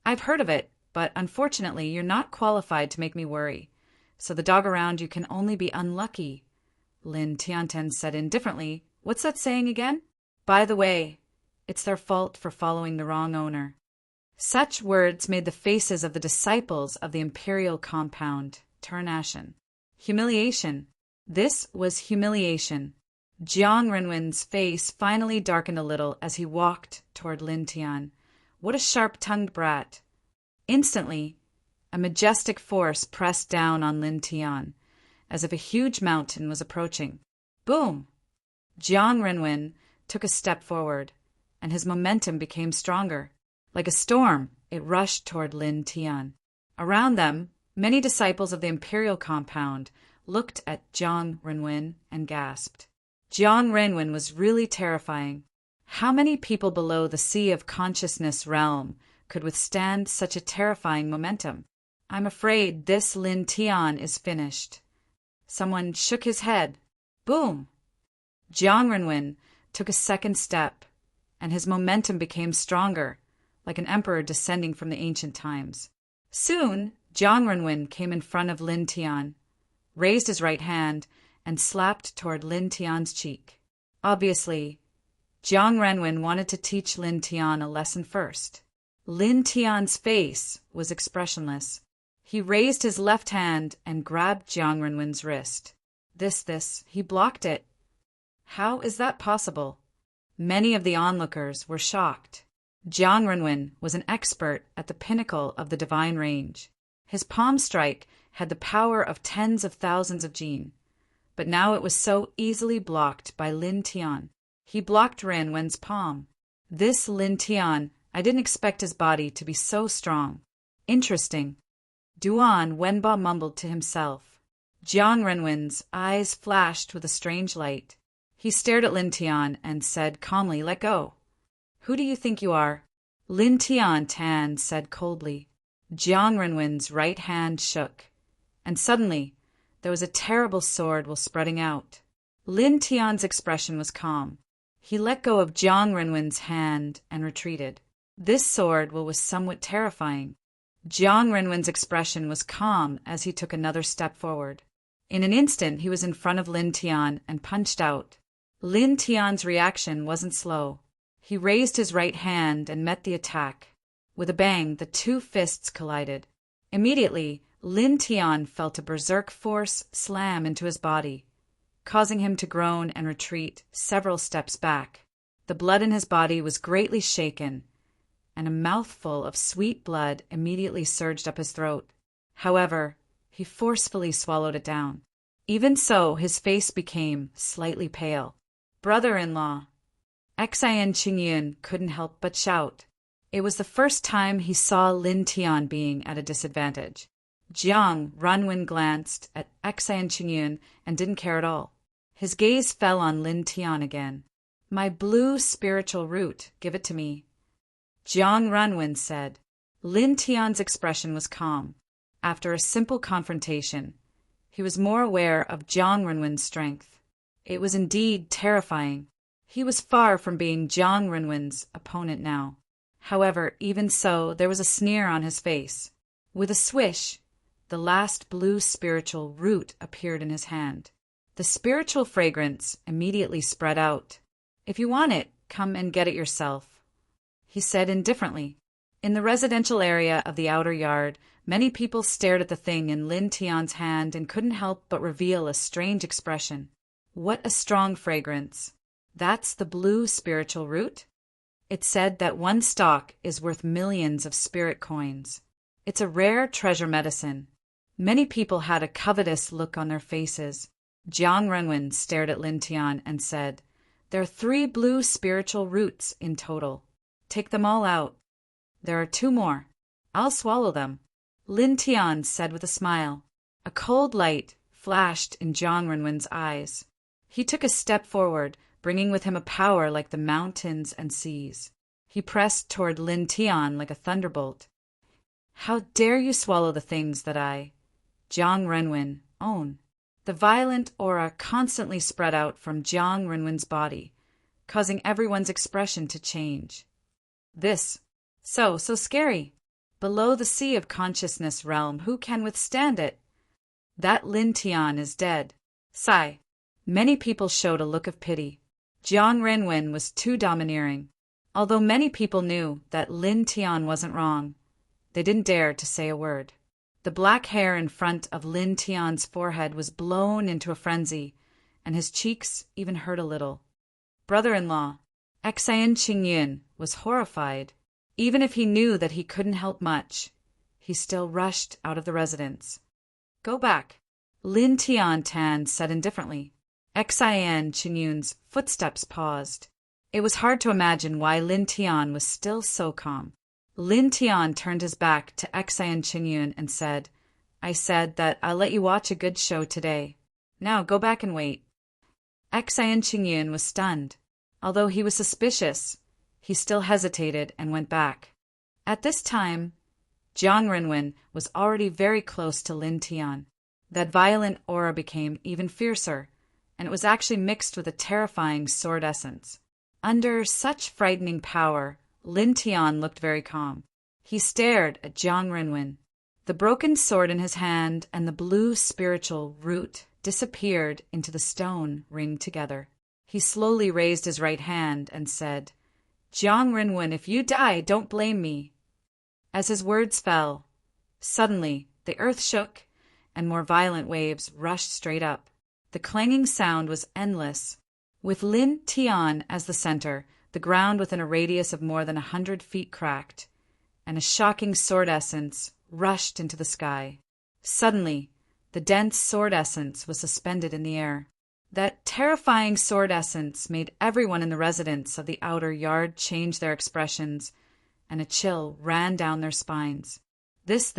"I've heard of it, but unfortunately you're not qualified to make me worry. So the dog around you can only be unlucky," Lin Tianten said indifferently. "What's that saying again? By the way, it's their fault for following the wrong owner." Such words made the faces of the disciples of the imperial compound turn ashen. Humiliation. This was humiliation. Jiang Renwen's face finally darkened a little as he walked toward Lin Tian. What a sharp-tongued brat. Instantly, a majestic force pressed down on Lin Tian, as if a huge mountain was approaching. Boom! Jiang Renwen took a step forward, and his momentum became stronger. Like a storm, it rushed toward Lin Tian. Around them, many disciples of the imperial compound looked at Jiang Renwen and gasped. Jiang Renwen was really terrifying. How many people below the sea of consciousness realm could withstand such a terrifying momentum? "I'm afraid this Lin Tian is finished." Someone shook his head. Boom! Jiang Renwen took a second step, and his momentum became stronger, like an emperor descending from the ancient times. Soon, Jiang Renwen came in front of Lin Tian, raised his right hand, and slapped toward Lin Tian's cheek. Obviously, Jiang Renwen wanted to teach Lin Tian a lesson first. Lin Tian's face was expressionless. He raised his left hand and grabbed Jiang Renwen's wrist. He blocked it. How is that possible? Many of the onlookers were shocked. Jiang Renwen was an expert at the pinnacle of the divine range. His palm strike had the power of tens of thousands of jin, but now it was so easily blocked by Lin Tian. He blocked Renwen's palm. This Lin Tian, I didn't expect his body to be so strong. Interesting. Duan Wenba mumbled to himself. Jiang Renwen's eyes flashed with a strange light. He stared at Lin Tian and said calmly, "Let go." "Who do you think you are?" Lin Tian said coldly. Jiang Renwen's right hand shook, and suddenly there was a terrible sword while spreading out. Lin Tian's expression was calm. He let go of Jiang Renwen's hand and retreated. This sword was somewhat terrifying. Jiang Renwen's expression was calm as he took another step forward. In an instant, he was in front of Lin Tian and punched out. Lin Tian's reaction wasn't slow. He raised his right hand and met the attack. With a bang, the two fists collided. Immediately, Lin Tian felt a berserk force slam into his body, causing him to groan and retreat several steps back. The blood in his body was greatly shaken, and a mouthful of sweet blood immediately surged up his throat. However, he forcefully swallowed it down. Even so, his face became slightly pale. "Brother-in-law!" Xian Qingyun couldn't help but shout. It was the first time he saw Lin Tian being at a disadvantage. Jiang Renwen glanced at Xian Qingyun and didn't care at all. His gaze fell on Lin Tian again. "My blue spiritual root, give it to me," Jiang Renwen said. Lin Tian's expression was calm. After a simple confrontation, he was more aware of Jiang Renwen's strength. It was indeed terrifying. He was far from being Jiang Renwen's opponent now. However, even so, there was a sneer on his face. With a swish, the last blue spiritual root appeared in his hand. The spiritual fragrance immediately spread out. "If you want it, come and get it yourself," he said indifferently. In the residential area of the outer yard, many people stared at the thing in Lin Tian's hand and couldn't help but reveal a strange expression. What a strong fragrance! That's the blue spiritual root? It's said that one stalk is worth millions of spirit coins. It's a rare treasure medicine. Many people had a covetous look on their faces. Jiang Renwen stared at Lin Tian and said, "There are 3 blue spiritual roots in total. Take them all out. There are 2 more. I'll swallow them," Lin Tian said with a smile. A cold light flashed in Jiang Renwen's eyes. He took a step forward, bringing with him a power like the mountains and seas. He pressed toward Lin Tian like a thunderbolt. "How dare you swallow the things that I, Jiang Renwen, own?" The violent aura constantly spread out from Jiang Renwen's body, causing everyone's expression to change. This, so scary. Below the sea of consciousness realm, who can withstand it? That Lin Tian is dead. Sigh. Many people showed a look of pity. Jiang Renwen was too domineering. Although many people knew that Lin Tian wasn't wrong, they didn't dare to say a word. The black hair in front of Lin Tian's forehead was blown into a frenzy, and his cheeks even hurt a little. Brother-in-law, Xian Qingyun, was horrified. Even if he knew that he couldn't help much, he still rushed out of the residence. "Go back," Lin Tian said indifferently. Xian Qingyun's footsteps paused. It was hard to imagine why Lin Tian was still so calm. Lin Tian turned his back to Xian Qingyun and said, "I said that I'll let you watch a good show today. Now go back and wait." Xian Qingyun was stunned. Although he was suspicious, he still hesitated and went back. At this time, Jiang Renwen was already very close to Lin Tian. That violent aura became even fiercer, and it was actually mixed with a terrifying sword essence. Under such frightening power, Lin Tian looked very calm. He stared at Jiang Renwen. The broken sword in his hand and the blue spiritual root disappeared into the stone ringed together. He slowly raised his right hand and said, "Jiang Renwen, if you die, don't blame me." As his words fell, suddenly the earth shook and more violent waves rushed straight up. The clanging sound was endless. With Lin Tian as the center, the ground within a radius of more than 100 feet cracked, and a shocking sword essence rushed into the sky. Suddenly, the dense sword essence was suspended in the air. That terrifying sword essence made everyone in the residence of the outer yard change their expressions, and a chill ran down their spines. This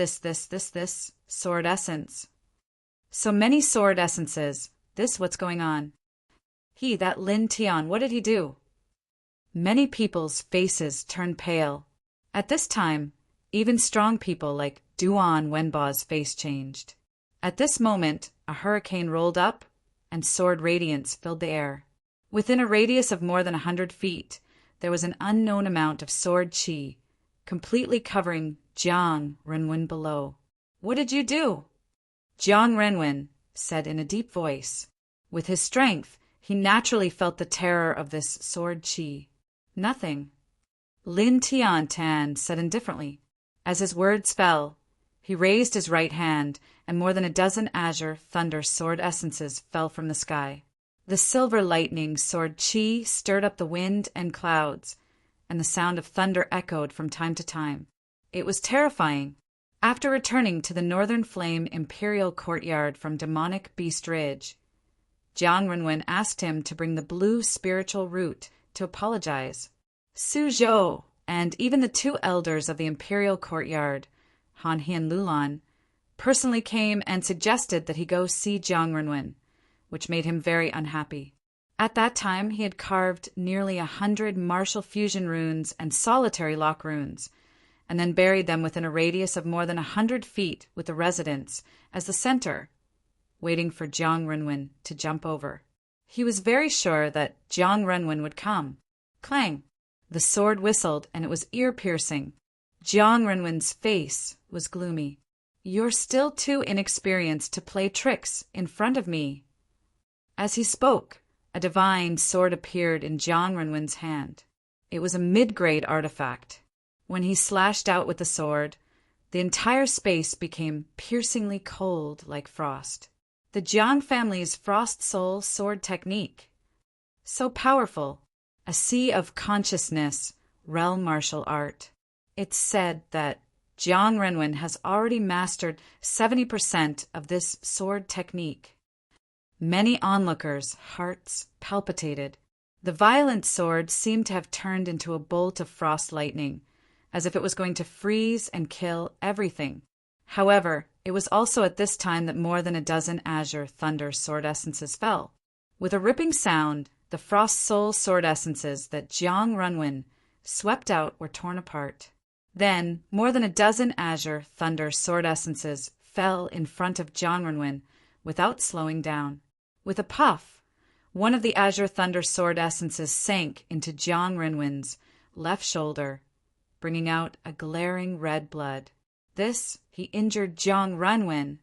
sword essence. So many sword essences. What's going on? That Lin Tian, what did he do? Many people's faces turned pale. At this time, even strong people like Duan Wenba's face changed. At this moment, a hurricane rolled up, and sword radiance filled the air. Within a radius of more than 100 feet, there was an unknown amount of sword qi, completely covering Jiang Renwen below. "What did you do?" Jiang Renwen said in a deep voice. With his strength, he naturally felt the terror of this sword qi. "Nothing." Lin Tian said indifferently. As his words fell, he raised his right hand, and more than a dozen azure thunder sword essences fell from the sky. The silver lightning sword qi stirred up the wind and clouds, and the sound of thunder echoed from time to time. It was terrifying. After returning to the Northern Flame Imperial Courtyard from Demonic Beast Ridge, Jiang Renwen asked him to bring the blue spiritual root to apologize. Su Zhou and even the two elders of the Imperial Courtyard, Han He and Lulan, personally came and suggested that he go see Jiang Renwen, which made him very unhappy. At that time, he had carved nearly 100 martial fusion runes and solitary lock runes, and then buried them within a radius of more than 100 feet with the residence as the center, waiting for Jiang Renwen to jump over. He was very sure that Jiang Renwen would come. Clang! The sword whistled, and it was ear-piercing. Jiang Renwen's face was gloomy. "You're still too inexperienced to play tricks in front of me." As he spoke, a divine sword appeared in Jiang Renwen's hand. It was a mid-grade artifact. When he slashed out with the sword, the entire space became piercingly cold like frost. The Jiang family's Frost Soul sword technique. So powerful. A sea of consciousness, realm martial art. It's said that Jiang Renwen has already mastered 70% of this sword technique. Many onlookers' hearts palpitated. The violent sword seemed to have turned into a bolt of frost lightning, as if it was going to freeze and kill everything. However, it was also at this time that more than a dozen azure thunder sword essences fell. With a ripping sound, The Frost Soul sword essences that Jiang Runwen swept out were torn apart. Then, more than a dozen Azure Thunder sword essences fell in front of Jiang Runwen without slowing down. With a puff, one of the Azure Thunder sword essences sank into Jiang Runwen's left shoulder, bringing out a glaring red blood. He injured Jiang Runwen.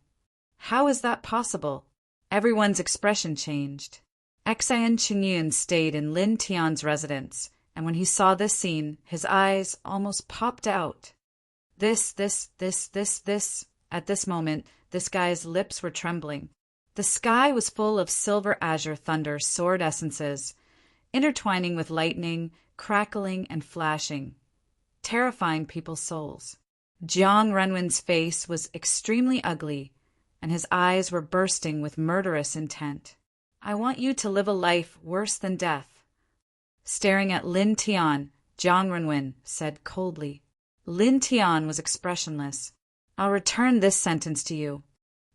How is that possible? Everyone's expression changed. Xian Qingyun stayed in Lin Tian's residence, and when he saw this scene, his eyes almost popped out. This. At this moment, this guy's lips were trembling. The sky was full of silver Azure Thunder sword essences, intertwining with lightning, crackling and flashing, terrifying people's souls. Jiang Renwen's face was extremely ugly, and his eyes were bursting with murderous intent. I want you to live a life worse than death. Staring at Lin Tian, Jiang Renwen said coldly. Lin Tian was expressionless. I'll return this sentence to you.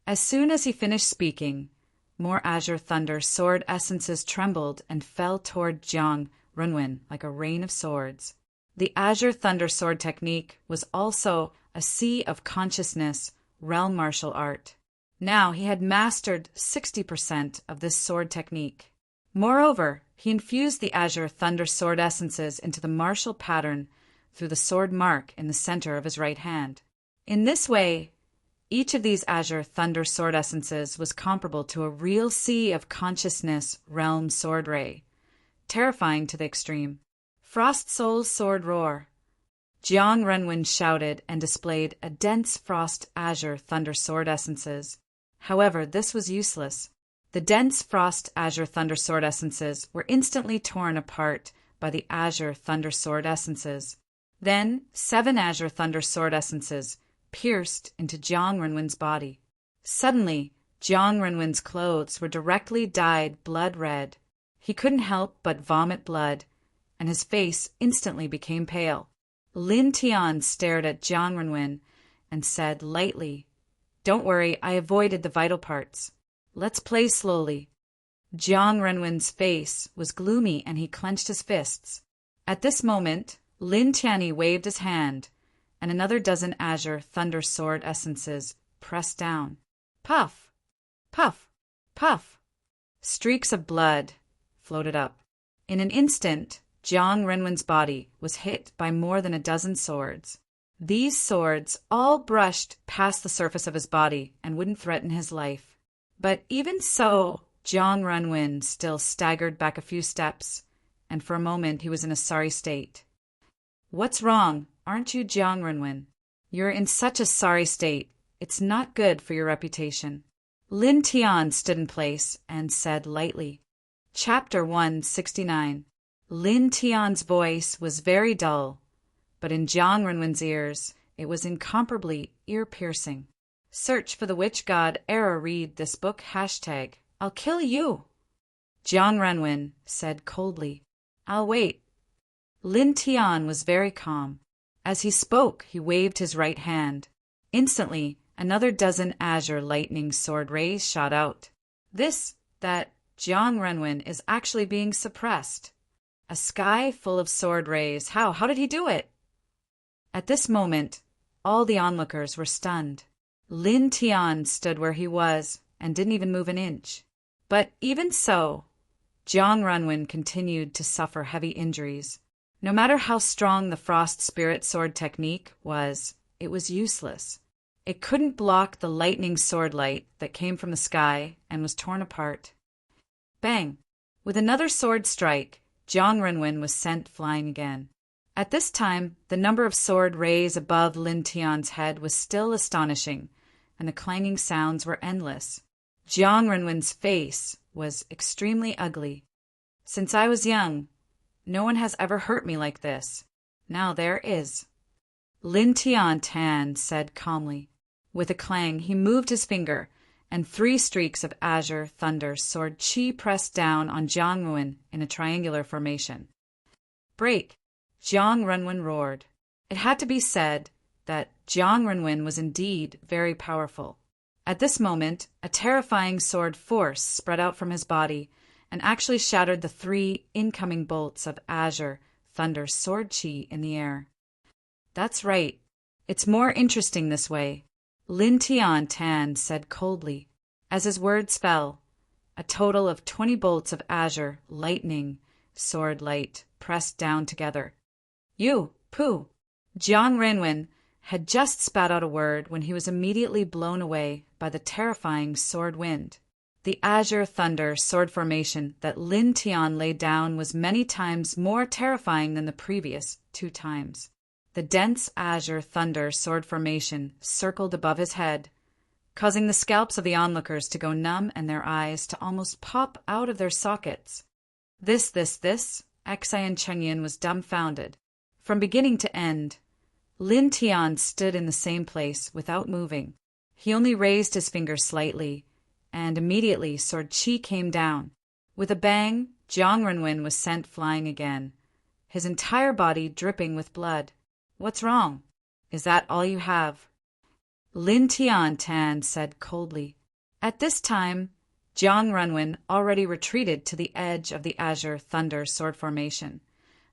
As soon as he finished speaking, more Azure Thunder sword essences trembled and fell toward Jiang Renwen like a rain of swords. The Azure Thunder sword technique was also a sea of consciousness realm martial art. Now he had mastered 60% of this sword technique. Moreover, he infused the Azure Thunder sword essences into the martial pattern through the sword mark in the center of his right hand. In this way, each of these Azure Thunder sword essences was comparable to a real sea of consciousness realm sword ray, terrifying to the extreme. Frost Soul's sword roar. Jiang Renwen shouted and displayed a dense frost Azure Thunder sword essences. However, this was useless. The dense frost Azure Thunder sword essences were instantly torn apart by the Azure Thunder sword essences. Then 7 Azure Thunder sword essences pierced into Jiang Renwen's body. Suddenly, Jiang Renwen's clothes were directly dyed blood red. He couldn't help but vomit blood, and his face instantly became pale. Lin Tian stared at Jiang Renwen and said lightly, "Don't worry, I avoided the vital parts. Let's play slowly." Jiang Renwen's face was gloomy and he clenched his fists. At this moment, Lin Tianyi waved his hand, and another dozen Azure Thunder sword essences pressed down. Puff! Puff! Puff! Streaks of blood floated up. In an instant, Jiang Renwen's body was hit by more than a dozen swords. These swords all brushed past the surface of his body and wouldn't threaten his life. But even so, Jiang Renwen still staggered back a few steps, and for a moment he was in a sorry state. "What's wrong? Aren't you Jiang Renwen? You're in such a sorry state. It's not good for your reputation." Lin Tian stood in place and said lightly. Chapter 169. Lin Tian's voice was very dull, but in Jiang Renwen's ears, it was incomparably ear-piercing. "Search for the witch god Era. Read this book. #I'll kill you." Jiang Renwen said coldly. "I'll wait." Lin Tian was very calm. As he spoke, he waved his right hand. Instantly, another dozen azure lightning sword rays shot out. That Jiang Renwen is actually being suppressed. A sky full of sword rays. How did he do it? At this moment, all the onlookers were stunned. Lin Tian stood where he was and didn't even move an inch. But even so, Jiang Renwen continued to suffer heavy injuries. No matter how strong the Frost Spirit Sword technique was, it was useless. It couldn't block the lightning sword light that came from the sky and was torn apart. Bang! With another sword strike, Jiang Renwen was sent flying again. At this time, the number of sword rays above Lin Tian's head was still astonishing, and the clanging sounds were endless. Jiang Renwen's face was extremely ugly. "Since I was young, no one has ever hurt me like this. Now there is." Lin Tian said calmly. With a clang, he moved his finger, and 3 streaks of azure thunder sword chi pressed down on Jiang Renwen in a triangular formation. "Break!" Jiang Renwen roared. It had to be said that Jiang Renwen was indeed very powerful. At this moment, a terrifying sword force spread out from his body, and actually shattered the 3 incoming bolts of azure thunder sword chi in the air. That's right. It's more interesting this way, Lin Tian Tan said coldly. As his words fell, a total of 20 bolts of azure lightning sword light pressed down together. You, Pooh! Jiang Renwen had just spat out a word when he was immediately blown away by the terrifying sword wind. The azure thunder sword formation that Lin Tian laid down was many times more terrifying than the previous 2 times. The dense azure thunder sword formation circled above his head, causing the scalps of the onlookers to go numb and their eyes to almost pop out of their sockets. This, Xi and Chengyan was dumbfounded. From beginning to end, Lin Tian stood in the same place without moving. He only raised his finger slightly, and immediately sword chi came down. With a bang, Jiang Renwen was sent flying again, his entire body dripping with blood. What's wrong? Is that all you have? Lin Tian Tan said coldly. At this time, Jiang Renwen already retreated to the edge of the azure thunder sword formation,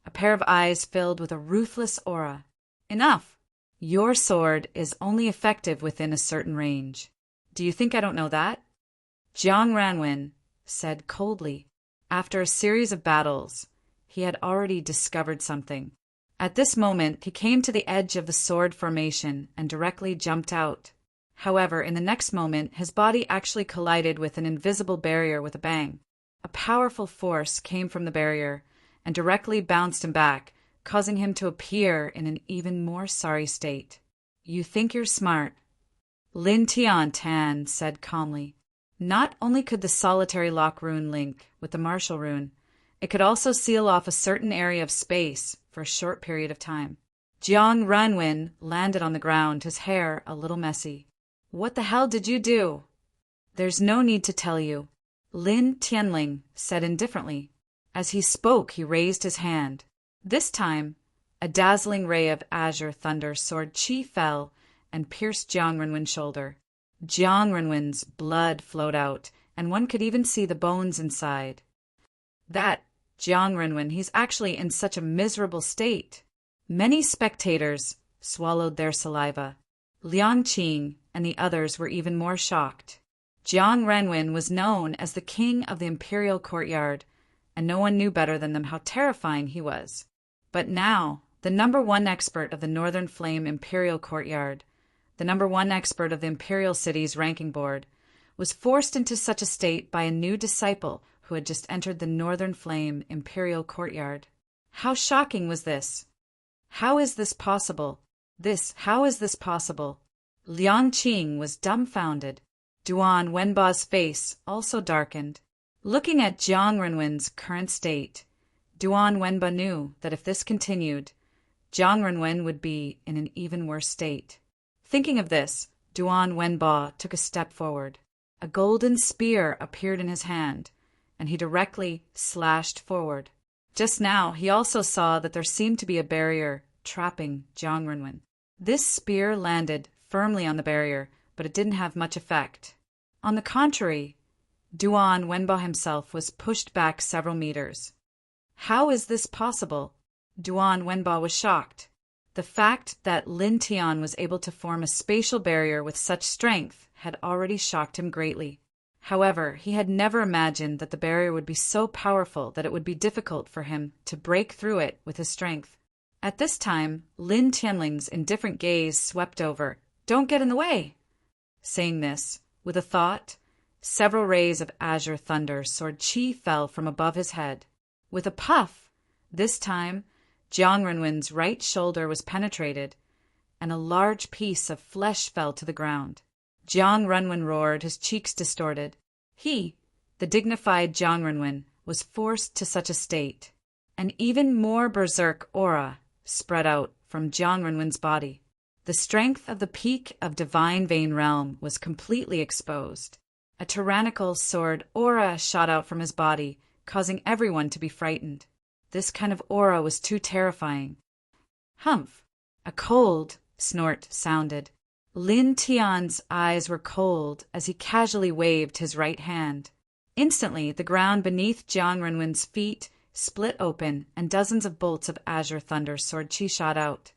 a pair of eyes filled with a ruthless aura. Enough! Your sword is only effective within a certain range. Do you think I don't know that? Jiang Renwen said coldly. After a series of battles, he had already discovered something. At this moment, he came to the edge of the sword formation and directly jumped out. However, in the next moment, his body actually collided with an invisible barrier with a bang. A powerful force came from the barrier and directly bounced him back, causing him to appear in an even more sorry state. You think you're smart, Lin Tian Tan said calmly. Not only could the solitary lock rune link with the martial rune, it could also seal off a certain area of space for a short period of time. Jiang Renwen landed on the ground, his hair a little messy. What the hell did you do? There's no need to tell you, Lin Tianling said indifferently. As he spoke, he raised his hand. This time, a dazzling ray of azure thunder sword chi fell and pierced Jiang Renwen's shoulder. Jiang Renwen's blood flowed out, and one could even see the bones inside. That Jiang Renwen, he's actually in such a miserable state. Many spectators swallowed their saliva. Liang Qing and the others were even more shocked. Jiang Renwen was known as the king of the imperial courtyard, and no one knew better than them how terrifying he was. But now, the #1 expert of the Northern Flame Imperial Courtyard, the #1 expert of the Imperial City's ranking board, was forced into such a state by a new disciple who had just entered the Northern Flame Imperial Courtyard. How shocking was this? How is this possible? How is this possible? Liang Qing was dumbfounded. Duan Wenba's face also darkened. Looking at Jiang Renwen's current state, Duan Wenba knew that if this continued, Jiang Renwen would be in an even worse state. Thinking of this, Duan Wenba took a step forward. A golden spear appeared in his hand, and he directly slashed forward. Just now, he also saw that there seemed to be a barrier trapping Jiang Renwen. This spear landed firmly on the barrier, but it didn't have much effect. On the contrary, Duan Wenba himself was pushed back several meters. How is this possible? Duan Wenba was shocked. The fact that Lin Tian was able to form a spatial barrier with such strength had already shocked him greatly. However, he had never imagined that the barrier would be so powerful that it would be difficult for him to break through it with his strength. At this time, Lin Tianling's indifferent gaze swept over. Don't get in the way! Saying this, with a thought, several rays of azure thunder sword chi fell from above his head. With a puff, this time, Jiang Renwen's right shoulder was penetrated, and a large piece of flesh fell to the ground. Jiang Renwen roared, his cheeks distorted. He, the dignified Jiang Renwen, was forced to such a state. An even more berserk aura spread out from Jiang Renwen's body. The strength of the peak of Divine Vein Realm was completely exposed. A tyrannical sword aura shot out from his body, causing everyone to be frightened. This kind of aura was too terrifying. Humph! A cold snort sounded. Lin Tian's eyes were cold as he casually waved his right hand. Instantly, the ground beneath Jiang Renwen's feet split open, and dozens of bolts of azure thunder sword chi shot out.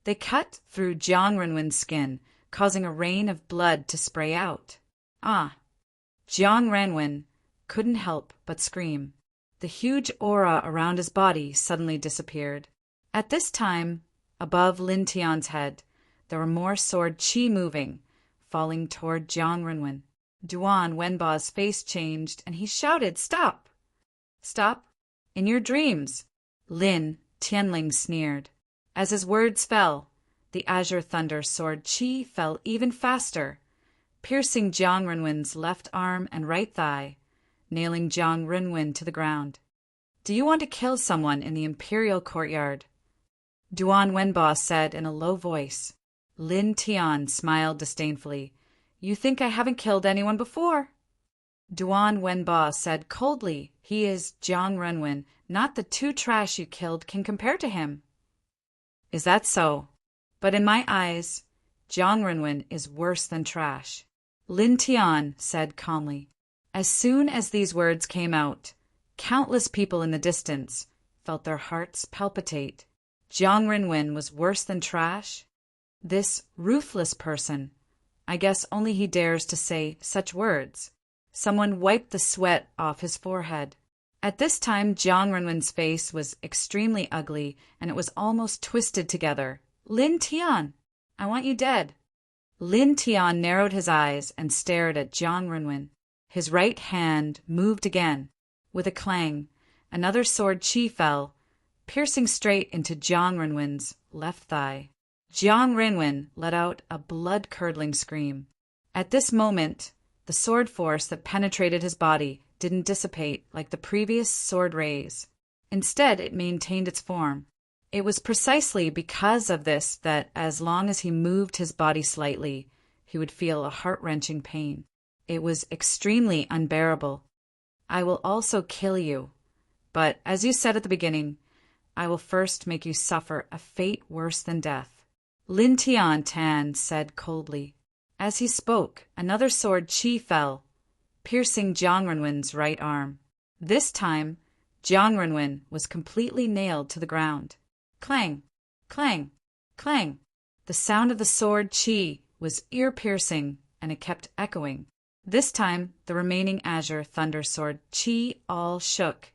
They cut through Jiang Renwen's skin, causing a rain of blood to spray out. Ah! Jiang Renwen couldn't help but scream. The huge aura around his body suddenly disappeared. At this time, above Lin Tian's head, there were more sword chi moving, falling toward Jiang Renwen. Duan Wenba's face changed, and he shouted, "Stop! Stop! In your dreams!" Lin Tianling sneered. As his words fell, the azure thunder sword chi fell even faster, piercing Jiang Renwen's left arm and right thigh, nailing Jiang Renwen to the ground. "Do you want to kill someone in the imperial courtyard?" Duan Wenba said in a low voice. Lin Tian smiled disdainfully. "You think I haven't killed anyone before?" Duan Wenba said coldly. "He is Jiang Renwen. Not the two trash you killed can compare to him." "Is that so? But in my eyes, Jiang Renwen is worse than trash," Lin Tian said calmly. As soon as these words came out, countless people in the distance felt their hearts palpitate. Jiang Renwen was worse than trash? This ruthless person. I guess only he dares to say such words. Someone wiped the sweat off his forehead. At this time, Jiang Renwen's face was extremely ugly, and it was almost twisted together. "Lin Tian, I want you dead." Lin Tian narrowed his eyes and stared at Jiang Renwen. His right hand moved again. With a clang, another sword chi fell, piercing straight into Jiang Renwen's left thigh. Jiang Renwen let out a blood-curdling scream. At this moment, the sword force that penetrated his body didn't dissipate like the previous sword rays. Instead, it maintained its form. It was precisely because of this that, as long as he moved his body slightly, he would feel a heart-wrenching pain. It was extremely unbearable. "I will also kill you. But, as you said at the beginning, I will first make you suffer a fate worse than death," Lin Tian said coldly. As he spoke, another sword chi fell, piercing Jiang Renwen's right arm. This time, Jiang Renwen was completely nailed to the ground. Clang! Clang! Clang! The sound of the sword chi was ear-piercing, and it kept echoing. This time, the remaining azure thunder sword chi all shook,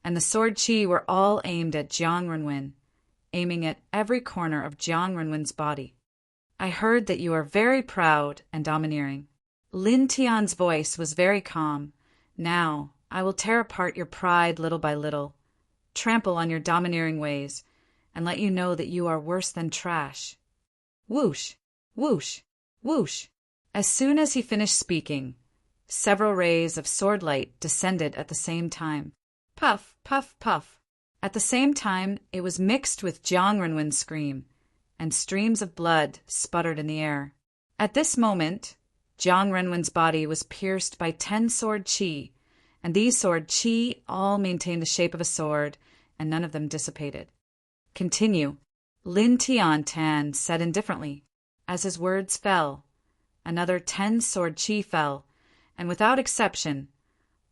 and the sword chi were all aimed at Jiang Renwen, aiming at every corner of Jiang Renwen's body. "I heard that you are very proud and domineering." Lin Tian's voice was very calm. "Now, I will tear apart your pride little by little, trample on your domineering ways, and let you know that you are worse than trash." Whoosh! Whoosh! Whoosh! As soon as he finished speaking, several rays of sword light descended at the same time. Puff! Puff! Puff! At the same time, it was mixed with Jiang Renwen's scream, and streams of blood sputtered in the air. At this moment, Jiang Renwen's body was pierced by 10 sword chi, and these sword chi all maintained the shape of a sword, and none of them dissipated. "Continue," Lin Tian said indifferently. As his words fell, another 10 sword chi fell, and without exception,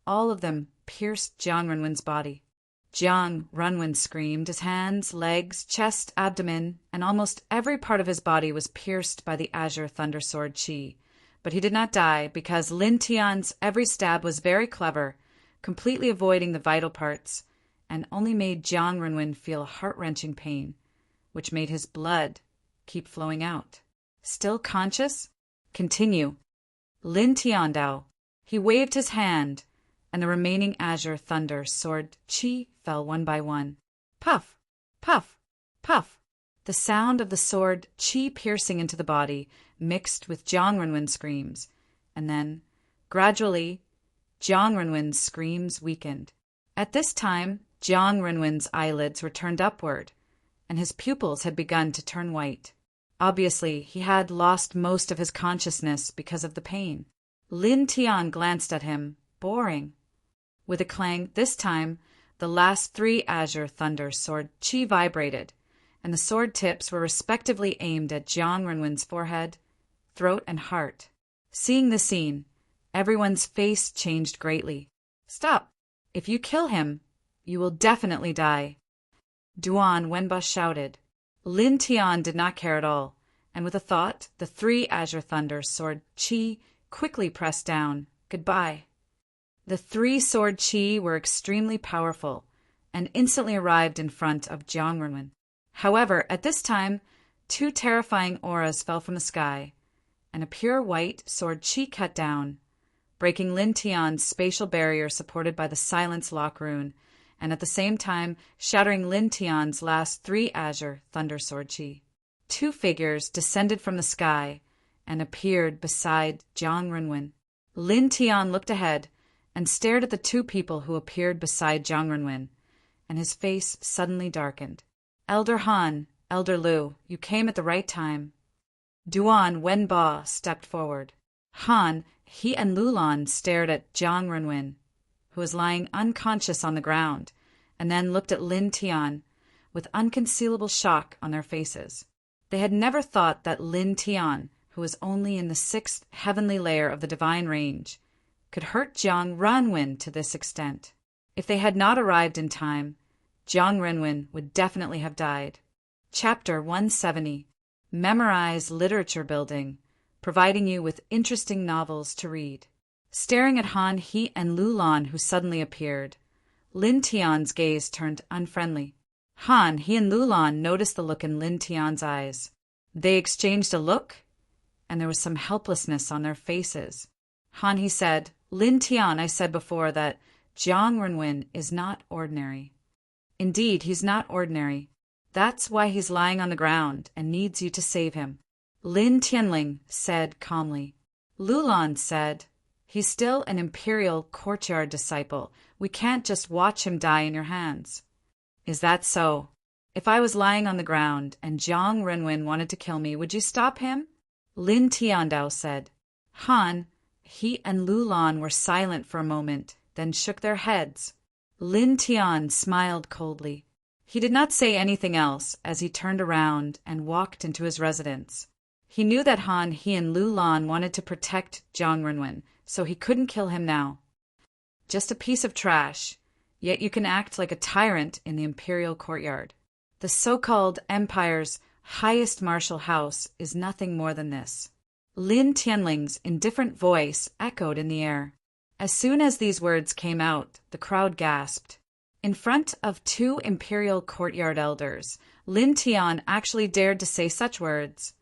all of them pierced Jiang Renwen's body. Jiang Renwen screamed. His hands, legs, chest, abdomen, and almost every part of his body was pierced by the azure thunder sword chi. But he did not die because Lin Tian's every stab was very clever, completely avoiding the vital parts, and only made Jiang Renwen feel heart-wrenching pain, which made his blood keep flowing out. "Still conscious? Continue." Lin Tiandao. He waved his hand, and the remaining azure thunder sword chi fell one by one. Puff! Puff! Puff! The sound of the sword chi piercing into the body mixed with Jiang Renwen's screams, and then, gradually, Jiang Renwen's screams weakened. At this time, Jiang Renwen's eyelids were turned upward, and his pupils had begun to turn white. Obviously, he had lost most of his consciousness because of the pain. Lin Tian glanced at him, boring. With a clang, this time, the last 3 azure thunder sword chi vibrated, and the sword tips were respectively aimed at Jiang Renwen's forehead, throat, and heart. Seeing the scene, everyone's face changed greatly. Stop! If you kill him, you will definitely die. Duan Wenba shouted. Lin Tian did not care at all, and with a thought, the 3 azure thunder sword Qi quickly pressed down. Goodbye. The 3 sword Qi were extremely powerful, and instantly arrived in front of Jiang Renwen. However, at this time, 2 terrifying auras fell from the sky, and a pure white sword Qi cut down, breaking Lin Tian's spatial barrier supported by the Silence Lock rune, and at the same time shattering Lin Tian's last 3 azure thunder sword Qi. 2 figures descended from the sky and appeared beside Jiang Renwen. Lin Tian looked ahead and stared at the 2 people who appeared beside Jiang Renwen, and his face suddenly darkened. Elder Han, Elder Lu, you came at the right time. Duan Wenba stepped forward. Han, he and Lulan stared at Jiang Renwen, who was lying unconscious on the ground, and then looked at Lin Tian with unconcealable shock on their faces. They had never thought that Lin Tian, who was only in the 6th heavenly layer of the divine range, could hurt Jiang Renwen to this extent. If they had not arrived in time, Jiang Renwen would definitely have died. Chapter 170. Memorize Literature Building, providing you with interesting novels to read. Staring at Han He and Lulan, who suddenly appeared, Lin Tian's gaze turned unfriendly. Han He and Lulan noticed the look in Lin Tian's eyes. They exchanged a look, and there was some helplessness on their faces. Han He said, Lin Tian, I said before that Jiang Renwen is not ordinary. Indeed, he's not ordinary. That's why he's lying on the ground and needs you to save him. Lin Tianling said calmly. Lulan said, he's still an Imperial courtyard disciple. We can't just watch him die in your hands. Is that so? If I was lying on the ground and Jiang Renwen wanted to kill me, would you stop him? Lin Tiandao said. Han, he and Lulan were silent for a moment, then shook their heads. Lin Tian smiled coldly. He did not say anything else as he turned around and walked into his residence. He knew that Han He and Lulan wanted to protect Jiang Renwen, so he couldn't kill him now. Just a piece of trash, yet you can act like a tyrant in the Imperial courtyard. The so-called Empire's highest martial house is nothing more than this. Lin Tianling's indifferent voice echoed in the air. As soon as these words came out, the crowd gasped. In front of 2 Imperial courtyard elders, Lin Tian actually dared to say such words,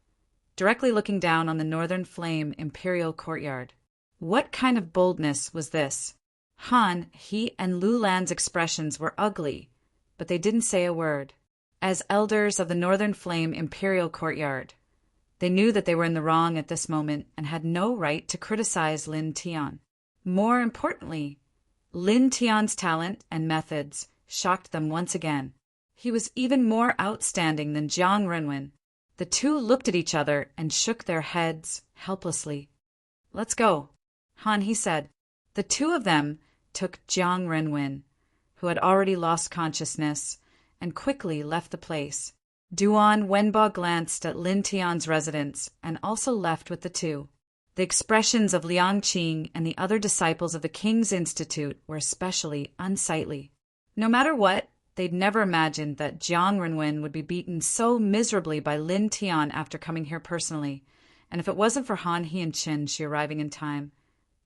directly looking down on the Northern Flame Imperial courtyard. What kind of boldness was this? Han, he, and Lulan's expressions were ugly, but they didn't say a word. As elders of the Northern Flame Imperial courtyard, they knew that they were in the wrong at this moment and had no right to criticize Lin Tian. More importantly, Lin Tian's talent and methods shocked them once again. He was even more outstanding than Jiang Renwen. The 2 looked at each other and shook their heads helplessly. Let's go, Han He said. The 2 of them took Jiang Renwen, who had already lost consciousness, and quickly left the place. Duan Wenba glanced at Lin Tian's residence and also left with the 2. The expressions of Liang Qing and the other disciples of the King's Institute were especially unsightly. No matter what, they'd never imagined that Jiang Renwen would be beaten so miserably by Lin Tian after coming here personally, and if it wasn't for Han He and Qin Shi arriving in time,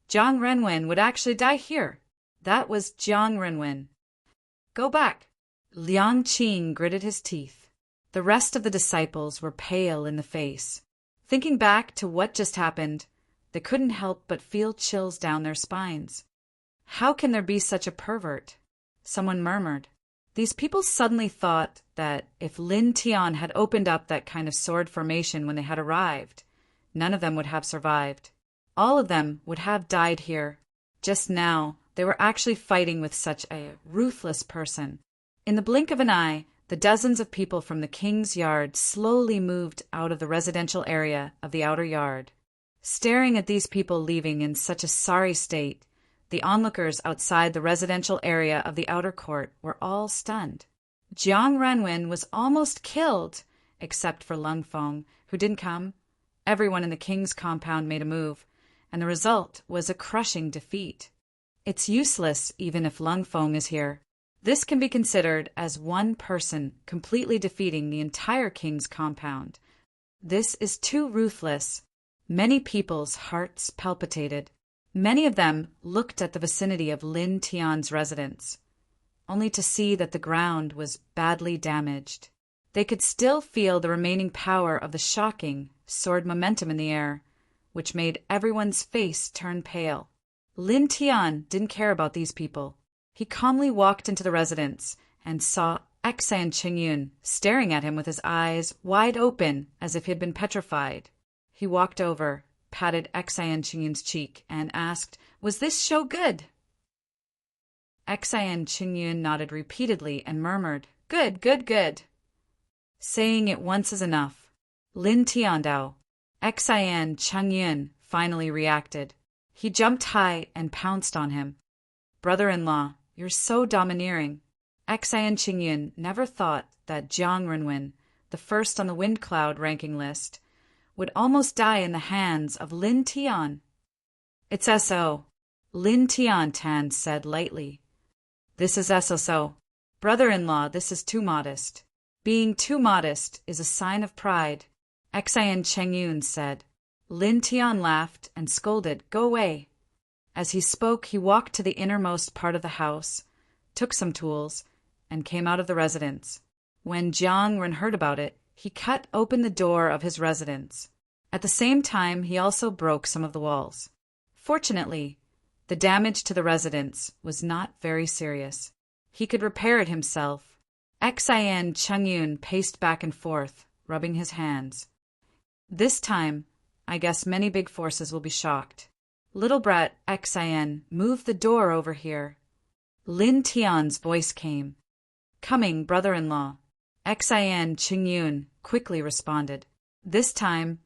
Jiang Renwen would actually die here. That was Jiang Renwen. Go back. Liang Qing gritted his teeth. The rest of the disciples were pale in the face. Thinking back to what just happened, they couldn't help but feel chills down their spines. How can there be such a pervert? Someone murmured. These people suddenly thought that if Lin Tian had opened up that kind of sword formation when they had arrived, none of them would have survived. All of them would have died here. Just now, they were actually fighting with such a ruthless person. In the blink of an eye, the dozens of people from the King's Yard slowly moved out of the residential area of the outer yard. Staring at these people leaving in such a sorry state, the onlookers outside the residential area of the outer court were all stunned. Jiang Renwen was almost killed, except for Lung Feng, who didn't come. Everyone in the king's compound made a move, and the result was a crushing defeat. It's useless even if Lung Feng is here. This can be considered as one person completely defeating the entire king's compound. This is too ruthless. Many people's hearts palpitated. Many of them looked at the vicinity of Lin Tian's residence, only to see that the ground was badly damaged. They could still feel the remaining power of the shocking, sword momentum in the air, which made everyone's face turn pale. Lin Tian didn't care about these people. He calmly walked into the residence and saw Xan Qingyun staring at him with his eyes wide open as if he had been petrified. He walked over, patted Xan Qingyun's cheek, and asked, "Was this show good?" Xan Qingyun nodded repeatedly and murmured, "Good, good, good." Saying it once is enough. Lin Tiandao, Xan Qingyun, finally reacted. He jumped high and pounced on him. "Brother-in-law, you're so domineering." Xan Qingyun never thought that Jiang Renwen, the first on the wind cloud ranking list, would almost die in the hands of Lin Tian. "It's SO," Lin Tian said lightly. "This is SSO. Brother-in-law, this is too modest." "Being too modest is a sign of pride," Xan Qingyun said. Lin Tian laughed and scolded, "Go away." As he spoke, he walked to the innermost part of the house, took some tools, and came out of the residence. When Jiang Ren heard about it, he cut open the door of his residence. At the same time, he also broke some of the walls. Fortunately, the damage to the residence was not very serious. He could repair it himself. Xan Qingyun paced back and forth, rubbing his hands. "This time, I guess many big forces will be shocked. Little brat Xan, move the door over here." Lin Tian's voice came. "Coming, brother-in-law," Xan Qingyun quickly responded. This time,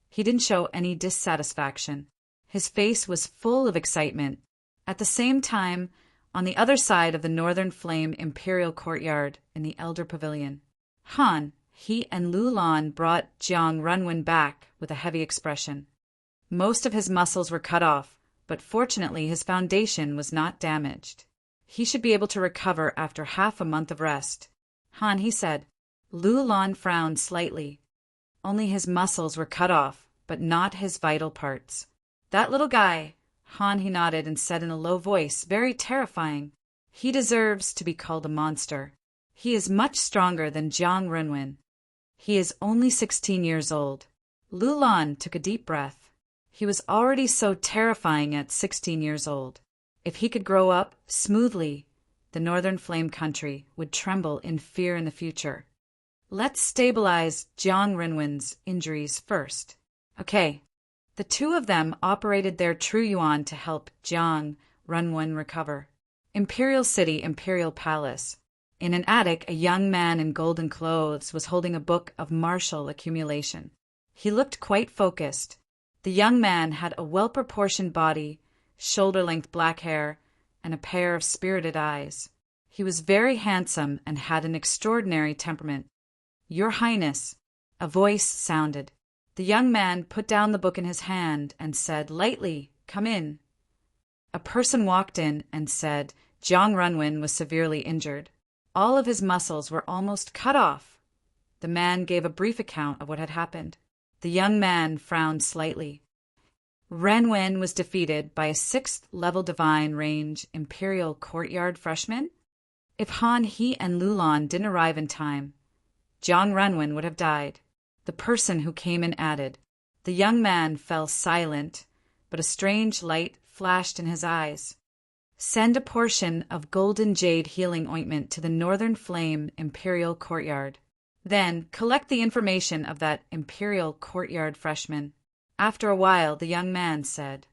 he didn't show any dissatisfaction. His face was full of excitement. At the same time, on the other side of the Northern Flame Imperial Courtyard in the Elder Pavilion, Han, he and Lu Lan brought Jiang Renwen back with a heavy expression. Most of his muscles were cut off, but fortunately his foundation was not damaged. He should be able to recover after half a month of rest. "Han," he said. Lu Lan frowned slightly. Only his muscles were cut off, but not his vital parts. "That little guy," Han, he nodded and said in a low voice, "very terrifying. He deserves to be called a monster. He is much stronger than Jiang Renwen. He is only 16 years old." Lu Lan took a deep breath. He was already so terrifying at 16 years old. If he could grow up smoothly, the Northern Flame country would tremble in fear in the future. "Let's stabilize Jiang Renwen's injuries first." Okay. The two of them operated their true yuan to help Jiang Renwen recover. Imperial City, Imperial Palace. In an attic, a young man in golden clothes was holding a book of martial accumulation. He looked quite focused. The young man had a well-proportioned body, shoulder-length black hair, and a pair of spirited eyes. He was very handsome and had an extraordinary temperament. "Your Highness," a voice sounded. The young man put down the book in his hand and said lightly, "Come in." A person walked in and said Jiang Renwen was severely injured. All of his muscles were almost cut off. The man gave a brief account of what had happened. The young man frowned slightly. Renwen was defeated by a 6th-level divine range Imperial Courtyard freshman? If Han, he, and Lu Lan didn't arrive in time, Jiang Renwen would have died. The person who came in added. The young man fell silent, but a strange light flashed in his eyes. "Send a portion of golden jade healing ointment to the Northern Flame Imperial Courtyard. Then collect the information of that Imperial Courtyard freshman." After a while, the young man said,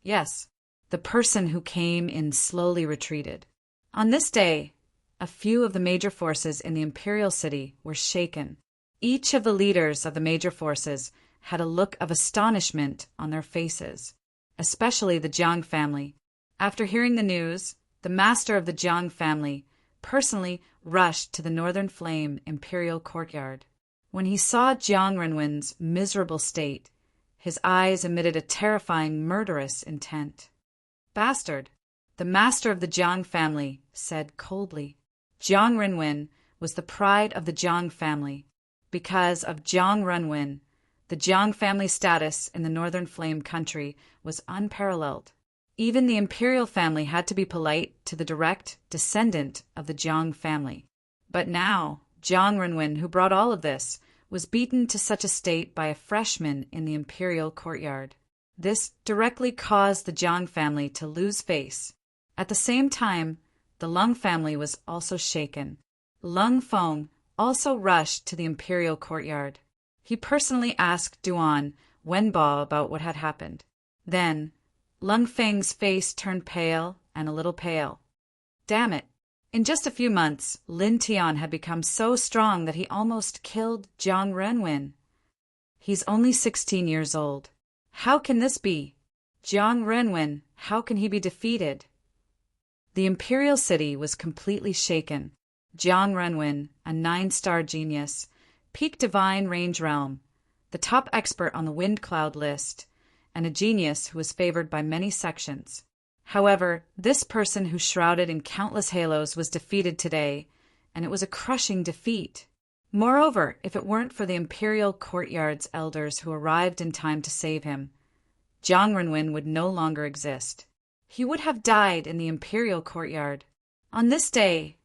"Yes." The person who came in slowly retreated. On this day, a few of the major forces in the Imperial City were shaken. Each of the leaders of the major forces had a look of astonishment on their faces, especially the Jiang family. After hearing the news, the master of the Jiang family personally rushed to the Northern Flame Imperial Courtyard. When he saw Jiang Renwen's miserable state, his eyes emitted a terrifying, murderous intent. "Bastard! The master of the Jiang family said coldly. Jiang Renwen was the pride of the Jiang family. Because of Jiang Renwen, the Jiang family status in the Northern Flame country was unparalleled. Even the imperial family had to be polite to the direct descendant of the Jiang family. But now, Jiang Renwen, who brought all of this, was beaten to such a state by a freshman in the imperial courtyard. This directly caused the Jiang family to lose face. At the same time, the Lung family was also shaken. Lung Feng also rushed to the imperial courtyard. He personally asked Duan Wenbo about what had happened. Then, Lung Feng's face turned pale and a little pale. Damn it! In just a few months, Lin Tian had become so strong that he almost killed Jiang Renwen. He's only 16 years old. How can this be? Jiang Renwen, how can he be defeated? The imperial city was completely shaken. Jiang Renwen, a 9-star genius, peak divine range realm, the top expert on the wind cloud list, and a genius who was favored by many sections. However, this person who shrouded in countless halos was defeated today, and it was a crushing defeat. Moreover, if it weren't for the imperial courtyard's elders who arrived in time to save him, Jiang Renwen would no longer exist. He would have died in the imperial courtyard. On this day,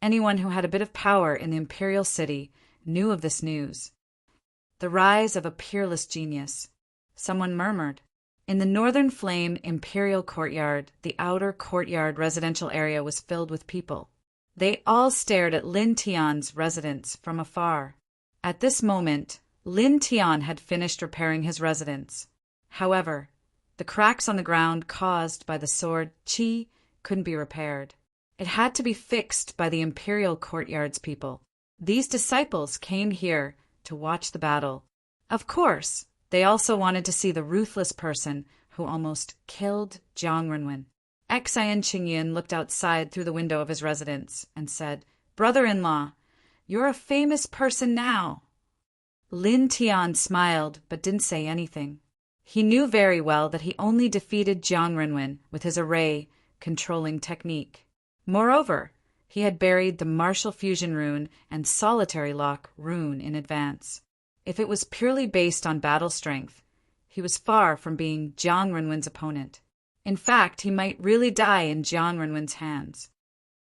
anyone who had a bit of power in the imperial city knew of this news. The rise of a peerless genius. Someone murmured. In the Northern Flame imperial courtyard, the outer courtyard residential area was filled with people. They all stared at Lin Tian's residence from afar. At this moment, Lin Tian had finished repairing his residence. However, the cracks on the ground caused by the sword Qi couldn't be repaired. It had to be fixed by the imperial courtyard's people. These disciples came here to watch the battle. Of course, they also wanted to see the ruthless person who almost killed Jiang Renwen. Xian Qingyan looked outside through the window of his residence and said, "Brother-in-law, you're a famous person now." Lin Tian smiled but didn't say anything. He knew very well that he only defeated Jiang Renwen with his array controlling technique. Moreover, he had buried the martial fusion rune and solitary lock rune in advance. If it was purely based on battle strength, he was far from being Jiang Renwen's opponent. In fact, he might really die in Jiang Renwen's hands.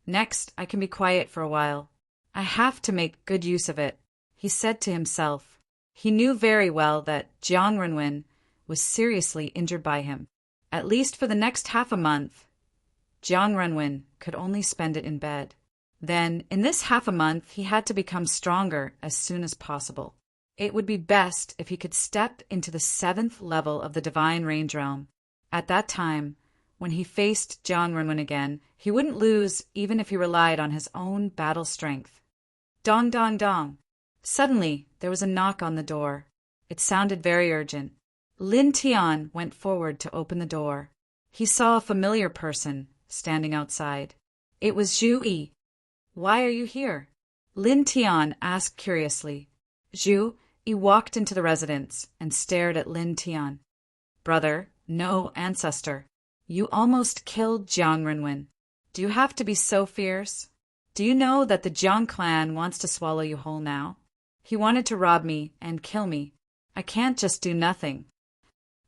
Next, I can be quiet for a while. I have to make good use of it, he said to himself. He knew very well that Jiang Renwen was seriously injured by him. At least for the next half a month, Jiang Renwen could only spend it in bed. Then, in this half a month, he had to become stronger as soon as possible. It would be best if he could step into the 7th level of the Divine Range Realm. At that time, when he faced Jiang Renwen again, he wouldn't lose even if he relied on his own battle strength. Dong dong dong. Suddenly, there was a knock on the door. It sounded very urgent. Lin Tian went forward to open the door. He saw a familiar person standing outside. It was Zhu Yi. "Why are you here?" Lin Tian asked curiously. Zhu Yi walked into the residence and stared at Lin Tian. "Brother, no, ancestor. You almost killed Jiang Renwen. Do you have to be so fierce? Do you know that the Jiang clan wants to swallow you whole now? He wanted to rob me and kill me. I can't just do nothing."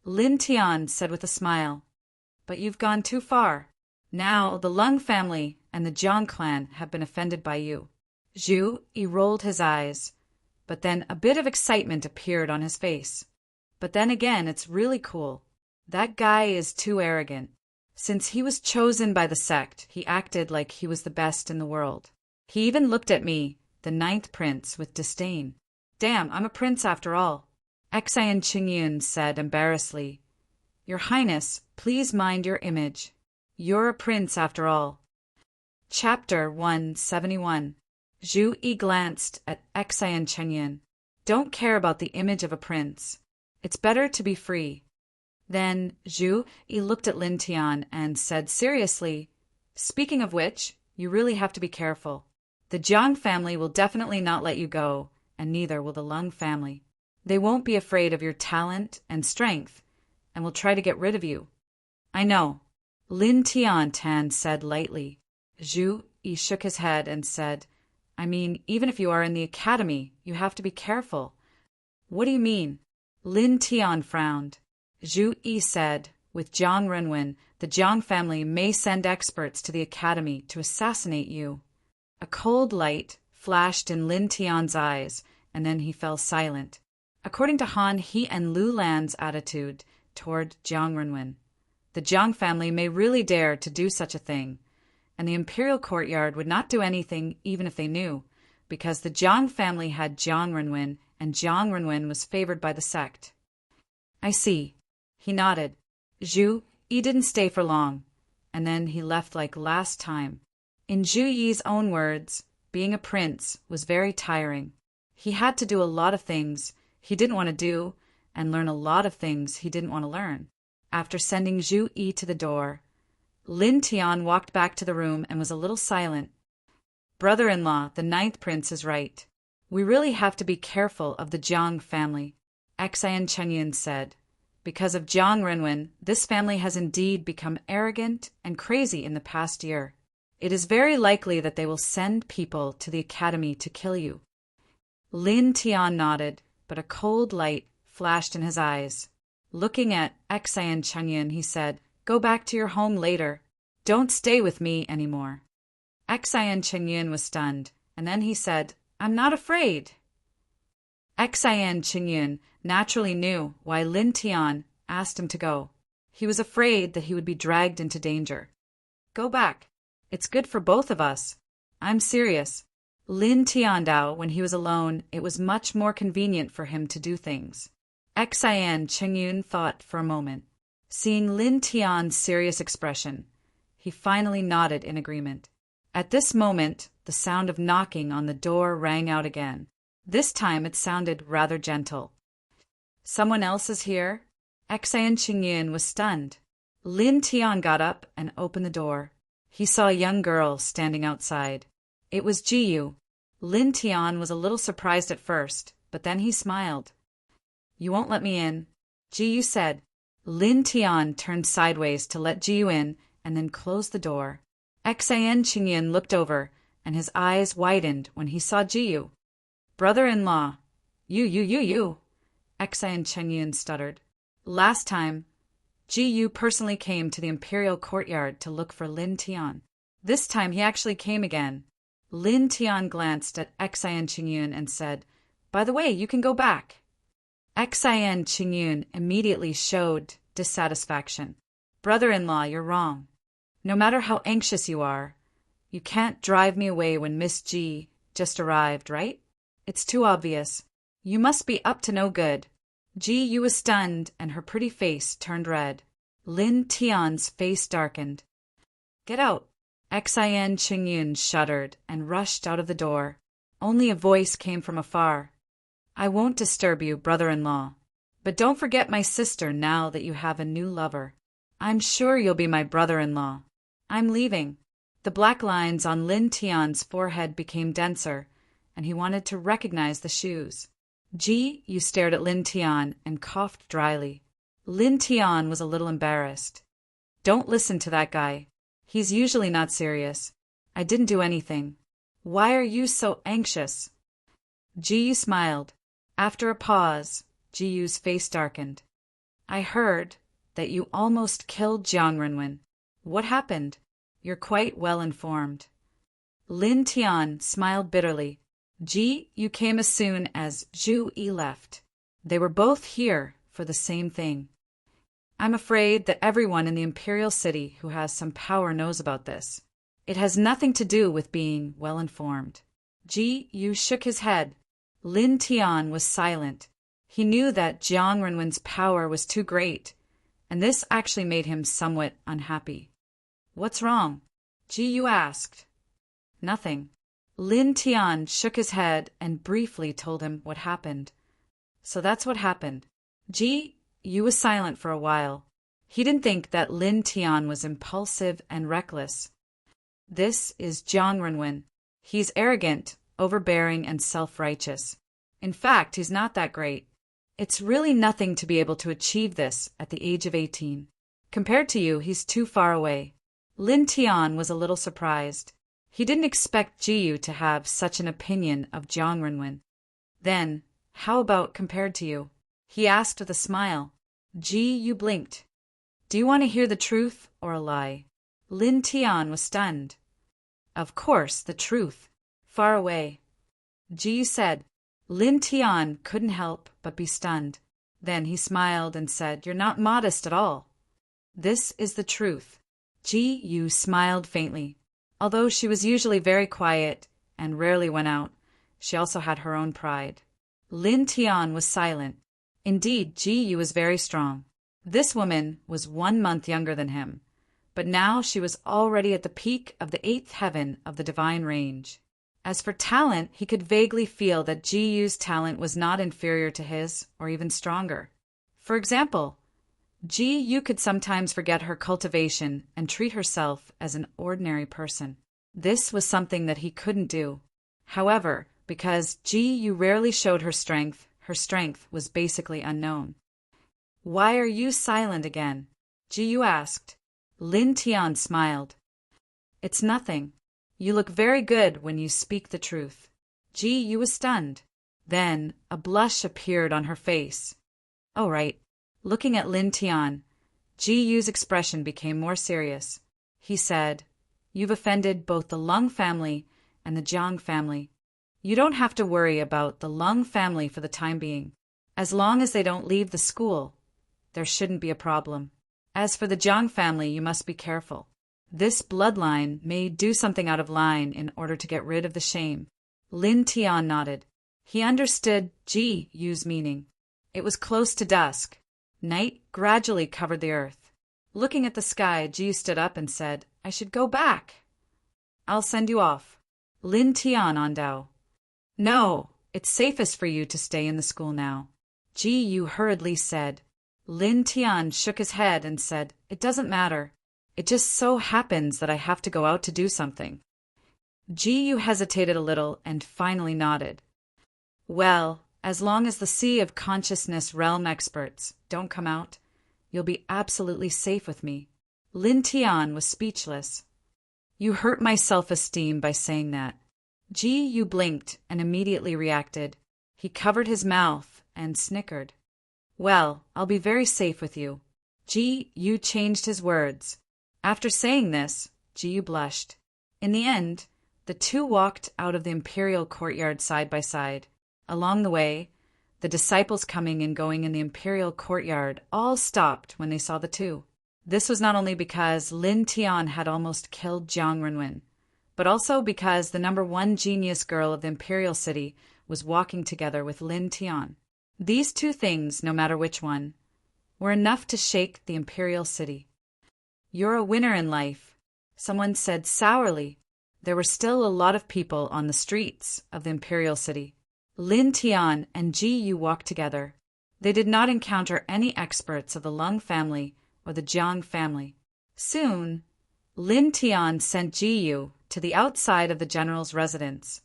Lin Tian said with a smile, "But you've gone too far. Now the Lung family and the Jiang clan have been offended by you." Zhu Yi rolled his eyes, but then a bit of excitement appeared on his face. "But then again, it's really cool. That guy is too arrogant. Since he was chosen by the sect, he acted like he was the best in the world. He even looked at me, the 9th prince, with disdain. Damn, I'm a prince after all." Xian Qingyan said embarrassedly, "Your Highness, please mind your image. You're a prince after all." Chapter 171. Zhu Yi glanced at Xian Qingyan. "Don't care about the image of a prince. It's better to be free." Then Zhu Yi looked at Lin Tian and said seriously, "Speaking of which, you really have to be careful. The Jiang family will definitely not let you go, and neither will the Lung family. They won't be afraid of your talent and strength, and will try to get rid of you." "I know. Lin Tian Tan said lightly. Zhu Yi shook his head and said, I mean, even if you are in the academy, you have to be careful. What do you mean? Lin Tian frowned. Zhu Yi said, with Jiang Renwen, the Jiang family may send experts to the academy to assassinate you. A cold light flashed in Lin Tian's eyes, and then he fell silent. According to Han He and Lu Lan's attitude toward Jiang Renwen, the Jiang family may really dare to do such a thing, and the imperial courtyard would not do anything even if they knew, because the Jiang family had Jiang Renwen, and Jiang Renwen was favored by the sect. I see. He nodded. Zhu Yi didn't stay for long, and then he left like last time. In Zhu Yi's own words, being a prince was very tiring. He had to do a lot of things he didn't want to do, and learn a lot of things he didn't want to learn. After sending Zhu Yi to the door, Lin Tian walked back to the room and was a little silent. Brother-in-law, the 9th prince is right. We really have to be careful of the Jiang family, Xian Chengyun said. Because of Jiang Renwen, this family has indeed become arrogant and crazy in the past year. It is very likely that they will send people to the academy to kill you. Lin Tian nodded, but a cold light flashed in his eyes. Looking at Xian Chengyun, he said, Go back to your home later. Don't stay with me anymore. Xian Chengyun was stunned, and then he said, I'm not afraid. Xian Chengyun naturally knew why Lin Tian asked him to go. He was afraid that he would be dragged into danger. Go back. It's good for both of us. I'm serious. Lin Tiandao, when he was alone, it was much more convenient for him to do things. Xian Chengyun thought for a moment. Seeing Lin Tian's serious expression, he finally nodded in agreement. At this moment, the sound of knocking on the door rang out again. This time it sounded rather gentle. Someone else is here? Xian Chengyun was stunned. Lin Tian got up and opened the door. He saw a young girl standing outside. It was Jiyu. Lin Tian was a little surprised at first, but then he smiled. You won't let me in, Jiyu said. Lin Tian turned sideways to let Jiyu in and then closed the door. Xian Chengyun looked over, and his eyes widened when he saw Jiyu. Brother-in-law, you. Xian Chengyun stuttered. Last time, Jiyu personally came to the imperial courtyard to look for Lin Tian. This time he actually came again. Lin Tian glanced at Xian Chengyun and said, By the way, you can go back. Xian Chengyun immediately showed dissatisfaction. Brother-in-law, you're wrong. No matter how anxious you are, you can't drive me away when Miss Ji just arrived, right? It's too obvious. You must be up to no good. Ji was stunned, and her pretty face turned red. Lin Tian's face darkened. Get out. Xian Chengyun shuddered and rushed out of the door. Only a voice came from afar. I won't disturb you, brother-in-law. But don't forget my sister now that you have a new lover. I'm sure you'll be my brother-in-law. I'm leaving. The black lines on Lin Tian's forehead became denser, and he wanted to recognize the shoes. You stared at Lin Tian and coughed dryly. Lin Tian was a little embarrassed. Don't listen to that guy. He's usually not serious. I didn't do anything. Why are you so anxious? Jiyu smiled. After a pause, Jiyu's face darkened. I heard that you almost killed Jiang Renwen. What happened? You're quite well informed. Lin Tian smiled bitterly. You came as soon as Zhu Yi left. They were both here for the same thing. I'm afraid that everyone in the imperial city who has some power knows about this. It has nothing to do with being well informed. Jiyu shook his head. Lin Tian was silent. He knew that Jiang Renwen's power was too great, and this actually made him somewhat unhappy. What's wrong? Jiyu asked. Nothing. Lin Tian shook his head and briefly told him what happened. So that's what happened. Jiyu was silent for a while. He didn't think that Lin Tian was impulsive and reckless. This is Jiang Renwen. He's arrogant, overbearing, and self-righteous. In fact, he's not that great. It's really nothing to be able to achieve this at the age of 18. Compared to you, he's too far away. Lin Tian was a little surprised. He didn't expect Ji Yu to have such an opinion of Jiang Renwen. Then, how about compared to you? He asked with a smile. Ji Yu blinked. Do you want to hear the truth or a lie? Lin Tian was stunned. Of course, the truth. Far away. Ji Yu said. Lin Tian couldn't help but be stunned. Then he smiled and said, You're not modest at all. This is the truth. Ji Yu smiled faintly. Although she was usually very quiet and rarely went out, she also had her own pride. Lin Tian was silent. Indeed, Ji Yu was very strong. This woman was 1 month younger than him, but now she was already at the peak of the 8th heaven of the divine range. As for talent, he could vaguely feel that Ji Yu's talent was not inferior to his, or even stronger. For example, Ji Yu could sometimes forget her cultivation and treat herself as an ordinary person. This was something that he couldn't do. However, because Ji Yu rarely showed her strength was basically unknown. Why are you silent again? Ji Yu asked. Lin Tian smiled. It's nothing. You look very good when you speak the truth. Ji Yu was stunned. Then a blush appeared on her face. Oh, right. Looking at Lin Tian, Ji Yu's expression became more serious. He said, You've offended both the Lung family and the Jiang family. You don't have to worry about the Lung family for the time being. As long as they don't leave the school, there shouldn't be a problem. As for the Jiang family, you must be careful. This bloodline may do something out of line in order to get rid of the shame. Lin Tian nodded. He understood Ji Yu's meaning. It was close to dusk. Night gradually covered the earth. Looking at the sky, Ji Yu stood up and said, I should go back. I'll send you off. Lin Tian Ondao. No, it's safest for you to stay in the school now. Ji Yu hurriedly said. Lin Tian shook his head and said, It doesn't matter. It just so happens that I have to go out to do something. Ji Yu hesitated a little and finally nodded. Well, as long as the Sea of Consciousness realm experts don't come out, you'll be absolutely safe with me. Lin Tian was speechless. You hurt my self-esteem by saying that. Ji Yu blinked and immediately reacted. He covered his mouth and snickered. Well, I'll be very safe with you. Ji Yu changed his words. After saying this, Ji Yu blushed. In the end, the two walked out of the imperial courtyard side by side. Along the way, the disciples coming and going in the imperial courtyard all stopped when they saw the two. This was not only because Lin Tian had almost killed Jiang Renwen, but also because the #1 genius girl of the imperial city was walking together with Lin Tian. These two things, no matter which one, were enough to shake the imperial city. You're a winner in life, someone said sourly. There were still a lot of people on the streets of the imperial city. Lin Tian and Ji Yu walked together. They did not encounter any experts of the Lung family or the Jiang family. Soon, Lin Tian sent Ji Yu to the outside of the general's residence.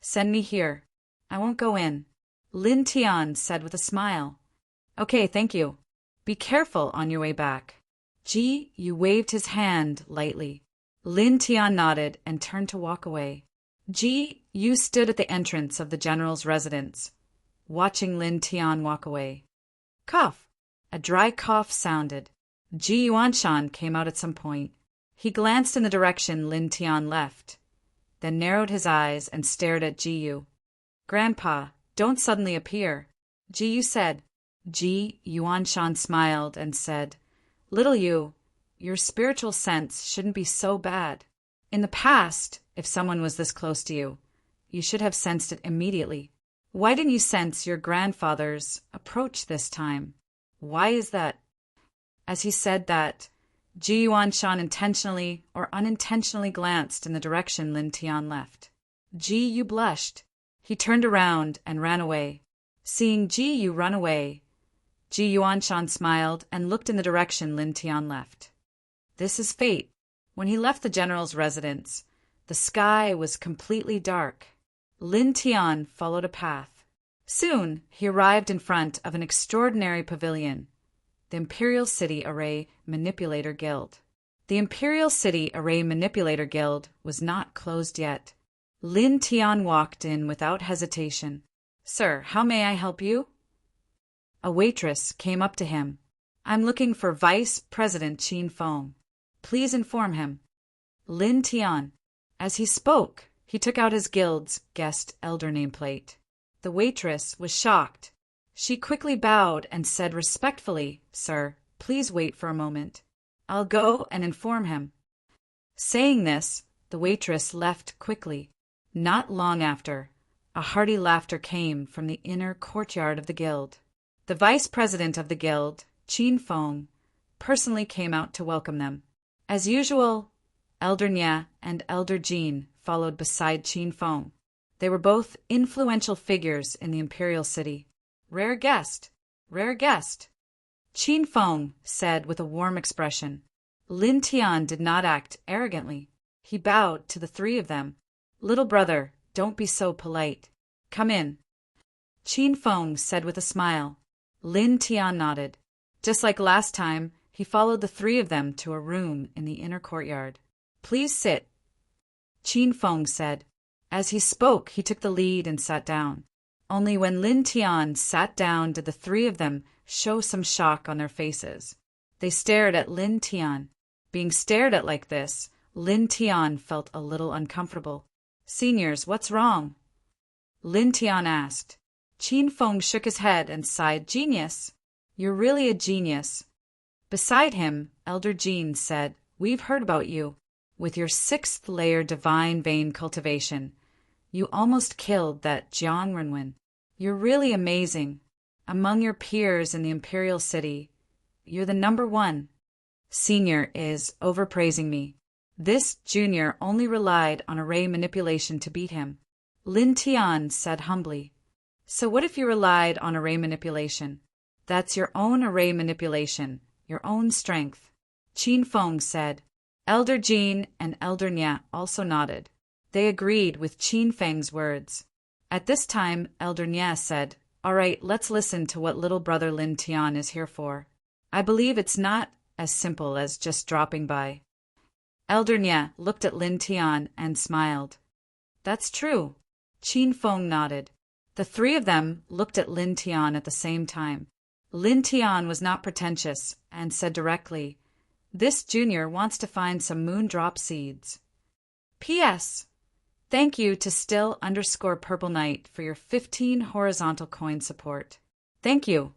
Send me here. I won't go in. Lin Tian said with a smile. Okay, thank you. Be careful on your way back. Ji Yu waved his hand lightly. Lin Tian nodded and turned to walk away. Ji Yu stood at the entrance of the general's residence, watching Lin Tian walk away. Cough! A dry cough sounded. Ji Yuanshan came out at some point. He glanced in the direction Lin Tian left, then narrowed his eyes and stared at Ji Yu. Grandpa, don't suddenly appear, Ji Yu said. Ji Yuanshan smiled and said, Little Yu, your spiritual sense shouldn't be so bad. In the past, if someone was this close to you, you should have sensed it immediately. Why didn't you sense your grandfather's approach this time? Why is that? As he said that, Ji Yuanshan intentionally or unintentionally glanced in the direction Lin Tian left. Ji Yu blushed. He turned around and ran away. Seeing Ji Yu run away, Ji Yuanshan smiled and looked in the direction Lin Tian left. This is fate. When he left the general's residence, the sky was completely dark. Lin Tian followed a path. Soon he arrived in front of an extraordinary pavilion. the Imperial City Array Manipulator Guild. The Imperial City Array Manipulator Guild was not closed yet. Lin Tian walked in without hesitation. "Sir, how may I help you?" A waitress came up to him. "I'm looking for Vice President Qin Feng. Please inform him." Lin Tian. As he spoke, he took out his guild's guest elder nameplate. The waitress was shocked. She quickly bowed and said respectfully, "Sir, please wait for a moment. I'll go and inform him." Saying this, the waitress left quickly. Not long after, a hearty laughter came from the inner courtyard of the guild. The vice president of the guild, Qin Feng, personally came out to welcome them. As usual, Elder Nya and Elder Jean followed beside Qin Feng. They were both influential figures in the Imperial City. "Rare guest! Rare guest!" Qin Feng said with a warm expression. Lin Tian did not act arrogantly. He bowed to the three of them. "Little brother, don't be so polite. Come in." Qin Feng said with a smile. Lin Tian nodded. Just like last time, he followed the three of them to a room in the inner courtyard. "Please sit," Qin Feng said. As he spoke, he took the lead and sat down. Only when Lin Tian sat down did the three of them show some shock on their faces. They stared at Lin Tian. Being stared at like this, Lin Tian felt a little uncomfortable. "Seniors, what's wrong?" Lin Tian asked. Qin Feng shook his head and sighed. "Genius. You're really a genius." Beside him, Elder Jean said, "We've heard about you. With your 6th layer divine vein cultivation, you almost killed that Jiang Renwen. You're really amazing. Among your peers in the Imperial City, you're the #1. Senior is overpraising me. This junior only relied on array manipulation to beat him." Lin Tian said humbly. "So what if you relied on array manipulation? That's your own array manipulation, your own strength." Qin Feng said. Elder Jean and Elder Nya also nodded. They agreed with Qin Feng's words. At this time, Elder Nya said, "All right, let's listen to what little brother Lin Tian is here for. I believe it's not as simple as just dropping by." Elder Nya looked at Lin Tian and smiled. "That's true." Qin Feng nodded. The three of them looked at Lin Tian at the same time. Lin Tian was not pretentious and said directly, "This junior wants to find some moondrop seeds. P.S. Thank you to Still_Purple Knight for your 15 horizontal coin support. Thank you."